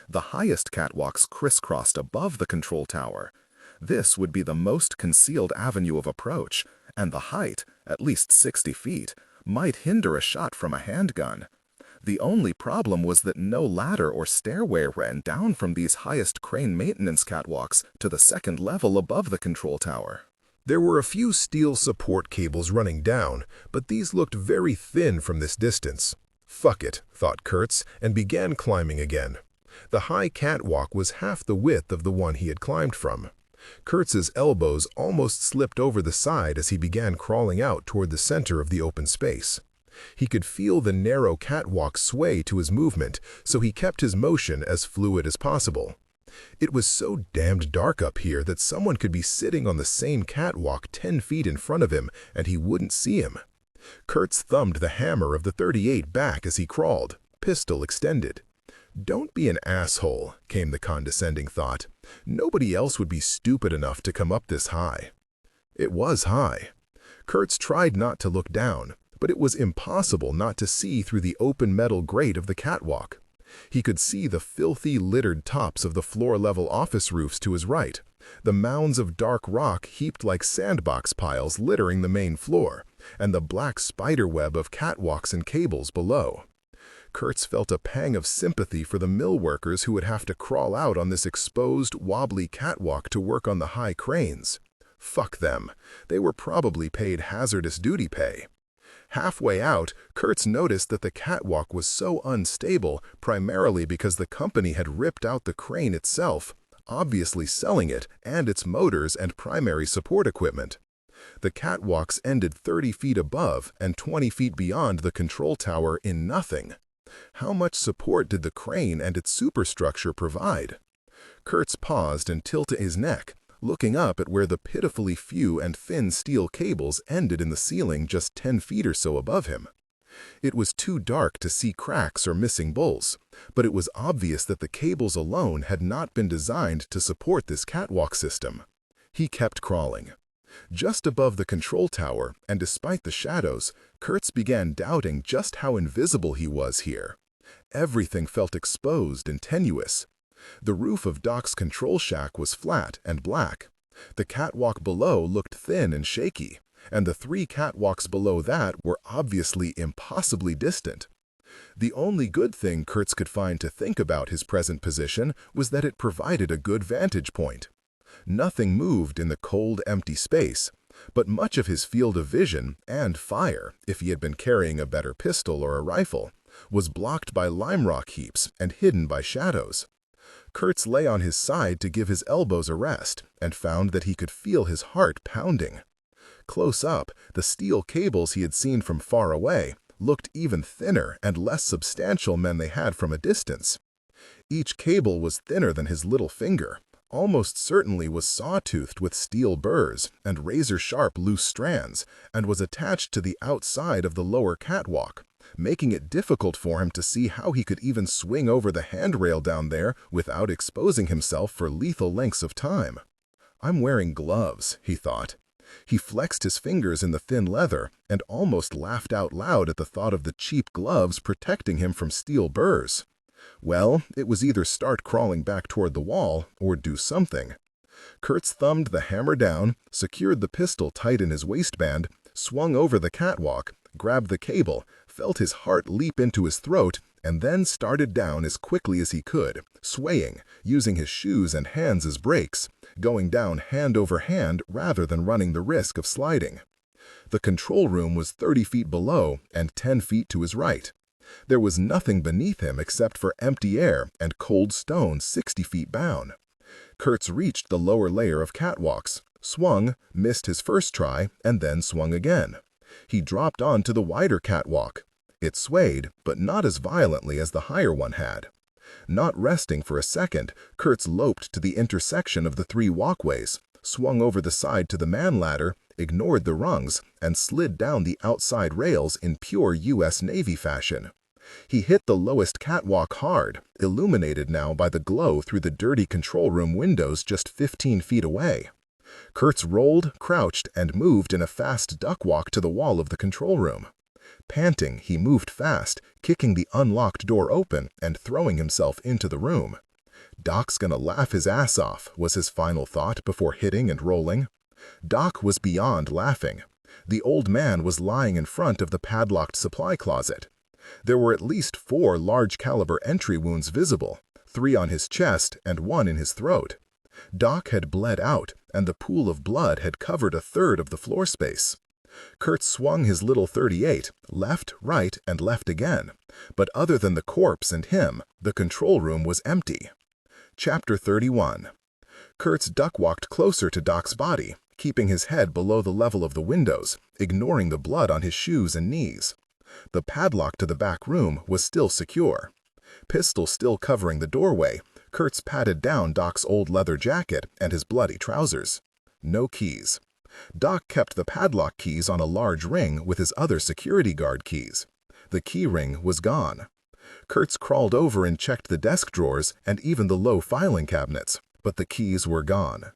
Speaker 2: The highest catwalks crisscrossed above the control tower. This would be the most concealed avenue of approach, and the height, at least 60 feet, might hinder a shot from a handgun. The only problem was that no ladder or stairway ran down from these highest crane maintenance catwalks to the second level above the control tower.
Speaker 1: There were a few steel support cables running down, but these looked very thin from this distance. Fuck it, thought Kurtz, and began climbing again. The high catwalk was half the width of the one he had climbed from. Kurtz's elbows almost slipped over the side as he began crawling out toward the center of the open space. He could feel the narrow catwalk sway to his movement, so he kept his motion as fluid as possible. It was so damned dark up here that someone could be sitting on the same catwalk 10 feet in front of him and he wouldn't see him. Kurtz thumbed the hammer of the .38 back as he crawled, pistol extended. "Don't be an asshole," came the condescending thought. Nobody else would be stupid enough to come up this high. It was high. Kurtz tried not to look down, but it was impossible not to see through the open metal grate of the catwalk. He could see the filthy, littered tops of the floor-level office roofs to his right, the mounds of dark rock heaped like sandbox piles littering the main floor, and the black spiderweb of catwalks and cables below. Kurtz felt a pang of sympathy for the mill workers who would have to crawl out on this exposed, wobbly catwalk to work on the high cranes. Fuck them. They were probably paid hazardous duty pay. Halfway out, Kurtz noticed that the catwalk was so unstable primarily because the company had ripped out the crane itself, obviously selling it and its motors and primary support equipment. The catwalks ended 30 feet above and 20 feet beyond the control tower in nothing. How much support did the crane and its superstructure provide? Kurtz paused and tilted his neck, looking up at where the pitifully few and thin steel cables ended in the ceiling just 10 feet or so above him. It was too dark to see cracks or missing bolts, but it was obvious that the cables alone had not been designed to support this catwalk system. He kept crawling. Just above the control tower, and despite the shadows, Kurtz began doubting just how invisible he was here. Everything felt exposed and tenuous. The roof of Doc's control shack was flat and black. The catwalk below looked thin and shaky, and the 3 catwalks below that were obviously impossibly distant. The only good thing Kurtz could find to think about his present position was that it provided a good vantage point. Nothing moved in the cold, empty space, but much of his field of vision and fire, if he had been carrying a better pistol or a rifle, was blocked by lime rock heaps and hidden by shadows. Kurtz lay on his side to give his elbows a rest and found that he could feel his heart pounding. Close up, the steel cables he had seen from far away looked even thinner and less substantial than they had from a distance. Each cable was thinner than his little finger, almost certainly was saw-toothed with steel burrs and razor-sharp loose strands, and was attached to the outside of the lower catwalk, making it difficult for him to see how he could even swing over the handrail down there without exposing himself for lethal lengths of time. "I'm wearing gloves," he thought. He flexed his fingers in the thin leather and almost laughed out loud at the thought of the cheap gloves protecting him from steel burrs. Well, it was either start crawling back toward the wall or do something. Kurtz thumbed the hammer down, secured the pistol tight in his waistband, swung over the catwalk, grabbed the cable, felt his heart leap into his throat, and then started down as quickly as he could, swaying, using his shoes and hands as brakes, going down hand over hand rather than running the risk of sliding. The control room was 30 feet below and 10 feet to his right. There was nothing beneath him except for empty air and cold stone 60 feet down. Kurtz reached the lower layer of catwalks,
Speaker 2: swung, missed his first try, and then swung again. He dropped onto the wider catwalk. It swayed, but not as violently as the higher one had. Not resting for a second, Kurtz loped to the intersection of the 3 walkways, swung over the side to the man ladder, ignored the rungs, and slid down the outside rails in pure U.S. Navy fashion. He hit the lowest catwalk hard, illuminated now by the glow through the dirty control room windows just 15 feet away. Kurtz rolled, crouched, and moved in a fast duck walk to the wall of the control room. Panting, he moved fast, kicking the unlocked door open and throwing himself into the room. Doc's gonna laugh his ass off, was his final thought before hitting and rolling. Doc was beyond laughing. The old man was lying in front of the padlocked supply closet. There were at least 4 large-caliber entry wounds visible, 3 on his chest and 1 in his throat. Doc had bled out, and the pool of blood had covered a third of the floor space. Kurtz swung his little .38, left, right, and left again, but other than the corpse and him, the control room was empty. Chapter 31. Kurtz duck-walked closer to Doc's body, keeping his head below the level of the windows, ignoring the blood on his shoes and knees. The padlock to the back room was still secure. Pistol still covering the doorway, Kurtz patted down Doc's old leather jacket and his bloody trousers. No keys. Doc kept the padlock keys on a large ring with his other security guard keys. The key ring was gone. Kurtz crawled over and checked the desk drawers and even the low filing cabinets, but the keys were gone.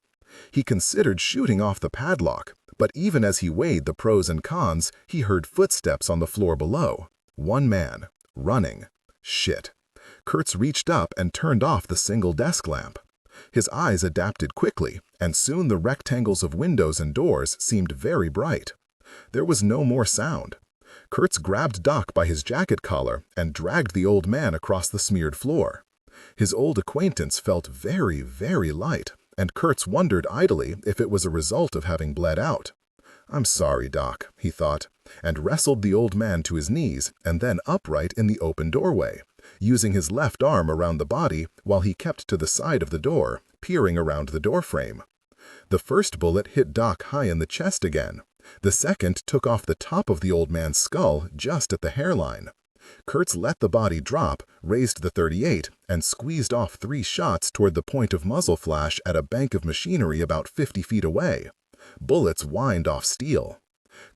Speaker 2: He considered shooting off the padlock, but even as he weighed the pros and cons, he heard footsteps on the floor below. 1 man. Running. Shit. Kurtz reached up and turned off the single desk lamp. His eyes adapted quickly, and soon the rectangles of windows and doors seemed very bright. There was no more sound. Kurtz grabbed Doc by his jacket collar and dragged the old man across the smeared floor. His old acquaintance felt very, very light, and Kurtz wondered idly if it was a result of having bled out. "I'm sorry, Doc," he thought, and wrestled the old man to his knees and then upright in the open doorway, using his left arm around the body while he kept to the side of the door, peering around the doorframe. The first bullet hit Doc high in the chest again. The second took off the top of the old man's skull just at the hairline. Kurtz let the body drop, raised the .38, and squeezed off 3 shots toward the point of muzzle flash at a bank of machinery about 50 feet away. Bullets whined off steel.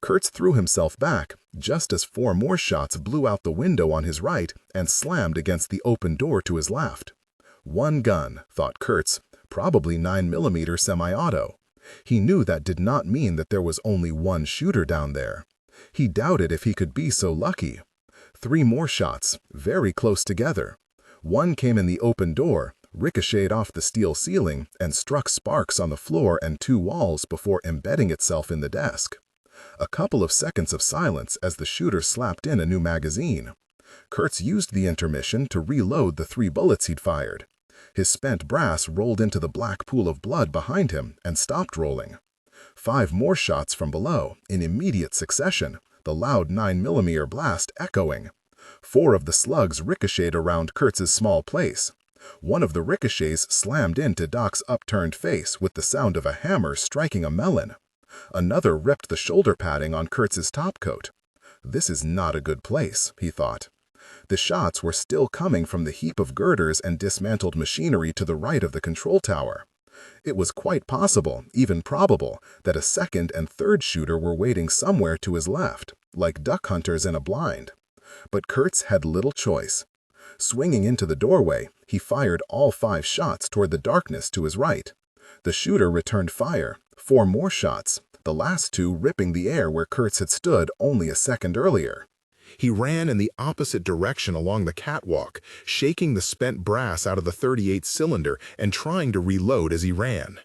Speaker 2: Kurtz threw himself back, just as 4 more shots blew out the window on his right and slammed against the open door to his left. 1 gun, thought Kurtz, probably 9mm semi-auto. He knew that did not mean that there was only 1 shooter down there. He doubted if he could be so lucky. 3 more shots, very close together. 1 came in the open door, ricocheted off the steel ceiling, and struck sparks on the floor and 2 walls before embedding itself in the desk. A couple of seconds of silence as the shooter slapped in a new magazine. Kurtz used the intermission to reload the 3 bullets he'd fired. His spent brass rolled into the black pool of blood behind him and stopped rolling. 5 more shots from below, in immediate succession, the loud 9mm blast echoing. 4 of the slugs ricocheted around Kurtz's small place. One of the ricochets slammed into Doc's upturned face with the sound of a hammer striking a melon. Another ripped the shoulder padding on Kurtz's topcoat. This is not a good place, he thought. The shots were still coming from the heap of girders and dismantled machinery to the right of the control tower. It was quite possible, even probable, that a second and third shooter were waiting somewhere to his left, like duck hunters in a blind. But Kurtz had little choice. Swinging into the doorway, he fired all 5 shots toward the darkness to his right. The shooter returned fire, 4 more shots, the last 2 ripping the air where Kurtz had stood only a second earlier. He ran in the opposite direction along the catwalk, shaking the spent brass out of the .38 cylinder and trying to reload as he ran.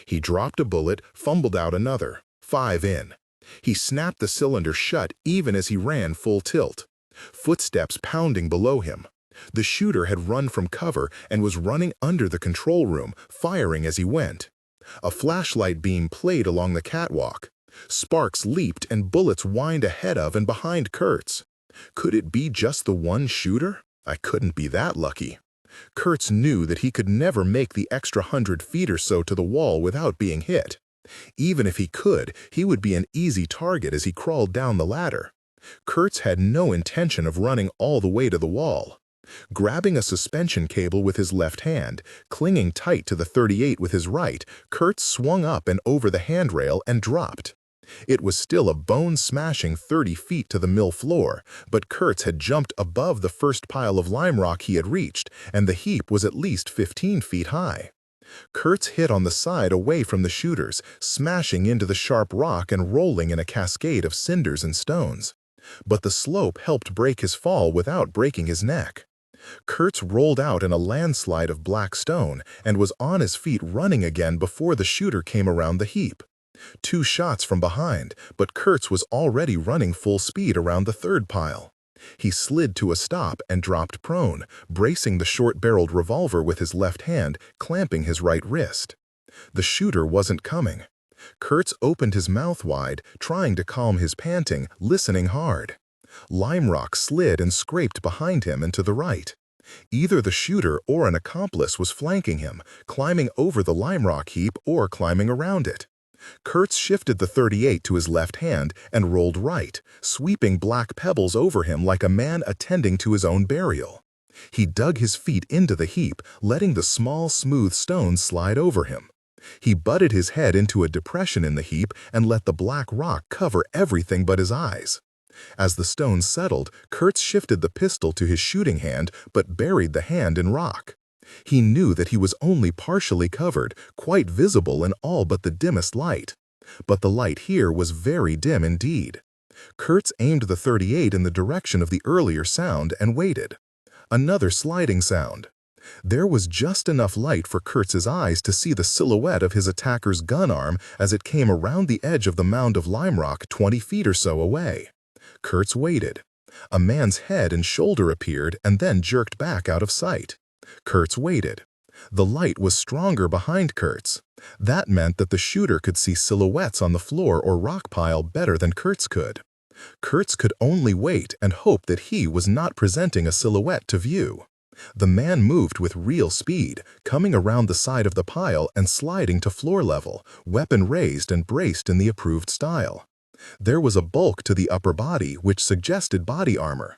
Speaker 2: He dropped a bullet, fumbled out another, 5 in. He snapped the cylinder shut even as he ran full tilt. Footsteps pounding below him. The shooter had run from cover and was running under the control room, firing as he went. A flashlight beam played along the catwalk. Sparks leaped and bullets whined ahead of and behind Kurtz. Could it be just the 1 shooter? I couldn't be that lucky. Kurtz knew that he could never make the extra 100 feet or so to the wall without being hit. Even if he could, he would be an easy target as he crawled down the ladder. Kurtz had no intention of running all the way to the wall. Grabbing a suspension cable with his left hand, clinging tight to the .38 with his right, Kurtz swung up and over the handrail and dropped. It was still a bone-smashing 30 feet to the mill floor, but Kurtz had jumped above the first pile of lime rock he had reached, and the heap was at least 15 feet high. Kurtz hit on the side away from the shooters, smashing into the sharp rock and rolling in a cascade of cinders and stones. But the slope helped break his fall without breaking his neck. Kurtz rolled out in a landslide of black stone and was on his feet running again before the shooter came around the heap. 2 shots from behind, but Kurtz was already running full speed around the third pile. He slid to a stop and dropped prone, bracing the short-barreled revolver with his left hand, clamping his right wrist. The shooter wasn't coming. Kurtz opened his mouth wide, trying to calm his panting, listening hard. Lime rock slid and scraped behind him and to the right. Either the shooter or an accomplice was flanking him, climbing over the lime rock heap or climbing around it. Kurtz shifted the .38 to his left hand and rolled right, sweeping black pebbles over him like a man attending to his own burial. He dug his feet into the heap, letting the small, smooth stones slide over him. He butted his head into a depression in the heap and let the black rock cover everything but his eyes. As the stones settled, Kurtz shifted the pistol to his shooting hand but buried the hand in rock. He knew that he was only partially covered, quite visible in all but the dimmest light. But the light here was very dim indeed. Kurtz aimed the .38 in the direction of the earlier sound and waited. Another sliding sound. There was just enough light for Kurtz's eyes to see the silhouette of his attacker's gun arm as it came around the edge of the mound of lime rock 20 feet or so away. Kurtz waited. A man's head and shoulder appeared and then jerked back out of sight. Kurtz waited. The light was stronger behind Kurtz. That meant that the shooter could see silhouettes on the floor or rock pile better than Kurtz could. Kurtz could only wait and hope that he was not presenting a silhouette to view. The man moved with real speed, coming around the side of the pile and sliding to floor level, weapon raised and braced in the approved style. There was a bulk to the upper body which suggested body armor.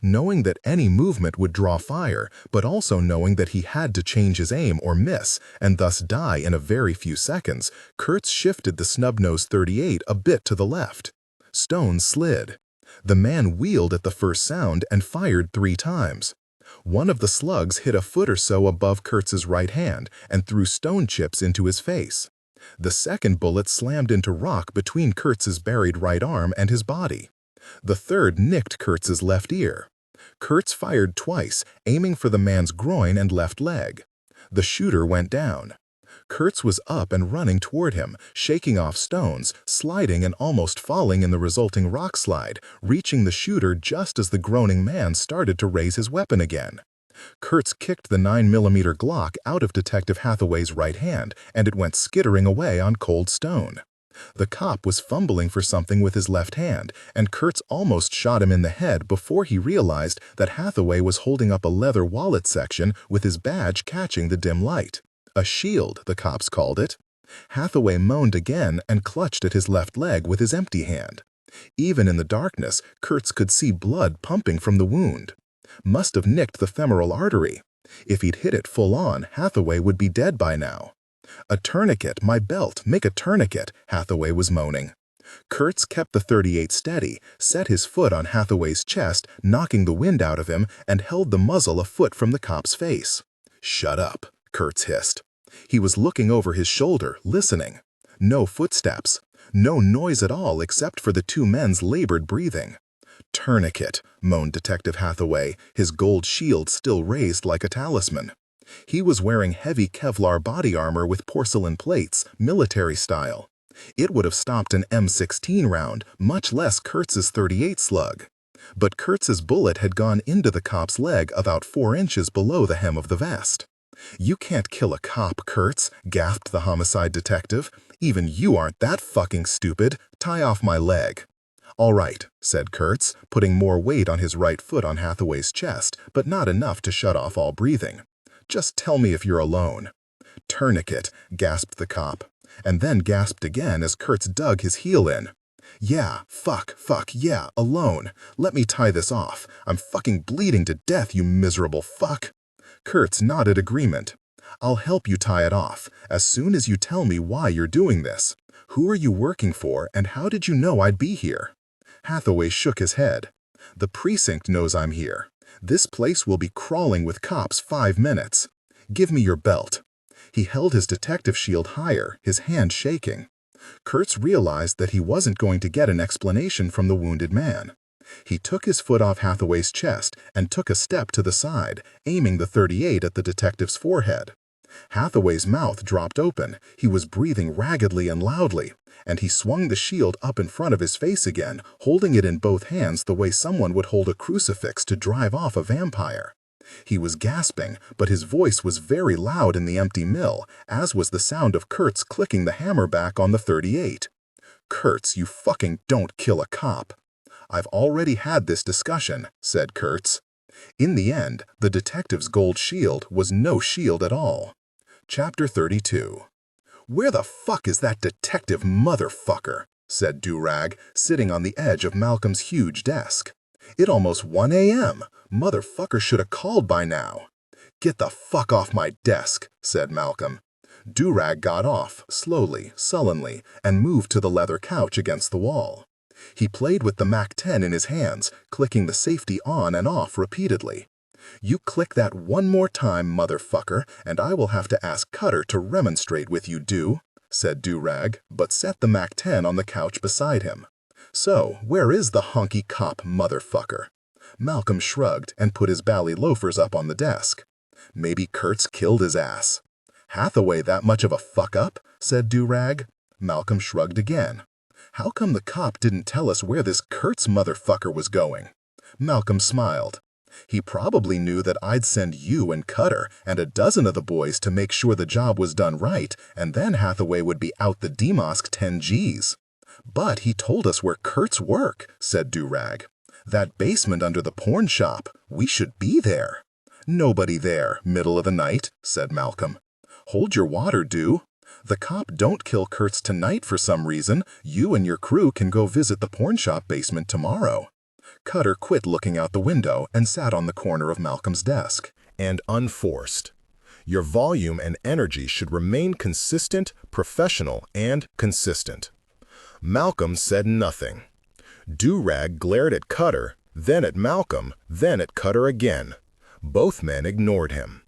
Speaker 2: Knowing that any movement would draw fire, but also knowing that he had to change his aim or miss, and thus die in a very few seconds, Kurtz shifted the snub-nosed .38 a bit to the left. Stones slid. The man wheeled at the first sound and fired 3 times. One of the slugs hit a foot or so above Kurtz's right hand and threw stone chips into his face. The second bullet slammed into rock between Kurtz's buried right arm and his body. The third nicked Kurtz's left ear. Kurtz fired twice, aiming for the man's groin and left leg. The shooter went down. Kurtz was up and running toward him, shaking off stones, sliding and almost falling in the resulting rock slide, reaching the shooter just as the groaning man started to raise his weapon again. Kurtz kicked the 9mm Glock out of Detective Hathaway's right hand, and it went skittering away on cold stone. The cop was fumbling for something with his left hand, and Kurtz almost shot him in the head before he realized that Hathaway was holding up a leather wallet section with his badge catching the dim light. A shield, the cops called it. Hathaway moaned again and clutched at his left leg with his empty hand. Even in the darkness, Kurtz could see blood pumping from the wound. Must have nicked the femoral artery. If he'd hit it full on, Hathaway would be dead by now. "A tourniquet, my belt, make a tourniquet," Hathaway was moaning. Kurtz kept the .38 steady, set his foot on Hathaway's chest, knocking the wind out of him, and held the muzzle a foot from the cop's face. "Shut up," Kurtz hissed. He was looking over his shoulder, listening. No footsteps. No noise at all except for the 2 men's labored breathing. "Tourniquet," moaned Detective Hathaway, his gold shield still raised like a talisman. He was wearing heavy Kevlar body armor with porcelain plates, military style. It would have stopped an M16 round, much less Kurtz's .38 slug. But Kurtz's bullet had gone into the cop's leg about 4 inches below the hem of the vest. "You can't kill a cop, Kurtz," gasped the homicide detective. "Even you aren't that fucking stupid. Tie off my leg." "All right," said Kurtz, putting more weight on his right foot on Hathaway's chest, but not enough to shut off all breathing. "Just tell me if you're alone." "Tourniquet," gasped the cop. and then gasped again as Kurtz dug his heel in. Yeah, fuck, yeah, alone. Let me tie this off. I'm fucking bleeding to death, you miserable fuck. Kurtz nodded agreement. I'll help you tie it off, as soon as you tell me why you're doing this. Who are you working for, and how did you know I'd be here? Hathaway shook his head. The precinct knows I'm here. This place will be crawling with cops 5 minutes. Give me your belt. He held his detective shield higher, his hand shaking. Kurtz realized that he wasn't going to get an explanation from the wounded man. He took his foot off Hathaway's chest and took a step to the side, aiming the .38 at the detective's forehead. Hathaway's mouth dropped open, he was breathing raggedly and loudly, and he swung the shield up in front of his face again, holding it in both hands the way someone would hold a crucifix to drive off a vampire. He was gasping, but his voice was very loud in the empty mill, as was the sound of Kurtz clicking the hammer back on the .38. Kurtz, you fucking don't kill a cop. I've already had this discussion, said Kurtz. In the end, the detective's gold shield was no shield at all. Chapter 32. Where the fuck is that detective motherfucker? Said Durag, sitting on the edge of Malcolm's huge desk. It almost 1 a.m. Motherfucker should have called by now. Get the fuck off my desk, said Malcolm. Durag got off, slowly, sullenly, and moved to the leather couch against the wall. He played with the MAC-10 in his hands, clicking the safety on and off repeatedly. You click that one more time, motherfucker, and I will have to ask Cutter to remonstrate with you, said Durag, but set the MAC-10 on the couch beside him. So, where is the honky cop motherfucker? Malcolm shrugged and put his bally loafers up on the desk. Maybe Kurtz killed his ass. Hathaway that much of a fuck-up? Said Durag. Malcolm shrugged again. How come the cop didn't tell us where this Kurtz motherfucker was going? Malcolm smiled. He probably knew that I'd send you and Cutter and a dozen of the boys to make sure the job was done right, and then Hathaway would be out the DMOSC 10 Gs. But he told us where Kurtz work, said Durag. That basement under the porn shop. We should be there. Nobody there, middle of the night, said Malcolm. Hold your water, The cop don't kill Kurtz tonight for some reason. You and your crew can go visit the porn shop basement tomorrow. Cutter quit looking out the window and sat on the corner of Malcolm's desk.
Speaker 1: And unforced. Your volume and energy should remain consistent, professional, and consistent. Malcolm said nothing. Durag glared at Cutter, then at Malcolm, then at Cutter again. Both men ignored him.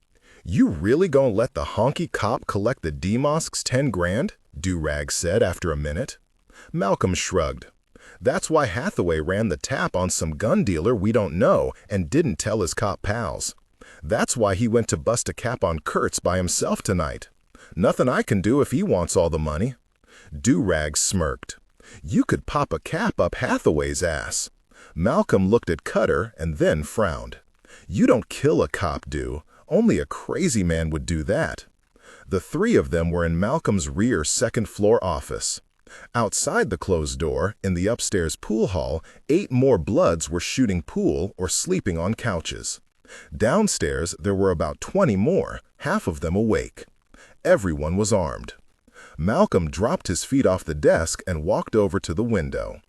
Speaker 1: You really gonna let the honky cop collect the DMOSC's 10 grand? Durag said after a minute. Malcolm shrugged. That's why Hathaway ran the tap on some gun dealer we don't know and didn't tell his cop pals. That's why he went to bust a cap on Kurtz by himself tonight. Nothing I can do if he wants all the money. Durag smirked. You could pop a cap up Hathaway's ass. Malcolm looked at Cutter and then frowned. You don't kill a cop, Only a crazy man would do that. The three of them were in Malcolm's rear second-floor office. Outside the closed door, in the upstairs pool hall, 8 more bloods were shooting pool or sleeping on couches. Downstairs, there were about 20 more, half of them awake. Everyone was armed. Malcolm dropped his feet off the desk and walked over to the window.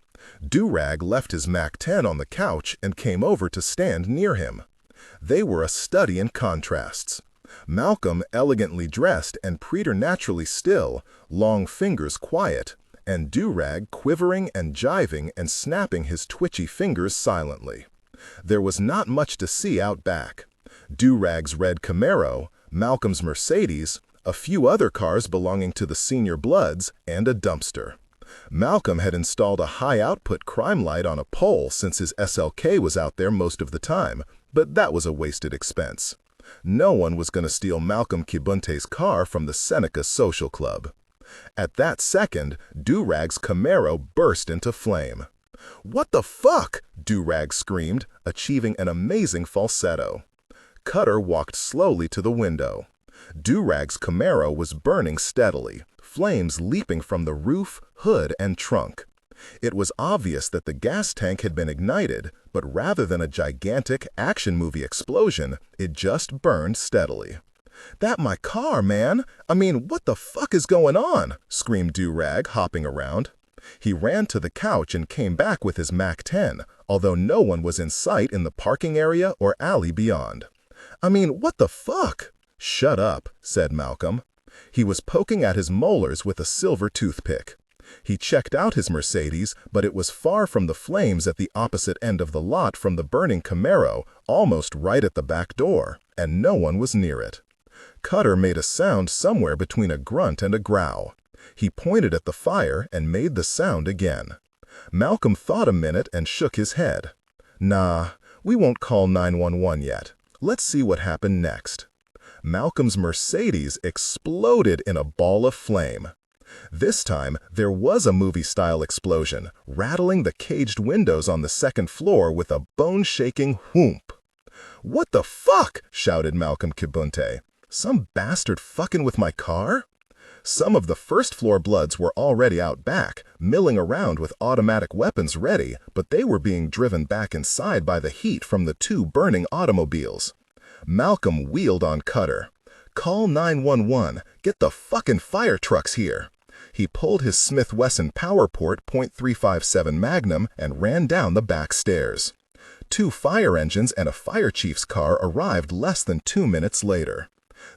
Speaker 1: Durag left his MAC-10 on the couch and came over to stand near him. They were a study in contrasts. Malcolm elegantly dressed and preternaturally still, long fingers quiet, and Durag quivering and jiving and snapping his twitchy fingers silently. There was not much to see out back. Durag's red Camaro, Malcolm's Mercedes, a few other cars belonging to the senior bloods, and a dumpster. Malcolm had installed a high-output crime light on a pole since his SLK was out there most of the time, but that was a wasted expense. No one was going to steal Malcolm Kibunte's car from the Seneca Social Club. At that second, Durag's Camaro burst into flame. "What the fuck?" Durag screamed, achieving an amazing falsetto. Cutter walked slowly to the window. Durag's Camaro was burning steadily, flames leaping from the roof, hood, and trunk. It was obvious that the gas tank had been ignited, but rather than a gigantic action movie explosion, it just burned steadily.
Speaker 2: "That my car, man! I mean, what the fuck is going on?" screamed Do-Rag, hopping around. He ran to the couch and came back with his MAC-10, although no one was in sight in the parking area or alley beyond. "I mean, what the fuck?" "Shut up," said Malcolm. He was poking at his molars with a silver toothpick. He checked out his Mercedes, but it was far from the flames at the opposite end of the lot from the burning Camaro, almost right at the back door, and no one was near it. Cutter made a sound somewhere between a grunt and a growl. He pointed at the fire and made the sound again. Malcolm thought a minute and shook his head. "Nah, we won't call 911 yet. Let's see what happened next." Malcolm's Mercedes exploded in a ball of flame. This time, there was a movie-style explosion, rattling the caged windows on the second floor with a bone-shaking whoomp. "What the fuck?" shouted Malcolm Kibunte. "Some bastard fucking with my car?" Some of the first-floor Bloods were already out back, milling around with automatic weapons ready, but they were being driven back inside by the heat from the two burning automobiles. Malcolm wheeled on Cutter. "Call 911. Get the fucking fire trucks here." He pulled his Smith Wesson PowerPort .357 Magnum and ran down the back stairs. 2 fire engines and a fire chief's car arrived less than 2 minutes later.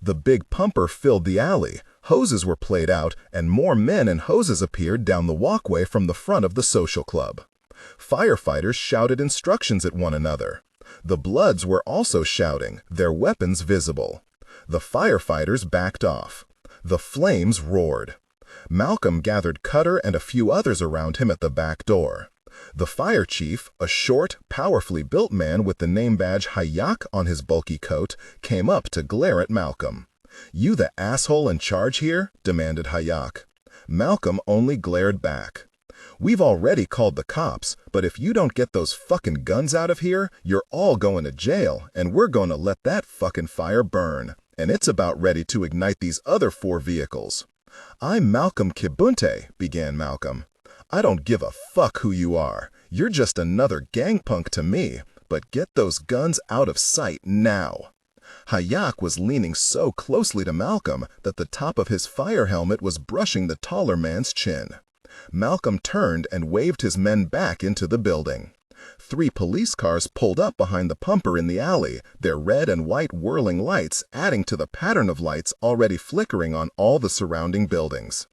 Speaker 2: The big pumper filled the alley, hoses were played out, and more men and hoses appeared down the walkway from the front of the social club. Firefighters shouted instructions at one another. The Bloods were also shouting, their weapons visible. The firefighters backed off. The flames roared. Malcolm gathered Cutter and a few others around him at the back door. The fire chief, a short, powerfully built man with the name badge Hayak on his bulky coat, came up to glare at Malcolm. "You the asshole in charge here?" demanded Hayak. Malcolm only glared back. "We've already called the cops, but if you don't get those fucking guns out of here, you're all going to jail, and we're going to let that fucking fire burn. And it's about ready to ignite these other 4 vehicles." "I'm Malcolm Kibunte," began Malcolm. "I don't give a fuck who you are. You're just another gangpunk to me, but get those guns out of sight now." Hayak was leaning so closely to Malcolm that the top of his fire helmet was brushing the taller man's chin. Malcolm turned and waved his men back into the building. 3 police cars pulled up behind the pumper in the alley, their red and white whirling lights adding to the pattern of lights already flickering on all the surrounding buildings.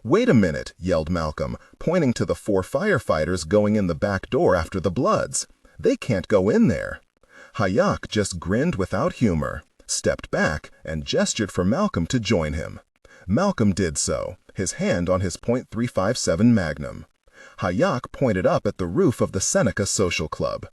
Speaker 2: "Wait a minute," yelled Malcolm, pointing to the 4 firefighters going in the back door after the Bloods. "They can't go in there." Hayak just grinned without humor, stepped back, and gestured for Malcolm to join him. Malcolm did so, his hand on his .357 Magnum. Hayak pointed up at the roof of the Seneca Social Club.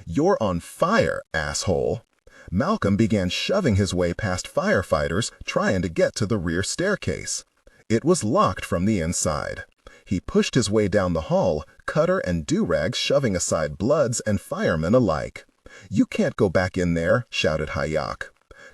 Speaker 2: "You're on fire, asshole." Malcolm began shoving his way past firefighters, trying to get to the rear staircase. It was locked from the inside. He pushed his way down the hall, Cutter and Do-Rag shoving aside Bloods and firemen alike. "You can't go back in there," shouted Hayak.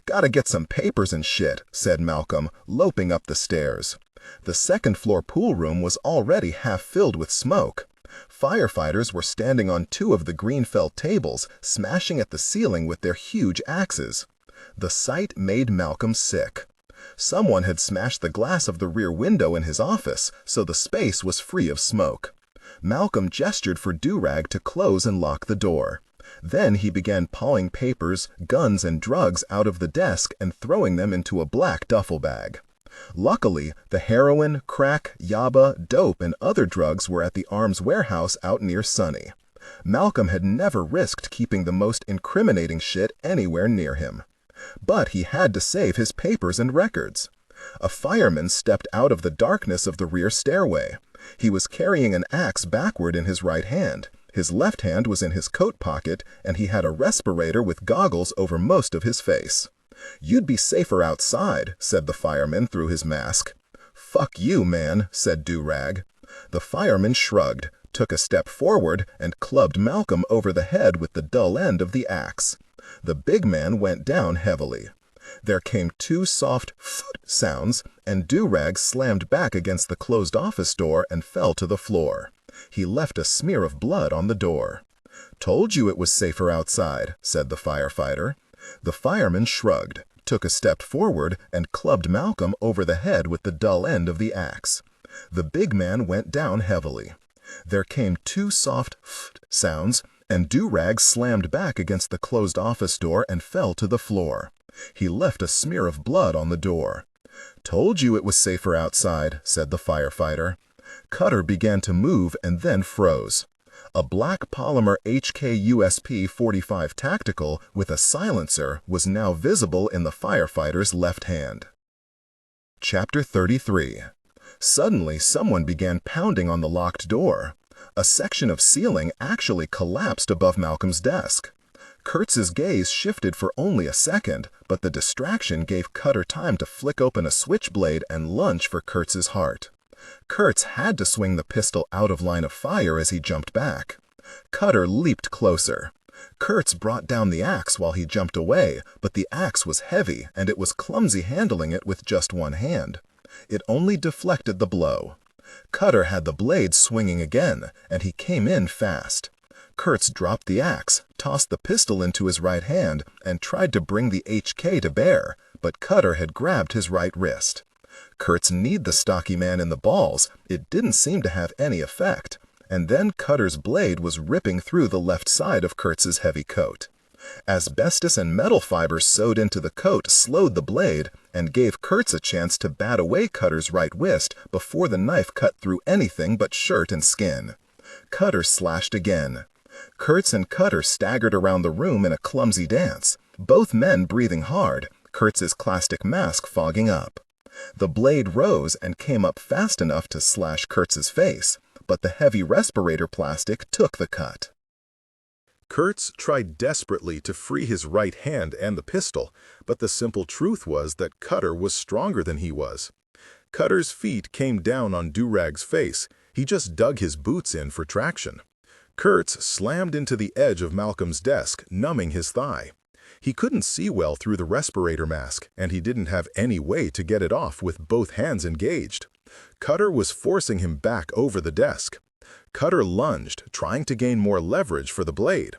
Speaker 2: "Gotta get some papers and shit," said Malcolm, loping up the stairs. The second-floor pool room was already half filled with smoke. Firefighters were standing on 2 of the green felt tables, smashing at the ceiling with their huge axes. The sight made Malcolm sick. Someone had smashed the glass of the rear window in his office, so the space was free of smoke. Malcolm gestured for Do-Rag to close and lock the door. Then he began pawing papers, guns, and drugs out of the desk and throwing them into a black duffel bag. Luckily, the heroin, crack, yaba, dope, and other drugs were at the Arms warehouse out near Sunny. Malcolm had never risked keeping the most incriminating shit anywhere near him. But he had to save his papers and records. A fireman stepped out of the darkness of the rear stairway. He was carrying an axe backward in his right hand. His left hand was in his coat pocket, and he had a respirator with goggles over most of his face. "You'd be safer outside," said the fireman through his mask. "Fuck you, man," said Do-Rag. The fireman shrugged, took a step forward, and clubbed Malcolm over the head with the dull end of the axe. The big man went down heavily. There came 2 soft "foot" sounds, and Do-Rag slammed back against the closed office door and fell to the floor. He left a smear of blood on the door. "Told you it was safer outside," said the firefighter. The fireman shrugged, took a step forward and clubbed Malcolm over the head with the dull end of the axe. The big man went down heavily. There came two soft "ft" sounds, and Do-Rag slammed back against the closed office door and fell to the floor. He left a smear of blood on the door. "Told you it was safer outside," said the firefighter. Cutter began to move and then froze. A black polymer HK-USP 45 Tactical with a silencer was now visible in the firefighter's left hand. Chapter 33. Suddenly, someone began pounding on the locked door. A section of ceiling actually collapsed above Malcolm's desk. Kurtz's gaze shifted for only a second, but the distraction gave Cutter time to flick open a switchblade and lunge for Kurtz's heart. Kurtz had to swing the pistol out of line of fire as he jumped back. Cutter leaped closer. Kurtz brought down the axe while he jumped away, but the axe was heavy and it was clumsy handling it with just one hand. It only deflected the blow. Cutter had the blade swinging again, and he came in fast. Kurtz dropped the axe, tossed the pistol into his right hand, and tried to bring the HK to bear, but Cutter had grabbed his right wrist. Kurtz kneed the stocky man in the balls. It didn't seem to have any effect, and then Cutter's blade was ripping through the left side of Kurtz's heavy coat. Asbestos and metal fibers sewed into the coat slowed the blade and gave Kurtz a chance to bat away Cutter's right wrist before the knife cut through anything but shirt and skin. Cutter slashed again. Kurtz and Cutter staggered around the room in a clumsy dance, both men breathing hard, Kurtz's plastic mask fogging up. The blade rose and came up fast enough to slash Kurtz's face, but the heavy respirator plastic took the cut.
Speaker 1: Kurtz tried desperately to free his right hand and the pistol, but the simple truth was that Cutter was stronger than he was. Cutter's feet came down on Do-Rag's face. He just dug his boots in for traction. Kurtz slammed into the edge of Malcolm's desk, numbing his thigh. He couldn't see well through the respirator mask, and he didn't have any way to get it off with both hands engaged. Cutter was forcing him back over the desk. Cutter lunged, trying to gain more leverage for the blade.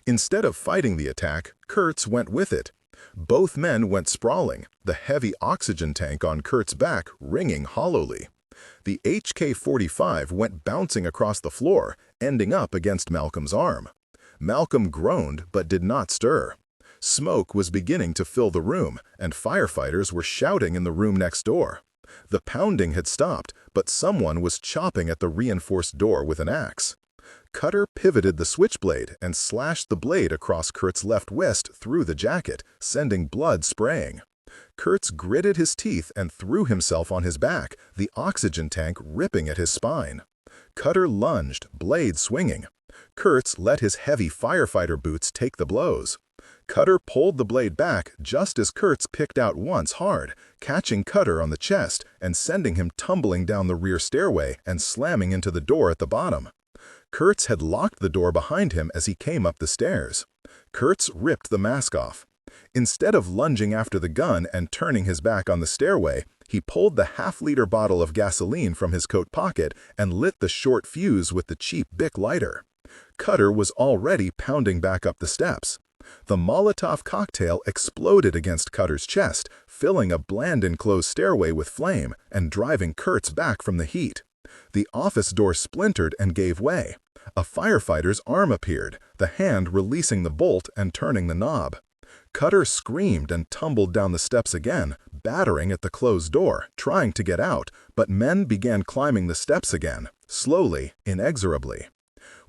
Speaker 1: Instead of fighting the attack, Kurtz went with it. Both men went sprawling, the heavy oxygen tank on Kurtz's back ringing hollowly. The HK-45 went bouncing across the floor, ending up against Malcolm's arm. Malcolm groaned but did not stir. Smoke was beginning to fill the room, and firefighters were shouting in the room next door. The pounding had stopped, but someone was chopping at the reinforced door with an axe. Cutter pivoted the switchblade and slashed the blade across Kurtz's left wrist through the jacket, sending blood spraying. Kurtz gritted his teeth and threw himself on his back, the oxygen tank ripping at his spine. Cutter lunged, blade swinging. Kurtz let his heavy firefighter boots take the blows. Cutter pulled the blade back just as Kurtz picked out once hard, catching Cutter on the chest and sending him tumbling down the rear stairway and slamming into the door at the bottom. Kurtz had locked the door behind him as he came up the stairs. Kurtz ripped the mask off. Instead of lunging after the gun and turning his back on the stairway, he pulled the half-liter bottle of gasoline from his coat pocket and lit the short fuse with the cheap Bic lighter. Cutter was already pounding back up the steps. The Molotov cocktail exploded against Cutter's chest, filling a bland enclosed stairway with flame and driving Kurtz back from the heat. The office door splintered and gave way. A firefighter's arm appeared, the hand releasing the bolt and turning the knob. Cutter screamed and tumbled down the steps again, battering at the closed door, trying to get out, but men began climbing the steps again, slowly, inexorably.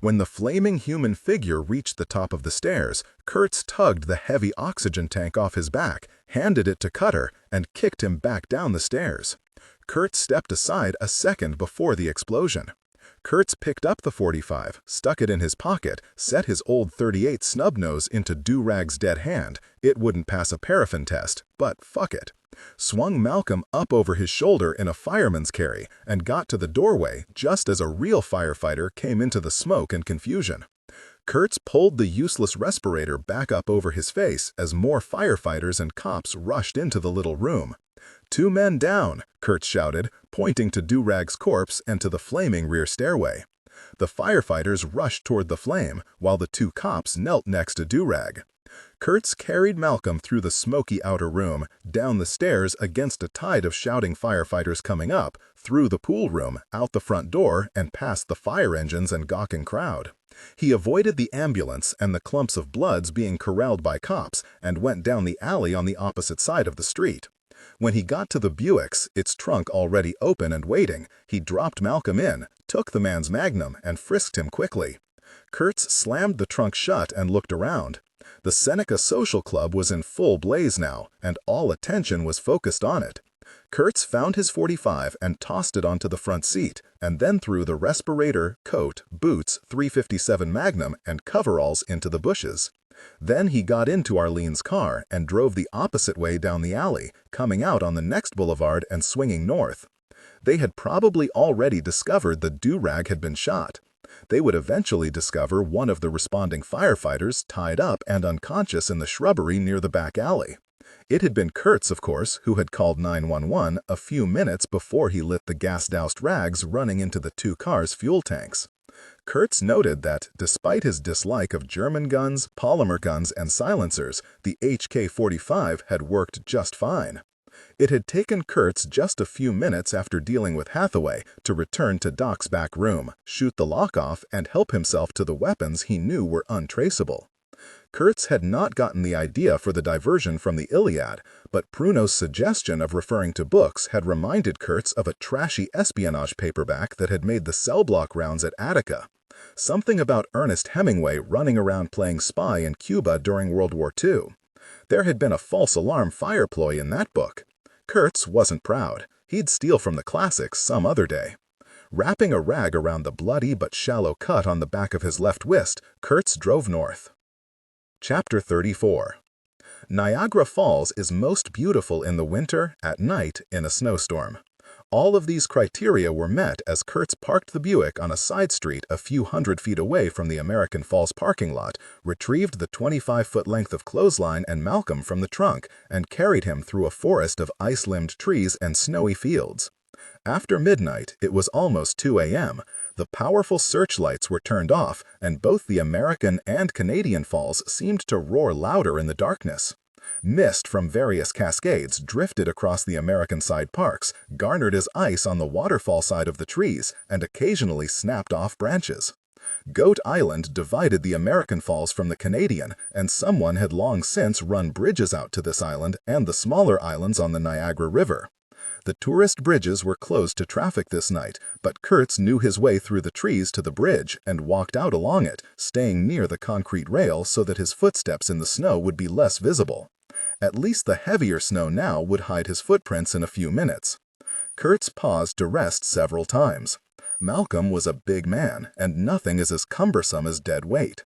Speaker 1: When the flaming human figure reached the top of the stairs, Kurtz tugged the heavy oxygen tank off his back, handed it to Cutter, and kicked him back down the stairs. Kurtz stepped aside a second before the explosion. Kurtz picked up the 45, stuck it in his pocket, set his old .38 snub-nose into Do-Rag's dead hand. It wouldn't pass a paraffin test, but fuck it. Swung Malcolm up over his shoulder in a fireman's carry and got to the doorway just as a real firefighter came into the smoke and confusion. Kurtz pulled the useless respirator back up over his face as more firefighters and cops rushed into the little room. "2 men down," Kurtz shouted, pointing to Do-Rag's corpse and to the flaming rear stairway.
Speaker 2: The firefighters rushed toward the flame, while the two cops knelt next to Durag. Kurtz carried Malcolm through the smoky outer room, down the stairs against a tide of shouting firefighters coming up, through the pool room, out the front door, and past the fire engines and gawking crowd. He avoided the ambulance and the clumps of bloods being corralled by cops and went down the alley on the opposite side of the street. When he got to the Buick's, its trunk already open and waiting, he dropped Malcolm in, took the man's magnum, and frisked him quickly. Kurtz slammed the trunk shut and looked around. The Seneca Social Club was in full blaze now, and all attention was focused on it. Kurtz found his .45 and tossed it onto the front seat, and then threw the respirator, coat, boots, .357 Magnum, and coveralls into the bushes. Then he got into Arlene's car and drove the opposite way down the alley, coming out on the next boulevard and swinging north. They had probably already discovered that Durag had been shot. They would eventually discover one of the responding firefighters tied up and unconscious in the shrubbery near the back alley. It had been Kurtz, of course, who had called 911 a few minutes before he lit the gas-doused rags running into the two cars' fuel tanks. Kurtz noted that, despite his dislike of German guns, polymer guns, and silencers, the HK-45 had worked just fine. It had taken Kurtz just a few minutes after dealing with Hathaway to return to Doc's back room, shoot the lock off, and help himself to the weapons he knew were untraceable. Kurtz had not gotten the idea for the diversion from the Iliad, but Pruno's suggestion of referring to books had reminded Kurtz of a trashy espionage paperback that had made the cell block rounds at Attica. Something about Ernest Hemingway running around playing spy in Cuba during World War II. There had been a false alarm fire ploy in that book. Kurtz wasn't proud. He'd steal from the classics some other day. Wrapping a rag around the bloody but shallow cut on the back of his left wrist, Kurtz drove north. Chapter 34. Niagara Falls is most beautiful in the winter, at night, in a snowstorm. All of these criteria were met as Kurtz parked the Buick on a side street a few hundred feet away from the American Falls parking lot, retrieved the 25-foot length of clothesline and Malcolm from the trunk, and carried him through a forest of ice-limbed trees and snowy fields. After midnight, it was almost 2 a.m. The powerful searchlights were turned off, and both the American and Canadian falls seemed to roar louder in the darkness. Mist from various cascades drifted across the American side parks, garnered as ice on the waterfall side of the trees, and occasionally snapped off branches. Goat Island divided the American falls from the Canadian, and someone had long since run bridges out to this island and the smaller islands on the Niagara River. The tourist bridges were closed to traffic this night, but Kurtz knew his way through the trees to the bridge and walked out along it, staying near the concrete rail so that his footsteps in the snow would be less visible. At least the heavier snow now would hide his footprints in a few minutes. Kurtz paused to rest several times. Malcolm was a big man, and nothing is as cumbersome as dead weight.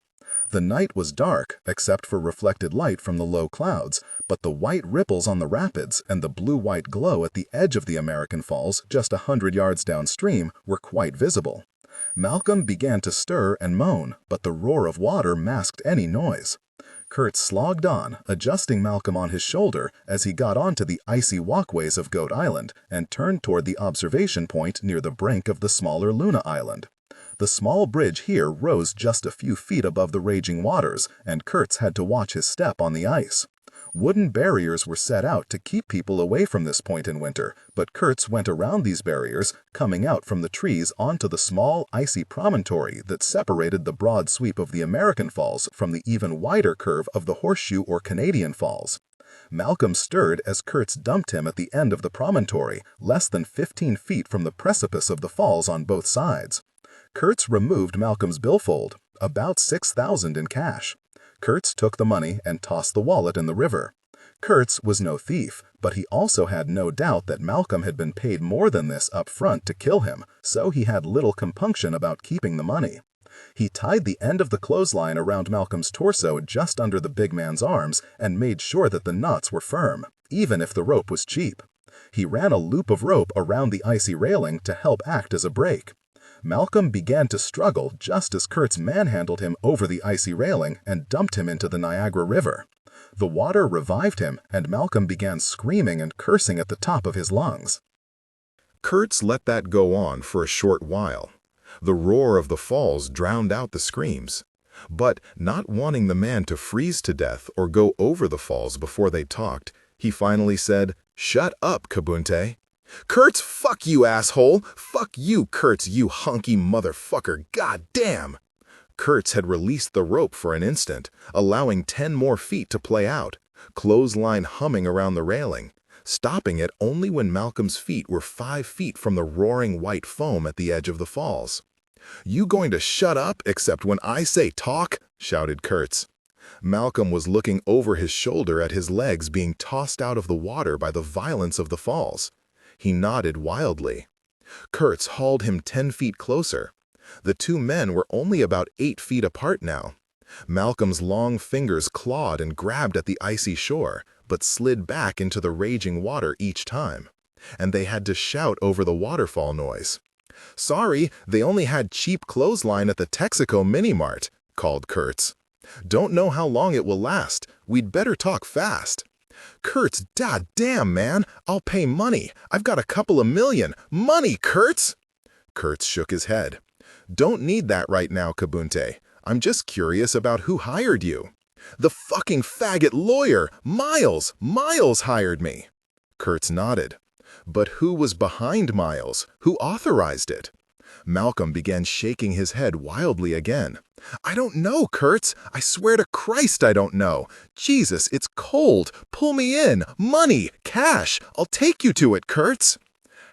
Speaker 2: The night was dark, except for reflected light from the low clouds, but the white ripples on the rapids and the blue-white glow at the edge of the American Falls, just 100 yards downstream, were quite visible. Malcolm began to stir and moan, but the roar of water masked any noise. Kurtz slogged on, adjusting Malcolm on his shoulder as he got onto the icy walkways of Goat Island and turned toward the observation point near the brink of the smaller Luna Island. The small bridge here rose just a few feet above the raging waters, and Kurtz had to watch his step on the ice. Wooden barriers were set out to keep people away from this point in winter, but Kurtz went around these barriers, coming out from the trees onto the small, icy promontory that separated the broad sweep of the American Falls from the even wider curve of the Horseshoe or Canadian Falls. Malcolm stirred as Kurtz dumped him at the end of the promontory, less than 15 feet from the precipice of the falls on both sides. Kurtz removed Malcolm's billfold, about $6,000 in cash. Kurtz took the money and tossed the wallet in the river. Kurtz was no thief, but he also had no doubt that Malcolm had been paid more than this up front to kill him, so he had little compunction about keeping the money. He tied the end of the clothesline around Malcolm's torso just under the big man's arms and made sure that the knots were firm, even if the rope was cheap. He ran a loop of rope around the icy railing to help act as a brake. Malcolm began to struggle just as Kurtz manhandled him over the icy railing and dumped him into the Niagara River. The water revived him, and Malcolm began screaming and cursing at the top of his lungs.
Speaker 1: Kurtz let that go on for a short while.
Speaker 2: The roar of the falls drowned out the screams. But, not wanting the man to freeze to death or go over the falls before they talked, he finally said, "Shut up, Kabunte." "Kurtz, fuck you, asshole! Fuck you, Kurtz, you hunky motherfucker, goddamn!" Kurtz had released the rope for an instant, allowing 10 more feet to play out, clothesline humming around the railing, stopping it only when Malcolm's feet were 5 feet from the roaring white foam at the edge of the falls. "You going to shut up except when I say talk?" shouted Kurtz. Malcolm was looking over his shoulder at his legs being tossed out of the water by the violence of the falls. He nodded wildly. Kurtz hauled him 10 feet closer. The two men were only about 8 feet apart now. Malcolm's long fingers clawed and grabbed at the icy shore, but slid back into the raging water each time. And they had to shout over the waterfall noise. "Sorry, they only had cheap clothesline at the Texaco Mini-Mart," called Kurtz. "Don't know how long it will last. We'd better talk fast." "Kurtz, damn, man. I'll pay money. I've got a couple of million. Money, Kurtz!" Kurtz shook his head. "Don't need that right now, Kabunte. I'm just curious about who hired you." "The fucking faggot lawyer! Miles! Miles hired me!" Kurtz nodded. But who was behind Miles? Who authorized it? Malcolm began shaking his head wildly again. "I don't know, Kurtz. I swear to Christ I don't know. Jesus, it's cold. Pull me in. Money. Cash. I'll take you to it, Kurtz."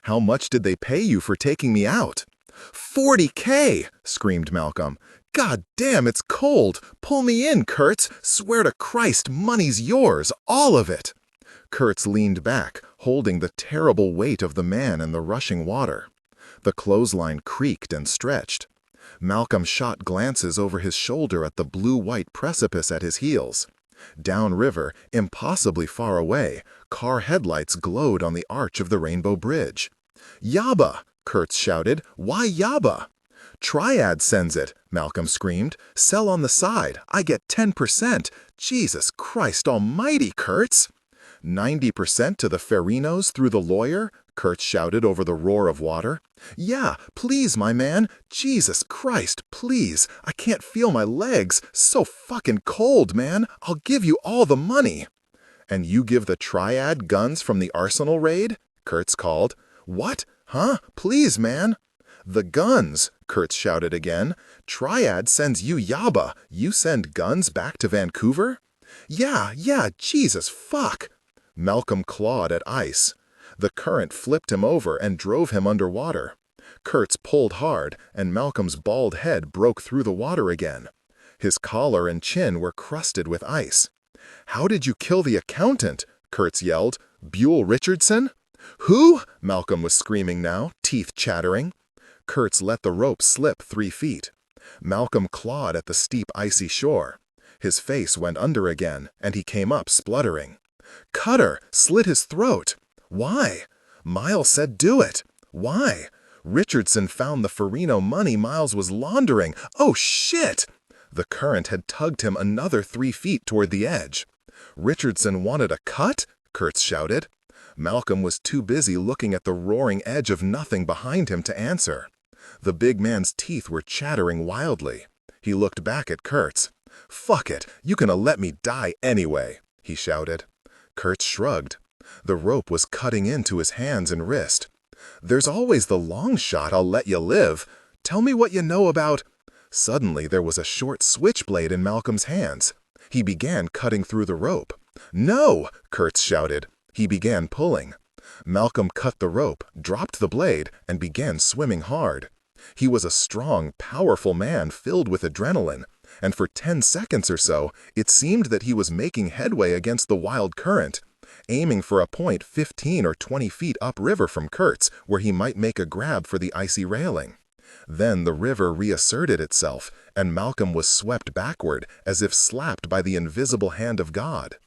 Speaker 2: "How much did they pay you for taking me out?" "40K!" screamed Malcolm. "God damn, it's cold. Pull me in, Kurtz. Swear to Christ, money's yours. All of it." Kurtz leaned back, holding the terrible weight of the man and the rushing water. The clothesline creaked and stretched. Malcolm shot glances over his shoulder at the blue-white precipice at his heels. Downriver, impossibly far away, car headlights glowed on the arch of the Rainbow Bridge. "Yaba!" Kurtz shouted. "Why Yaba?" "Triad sends it," Malcolm screamed. "Sell on the side. I get 10%. Jesus Christ almighty, Kurtz!" 90% to the Ferinos through the lawyer?" Kurtz shouted over the roar of water. "Yeah, please, my man. Jesus Christ, please. I can't feel my legs. So fucking cold, man. I'll give you all the money." "And you give the Triad guns from the Arsenal raid?" Kurtz called. "What? Huh? Please, man." "The guns," Kurtz shouted again. "Triad sends you Yaba. You send guns back to Vancouver?" Yeah, Jesus, fuck." Malcolm clawed at ice. The current flipped him over and drove him underwater. Kurtz pulled hard, and Malcolm's bald head broke through the water again. His collar and chin were crusted with ice. "How did you kill the accountant?" Kurtz yelled. "Buell Richardson?" "Who?" Malcolm was screaming now, teeth chattering. Kurtz let the rope slip 3 feet. Malcolm clawed at the steep icy shore. His face went under again, and he came up spluttering. "Cutter! Slit his throat!" "Why?" "Miles said do it." "Why?" "Richardson found the Ferrino money Miles was laundering." "Oh, shit!" The current had tugged him another 3 feet toward the edge. "Richardson wanted a cut?" Kurtz shouted. Malcolm was too busy looking at the roaring edge of nothing behind him to answer. The big man's teeth were chattering wildly. He looked back at Kurtz. "Fuck it, you can let me die anyway," he shouted. Kurtz shrugged. The rope was cutting into his hands and wrist. "There's always the long shot I'll let you live. Tell me what you know about—" Suddenly there was a short switchblade in Malcolm's hands. He began cutting through the rope. "No!" Kurtz shouted. He began pulling. Malcolm cut the rope, dropped the blade, and began swimming hard. He was a strong, powerful man filled with adrenaline, and for 10 seconds or so, it seemed that he was making headway against the wild current, aiming for a point 15 or 20 feet upriver from Kurtz, where he might make a grab for the icy railing. Then the river reasserted itself, and Malcolm was swept backward, as if slapped by the invisible hand of God.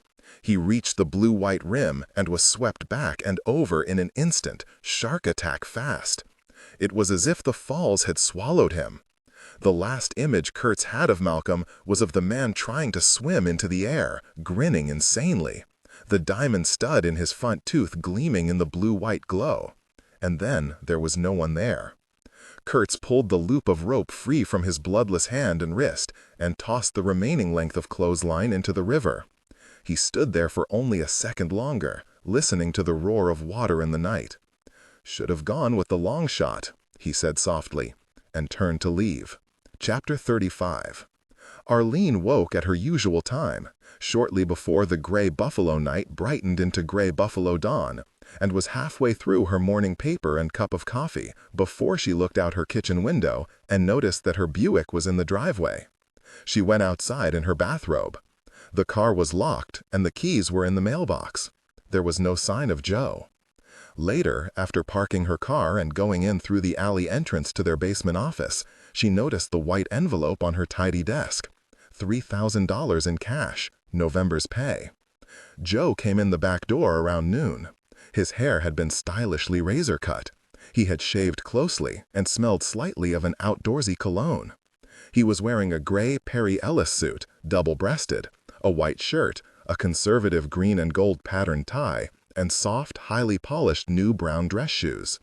Speaker 2: He reached the blue-white rim and was swept back and over in an instant, shark attack fast. It was as if the falls had swallowed him. The last image Kurtz had of Malcolm was of the man trying to swim into the air, grinning insanely, the diamond stud in his front tooth gleaming in the blue-white glow. And then there was no one there. Kurtz pulled the loop of rope free from his bloodless hand and wrist and tossed the remaining length of clothesline into the river. He stood there for only a second longer, listening to the roar of water in the night. "Should have gone with the long shot," he said softly, and turned to leave. Chapter 35. Arlene woke at her usual time, shortly before the gray buffalo night brightened into gray buffalo dawn, and was halfway through her morning paper and cup of coffee before she looked out her kitchen window and noticed that her Buick was in the driveway. She went outside in her bathrobe. The car was locked and the keys were in the mailbox. There was no sign of Joe. Later, after parking her car and going in through the alley entrance to their basement office, she noticed the white envelope on her tidy desk. $3,000 in cash, November's pay. Joe came in the back door around noon. His hair had been stylishly razor-cut. He had shaved closely and smelled slightly of an outdoorsy cologne. He was wearing a gray Perry Ellis suit, double-breasted, a white shirt, a conservative green and gold patterned tie, and soft, highly polished new brown dress shoes.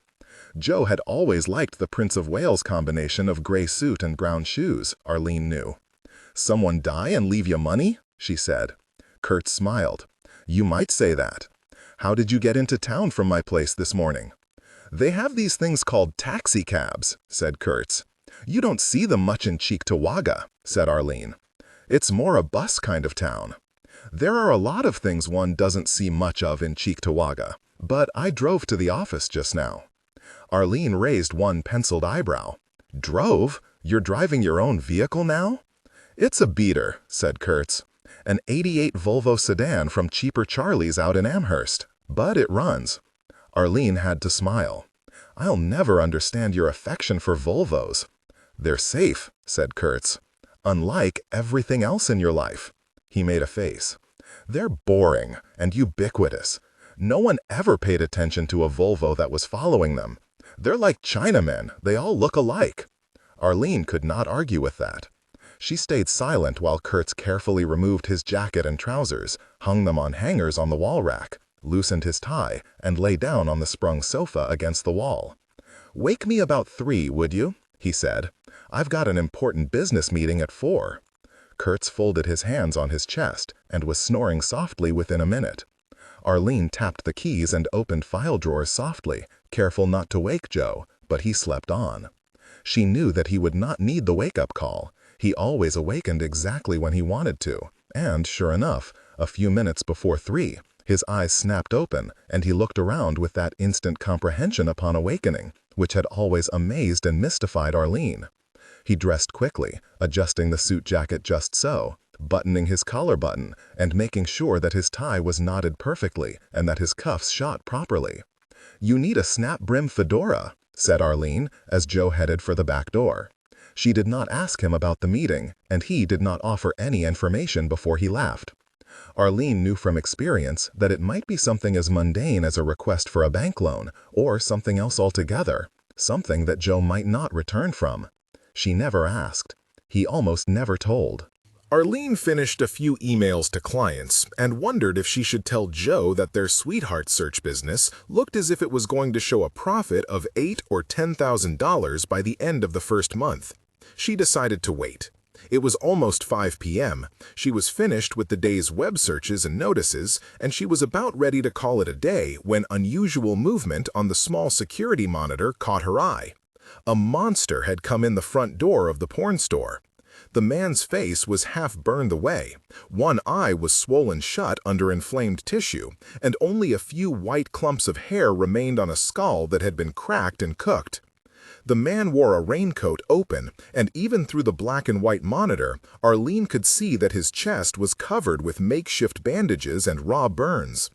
Speaker 2: Joe had always liked the Prince of Wales combination of gray suit and brown shoes, Arlene knew. "Someone die and leave you money?" she said. Kurtz smiled. "You might say that. How did you get into town from my place this morning?" "They have these things called taxi cabs," said Kurtz. "You don't see them much in Cheektowaga," said Arlene. "It's more a bus kind of town. There are a lot of things one doesn't see much of in Cheektowaga, but I drove to the office just now." Arlene raised one penciled eyebrow. "Drove? You're driving your own vehicle now?" "It's a beater," said Kurtz. "An '88 Volvo sedan from Cheaper Charlie's out in Amherst, but it runs." Arlene had to smile. "I'll never understand your affection for Volvos." "They're safe," said Kurtz. "Unlike everything else in your life." He made a face. "They're boring and ubiquitous. No one ever paid attention to a Volvo that was following them. They're like Chinamen, they all look alike." Arlene could not argue with that. She stayed silent while Kurtz carefully removed his jacket and trousers, hung them on hangers on the wall rack, loosened his tie, and lay down on the sprung sofa against the wall. "Wake me about 3, would you?" he said. "I've got an important business meeting at 4. Kurtz folded his hands on his chest and was snoring softly within a minute. Arlene tapped the keys and opened file drawers softly, careful not to wake Joe, but he slept on. She knew that he would not need the wake-up call. He always awakened exactly when he wanted to, and, sure enough, a few minutes before 3, his eyes snapped open, and he looked around with that instant comprehension upon awakening, which had always amazed and mystified Arlene. He dressed quickly, adjusting the suit jacket just so, buttoning his collar button, and making sure that his tie was knotted perfectly and that his cuffs shot properly. "You need a snap-brim fedora," said Arlene, as Joe headed for the back door. She did not ask him about the meeting, and he did not offer any information before he left. Arlene knew from experience that it might be something as mundane as a request for a bank loan, or something else altogether, something that Joe might not return from. She never asked. He almost never told.
Speaker 1: Arlene finished a few emails to clients and wondered if she should tell Joe that their sweetheart search business looked as if it was going to show a profit of $8,000 or $10,000 by the end of the first month. She decided to wait. It was almost 5 p.m. She was finished with the day's web searches and notices, and she was about ready to call it a day when unusual movement on the small security monitor caught her eye. A monster had come in the front door of the porn store. The man's face was half burned away. One eye was swollen shut under inflamed tissue, and only a few white clumps of hair remained on a skull that had been cracked and cooked. The man wore a raincoat open, and even through the black and white monitor, Arlene could see that his chest was covered with makeshift bandages and raw burns.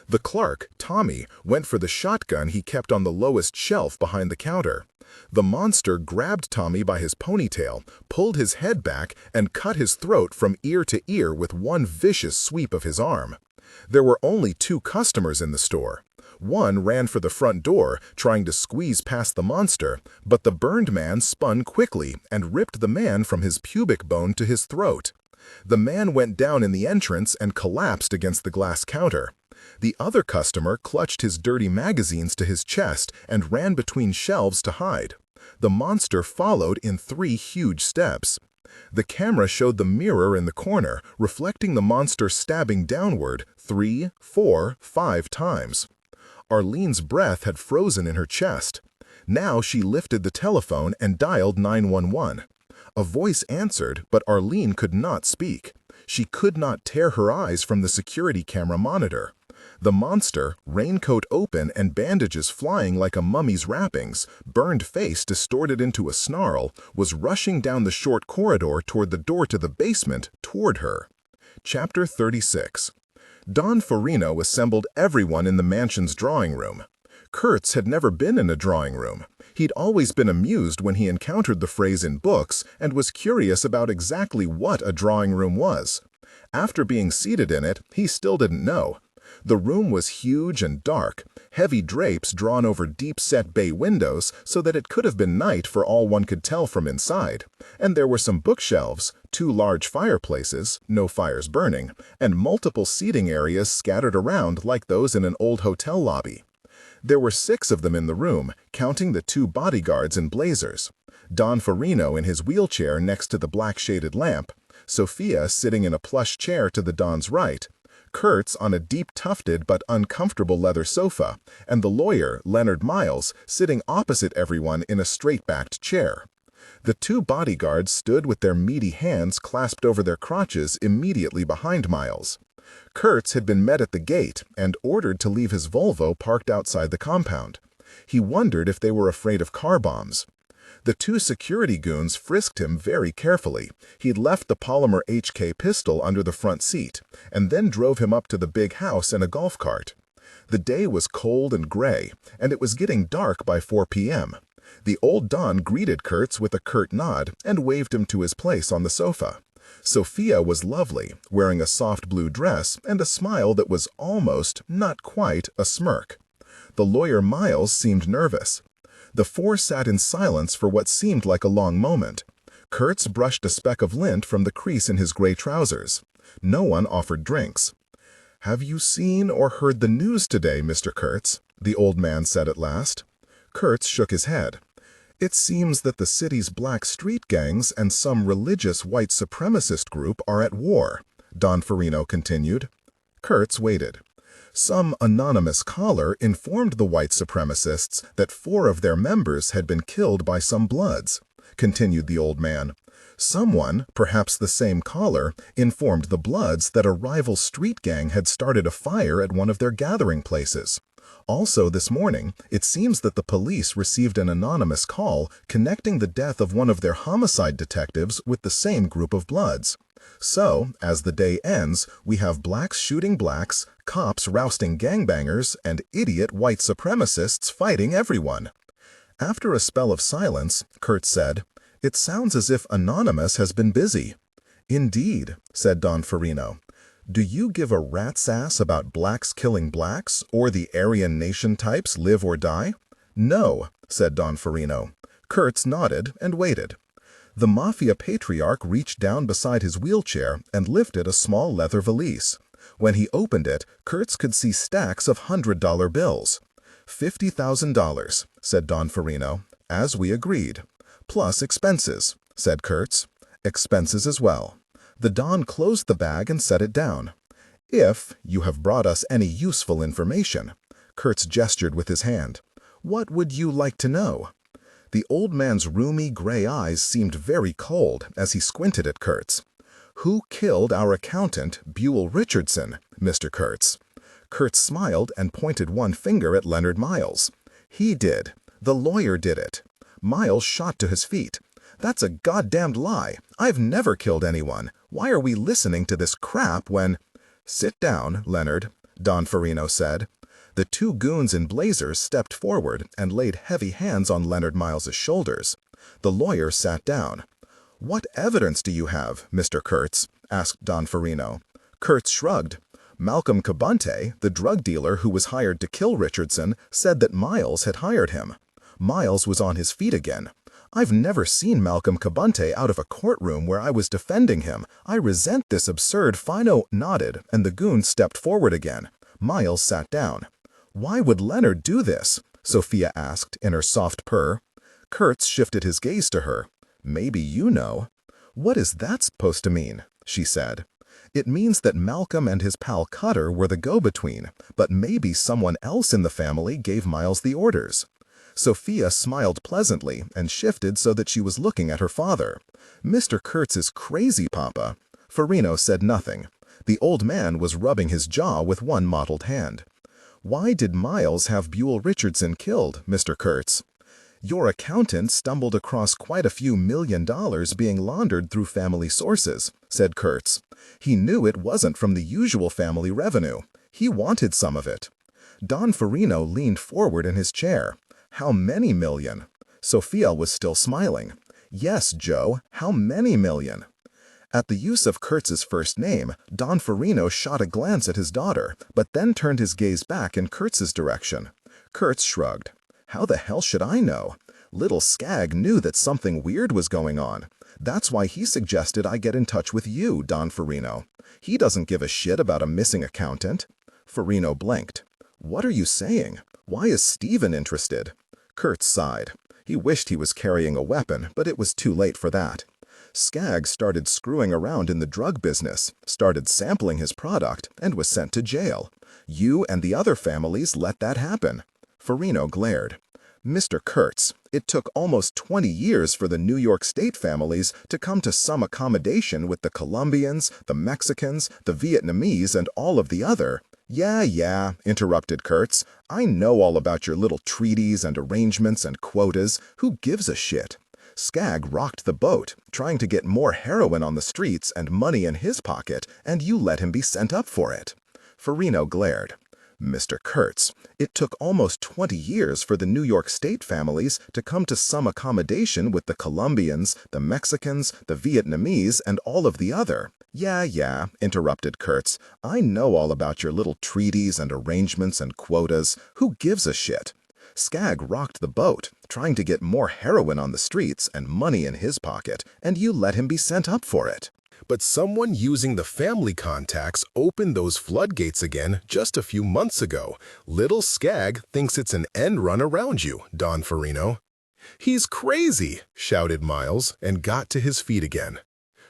Speaker 1: The clerk, Tommy, went for the shotgun he kept on the lowest shelf behind the counter. The monster grabbed Tommy by his ponytail, pulled his head back, and cut his throat from ear to ear with one vicious sweep of his arm. There were only 2 customers in the store. One ran for the front door, trying to squeeze past the monster, but the burned man spun quickly and ripped the man from his pubic bone to his throat. The man went down in the entrance and collapsed against the glass counter. The other customer clutched his dirty magazines to his chest and ran between shelves to hide.
Speaker 2: The monster followed in 3 huge steps. The camera showed the mirror in the corner, reflecting the monster stabbing downward 3, 4, 5 times. Arlene's breath had frozen in her chest. Now she lifted the telephone and dialed 911. A voice answered, but Arlene could not speak. She could not tear her eyes from the security camera monitor. The monster, raincoat open and bandages flying like a mummy's wrappings, burned face distorted into a snarl, was rushing down the short corridor toward the door to the basement, toward her. Chapter 36. Don Farino assembled everyone in the mansion's drawing room. Kurtz had never been in a drawing room. He'd always been amused when he encountered the phrase in books and was curious about exactly what a drawing room was. After being seated in it, he still didn't know. The room was huge and dark, heavy drapes drawn over deep-set bay windows so that it could have been night for all one could tell from inside, and there were some bookshelves, 2 large fireplaces, no fires burning, and multiple seating areas scattered around like those in an old hotel lobby. There were 6 of them in the room, counting the 2 bodyguards in blazers. Don Farino in his wheelchair next to the black-shaded lamp, Sophia sitting in a plush chair to the Don's right, Kurtz on a deep-tufted but uncomfortable leather sofa, and the lawyer, Leonard Miles, sitting opposite everyone in a straight-backed chair. The 2 bodyguards stood with their meaty hands clasped over their crotches immediately behind Miles. Kurtz had been met at the gate and ordered to leave his Volvo parked outside the compound. He wondered if they were afraid of car bombs. The 2 security goons frisked him very carefully. He'd left the polymer HK pistol under the front seat, and then drove him up to the big house in a golf cart. The day was cold and gray, and it was getting dark by 4 p.m. The old Don greeted Kurtz with a curt nod and waved him to his place on the sofa. Sophia was lovely, wearing a soft blue dress and a smile that was almost, not quite, a smirk. The lawyer Miles seemed nervous. The 4 sat in silence for what seemed like a long moment. Kurtz brushed a speck of lint from the crease in his gray trousers. No one offered drinks. "Have you seen or heard the news today, Mr. Kurtz?" the old man said at last. Kurtz shook his head. "It seems that the city's black street gangs and some religious white supremacist group are at war," Don Farino continued. Kurtz waited. "Some anonymous caller informed the white supremacists that 4 of their members had been killed by some Bloods," continued the old man. "Someone, perhaps the same caller, informed the Bloods that a rival street gang had started a fire at one of their gathering places. Also this morning, it seems that the police received an anonymous call connecting the death of one of their homicide detectives with the same group of Bloods. So, as the day ends, we have blacks shooting blacks, cops rousting gangbangers, and idiot white supremacists fighting everyone." After a spell of silence, Kurtz said, "It sounds as if Anonymous has been busy." "Indeed," said Don Farino. "Do you give a rat's ass about blacks killing blacks, or the Aryan Nation types live or die?" "No," said Don Farino. Kurtz nodded and waited. The Mafia patriarch reached down beside his wheelchair and lifted a small leather valise. When he opened it, Kurtz could see stacks of $100 bills. $50,000, said Don Farino, as we agreed. Plus expenses, said Kurtz. Expenses as well. The Don closed the bag and set it down. If you have brought us any useful information, Kurtz gestured with his hand. What would you like to know? The old man's roomy gray eyes seemed very cold as he squinted at Kurtz. Who killed our accountant, Buell Richardson, Mr. Kurtz? Kurtz smiled and pointed one finger at Leonard Miles. He did. The lawyer did it. Miles shot to his feet. That's a goddamned lie. I've never killed anyone. Why are we listening to this crap when— Sit down, Leonard, Don Farino said. The two goons in blazers stepped forward and laid heavy hands on Leonard Miles's shoulders. The lawyer sat down. What evidence do you have, Mr. Kurtz? Asked Don Farino. Kurtz shrugged. Malcolm Cabante, the drug dealer who was hired to kill Richardson, said that Miles had hired him. Miles was on his feet again. I've never seen Malcolm Cabante out of a courtroom where I was defending him. I resent this absurd— Fino nodded, and the goon stepped forward again. Miles sat down. Why would Leonard do this? Sophia asked in her soft purr. Kurtz shifted his gaze to her. "Maybe you know." "What is that supposed to mean?" she said. "It means that Malcolm and his pal Cutter were the go-between, but maybe someone else in the family gave Miles the orders." Sophia smiled pleasantly and shifted so that she was looking at her father. "Mr. Kurtz is crazy, Papa." Farino said nothing. The old man was rubbing his jaw with one mottled hand. "Why did Miles have Buell Richardson killed, Mr. Kurtz?" "Your accountant stumbled across quite a few $1 million being laundered through family sources," said Kurtz. "He knew it wasn't from the usual family revenue. He wanted some of it." Don Farino leaned forward in his chair. "How many million?" Sophia was still smiling. "Yes, Joe, how many million?" At the use of Kurtz's first name, Don Farino shot a glance at his daughter, but then turned his gaze back in Kurtz's direction. Kurtz shrugged. "How the hell should I know? Little Skag knew that something weird was going on. That's why he suggested I get in touch with you, Don Farino. He doesn't give a shit about a missing accountant." Farino blinked. "What are you saying? Why is Steven interested?" Kurtz sighed. He wished he was carrying a weapon, but it was too late for that. "Skag started screwing around in the drug business, started sampling his product, and was sent to jail. You and the other families let that happen." Farino glared. "Mr. Kurtz, it took almost 20 years for the New York State families to come to some accommodation with the Colombians, the Mexicans, the Vietnamese, and all of the other—" Yeah, interrupted Kurtz. "I know all about your little treaties and arrangements and quotas. Who gives a shit? Skag rocked the boat, trying to get more heroin on the streets and money in his pocket, and you let him be sent up for it." Farino glared. "Mr. Kurtz, it took almost 20 years for the New York State families to come to some accommodation with the Colombians, the Mexicans, the Vietnamese, and all of the other—" Yeah, interrupted Kurtz. "I know all about your little treaties and arrangements and quotas. Who gives a shit? Skag rocked the boat, trying to get more heroin on the streets and money in his pocket, and you let him be sent up for it."
Speaker 1: But someone using the family contacts opened those floodgates again just a few months ago. Little Skag thinks it's an end run around you, Don Farino. "He's crazy," shouted Miles, and got to his feet again.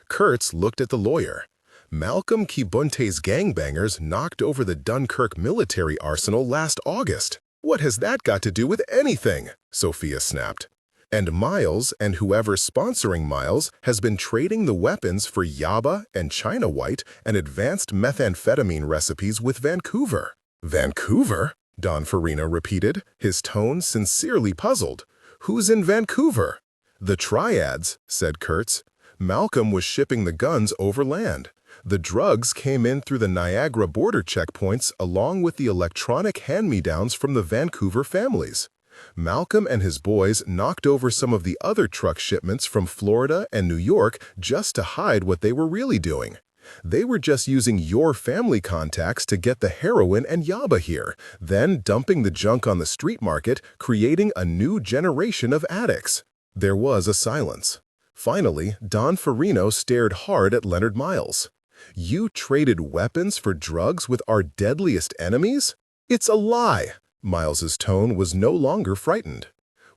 Speaker 1: Kurtz looked at the lawyer. "Malcolm Kibunte's gangbangers knocked over the Dunkirk military arsenal last August. What has that got to do with anything?" Sophia snapped. "And Miles, and whoever's sponsoring Miles, has been trading the weapons for Yaba and China White and advanced methamphetamine recipes with Vancouver." "Vancouver?" Don Farino repeated, his tone sincerely puzzled. "Who's in Vancouver?" "The Triads," said Kurtz. "Malcolm was shipping the guns overland. The drugs came in through the Niagara border checkpoints along with the electronic hand-me-downs from the Vancouver families. Malcolm and his boys knocked over some of the other truck shipments from Florida and New York just to hide what they were really doing. They were just using your family contacts to get the heroin and Yaba here, then dumping the junk on the street market, creating a new generation of addicts." There was a silence. Finally, Don Farino stared hard at Leonard Miles. "You traded weapons for drugs with our deadliest enemies? It's a lie." Miles's tone was no longer frightened.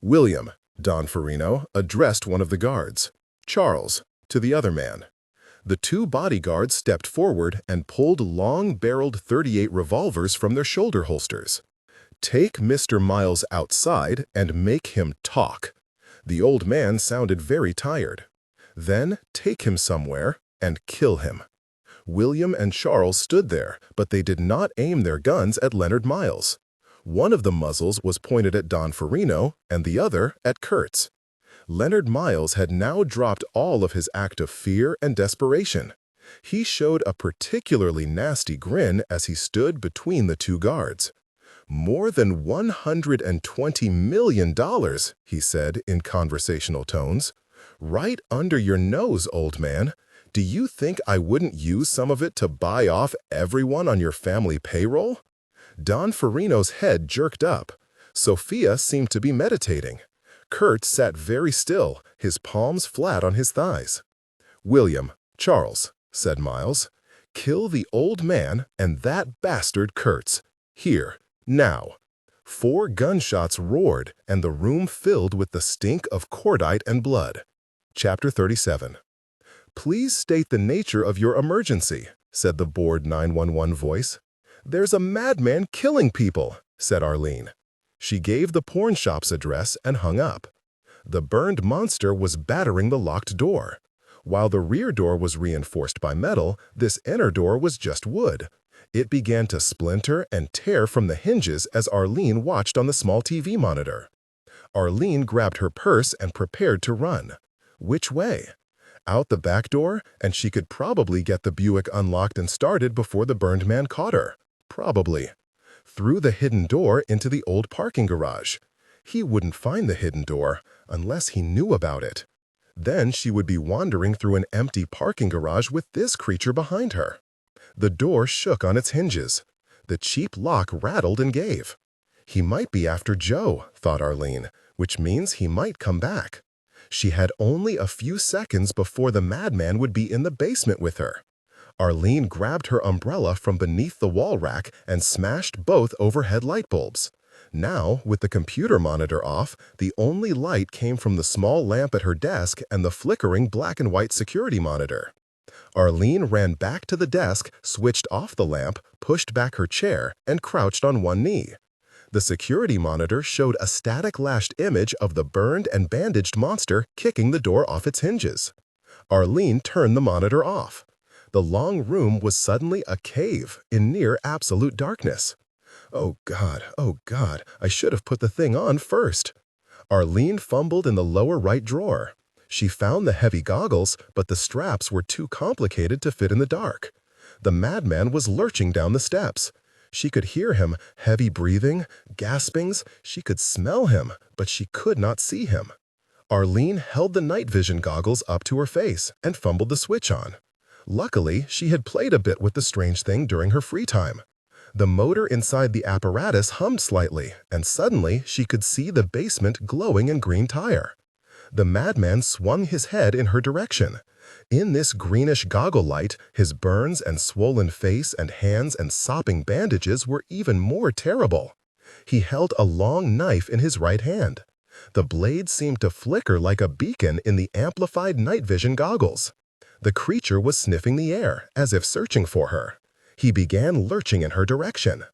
Speaker 1: "William," Don Farino addressed one of the guards. "Charles," to the other man. The two bodyguards stepped forward and pulled long-barreled .38 revolvers from their shoulder holsters. "Take Mr. Miles outside and make him talk." The old man sounded very tired. "Then take him somewhere and kill him." William and Charles stood there, but they did not aim their guns at Leonard Miles. One of the muzzles was pointed at Don Farino and the other at Kurtz. Leonard Miles had now dropped all of his act of fear and desperation. He showed a particularly nasty grin as he stood between the two guards. "More than $120 million, he said in conversational tones. "Right under your nose, old man. Do you think I wouldn't use some of it to buy off everyone on your family payroll?" Don Farino's head jerked up. Sophia seemed to be meditating. Kurtz sat very still, his palms flat on his thighs. "William, Charles," said Miles, "kill the old man and that bastard Kurtz. Here, now."
Speaker 2: 4 gunshots roared, and the room filled with the stink of cordite and blood. Chapter 37. "Please state the nature of your emergency," said the bored 911 voice. "There's a madman killing people," said Arlene. She gave the pawn shop's address and hung up. The burned monster was battering the locked door. While the rear door was reinforced by metal, this inner door was just wood. It began to splinter and tear from the hinges as Arlene watched on the small TV monitor. Arlene grabbed her purse and prepared to run. Which way? Out the back door, and she could probably get the Buick unlocked and started before the burned man caught her. Probably. Through the hidden door into the old parking garage. He wouldn't find the hidden door unless he knew about it. Then she would be wandering through an empty parking garage with this creature behind her. The door shook on its hinges. The cheap lock rattled and gave. He might be after Joe, thought Arlene, which means he might come back. She had only a few seconds before the madman would be in the basement with her. Arlene grabbed her umbrella from beneath the wall rack and smashed both overhead light bulbs. Now, with the computer monitor off, the only light came from the small lamp at her desk and the flickering black and white security monitor. Arlene ran back to the desk, switched off the lamp, pushed back her chair, and crouched on one knee. The security monitor showed a static-lashed image of the burned and bandaged monster kicking the door off its hinges. Arlene turned the monitor off. The long room was suddenly a cave in near absolute darkness. Oh God, I should have put the thing on first. Arlene fumbled in the lower right drawer. She found the heavy goggles, but the straps were too complicated to fit in the dark. The madman was lurching down the steps. She could hear him, heavy breathing, gaspings. She could smell him, but she could not see him. Arlene held the night vision goggles up to her face and fumbled the switch on. Luckily, she had played a bit with the strange thing during her free time. The motor inside the apparatus hummed slightly, and suddenly she could see the basement glowing in green tire. The madman swung his head in her direction. In this greenish goggle light, his burns and swollen face and hands and sopping bandages were even more terrible. He held a long knife in his right hand. The blade seemed to flicker like a beacon in the amplified night vision goggles. The creature was sniffing the air, as if searching for her. He began lurching in her direction.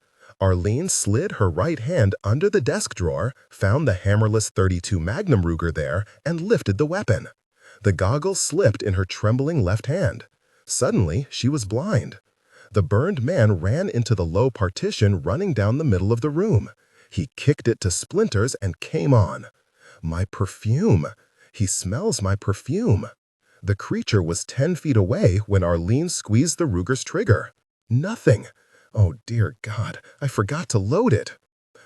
Speaker 2: Arlene slid her right hand under the desk drawer, found the hammerless .32 Magnum Ruger there, and lifted the weapon. The goggles slipped in her trembling left hand. Suddenly, she was blind. The burned man ran into the low partition running down the middle of the room. He kicked it to splinters and came on. My perfume. He smells my perfume. The creature was 10 feet away when Arlene squeezed the Ruger's trigger. Nothing. Oh dear God, I forgot to load it.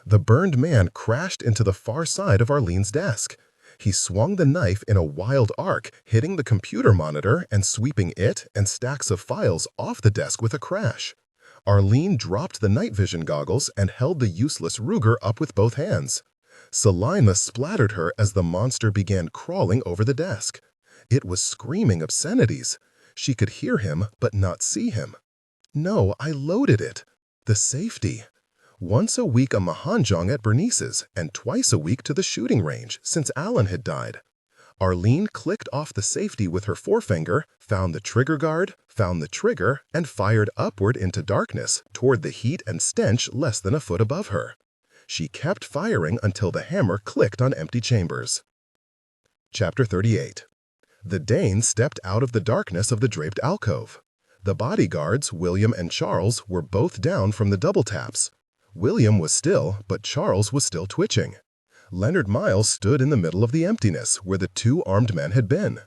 Speaker 2: The burned man crashed into the far side of Arlene's desk. He swung the knife in a wild arc, hitting the computer monitor and sweeping it and stacks of files off the desk with a crash. Arlene dropped the night vision goggles and held the useless Ruger up with both hands. Saliva splattered her as the monster began crawling over the desk. It was screaming obscenities. She could hear him but not see him. No, I loaded it. The safety. Once a week a mahjong at Bernice's and twice a week to the shooting range since Alan had died. Arlene clicked off the safety with her forefinger, found the trigger guard, found the trigger, and fired upward into darkness toward the heat and stench less than a foot above her. She kept firing until the hammer clicked on empty chambers. Chapter 38. The Dane stepped out of the darkness of the draped alcove. The bodyguards, William and Charles, were both down from the double taps. William was still, but Charles was still twitching. Leonard Miles stood in the middle of the emptiness where the 2 armed men had been.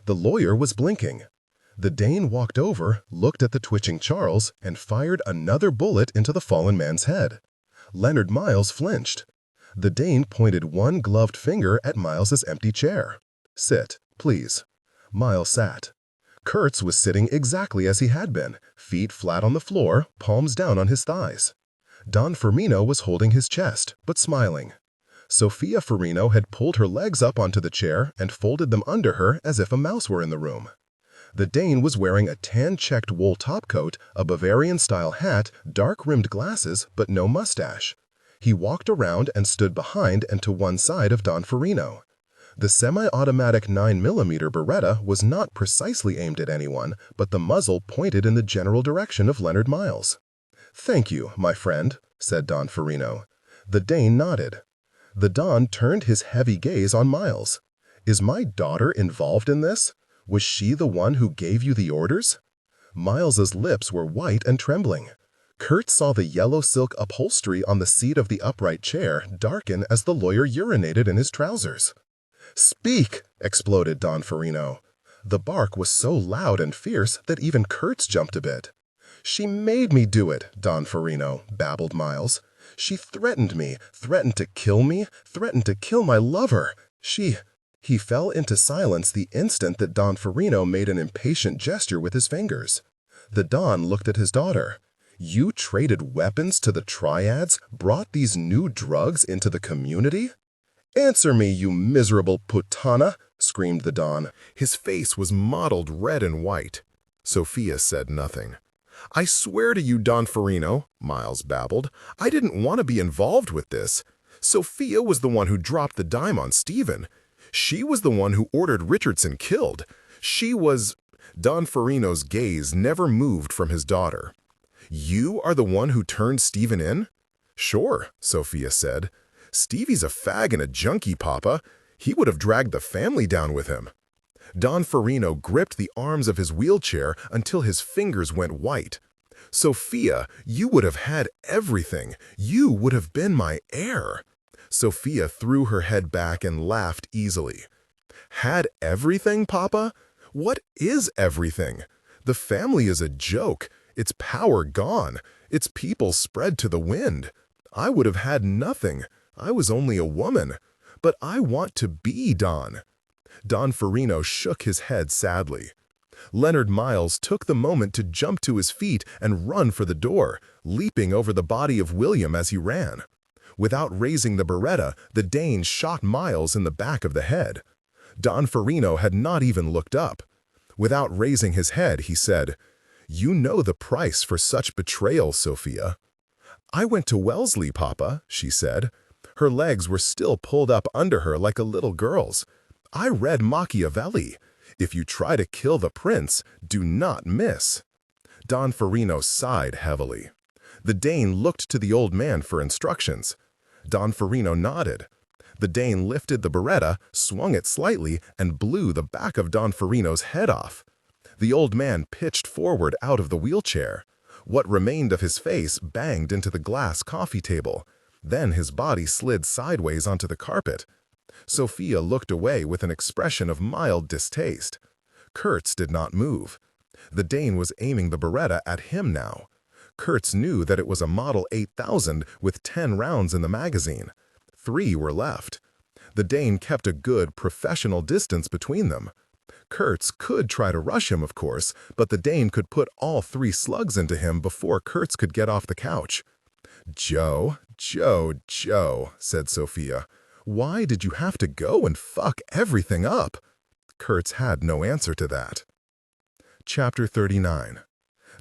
Speaker 2: The lawyer was blinking. The Dane walked over, looked at the twitching Charles, and fired another bullet into the fallen man's head. Leonard Miles flinched. The Dane pointed one gloved finger at Miles's empty chair. "Sit, please." Miles sat. Kurtz was sitting exactly as he had been, feet flat on the floor, palms down on his thighs. Don Firmino was holding his chest, but smiling. Sophia Firmino had pulled her legs up onto the chair and folded them under her as if a mouse were in the room. The Dane was wearing a tan-checked wool topcoat, a Bavarian-style hat, dark-rimmed glasses, but no mustache. He walked around and stood behind and to one side of Don Farino. The semi-automatic 9mm Beretta was not precisely aimed at anyone, but the muzzle pointed in the general direction of Leonard Miles. "Thank you, my friend," said Don Farino. The Dane nodded. The Don turned his heavy gaze on Miles. "Is my daughter involved in this? Was she the one who gave you the orders?" Miles's lips were white and trembling. Kurtz saw the yellow silk upholstery on the seat of the upright chair darken as the lawyer urinated in his trousers. "Speak!" exploded Don Farino. The bark was so loud and fierce that even Kurtz jumped a bit. "She made me do it, Don Farino," babbled Miles. "She threatened me, threatened to kill me, threatened to kill my lover. He fell into silence the instant that Don Farino made an impatient gesture with his fingers. The Don looked at his daughter. "You traded weapons to the triads, brought these new drugs into the community?" "Answer me, you miserable putana!" screamed the Don.
Speaker 1: His face was mottled red and white. Sophia said nothing. "I swear to you, Don Farino," Miles babbled, "I didn't want to be involved with this. Sophia was the one who dropped the dime on Stephen. She was the one who ordered Richardson killed. She was—" Don Farino's gaze never moved from his daughter. "You are the one who turned Stephen in?" "Sure," Sophia said. "Stevie's a fag and a junkie, Papa. He would have dragged the family down with him." Don Farino gripped the arms of his wheelchair until his fingers went white. "Sophia, you would have had everything. You would have been my heir." Sophia threw her head back and laughed easily. "Had everything, Papa? What is everything? The family is a joke. Its power gone. Its people spread to the wind. I would have had nothing. I was only a woman. But I want to be Don." Don Farino shook his head sadly. Leonard Miles took the moment to jump to his feet and run for the door, leaping over the body of William as he ran. Without raising the Beretta, the Dane shot Miles in the back of the head. Don Farino had not even looked up. Without raising his head, he said, "You know the price for such betrayal, Sophia." "I went to Wellesley, Papa," she said. Her legs were still pulled up under her like a little girl's. "I read Machiavelli. If you try to kill the prince, do not miss." Don Farino sighed heavily. The Dane looked to the old man for instructions. Don Farino nodded. The Dane lifted the Beretta, swung it slightly, and blew the back of Don Farino's head off. The old man pitched forward out of the wheelchair. What remained of his face banged into the glass coffee table. Then his body slid sideways onto the carpet. Sophia looked away with an expression of mild distaste. Kurtz did not move. The Dane was aiming the Beretta at him now. Kurtz knew that it was a Model 8000 with 10 rounds in the magazine. 3 were left. The Dane kept a good, professional distance between them. Kurtz could try to rush him, of course, but the Dane could put all 3 slugs into him before Kurtz could get off the couch. Joe, said Sophia. "Why did you have to go and fuck everything up?" Kurtz had no answer to that. Chapter 39.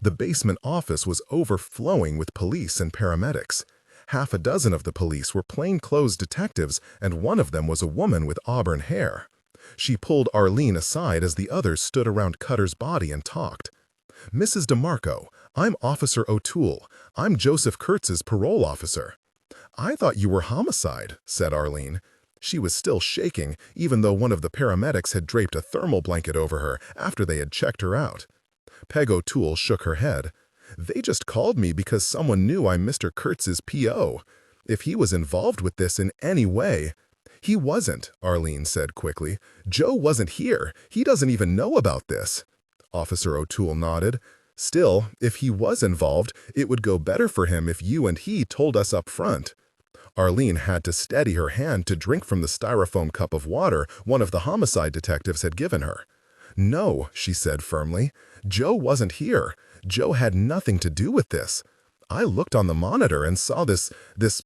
Speaker 1: The basement office was overflowing with police and paramedics. Half a dozen of the police were plainclothes detectives, and one of them was a woman with auburn hair. She pulled Arlene aside as the others stood around Cutter's body and talked. "Mrs. DeMarco, I'm Officer O'Toole. I'm Joseph Kurtz's parole officer." "I thought you were homicide," said Arlene. She was still shaking, even though one of the paramedics had draped a thermal blanket over her after they had checked her out. Peg O'Toole shook her head. "They just called me because someone knew I'm Mr. Kurtz's P.O. If he was involved with this in any way—" "He wasn't," Arlene said quickly. "Joe wasn't here. He doesn't even know about this." Officer O'Toole nodded. "Still, if he was involved, it would go better for him if you and he told us up front." Arlene had to steady her hand to drink from the styrofoam cup of water one of the homicide detectives had given her. "No," she said firmly. "Joe wasn't here. Joe had nothing to do with this. I looked on the monitor and saw this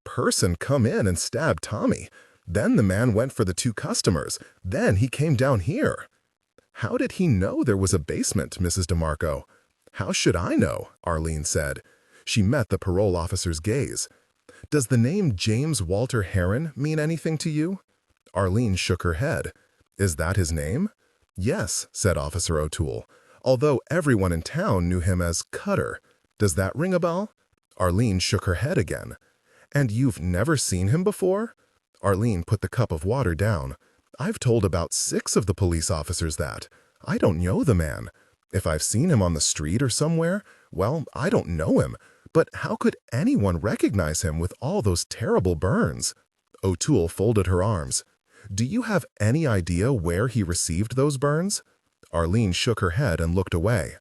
Speaker 1: person come in and stab Tommy. Then the man went for the 2 customers. Then he came down here." "How did he know there was a basement, Mrs. DeMarco?" "How should I know?" Arlene said. She met the parole officer's gaze. Does the name James Walter Heron mean anything to you? Arlene shook her head. Is that his name? Yes, said Officer O'Toole, although everyone in town knew him as Cutter. Does that ring a bell? Arlene shook her head again. And you've never seen him before? Arlene put the cup of water down. I've told about 6 of the police officers that. I don't know the man. If I've seen him on the street or somewhere, well, I don't know him. But how could anyone recognize him with all those terrible burns? O'Toole folded her arms. Do you have any idea where he received those burns? Arlene shook her head and looked away.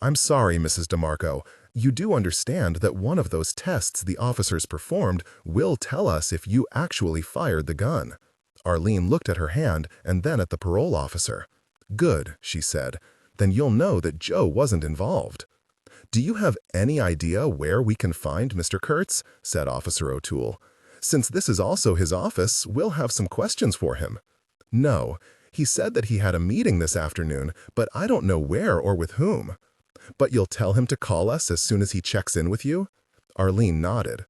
Speaker 1: I'm sorry, Mrs. DeMarco. You do understand that one of those tests the officers performed will tell us if you actually fired the gun. Arlene looked at her hand and then at the parole officer. Good, she said. Then you'll know that Joe wasn't involved. Do you have any idea where we can find Mr. Kurtz? Said Officer O'Toole. Since this is also his office, we'll have some questions for him. No, he said that he had a meeting this afternoon, but I don't know where or with whom. But you'll tell him to call us as soon as he checks in with you? Arlene nodded.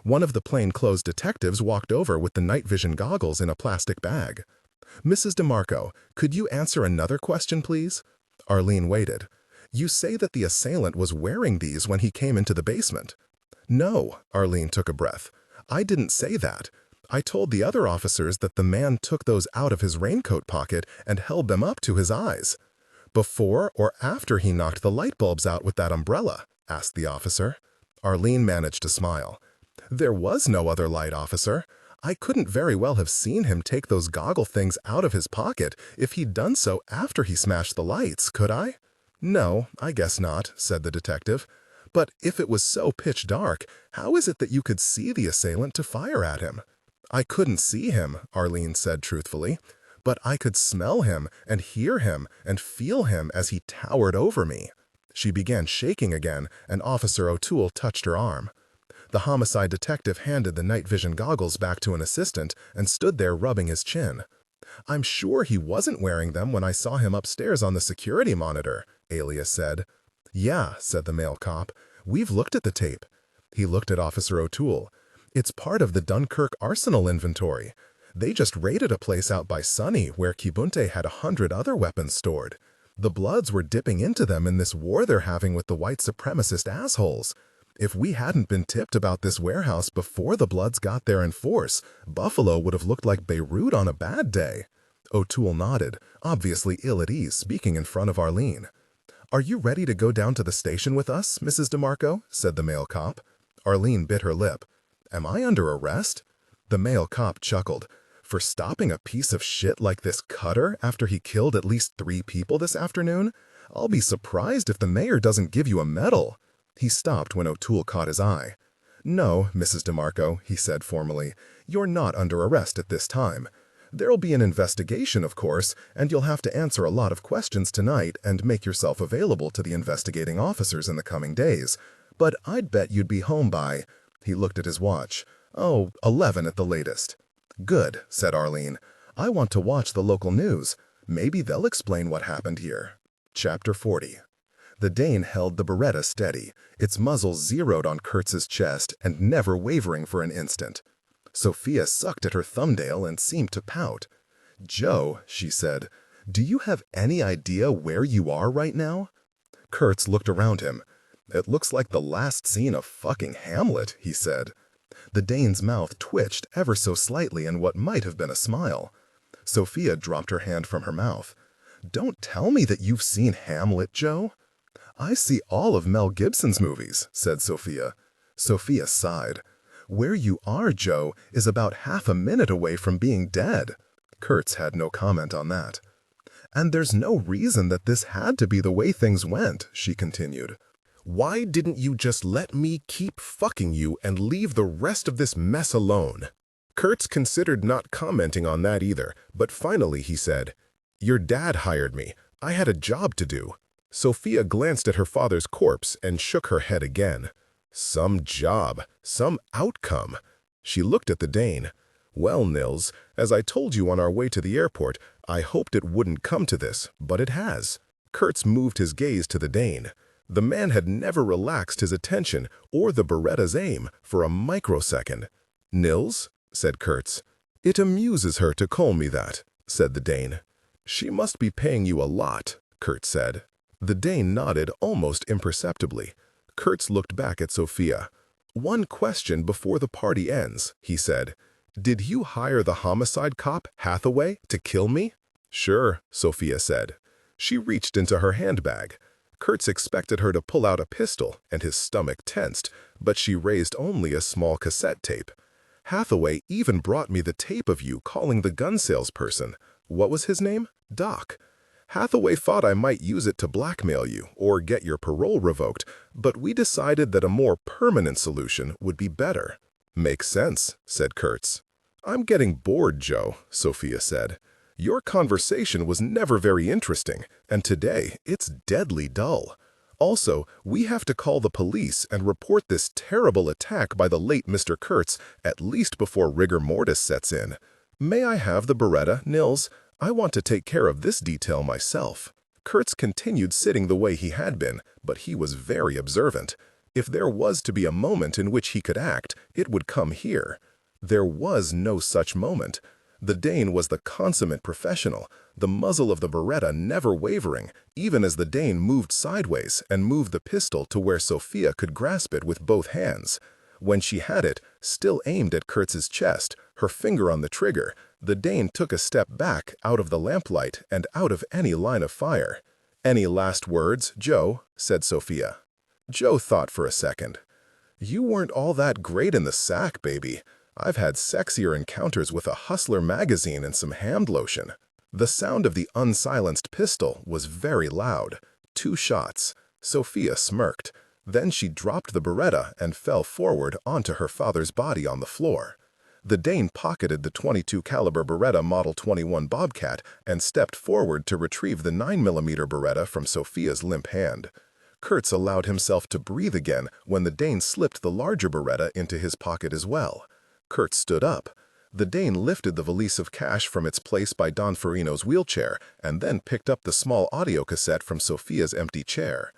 Speaker 1: One of the plainclothes detectives walked over with the night vision goggles in a plastic bag. Mrs. DeMarco, could you answer another question, please? Arlene waited. You say that the assailant was wearing these when he came into the basement. No, Arlene took a breath. I didn't say that. I told the other officers that the man took those out of his raincoat pocket and held them up to his eyes. Before or after he knocked the light bulbs out with that umbrella? Asked the officer. Arlene managed to smile. There was no other light, officer. I couldn't very well have seen him take those goggle things out of his pocket if he'd done so after he smashed the lights, could I? No, I guess not, said the detective. But if it was so pitch dark, how is it that you could see the assailant to fire at him? I couldn't see him, Arlene said truthfully, but I could smell him and hear him and feel him as he towered over me. She began shaking again, and Officer O'Toole touched her arm. The homicide detective handed the night vision goggles back to an assistant and stood there rubbing his chin. I'm sure he wasn't wearing them when I saw him upstairs on the security monitor, Alias said. Yeah, said the male cop. We've looked at the tape. He looked at Officer O'Toole. It's part of the Dunkirk arsenal inventory. They just raided a place out by Sunny where Kibunte had 100 other weapons stored. The Bloods were dipping into them in this war they're having with the white supremacist assholes. If we hadn't been tipped about this warehouse before the Bloods got there in force, Buffalo would have looked like Beirut on a bad day. O'Toole nodded, obviously ill at ease, speaking in front of Arlene. Are you ready to go down to the station with us, Mrs. DeMarco? Said the male cop. Arlene bit her lip. Am I under arrest? The male cop chuckled. For stopping a piece of shit like this Cutter after he killed at least 3 people this afternoon? I'll be surprised if the mayor doesn't give you a medal. He stopped when O'Toole caught his eye. No, Mrs. DeMarco, he said formally. You're not under arrest at this time. There'll be an investigation, of course, and you'll have to answer a lot of questions tonight and make yourself available to the investigating officers in the coming days. But I'd bet you'd be home by... He looked at his watch. 11 at the latest. Good, said Arlene. I want to watch the local news. Maybe they'll explain what happened here. Chapter 40. The Dane held the Beretta steady, its muzzle zeroed on Kurtz's chest and never wavering for an instant. Sophia sucked at her thumbnail and seemed to pout. Joe, she said, do you have any idea where you are right now? Kurtz looked around him. It looks like the last scene of fucking Hamlet, he said. The Dane's mouth twitched ever so slightly in what might have been a smile. Sophia dropped her hand from her mouth. Don't tell me that you've seen Hamlet, Joe. I see all of Mel Gibson's movies, said Sophia. Sophia sighed. Where you are, Joe, is about half a minute away from being dead. Kurtz had no comment on that. And there's no reason that this had to be the way things went, she continued. Why didn't you just let me keep fucking you and leave the rest of this mess alone? Kurtz considered not commenting on that either, but finally he said, Your dad hired me. I had a job to do. Sophia glanced at her father's corpse and shook her head again. Some job, some outcome. She looked at the Dane. Well, Nils, as I told you on our way to the airport, I hoped it wouldn't come to this, but it has. Kurtz moved his gaze to the Dane.
Speaker 2: The man had never relaxed his attention or the Beretta's aim for a microsecond. "Nils?" said Kurtz. "It amuses her to call me that," said the Dane. "She must be paying you a lot," Kurtz said. The Dane nodded almost imperceptibly. Kurtz looked back at Sophia. "One question before the party ends," he said. "Did you hire the homicide cop, Hathaway, to kill me?" "Sure," Sophia said. She reached into her handbag. Kurtz expected her to pull out a pistol, and his stomach tensed, but she raised only a small cassette tape. "Hathaway even brought me the tape of you calling the gun salesperson. What was his name? Doc. Hathaway thought I might use it to blackmail you or get your parole revoked, but we decided that a more permanent solution would be better." "Makes sense," said Kurtz. "I'm getting bored, Joe," Sophia said. "Your conversation was never very interesting, and today it's deadly dull. Also, we have to call the police and report this terrible attack by the late Mr. Kurtz at least before rigor mortis sets in. May I have the Beretta, Nils? I want to take care of this detail myself." Kurtz continued sitting the way he had been, but he was very observant. If there was to be a moment in which he could act, it would come here. There was no such moment. The Dane was the consummate professional, the muzzle of the Beretta never wavering, even as the Dane moved sideways and moved the pistol to where Sophia could grasp it with both hands. When she had it, still aimed at Kurtz's chest, her finger on the trigger, the Dane took a step back out of the lamplight and out of any line of fire. "Any last words, Joe?" said Sophia. Joe thought for a second. "You weren't all that great in the sack, baby. I've had sexier encounters with a Hustler magazine and some hand lotion." The sound of the unsilenced pistol was very loud. 2 shots. Sophia smirked. Then she dropped the Beretta and fell forward onto her father's body on the floor. The Dane pocketed the .22 caliber Beretta Model 21 Bobcat and stepped forward to retrieve the 9mm Beretta from Sophia's limp hand. Kurtz allowed himself to breathe again when the Dane slipped the larger Beretta into his pocket as well. Kurtz stood up. The Dane lifted the valise of cash from its place by Don Farino's wheelchair and then picked up the small audio cassette from Sophia's empty chair.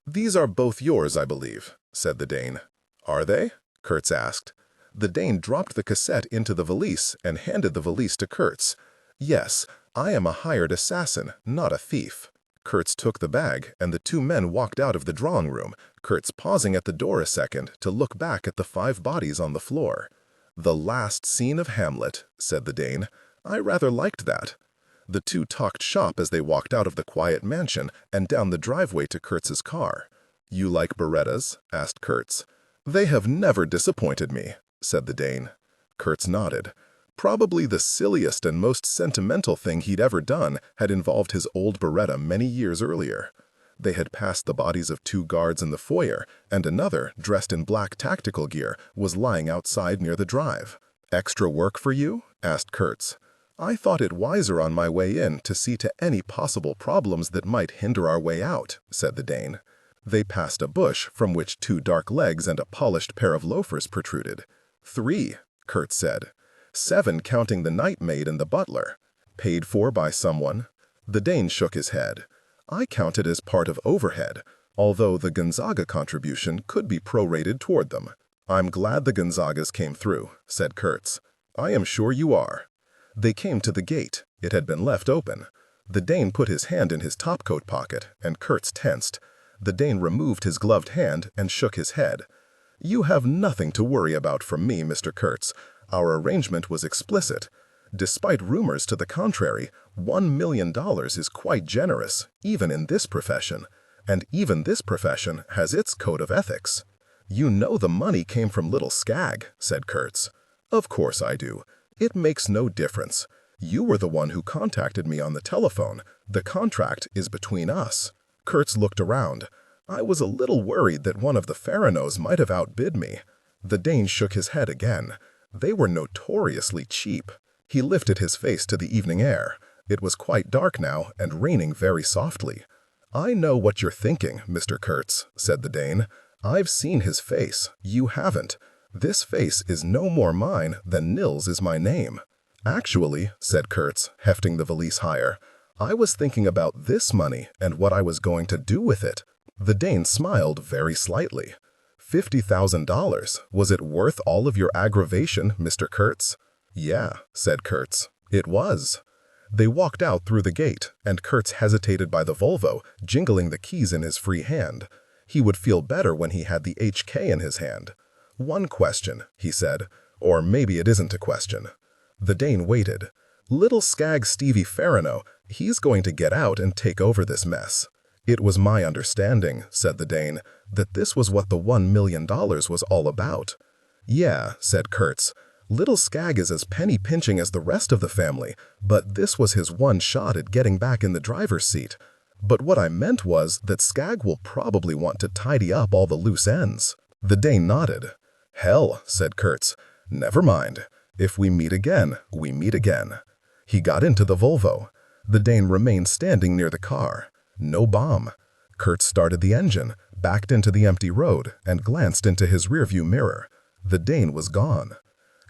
Speaker 2: "These are both yours, I believe," said the Dane. "Are they?" Kurtz asked. The Dane dropped the cassette into the valise and handed the valise to Kurtz. "Yes, I am a hired assassin, not a thief." Kurtz took the bag, and the 2 men walked out of the drawing room, Kurtz pausing at the door a second to look back at the 5 bodies on the floor. "The last scene of Hamlet," said the Dane. "I rather liked that." The 2 talked shop as they walked out of the quiet mansion and down the driveway to Kurtz's car. "You like Berettas?" asked Kurtz. "They have never disappointed me," said the Dane. Kurtz nodded. Probably the silliest and most sentimental thing he'd ever done had involved his old Beretta many years earlier. They had passed the bodies of 2 guards in the foyer, and another, dressed in black tactical gear, was lying outside near the drive. "Extra work for you?" asked Kurtz. "I thought it wiser on my way in to see to any possible problems that might hinder our way out," said the Dane. They passed a bush from which 2 dark legs and a polished pair of loafers protruded. "3, Kurtz said. 7 counting the night maid and the butler. Paid for by someone?" The Dane shook his head. "I count it as part of overhead, although the Gonzaga contribution could be prorated toward them." "I'm glad the Gonzagas came through," said Kurtz. "I am sure you are." They came to the gate. It had been left open. The Dane put his hand in his topcoat pocket, and Kurtz tensed. The Dane removed his gloved hand and shook his head. "You have nothing to worry about from me, Mr. Kurtz. Our arrangement was explicit. Despite rumors to the contrary, $1 million is quite generous, even in this profession. And even this profession has its code of ethics." "You know the money came from Little Skag," said Kurtz. "Of course I do. It makes no difference. You were the one who contacted me on the telephone. The contract is between us." Kurtz looked around. "I was a little worried that one of the Faranos might have outbid me." The Dane shook his head again. They were notoriously cheap. He lifted his face to the evening air. It was quite dark now and raining very softly. "I know what you're thinking, Mr. Kurtz," said the Dane. "I've seen his face. You haven't. This face is no more mine than Nils is my name." "Actually," said Kurtz, hefting the valise higher, "I was thinking about this money and what I was going to do with it. The Dane smiled very slightly. $50,000. Was it worth all of your aggravation, Mr. Kurtz? Yeah, said Kurtz. It was. They walked out through the gate, and Kurtz hesitated by the Volvo, jingling the keys in his free hand. He would feel better when he had the HK in his hand. One question, he said, or maybe it isn't a question. The Dane waited. Little skag Stevie Farino, he's going to get out and take over this mess. It was my understanding, said the Dane, that this was what the $1 million was all about. Yeah, said Kurtz. Little Skag is as penny-pinching as the rest of the family, but this was his one shot at getting back in the driver's seat. But what I meant was that Skag will probably want to tidy up all the loose ends. The Dane nodded. Hell, said Kurtz. Never mind. If we meet again, we meet again. He got into the Volvo. The Dane remained standing near the car. No bomb. Kurtz started the engine, backed into the empty road, and glanced into his rearview mirror. The Dane was gone.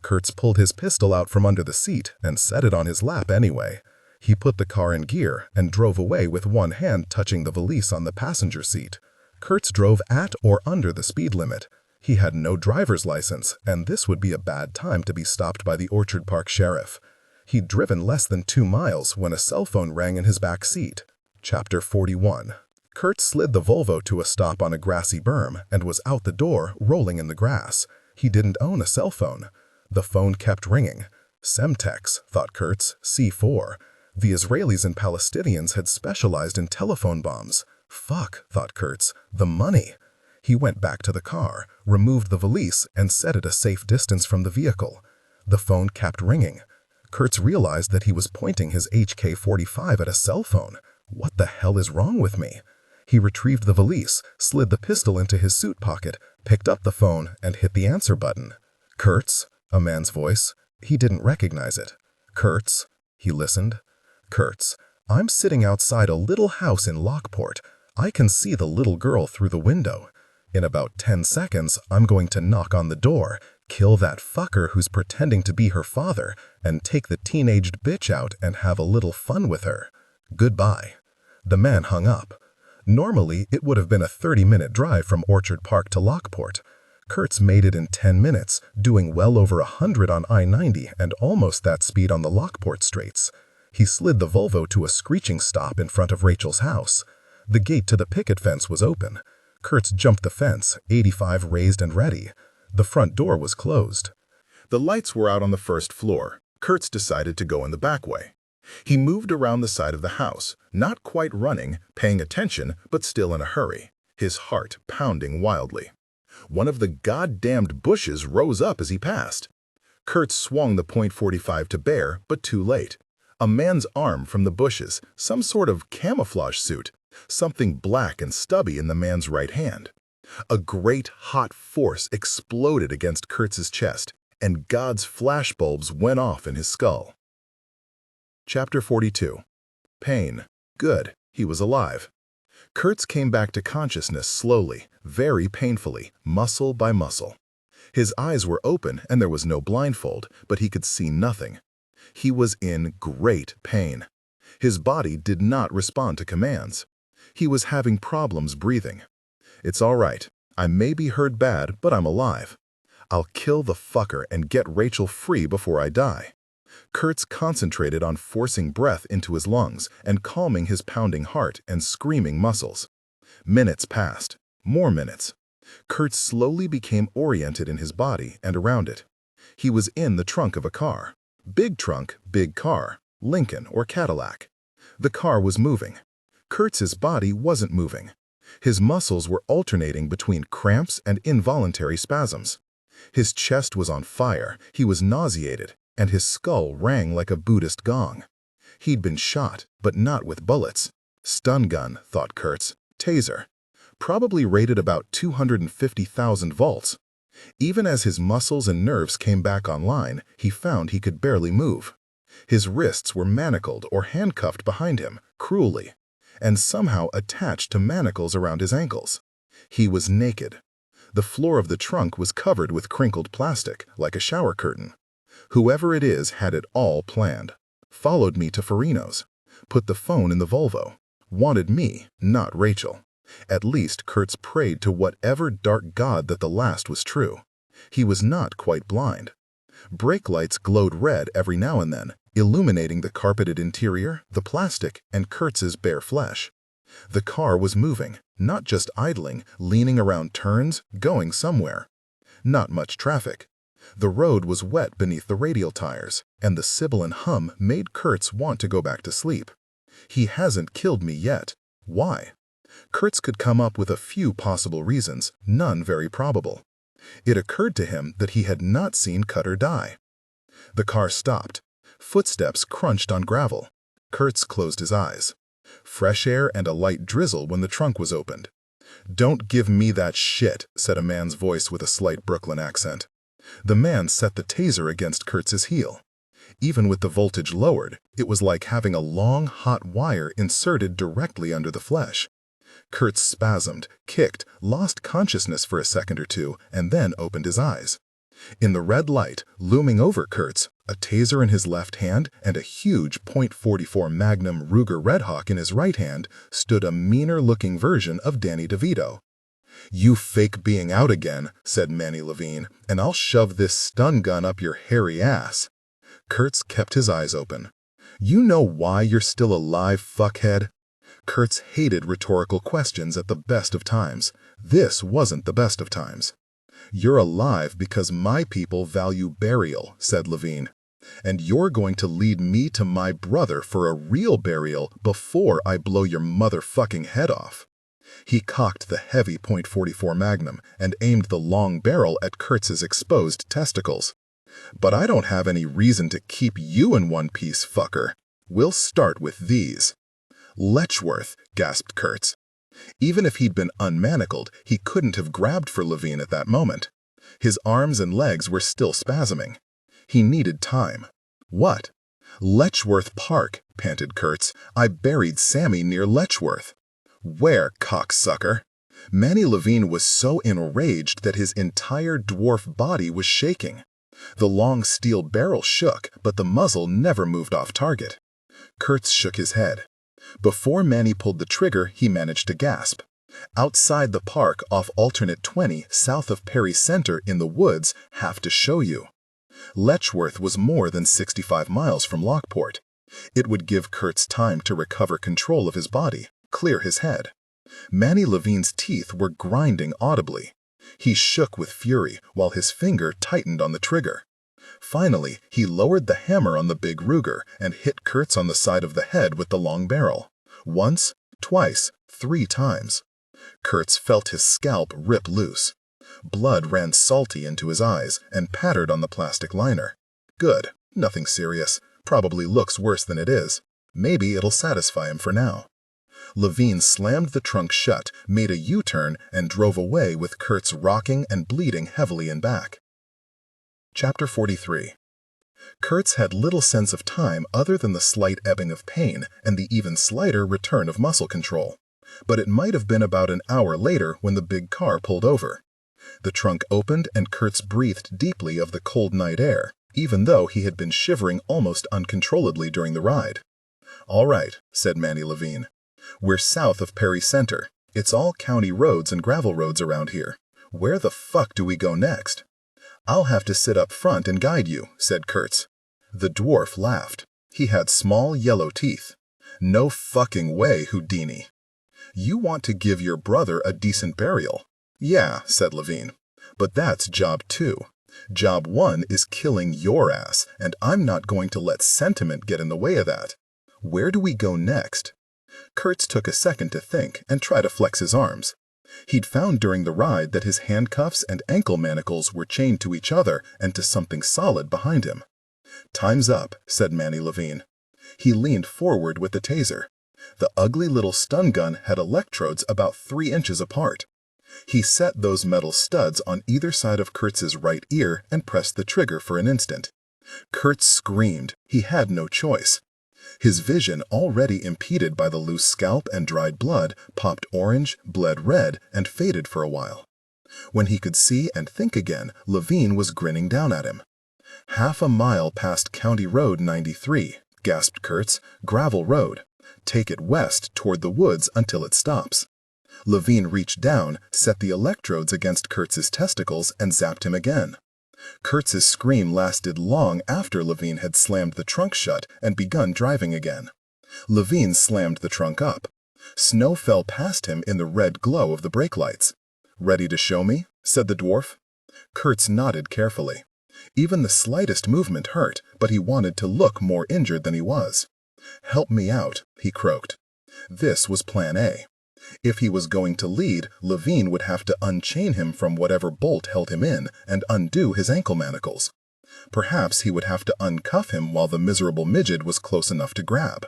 Speaker 2: Kurtz pulled his pistol out from under the seat and set it on his lap anyway. He put the car in gear and drove away with one hand touching the valise on the passenger seat. Kurtz drove at or under the speed limit. He had no driver's license, and this would be a bad time to be stopped by the Orchard Park sheriff. He'd driven less than 2 miles when a cell phone rang in his back seat. Chapter 41. Kurtz slid the Volvo to a stop on a grassy berm and was out the door, rolling in the grass. He didn't own a cell phone. The phone kept ringing. Semtex, thought Kurtz, C4. The Israelis and Palestinians had specialized in telephone bombs. Fuck, thought Kurtz, the money. He went back to the car, removed the valise, and set it a safe distance from the vehicle. The phone kept ringing. Kurtz realized that he was pointing his HK-45 at a cell phone. What the hell is wrong with me? He retrieved the valise, slid the pistol into his suit pocket, picked up the phone, and hit the answer button. Kurtz? A man's voice. He didn't recognize it. Kurtz? He listened. Kurtz, I'm sitting outside a little house in Lockport. I can see the little girl through the window. In about 10 seconds, I'm going to knock on the door, kill that fucker who's pretending to be her father, and take the teenaged bitch out and have a little fun with her. Goodbye. The man hung up. Normally, it would have been a 30-minute drive from Orchard Park to Lockport. Kurtz made it in 10 minutes, doing well over 100 on I-90 and almost that speed on the Lockport straights. He slid the Volvo to a screeching stop in front of Rachel's house. The gate to the picket fence was open. Kurtz jumped the fence, 85 raised and ready. The front door was closed.
Speaker 1: The lights were out on the first floor. Kurtz decided to go in the back way. He moved around the side of the house, not quite running, paying attention, but still in a hurry, his heart pounding wildly. One of the goddamned bushes rose up as he passed. Kurtz swung the .45 to bear, but too late. A man's arm from the bushes, some sort of camouflage suit, something black and stubby in the man's right hand. A great hot force exploded against Kurtz's chest, and God's flashbulbs went off in his skull. Chapter 42. Pain. Good. He was alive. Kurtz came back to consciousness slowly, very painfully, muscle by muscle. His eyes were open and there was no blindfold, but he could see nothing. He was in great pain. His body did not respond to commands. He was having problems breathing. It's all right. I may be hurt bad, but I'm alive. I'll kill the fucker and get Rachel free before I die. Kurtz concentrated on forcing breath into his lungs and calming his pounding heart and screaming muscles. Minutes passed. More minutes. Kurtz slowly became oriented in his body and around it. He was in the trunk of a car. Big trunk, big car. Lincoln or Cadillac. The car was moving. Kurtz's body wasn't moving. His muscles were alternating between cramps and involuntary spasms. His chest was on fire, he was nauseated, and his skull rang like a Buddhist gong. He'd been shot, but not with bullets. Stun gun, thought Kurtz. Taser. Probably rated about 250,000 volts. Even as his muscles and nerves came back online, he found he could barely move. His wrists were manacled or handcuffed behind him, cruelly, and somehow attached to manacles around his ankles. He was naked. The floor of the trunk was covered with crinkled plastic, like a shower curtain. Whoever it is had it all planned. Followed me to Farino's. Put the phone in the Volvo. Wanted me, not Rachel.
Speaker 2: At least Kurtz prayed to whatever dark god that the last was true. He was not quite blind. Brake lights glowed red every now and then, illuminating the carpeted interior, the plastic, and Kurtz's bare flesh. The car was moving, not just idling, leaning around turns, going somewhere. Not much traffic. The road was wet beneath the radial tires, and the sibilant hum made Kurtz want to go back to sleep. He hasn't killed me yet. Why? Kurtz could come up with a few possible reasons, none very probable. It occurred to him that he had not seen Cutter die. The car stopped. Footsteps crunched on gravel. Kurtz closed his eyes. Fresh air and a light drizzle when the trunk was opened. "Don't give me that shit," said a man's voice with a slight Brooklyn accent. The man set the taser against Kurtz's heel. Even with the voltage lowered, it was like having a long, hot wire inserted directly under the flesh. Kurtz spasmed, kicked, lost consciousness for a second or two, and then opened his eyes. In the red light, looming over Kurtz, a taser in his left hand and a huge .44 Magnum Ruger Redhawk in his right hand, stood a meaner-looking version of Danny DeVito. "You fake being out again," said Manny Levine, "and I'll shove this stun gun up your hairy ass." Kurtz kept his eyes open. "You know why you're still alive, fuckhead?" Kurtz hated rhetorical questions at the best of times. This wasn't the best of times. "You're alive because my people value burial," said Levine. "And you're going to lead me to my brother for a real burial before I blow your motherfucking head off." He cocked the heavy .44 Magnum and aimed the long barrel at Kurtz's exposed testicles. "But I don't have any reason to keep you in one piece, fucker. We'll start with these." "Letchworth," gasped Kurtz. Even if he'd been unmanacled, he couldn't have grabbed for Levine at that moment. His arms and legs were still spasming. He needed time. "What?" "Letchworth Park," panted Kurtz. "I buried Sammy near Letchworth." "Where, cocksucker?" Manny Levine was so enraged that his entire dwarf body was shaking. The long steel barrel shook, but the muzzle never moved off target. Kurtz shook his head. Before Manny pulled the trigger, he managed to gasp. "Outside the park off alternate 20, south of Perry Center in the woods, have to show you." Letchworth was more than 65 miles from Lockport. It would give Kurtz time to recover control of his body, clear his head. Manny Levine's teeth were grinding audibly. He shook with fury while his finger tightened on the trigger. Finally, he lowered the hammer on the big Ruger and hit Kurtz on the side of the head with the long barrel. Once, twice, 3 times. Kurtz felt his scalp rip loose. Blood ran salty into his eyes and pattered on the plastic liner. Good, nothing serious. Probably looks worse than it is. Maybe it'll satisfy him for now. Levine slammed the trunk shut, made a U-turn, and drove away with Kurtz rocking and bleeding heavily in back. Chapter 43. Kurtz had little sense of time other than the slight ebbing of pain and the even slighter return of muscle control. But it might have been about an hour later when the big car pulled over. The trunk opened and Kurtz breathed deeply of the cold night air, even though he had been shivering almost uncontrollably during the ride. "All right," said Manny Levine. "We're south of Perry Center. It's all county roads and gravel roads around here. Where the fuck do we go next?" "I'll have to sit up front and guide you," said Kurtz. The dwarf laughed. He had small yellow teeth. "No fucking way, Houdini." "You want to give your brother a decent burial?" "Yeah," said Levine. "But that's job 2. Job 1 is killing your ass, and I'm not going to let sentiment get in the way of that. Where do we go next?" Kurtz took a second to think and try to flex his arms. He'd found during the ride that his handcuffs and ankle manacles were chained to each other and to something solid behind him. "Time's up," said Manny Levine. He leaned forward with the taser. The ugly little stun gun had electrodes about 3 inches apart. He set those metal studs on either side of Kurtz's right ear and pressed the trigger for an instant. Kurtz screamed. He had no choice. His vision, already impeded by the loose scalp and dried blood, popped orange, bled red, and faded for a while. When he could see and think again, Levine was grinning down at him. "Half a mile past County Road 93, gasped Kurtz. "Gravel road. Take it west toward the woods until it stops." Levine reached down, set the electrodes against Kurtz's testicles, and zapped him again. Kurtz's scream lasted long after Levine had slammed the trunk shut and begun driving again. Levine slammed the trunk up. Snow fell past him in the red glow of the brake lights. "Ready to show me?" said the dwarf. Kurtz nodded carefully. Even the slightest movement hurt, but he wanted to look more injured than he was. "Help me out," he croaked. This was plan A. If he was going to lead, Levine would have to unchain him from whatever bolt held him in and undo his ankle manacles. Perhaps he would have to uncuff him while the miserable midget was close enough to grab.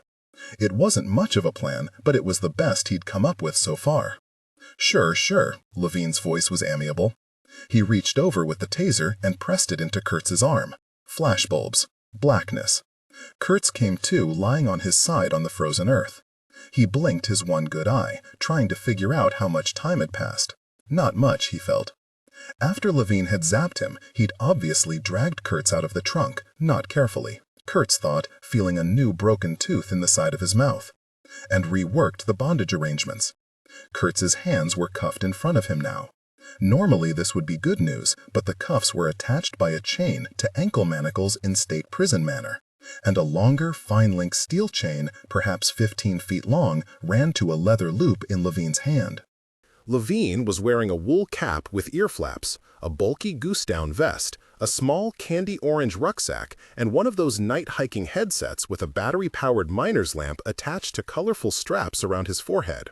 Speaker 2: It wasn't much of a plan, but it was the best he'd come up with so far. Sure, Levine's voice was amiable. He reached over with the taser and pressed it into Kurtz's arm. Flashbulbs. Blackness. Kurtz came to, lying on his side on the frozen earth. He blinked his one good eye, trying to figure out how much time had passed. Not much, he felt. After Levine had zapped him, he'd obviously dragged Kurtz out of the trunk, not carefully, Kurtz thought, feeling a new broken tooth in the side of his mouth, and reworked the bondage arrangements. Kurtz's hands were cuffed in front of him now. Normally this would be good news, but the cuffs were attached by a chain to ankle manacles in state prison manner, and a longer, fine-link steel chain, perhaps 15 feet long, ran to a leather loop in Levine's hand.
Speaker 1: Levine was wearing a wool cap with ear flaps, a bulky goose-down vest, a small candy-orange rucksack, and one of those night-hiking headsets with a battery-powered miner's lamp attached to colorful straps around his forehead.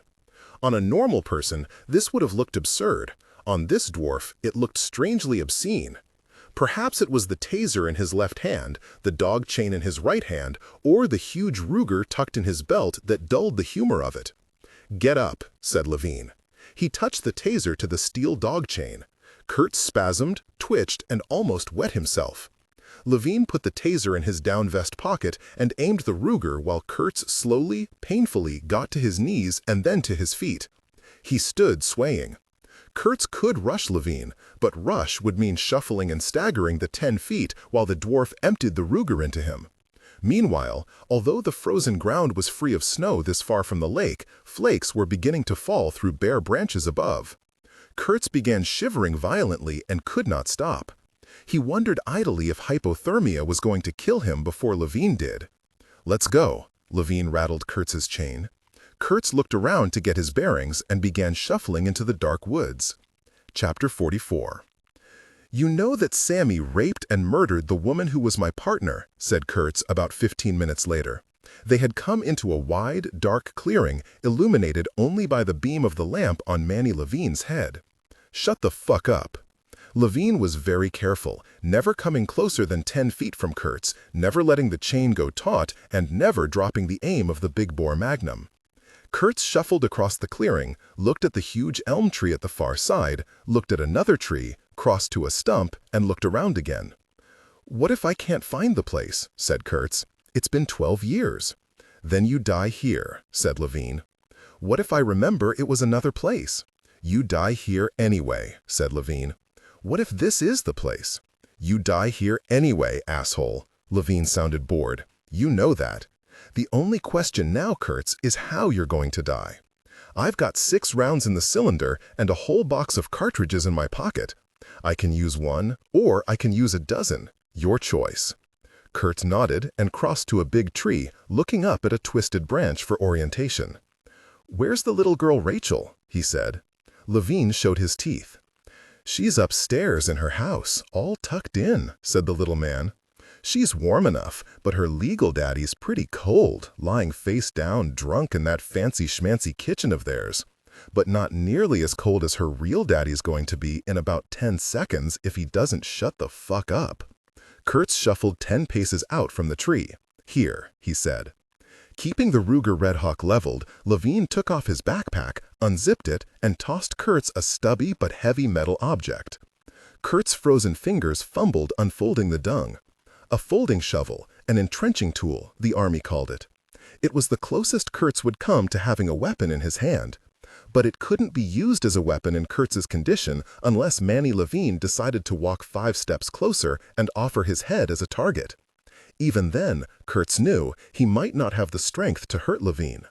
Speaker 1: On a normal person, this would have looked absurd. On this dwarf, it looked strangely obscene. Perhaps it was the taser in his left hand, the dog chain in his right hand, or the huge Ruger tucked in his belt that dulled the humor of it. "Get up," said Levine. He touched the taser to the steel dog chain. Kurtz spasmed, twitched, and almost wet himself. Levine put the taser in his down vest pocket and aimed the Ruger while Kurtz slowly, painfully got to his knees and then to his feet. He stood swaying. Kurtz could rush Levine, but rush would mean shuffling and staggering the 10 feet while the dwarf emptied the Ruger into him. Meanwhile, although the frozen ground was free of snow this far from the lake, flakes were beginning to fall through bare branches above. Kurtz began shivering violently and could not stop. He wondered idly if hypothermia was going to kill him before Levine did. "Let's go," Levine rattled Kurtz's chain. Kurtz looked around to get his bearings and began shuffling into the dark woods. Chapter 44. "You know that Sammy raped and murdered the woman who was my partner," said Kurtz about 15 minutes later. They had come into a wide, dark clearing, illuminated only by the beam of the lamp on Manny Levine's head. "Shut the fuck up." Levine was very careful, never coming closer than 10 feet from Kurtz, never letting the chain go taut, and never dropping the aim of the big-bore magnum. Kurtz shuffled across the clearing, looked at the huge elm tree at the far side, looked at another tree, crossed to a stump, and looked around again. "What if I can't find the place?" said Kurtz. "It's been 12 years. "Then you die here," said Levine. "What if I remember it was another place?" "You die here anyway," said Levine. "What if this is the place?" "You die here anyway, asshole." Levine sounded bored. "You know that. The only question now, Kurtz, is how you're going to die. I've got 6 rounds in the cylinder and a whole box of cartridges in my pocket. I can use one, or I can use a dozen. Your choice." Kurtz nodded and crossed to a big tree, looking up at a twisted branch for orientation. "Where's the little girl Rachel?" he said. Levine showed his teeth. "She's upstairs in her house, all tucked in," said the little man. "She's warm enough, but her legal daddy's pretty cold, lying face down drunk in that fancy-schmancy kitchen of theirs. But not nearly as cold as her real daddy's going to be in about 10 seconds if he doesn't shut the fuck up." Kurtz shuffled 10 paces out from the tree. "Here," he said. Keeping the Ruger Red Hawk leveled, Levine took off his backpack, unzipped it, and tossed Kurtz a stubby but heavy metal object. Kurtz's frozen fingers fumbled unfolding the dung. A folding shovel, an entrenching tool, the army called it. It was the closest Kurtz would come to having a weapon in his hand. But it couldn't be used as a weapon in Kurtz's condition unless Manny Levine decided to walk 5 steps closer and offer his head as a target. Even then, Kurtz knew he might not have the strength to hurt Levine.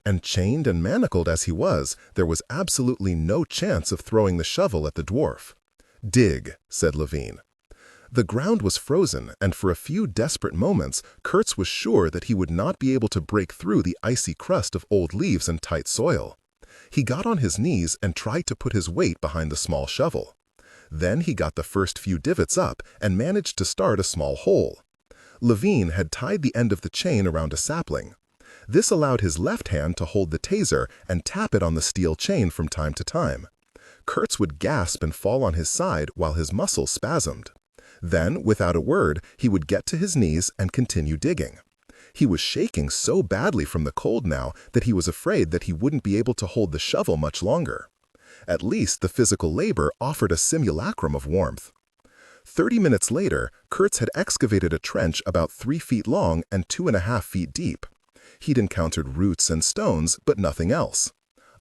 Speaker 2: and chained and manacled as he was, there was absolutely no chance of throwing the shovel at the dwarf. "Dig," said Levine. The ground was frozen, and for a few desperate moments, Kurtz was sure that he would not be able to break through the icy crust of old leaves and tight soil. He got on his knees and tried to put his weight behind the small shovel. Then he got the first few divots up and managed to start a small hole. Levine had tied the end of the chain around a sapling. This allowed his left hand to hold the taser and tap it on the steel chain from time to time. Kurtz would gasp and fall on his side while his muscles spasmed. Then, without a word, he would get to his knees and continue digging. He was shaking so badly from the cold now that he was afraid that he wouldn't be able to hold the shovel much longer. At least the physical labor offered a simulacrum of warmth. 30 minutes later, Kurtz had excavated a trench about 3 feet long and 2.5 feet deep. He'd encountered roots and stones, but nothing else.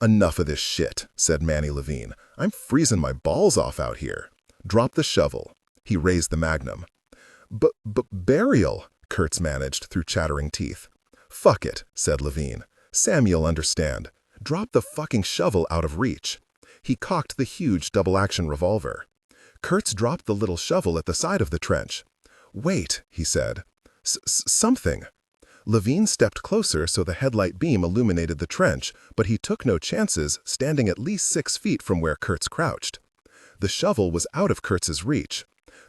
Speaker 2: "Enough of this shit," said Manny Levine. "I'm freezing my balls off out here. Drop the shovel." He raised the magnum. But burial," Kurtz managed through chattering teeth. "Fuck it," said Levine. "Sammy'll understand. Drop the fucking shovel out of reach." He cocked the huge double-action revolver. Kurtz dropped the little shovel at the side of the trench. "Wait," he said. "Something." Levine stepped closer so the headlight beam illuminated the trench, but he took no chances, standing at least 6 feet from where Kurtz crouched. The shovel was out of Kurtz's reach.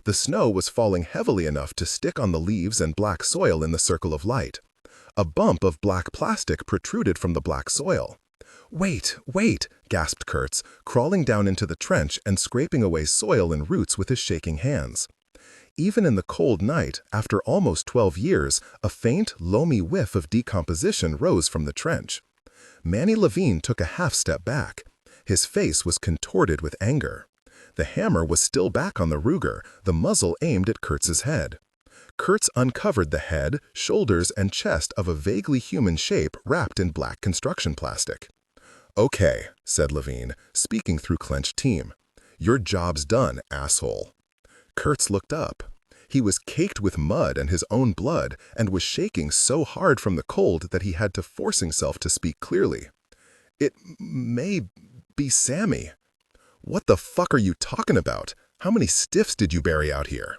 Speaker 2: The snow was falling heavily enough to stick on the leaves and black soil in the circle of light. A bump of black plastic protruded from the black soil. "Wait, wait," gasped Kurtz, crawling down into the trench and scraping away soil and roots with his shaking hands. Even in the cold night, after almost 12 years, a faint, loamy whiff of decomposition rose from the trench. Manny Levine took a half-step back. His face was contorted with anger. The hammer was still back on the Ruger, the muzzle aimed at Kurtz's head. Kurtz uncovered the head, shoulders, and chest of a vaguely human shape wrapped in black construction plastic. "Okay," said Levine, speaking through clenched teeth. "Your job's done, asshole." Kurtz looked up. He was caked with mud and his own blood and was shaking so hard from the cold that he had to force himself to speak clearly. "It may be Sammy." "What the fuck are you talking about? How many stiffs did you bury out here?"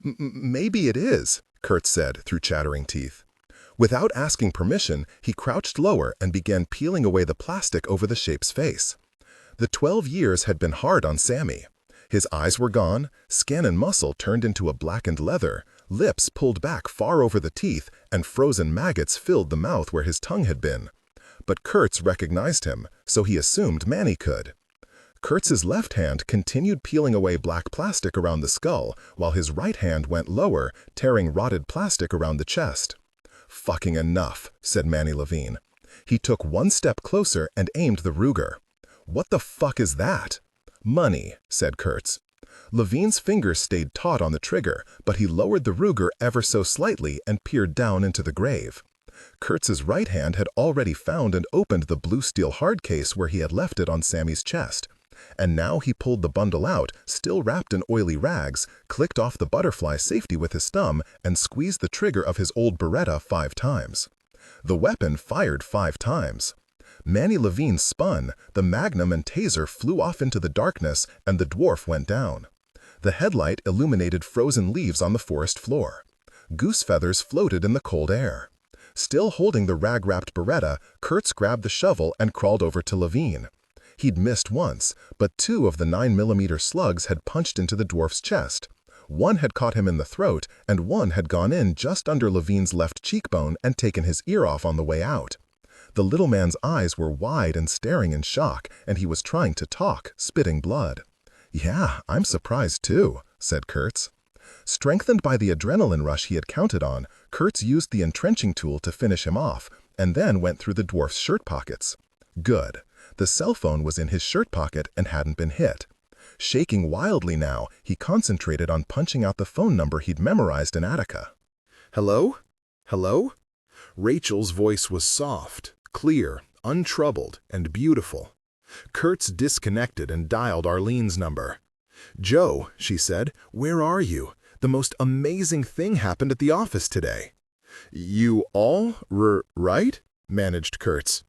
Speaker 2: Maybe it is," Kurtz said through chattering teeth. Without asking permission, he crouched lower and began peeling away the plastic over the shape's face. The 12 years had been hard on Sammy. His eyes were gone, skin and muscle turned into a blackened leather, lips pulled back far over the teeth, and frozen maggots filled the mouth where his tongue had been. But Kurtz recognized him, so he assumed Manny could. Kurtz's left hand continued peeling away black plastic around the skull, while his right hand went lower, tearing rotted plastic around the chest. "Fucking enough," said Manny Levine. He took one step closer and aimed the Ruger. "What the fuck is that?" "Money," said Kurtz. Levine's fingers stayed taut on the trigger, but he lowered the Ruger ever so slightly and peered down into the grave. Kurtz's right hand had already found and opened the blue steel hard case where he had left it on Sammy's chest. And now he pulled the bundle out, still wrapped in oily rags, clicked off the butterfly safety with his thumb, and squeezed the trigger of his old Beretta 5 times. The weapon fired 5 times. Manny Levine spun, the magnum and taser flew off into the darkness, and the dwarf went down. The headlight illuminated frozen leaves on the forest floor. Goose feathers floated in the cold air. Still holding the rag-wrapped Beretta, Kurtz grabbed the shovel and crawled over to Levine. He'd missed once, but 2 of the 9mm slugs had punched into the dwarf's chest. One had caught him in the throat, and one had gone in just under Levine's left cheekbone and taken his ear off on the way out. The little man's eyes were wide and staring in shock, and he was trying to talk, spitting blood. "Yeah, I'm surprised too," said Kurtz. Strengthened by the adrenaline rush he had counted on, Kurtz used the entrenching tool to finish him off, and then went through the dwarf's shirt pockets. Good. The cell phone was in his shirt pocket and hadn't been hit. Shaking wildly now, he concentrated on punching out the phone number he'd memorized in Attica.
Speaker 1: "Hello? Hello?" Rachel's voice was soft, clear, untroubled, and beautiful. Kurtz disconnected and dialed Arlene's number. "Joe," she said, "where are you? The most amazing thing happened at the office today." "You all right?" managed Kurtz.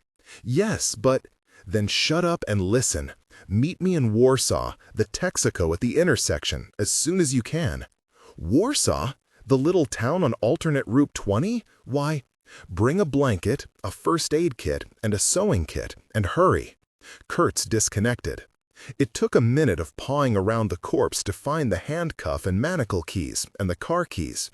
Speaker 2: Yes, but... Then shut up and listen. Meet me in Warsaw, the Texaco at the intersection, as soon as you can. Warsaw? The little town on alternate Route 20? Why, bring a blanket, a first aid kit, and a sewing kit, and hurry. Kurtz disconnected. It took a minute of pawing around the corpse to find the handcuff and manacle keys and the car keys.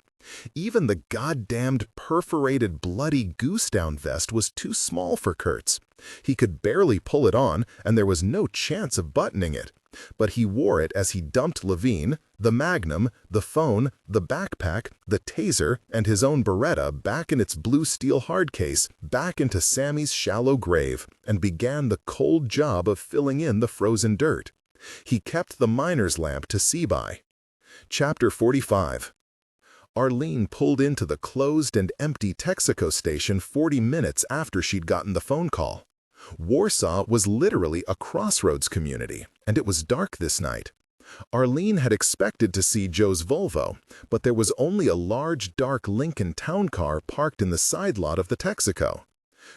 Speaker 2: Even the goddamned perforated bloody goose-down vest was too small for Kurtz. He could barely pull it on, and there was no chance of buttoning it. But he wore it as he dumped Levine, the Magnum, the phone, the backpack, the taser, and his own Beretta back in its blue steel hard case, back into Sammy's shallow grave, and began the cold job of filling in the frozen dirt. He kept the miner's lamp to see by. Chapter 45. Arlene pulled into the closed and empty Texaco station 40 minutes after she'd gotten the phone call. Warsaw was literally a crossroads community, and it was dark this night. Arlene had expected to see Joe's Volvo, but there was only a large, dark Lincoln town car parked in the side lot of the Texaco.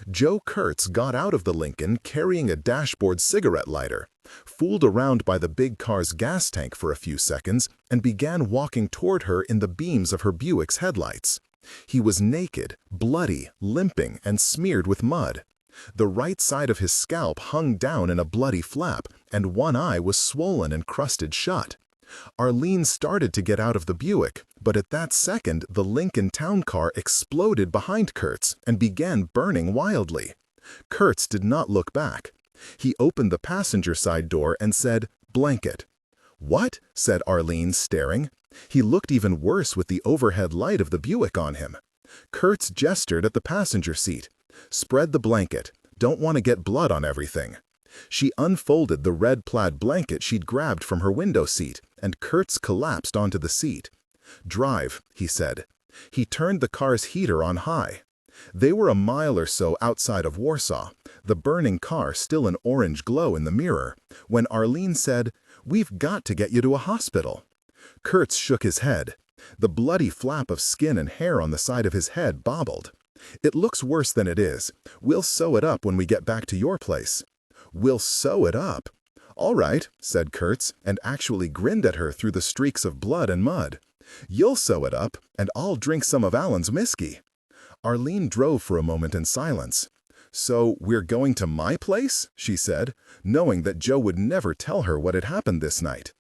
Speaker 2: Joe Kurtz got out of the Lincoln carrying a dashboard cigarette lighter, fooled around by the big car's gas tank for a few seconds, and began walking toward her in the beams of her Buick's headlights. He was naked, bloody, limping, and smeared with mud. The right side of his scalp hung down in a bloody flap, and one eye was swollen and crusted shut. Arlene started to get out of the Buick, but at that second the Lincoln town car exploded behind Kurtz and began burning wildly. Kurtz did not look back. He opened the passenger side door and said, "Blanket." "What?" said Arlene, staring. He looked even worse with the overhead light of the Buick on him. Kurtz gestured at the passenger seat. "Spread the blanket. Don't want to get blood on everything." She unfolded the red plaid blanket she'd grabbed from her window seat, and Kurtz collapsed onto the seat. "Drive," he said. He turned the car's heater on high. They were a mile or so outside of Warsaw, the burning car still an orange glow in the mirror, when Arlene said, "We've got to get you to a hospital." Kurtz shook his head. The bloody flap of skin and hair on the side of his head bobbled. "It looks worse than it is. We'll sew it up when we get back to your place." "We'll sew it up?" "All right," said Kurtz, and actually grinned at her through the streaks of blood and mud. "You'll sew it up, and I'll drink some of Alan's whiskey." Arlene drove for a moment in silence. "So we're going to my place?" she said, knowing that Joe would never tell her what had happened this night.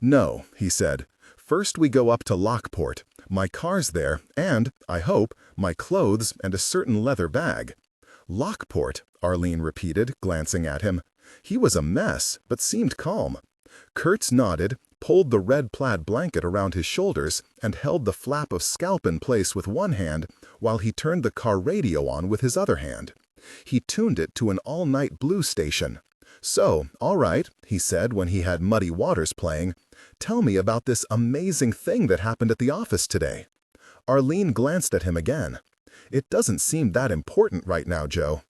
Speaker 2: "No," he said. "First we go up to Lockport. My car's there, and, I hope, my clothes and a certain leather bag." "Lockport," Arlene repeated, glancing at him. He was a mess, but seemed calm. Kurtz nodded, pulled the red plaid blanket around his shoulders, and held the flap of scalp in place with one hand while he turned the car radio on with his other hand. He tuned it to an all-night blues station. "So, all right," he said when he had Muddy Waters playing. "Tell me about this amazing thing that happened at the office today." Arlene glanced at him again. "It doesn't seem that important right now, Joe."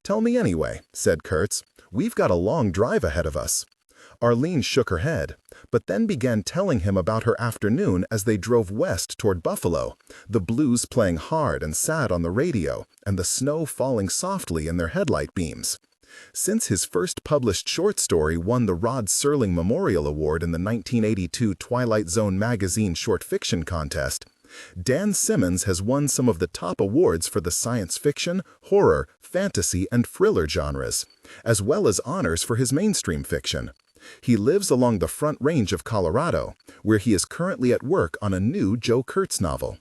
Speaker 2: "Tell me anyway," said Kurtz. "We've got a long drive ahead of us." Arlene shook her head, but then began telling him about her afternoon as they drove west toward Buffalo, the blues playing hard and sad on the radio, and the snow falling softly in their headlight beams. Since his first published short story won the Rod Serling Memorial Award in the 1982 Twilight Zone magazine short fiction contest, Dan Simmons has won some of the top awards for the science fiction, horror, fantasy, and thriller genres, as well as honors for his mainstream fiction. He lives along the Front Range of Colorado, where he is currently at work on a new Joe Kurtz novel.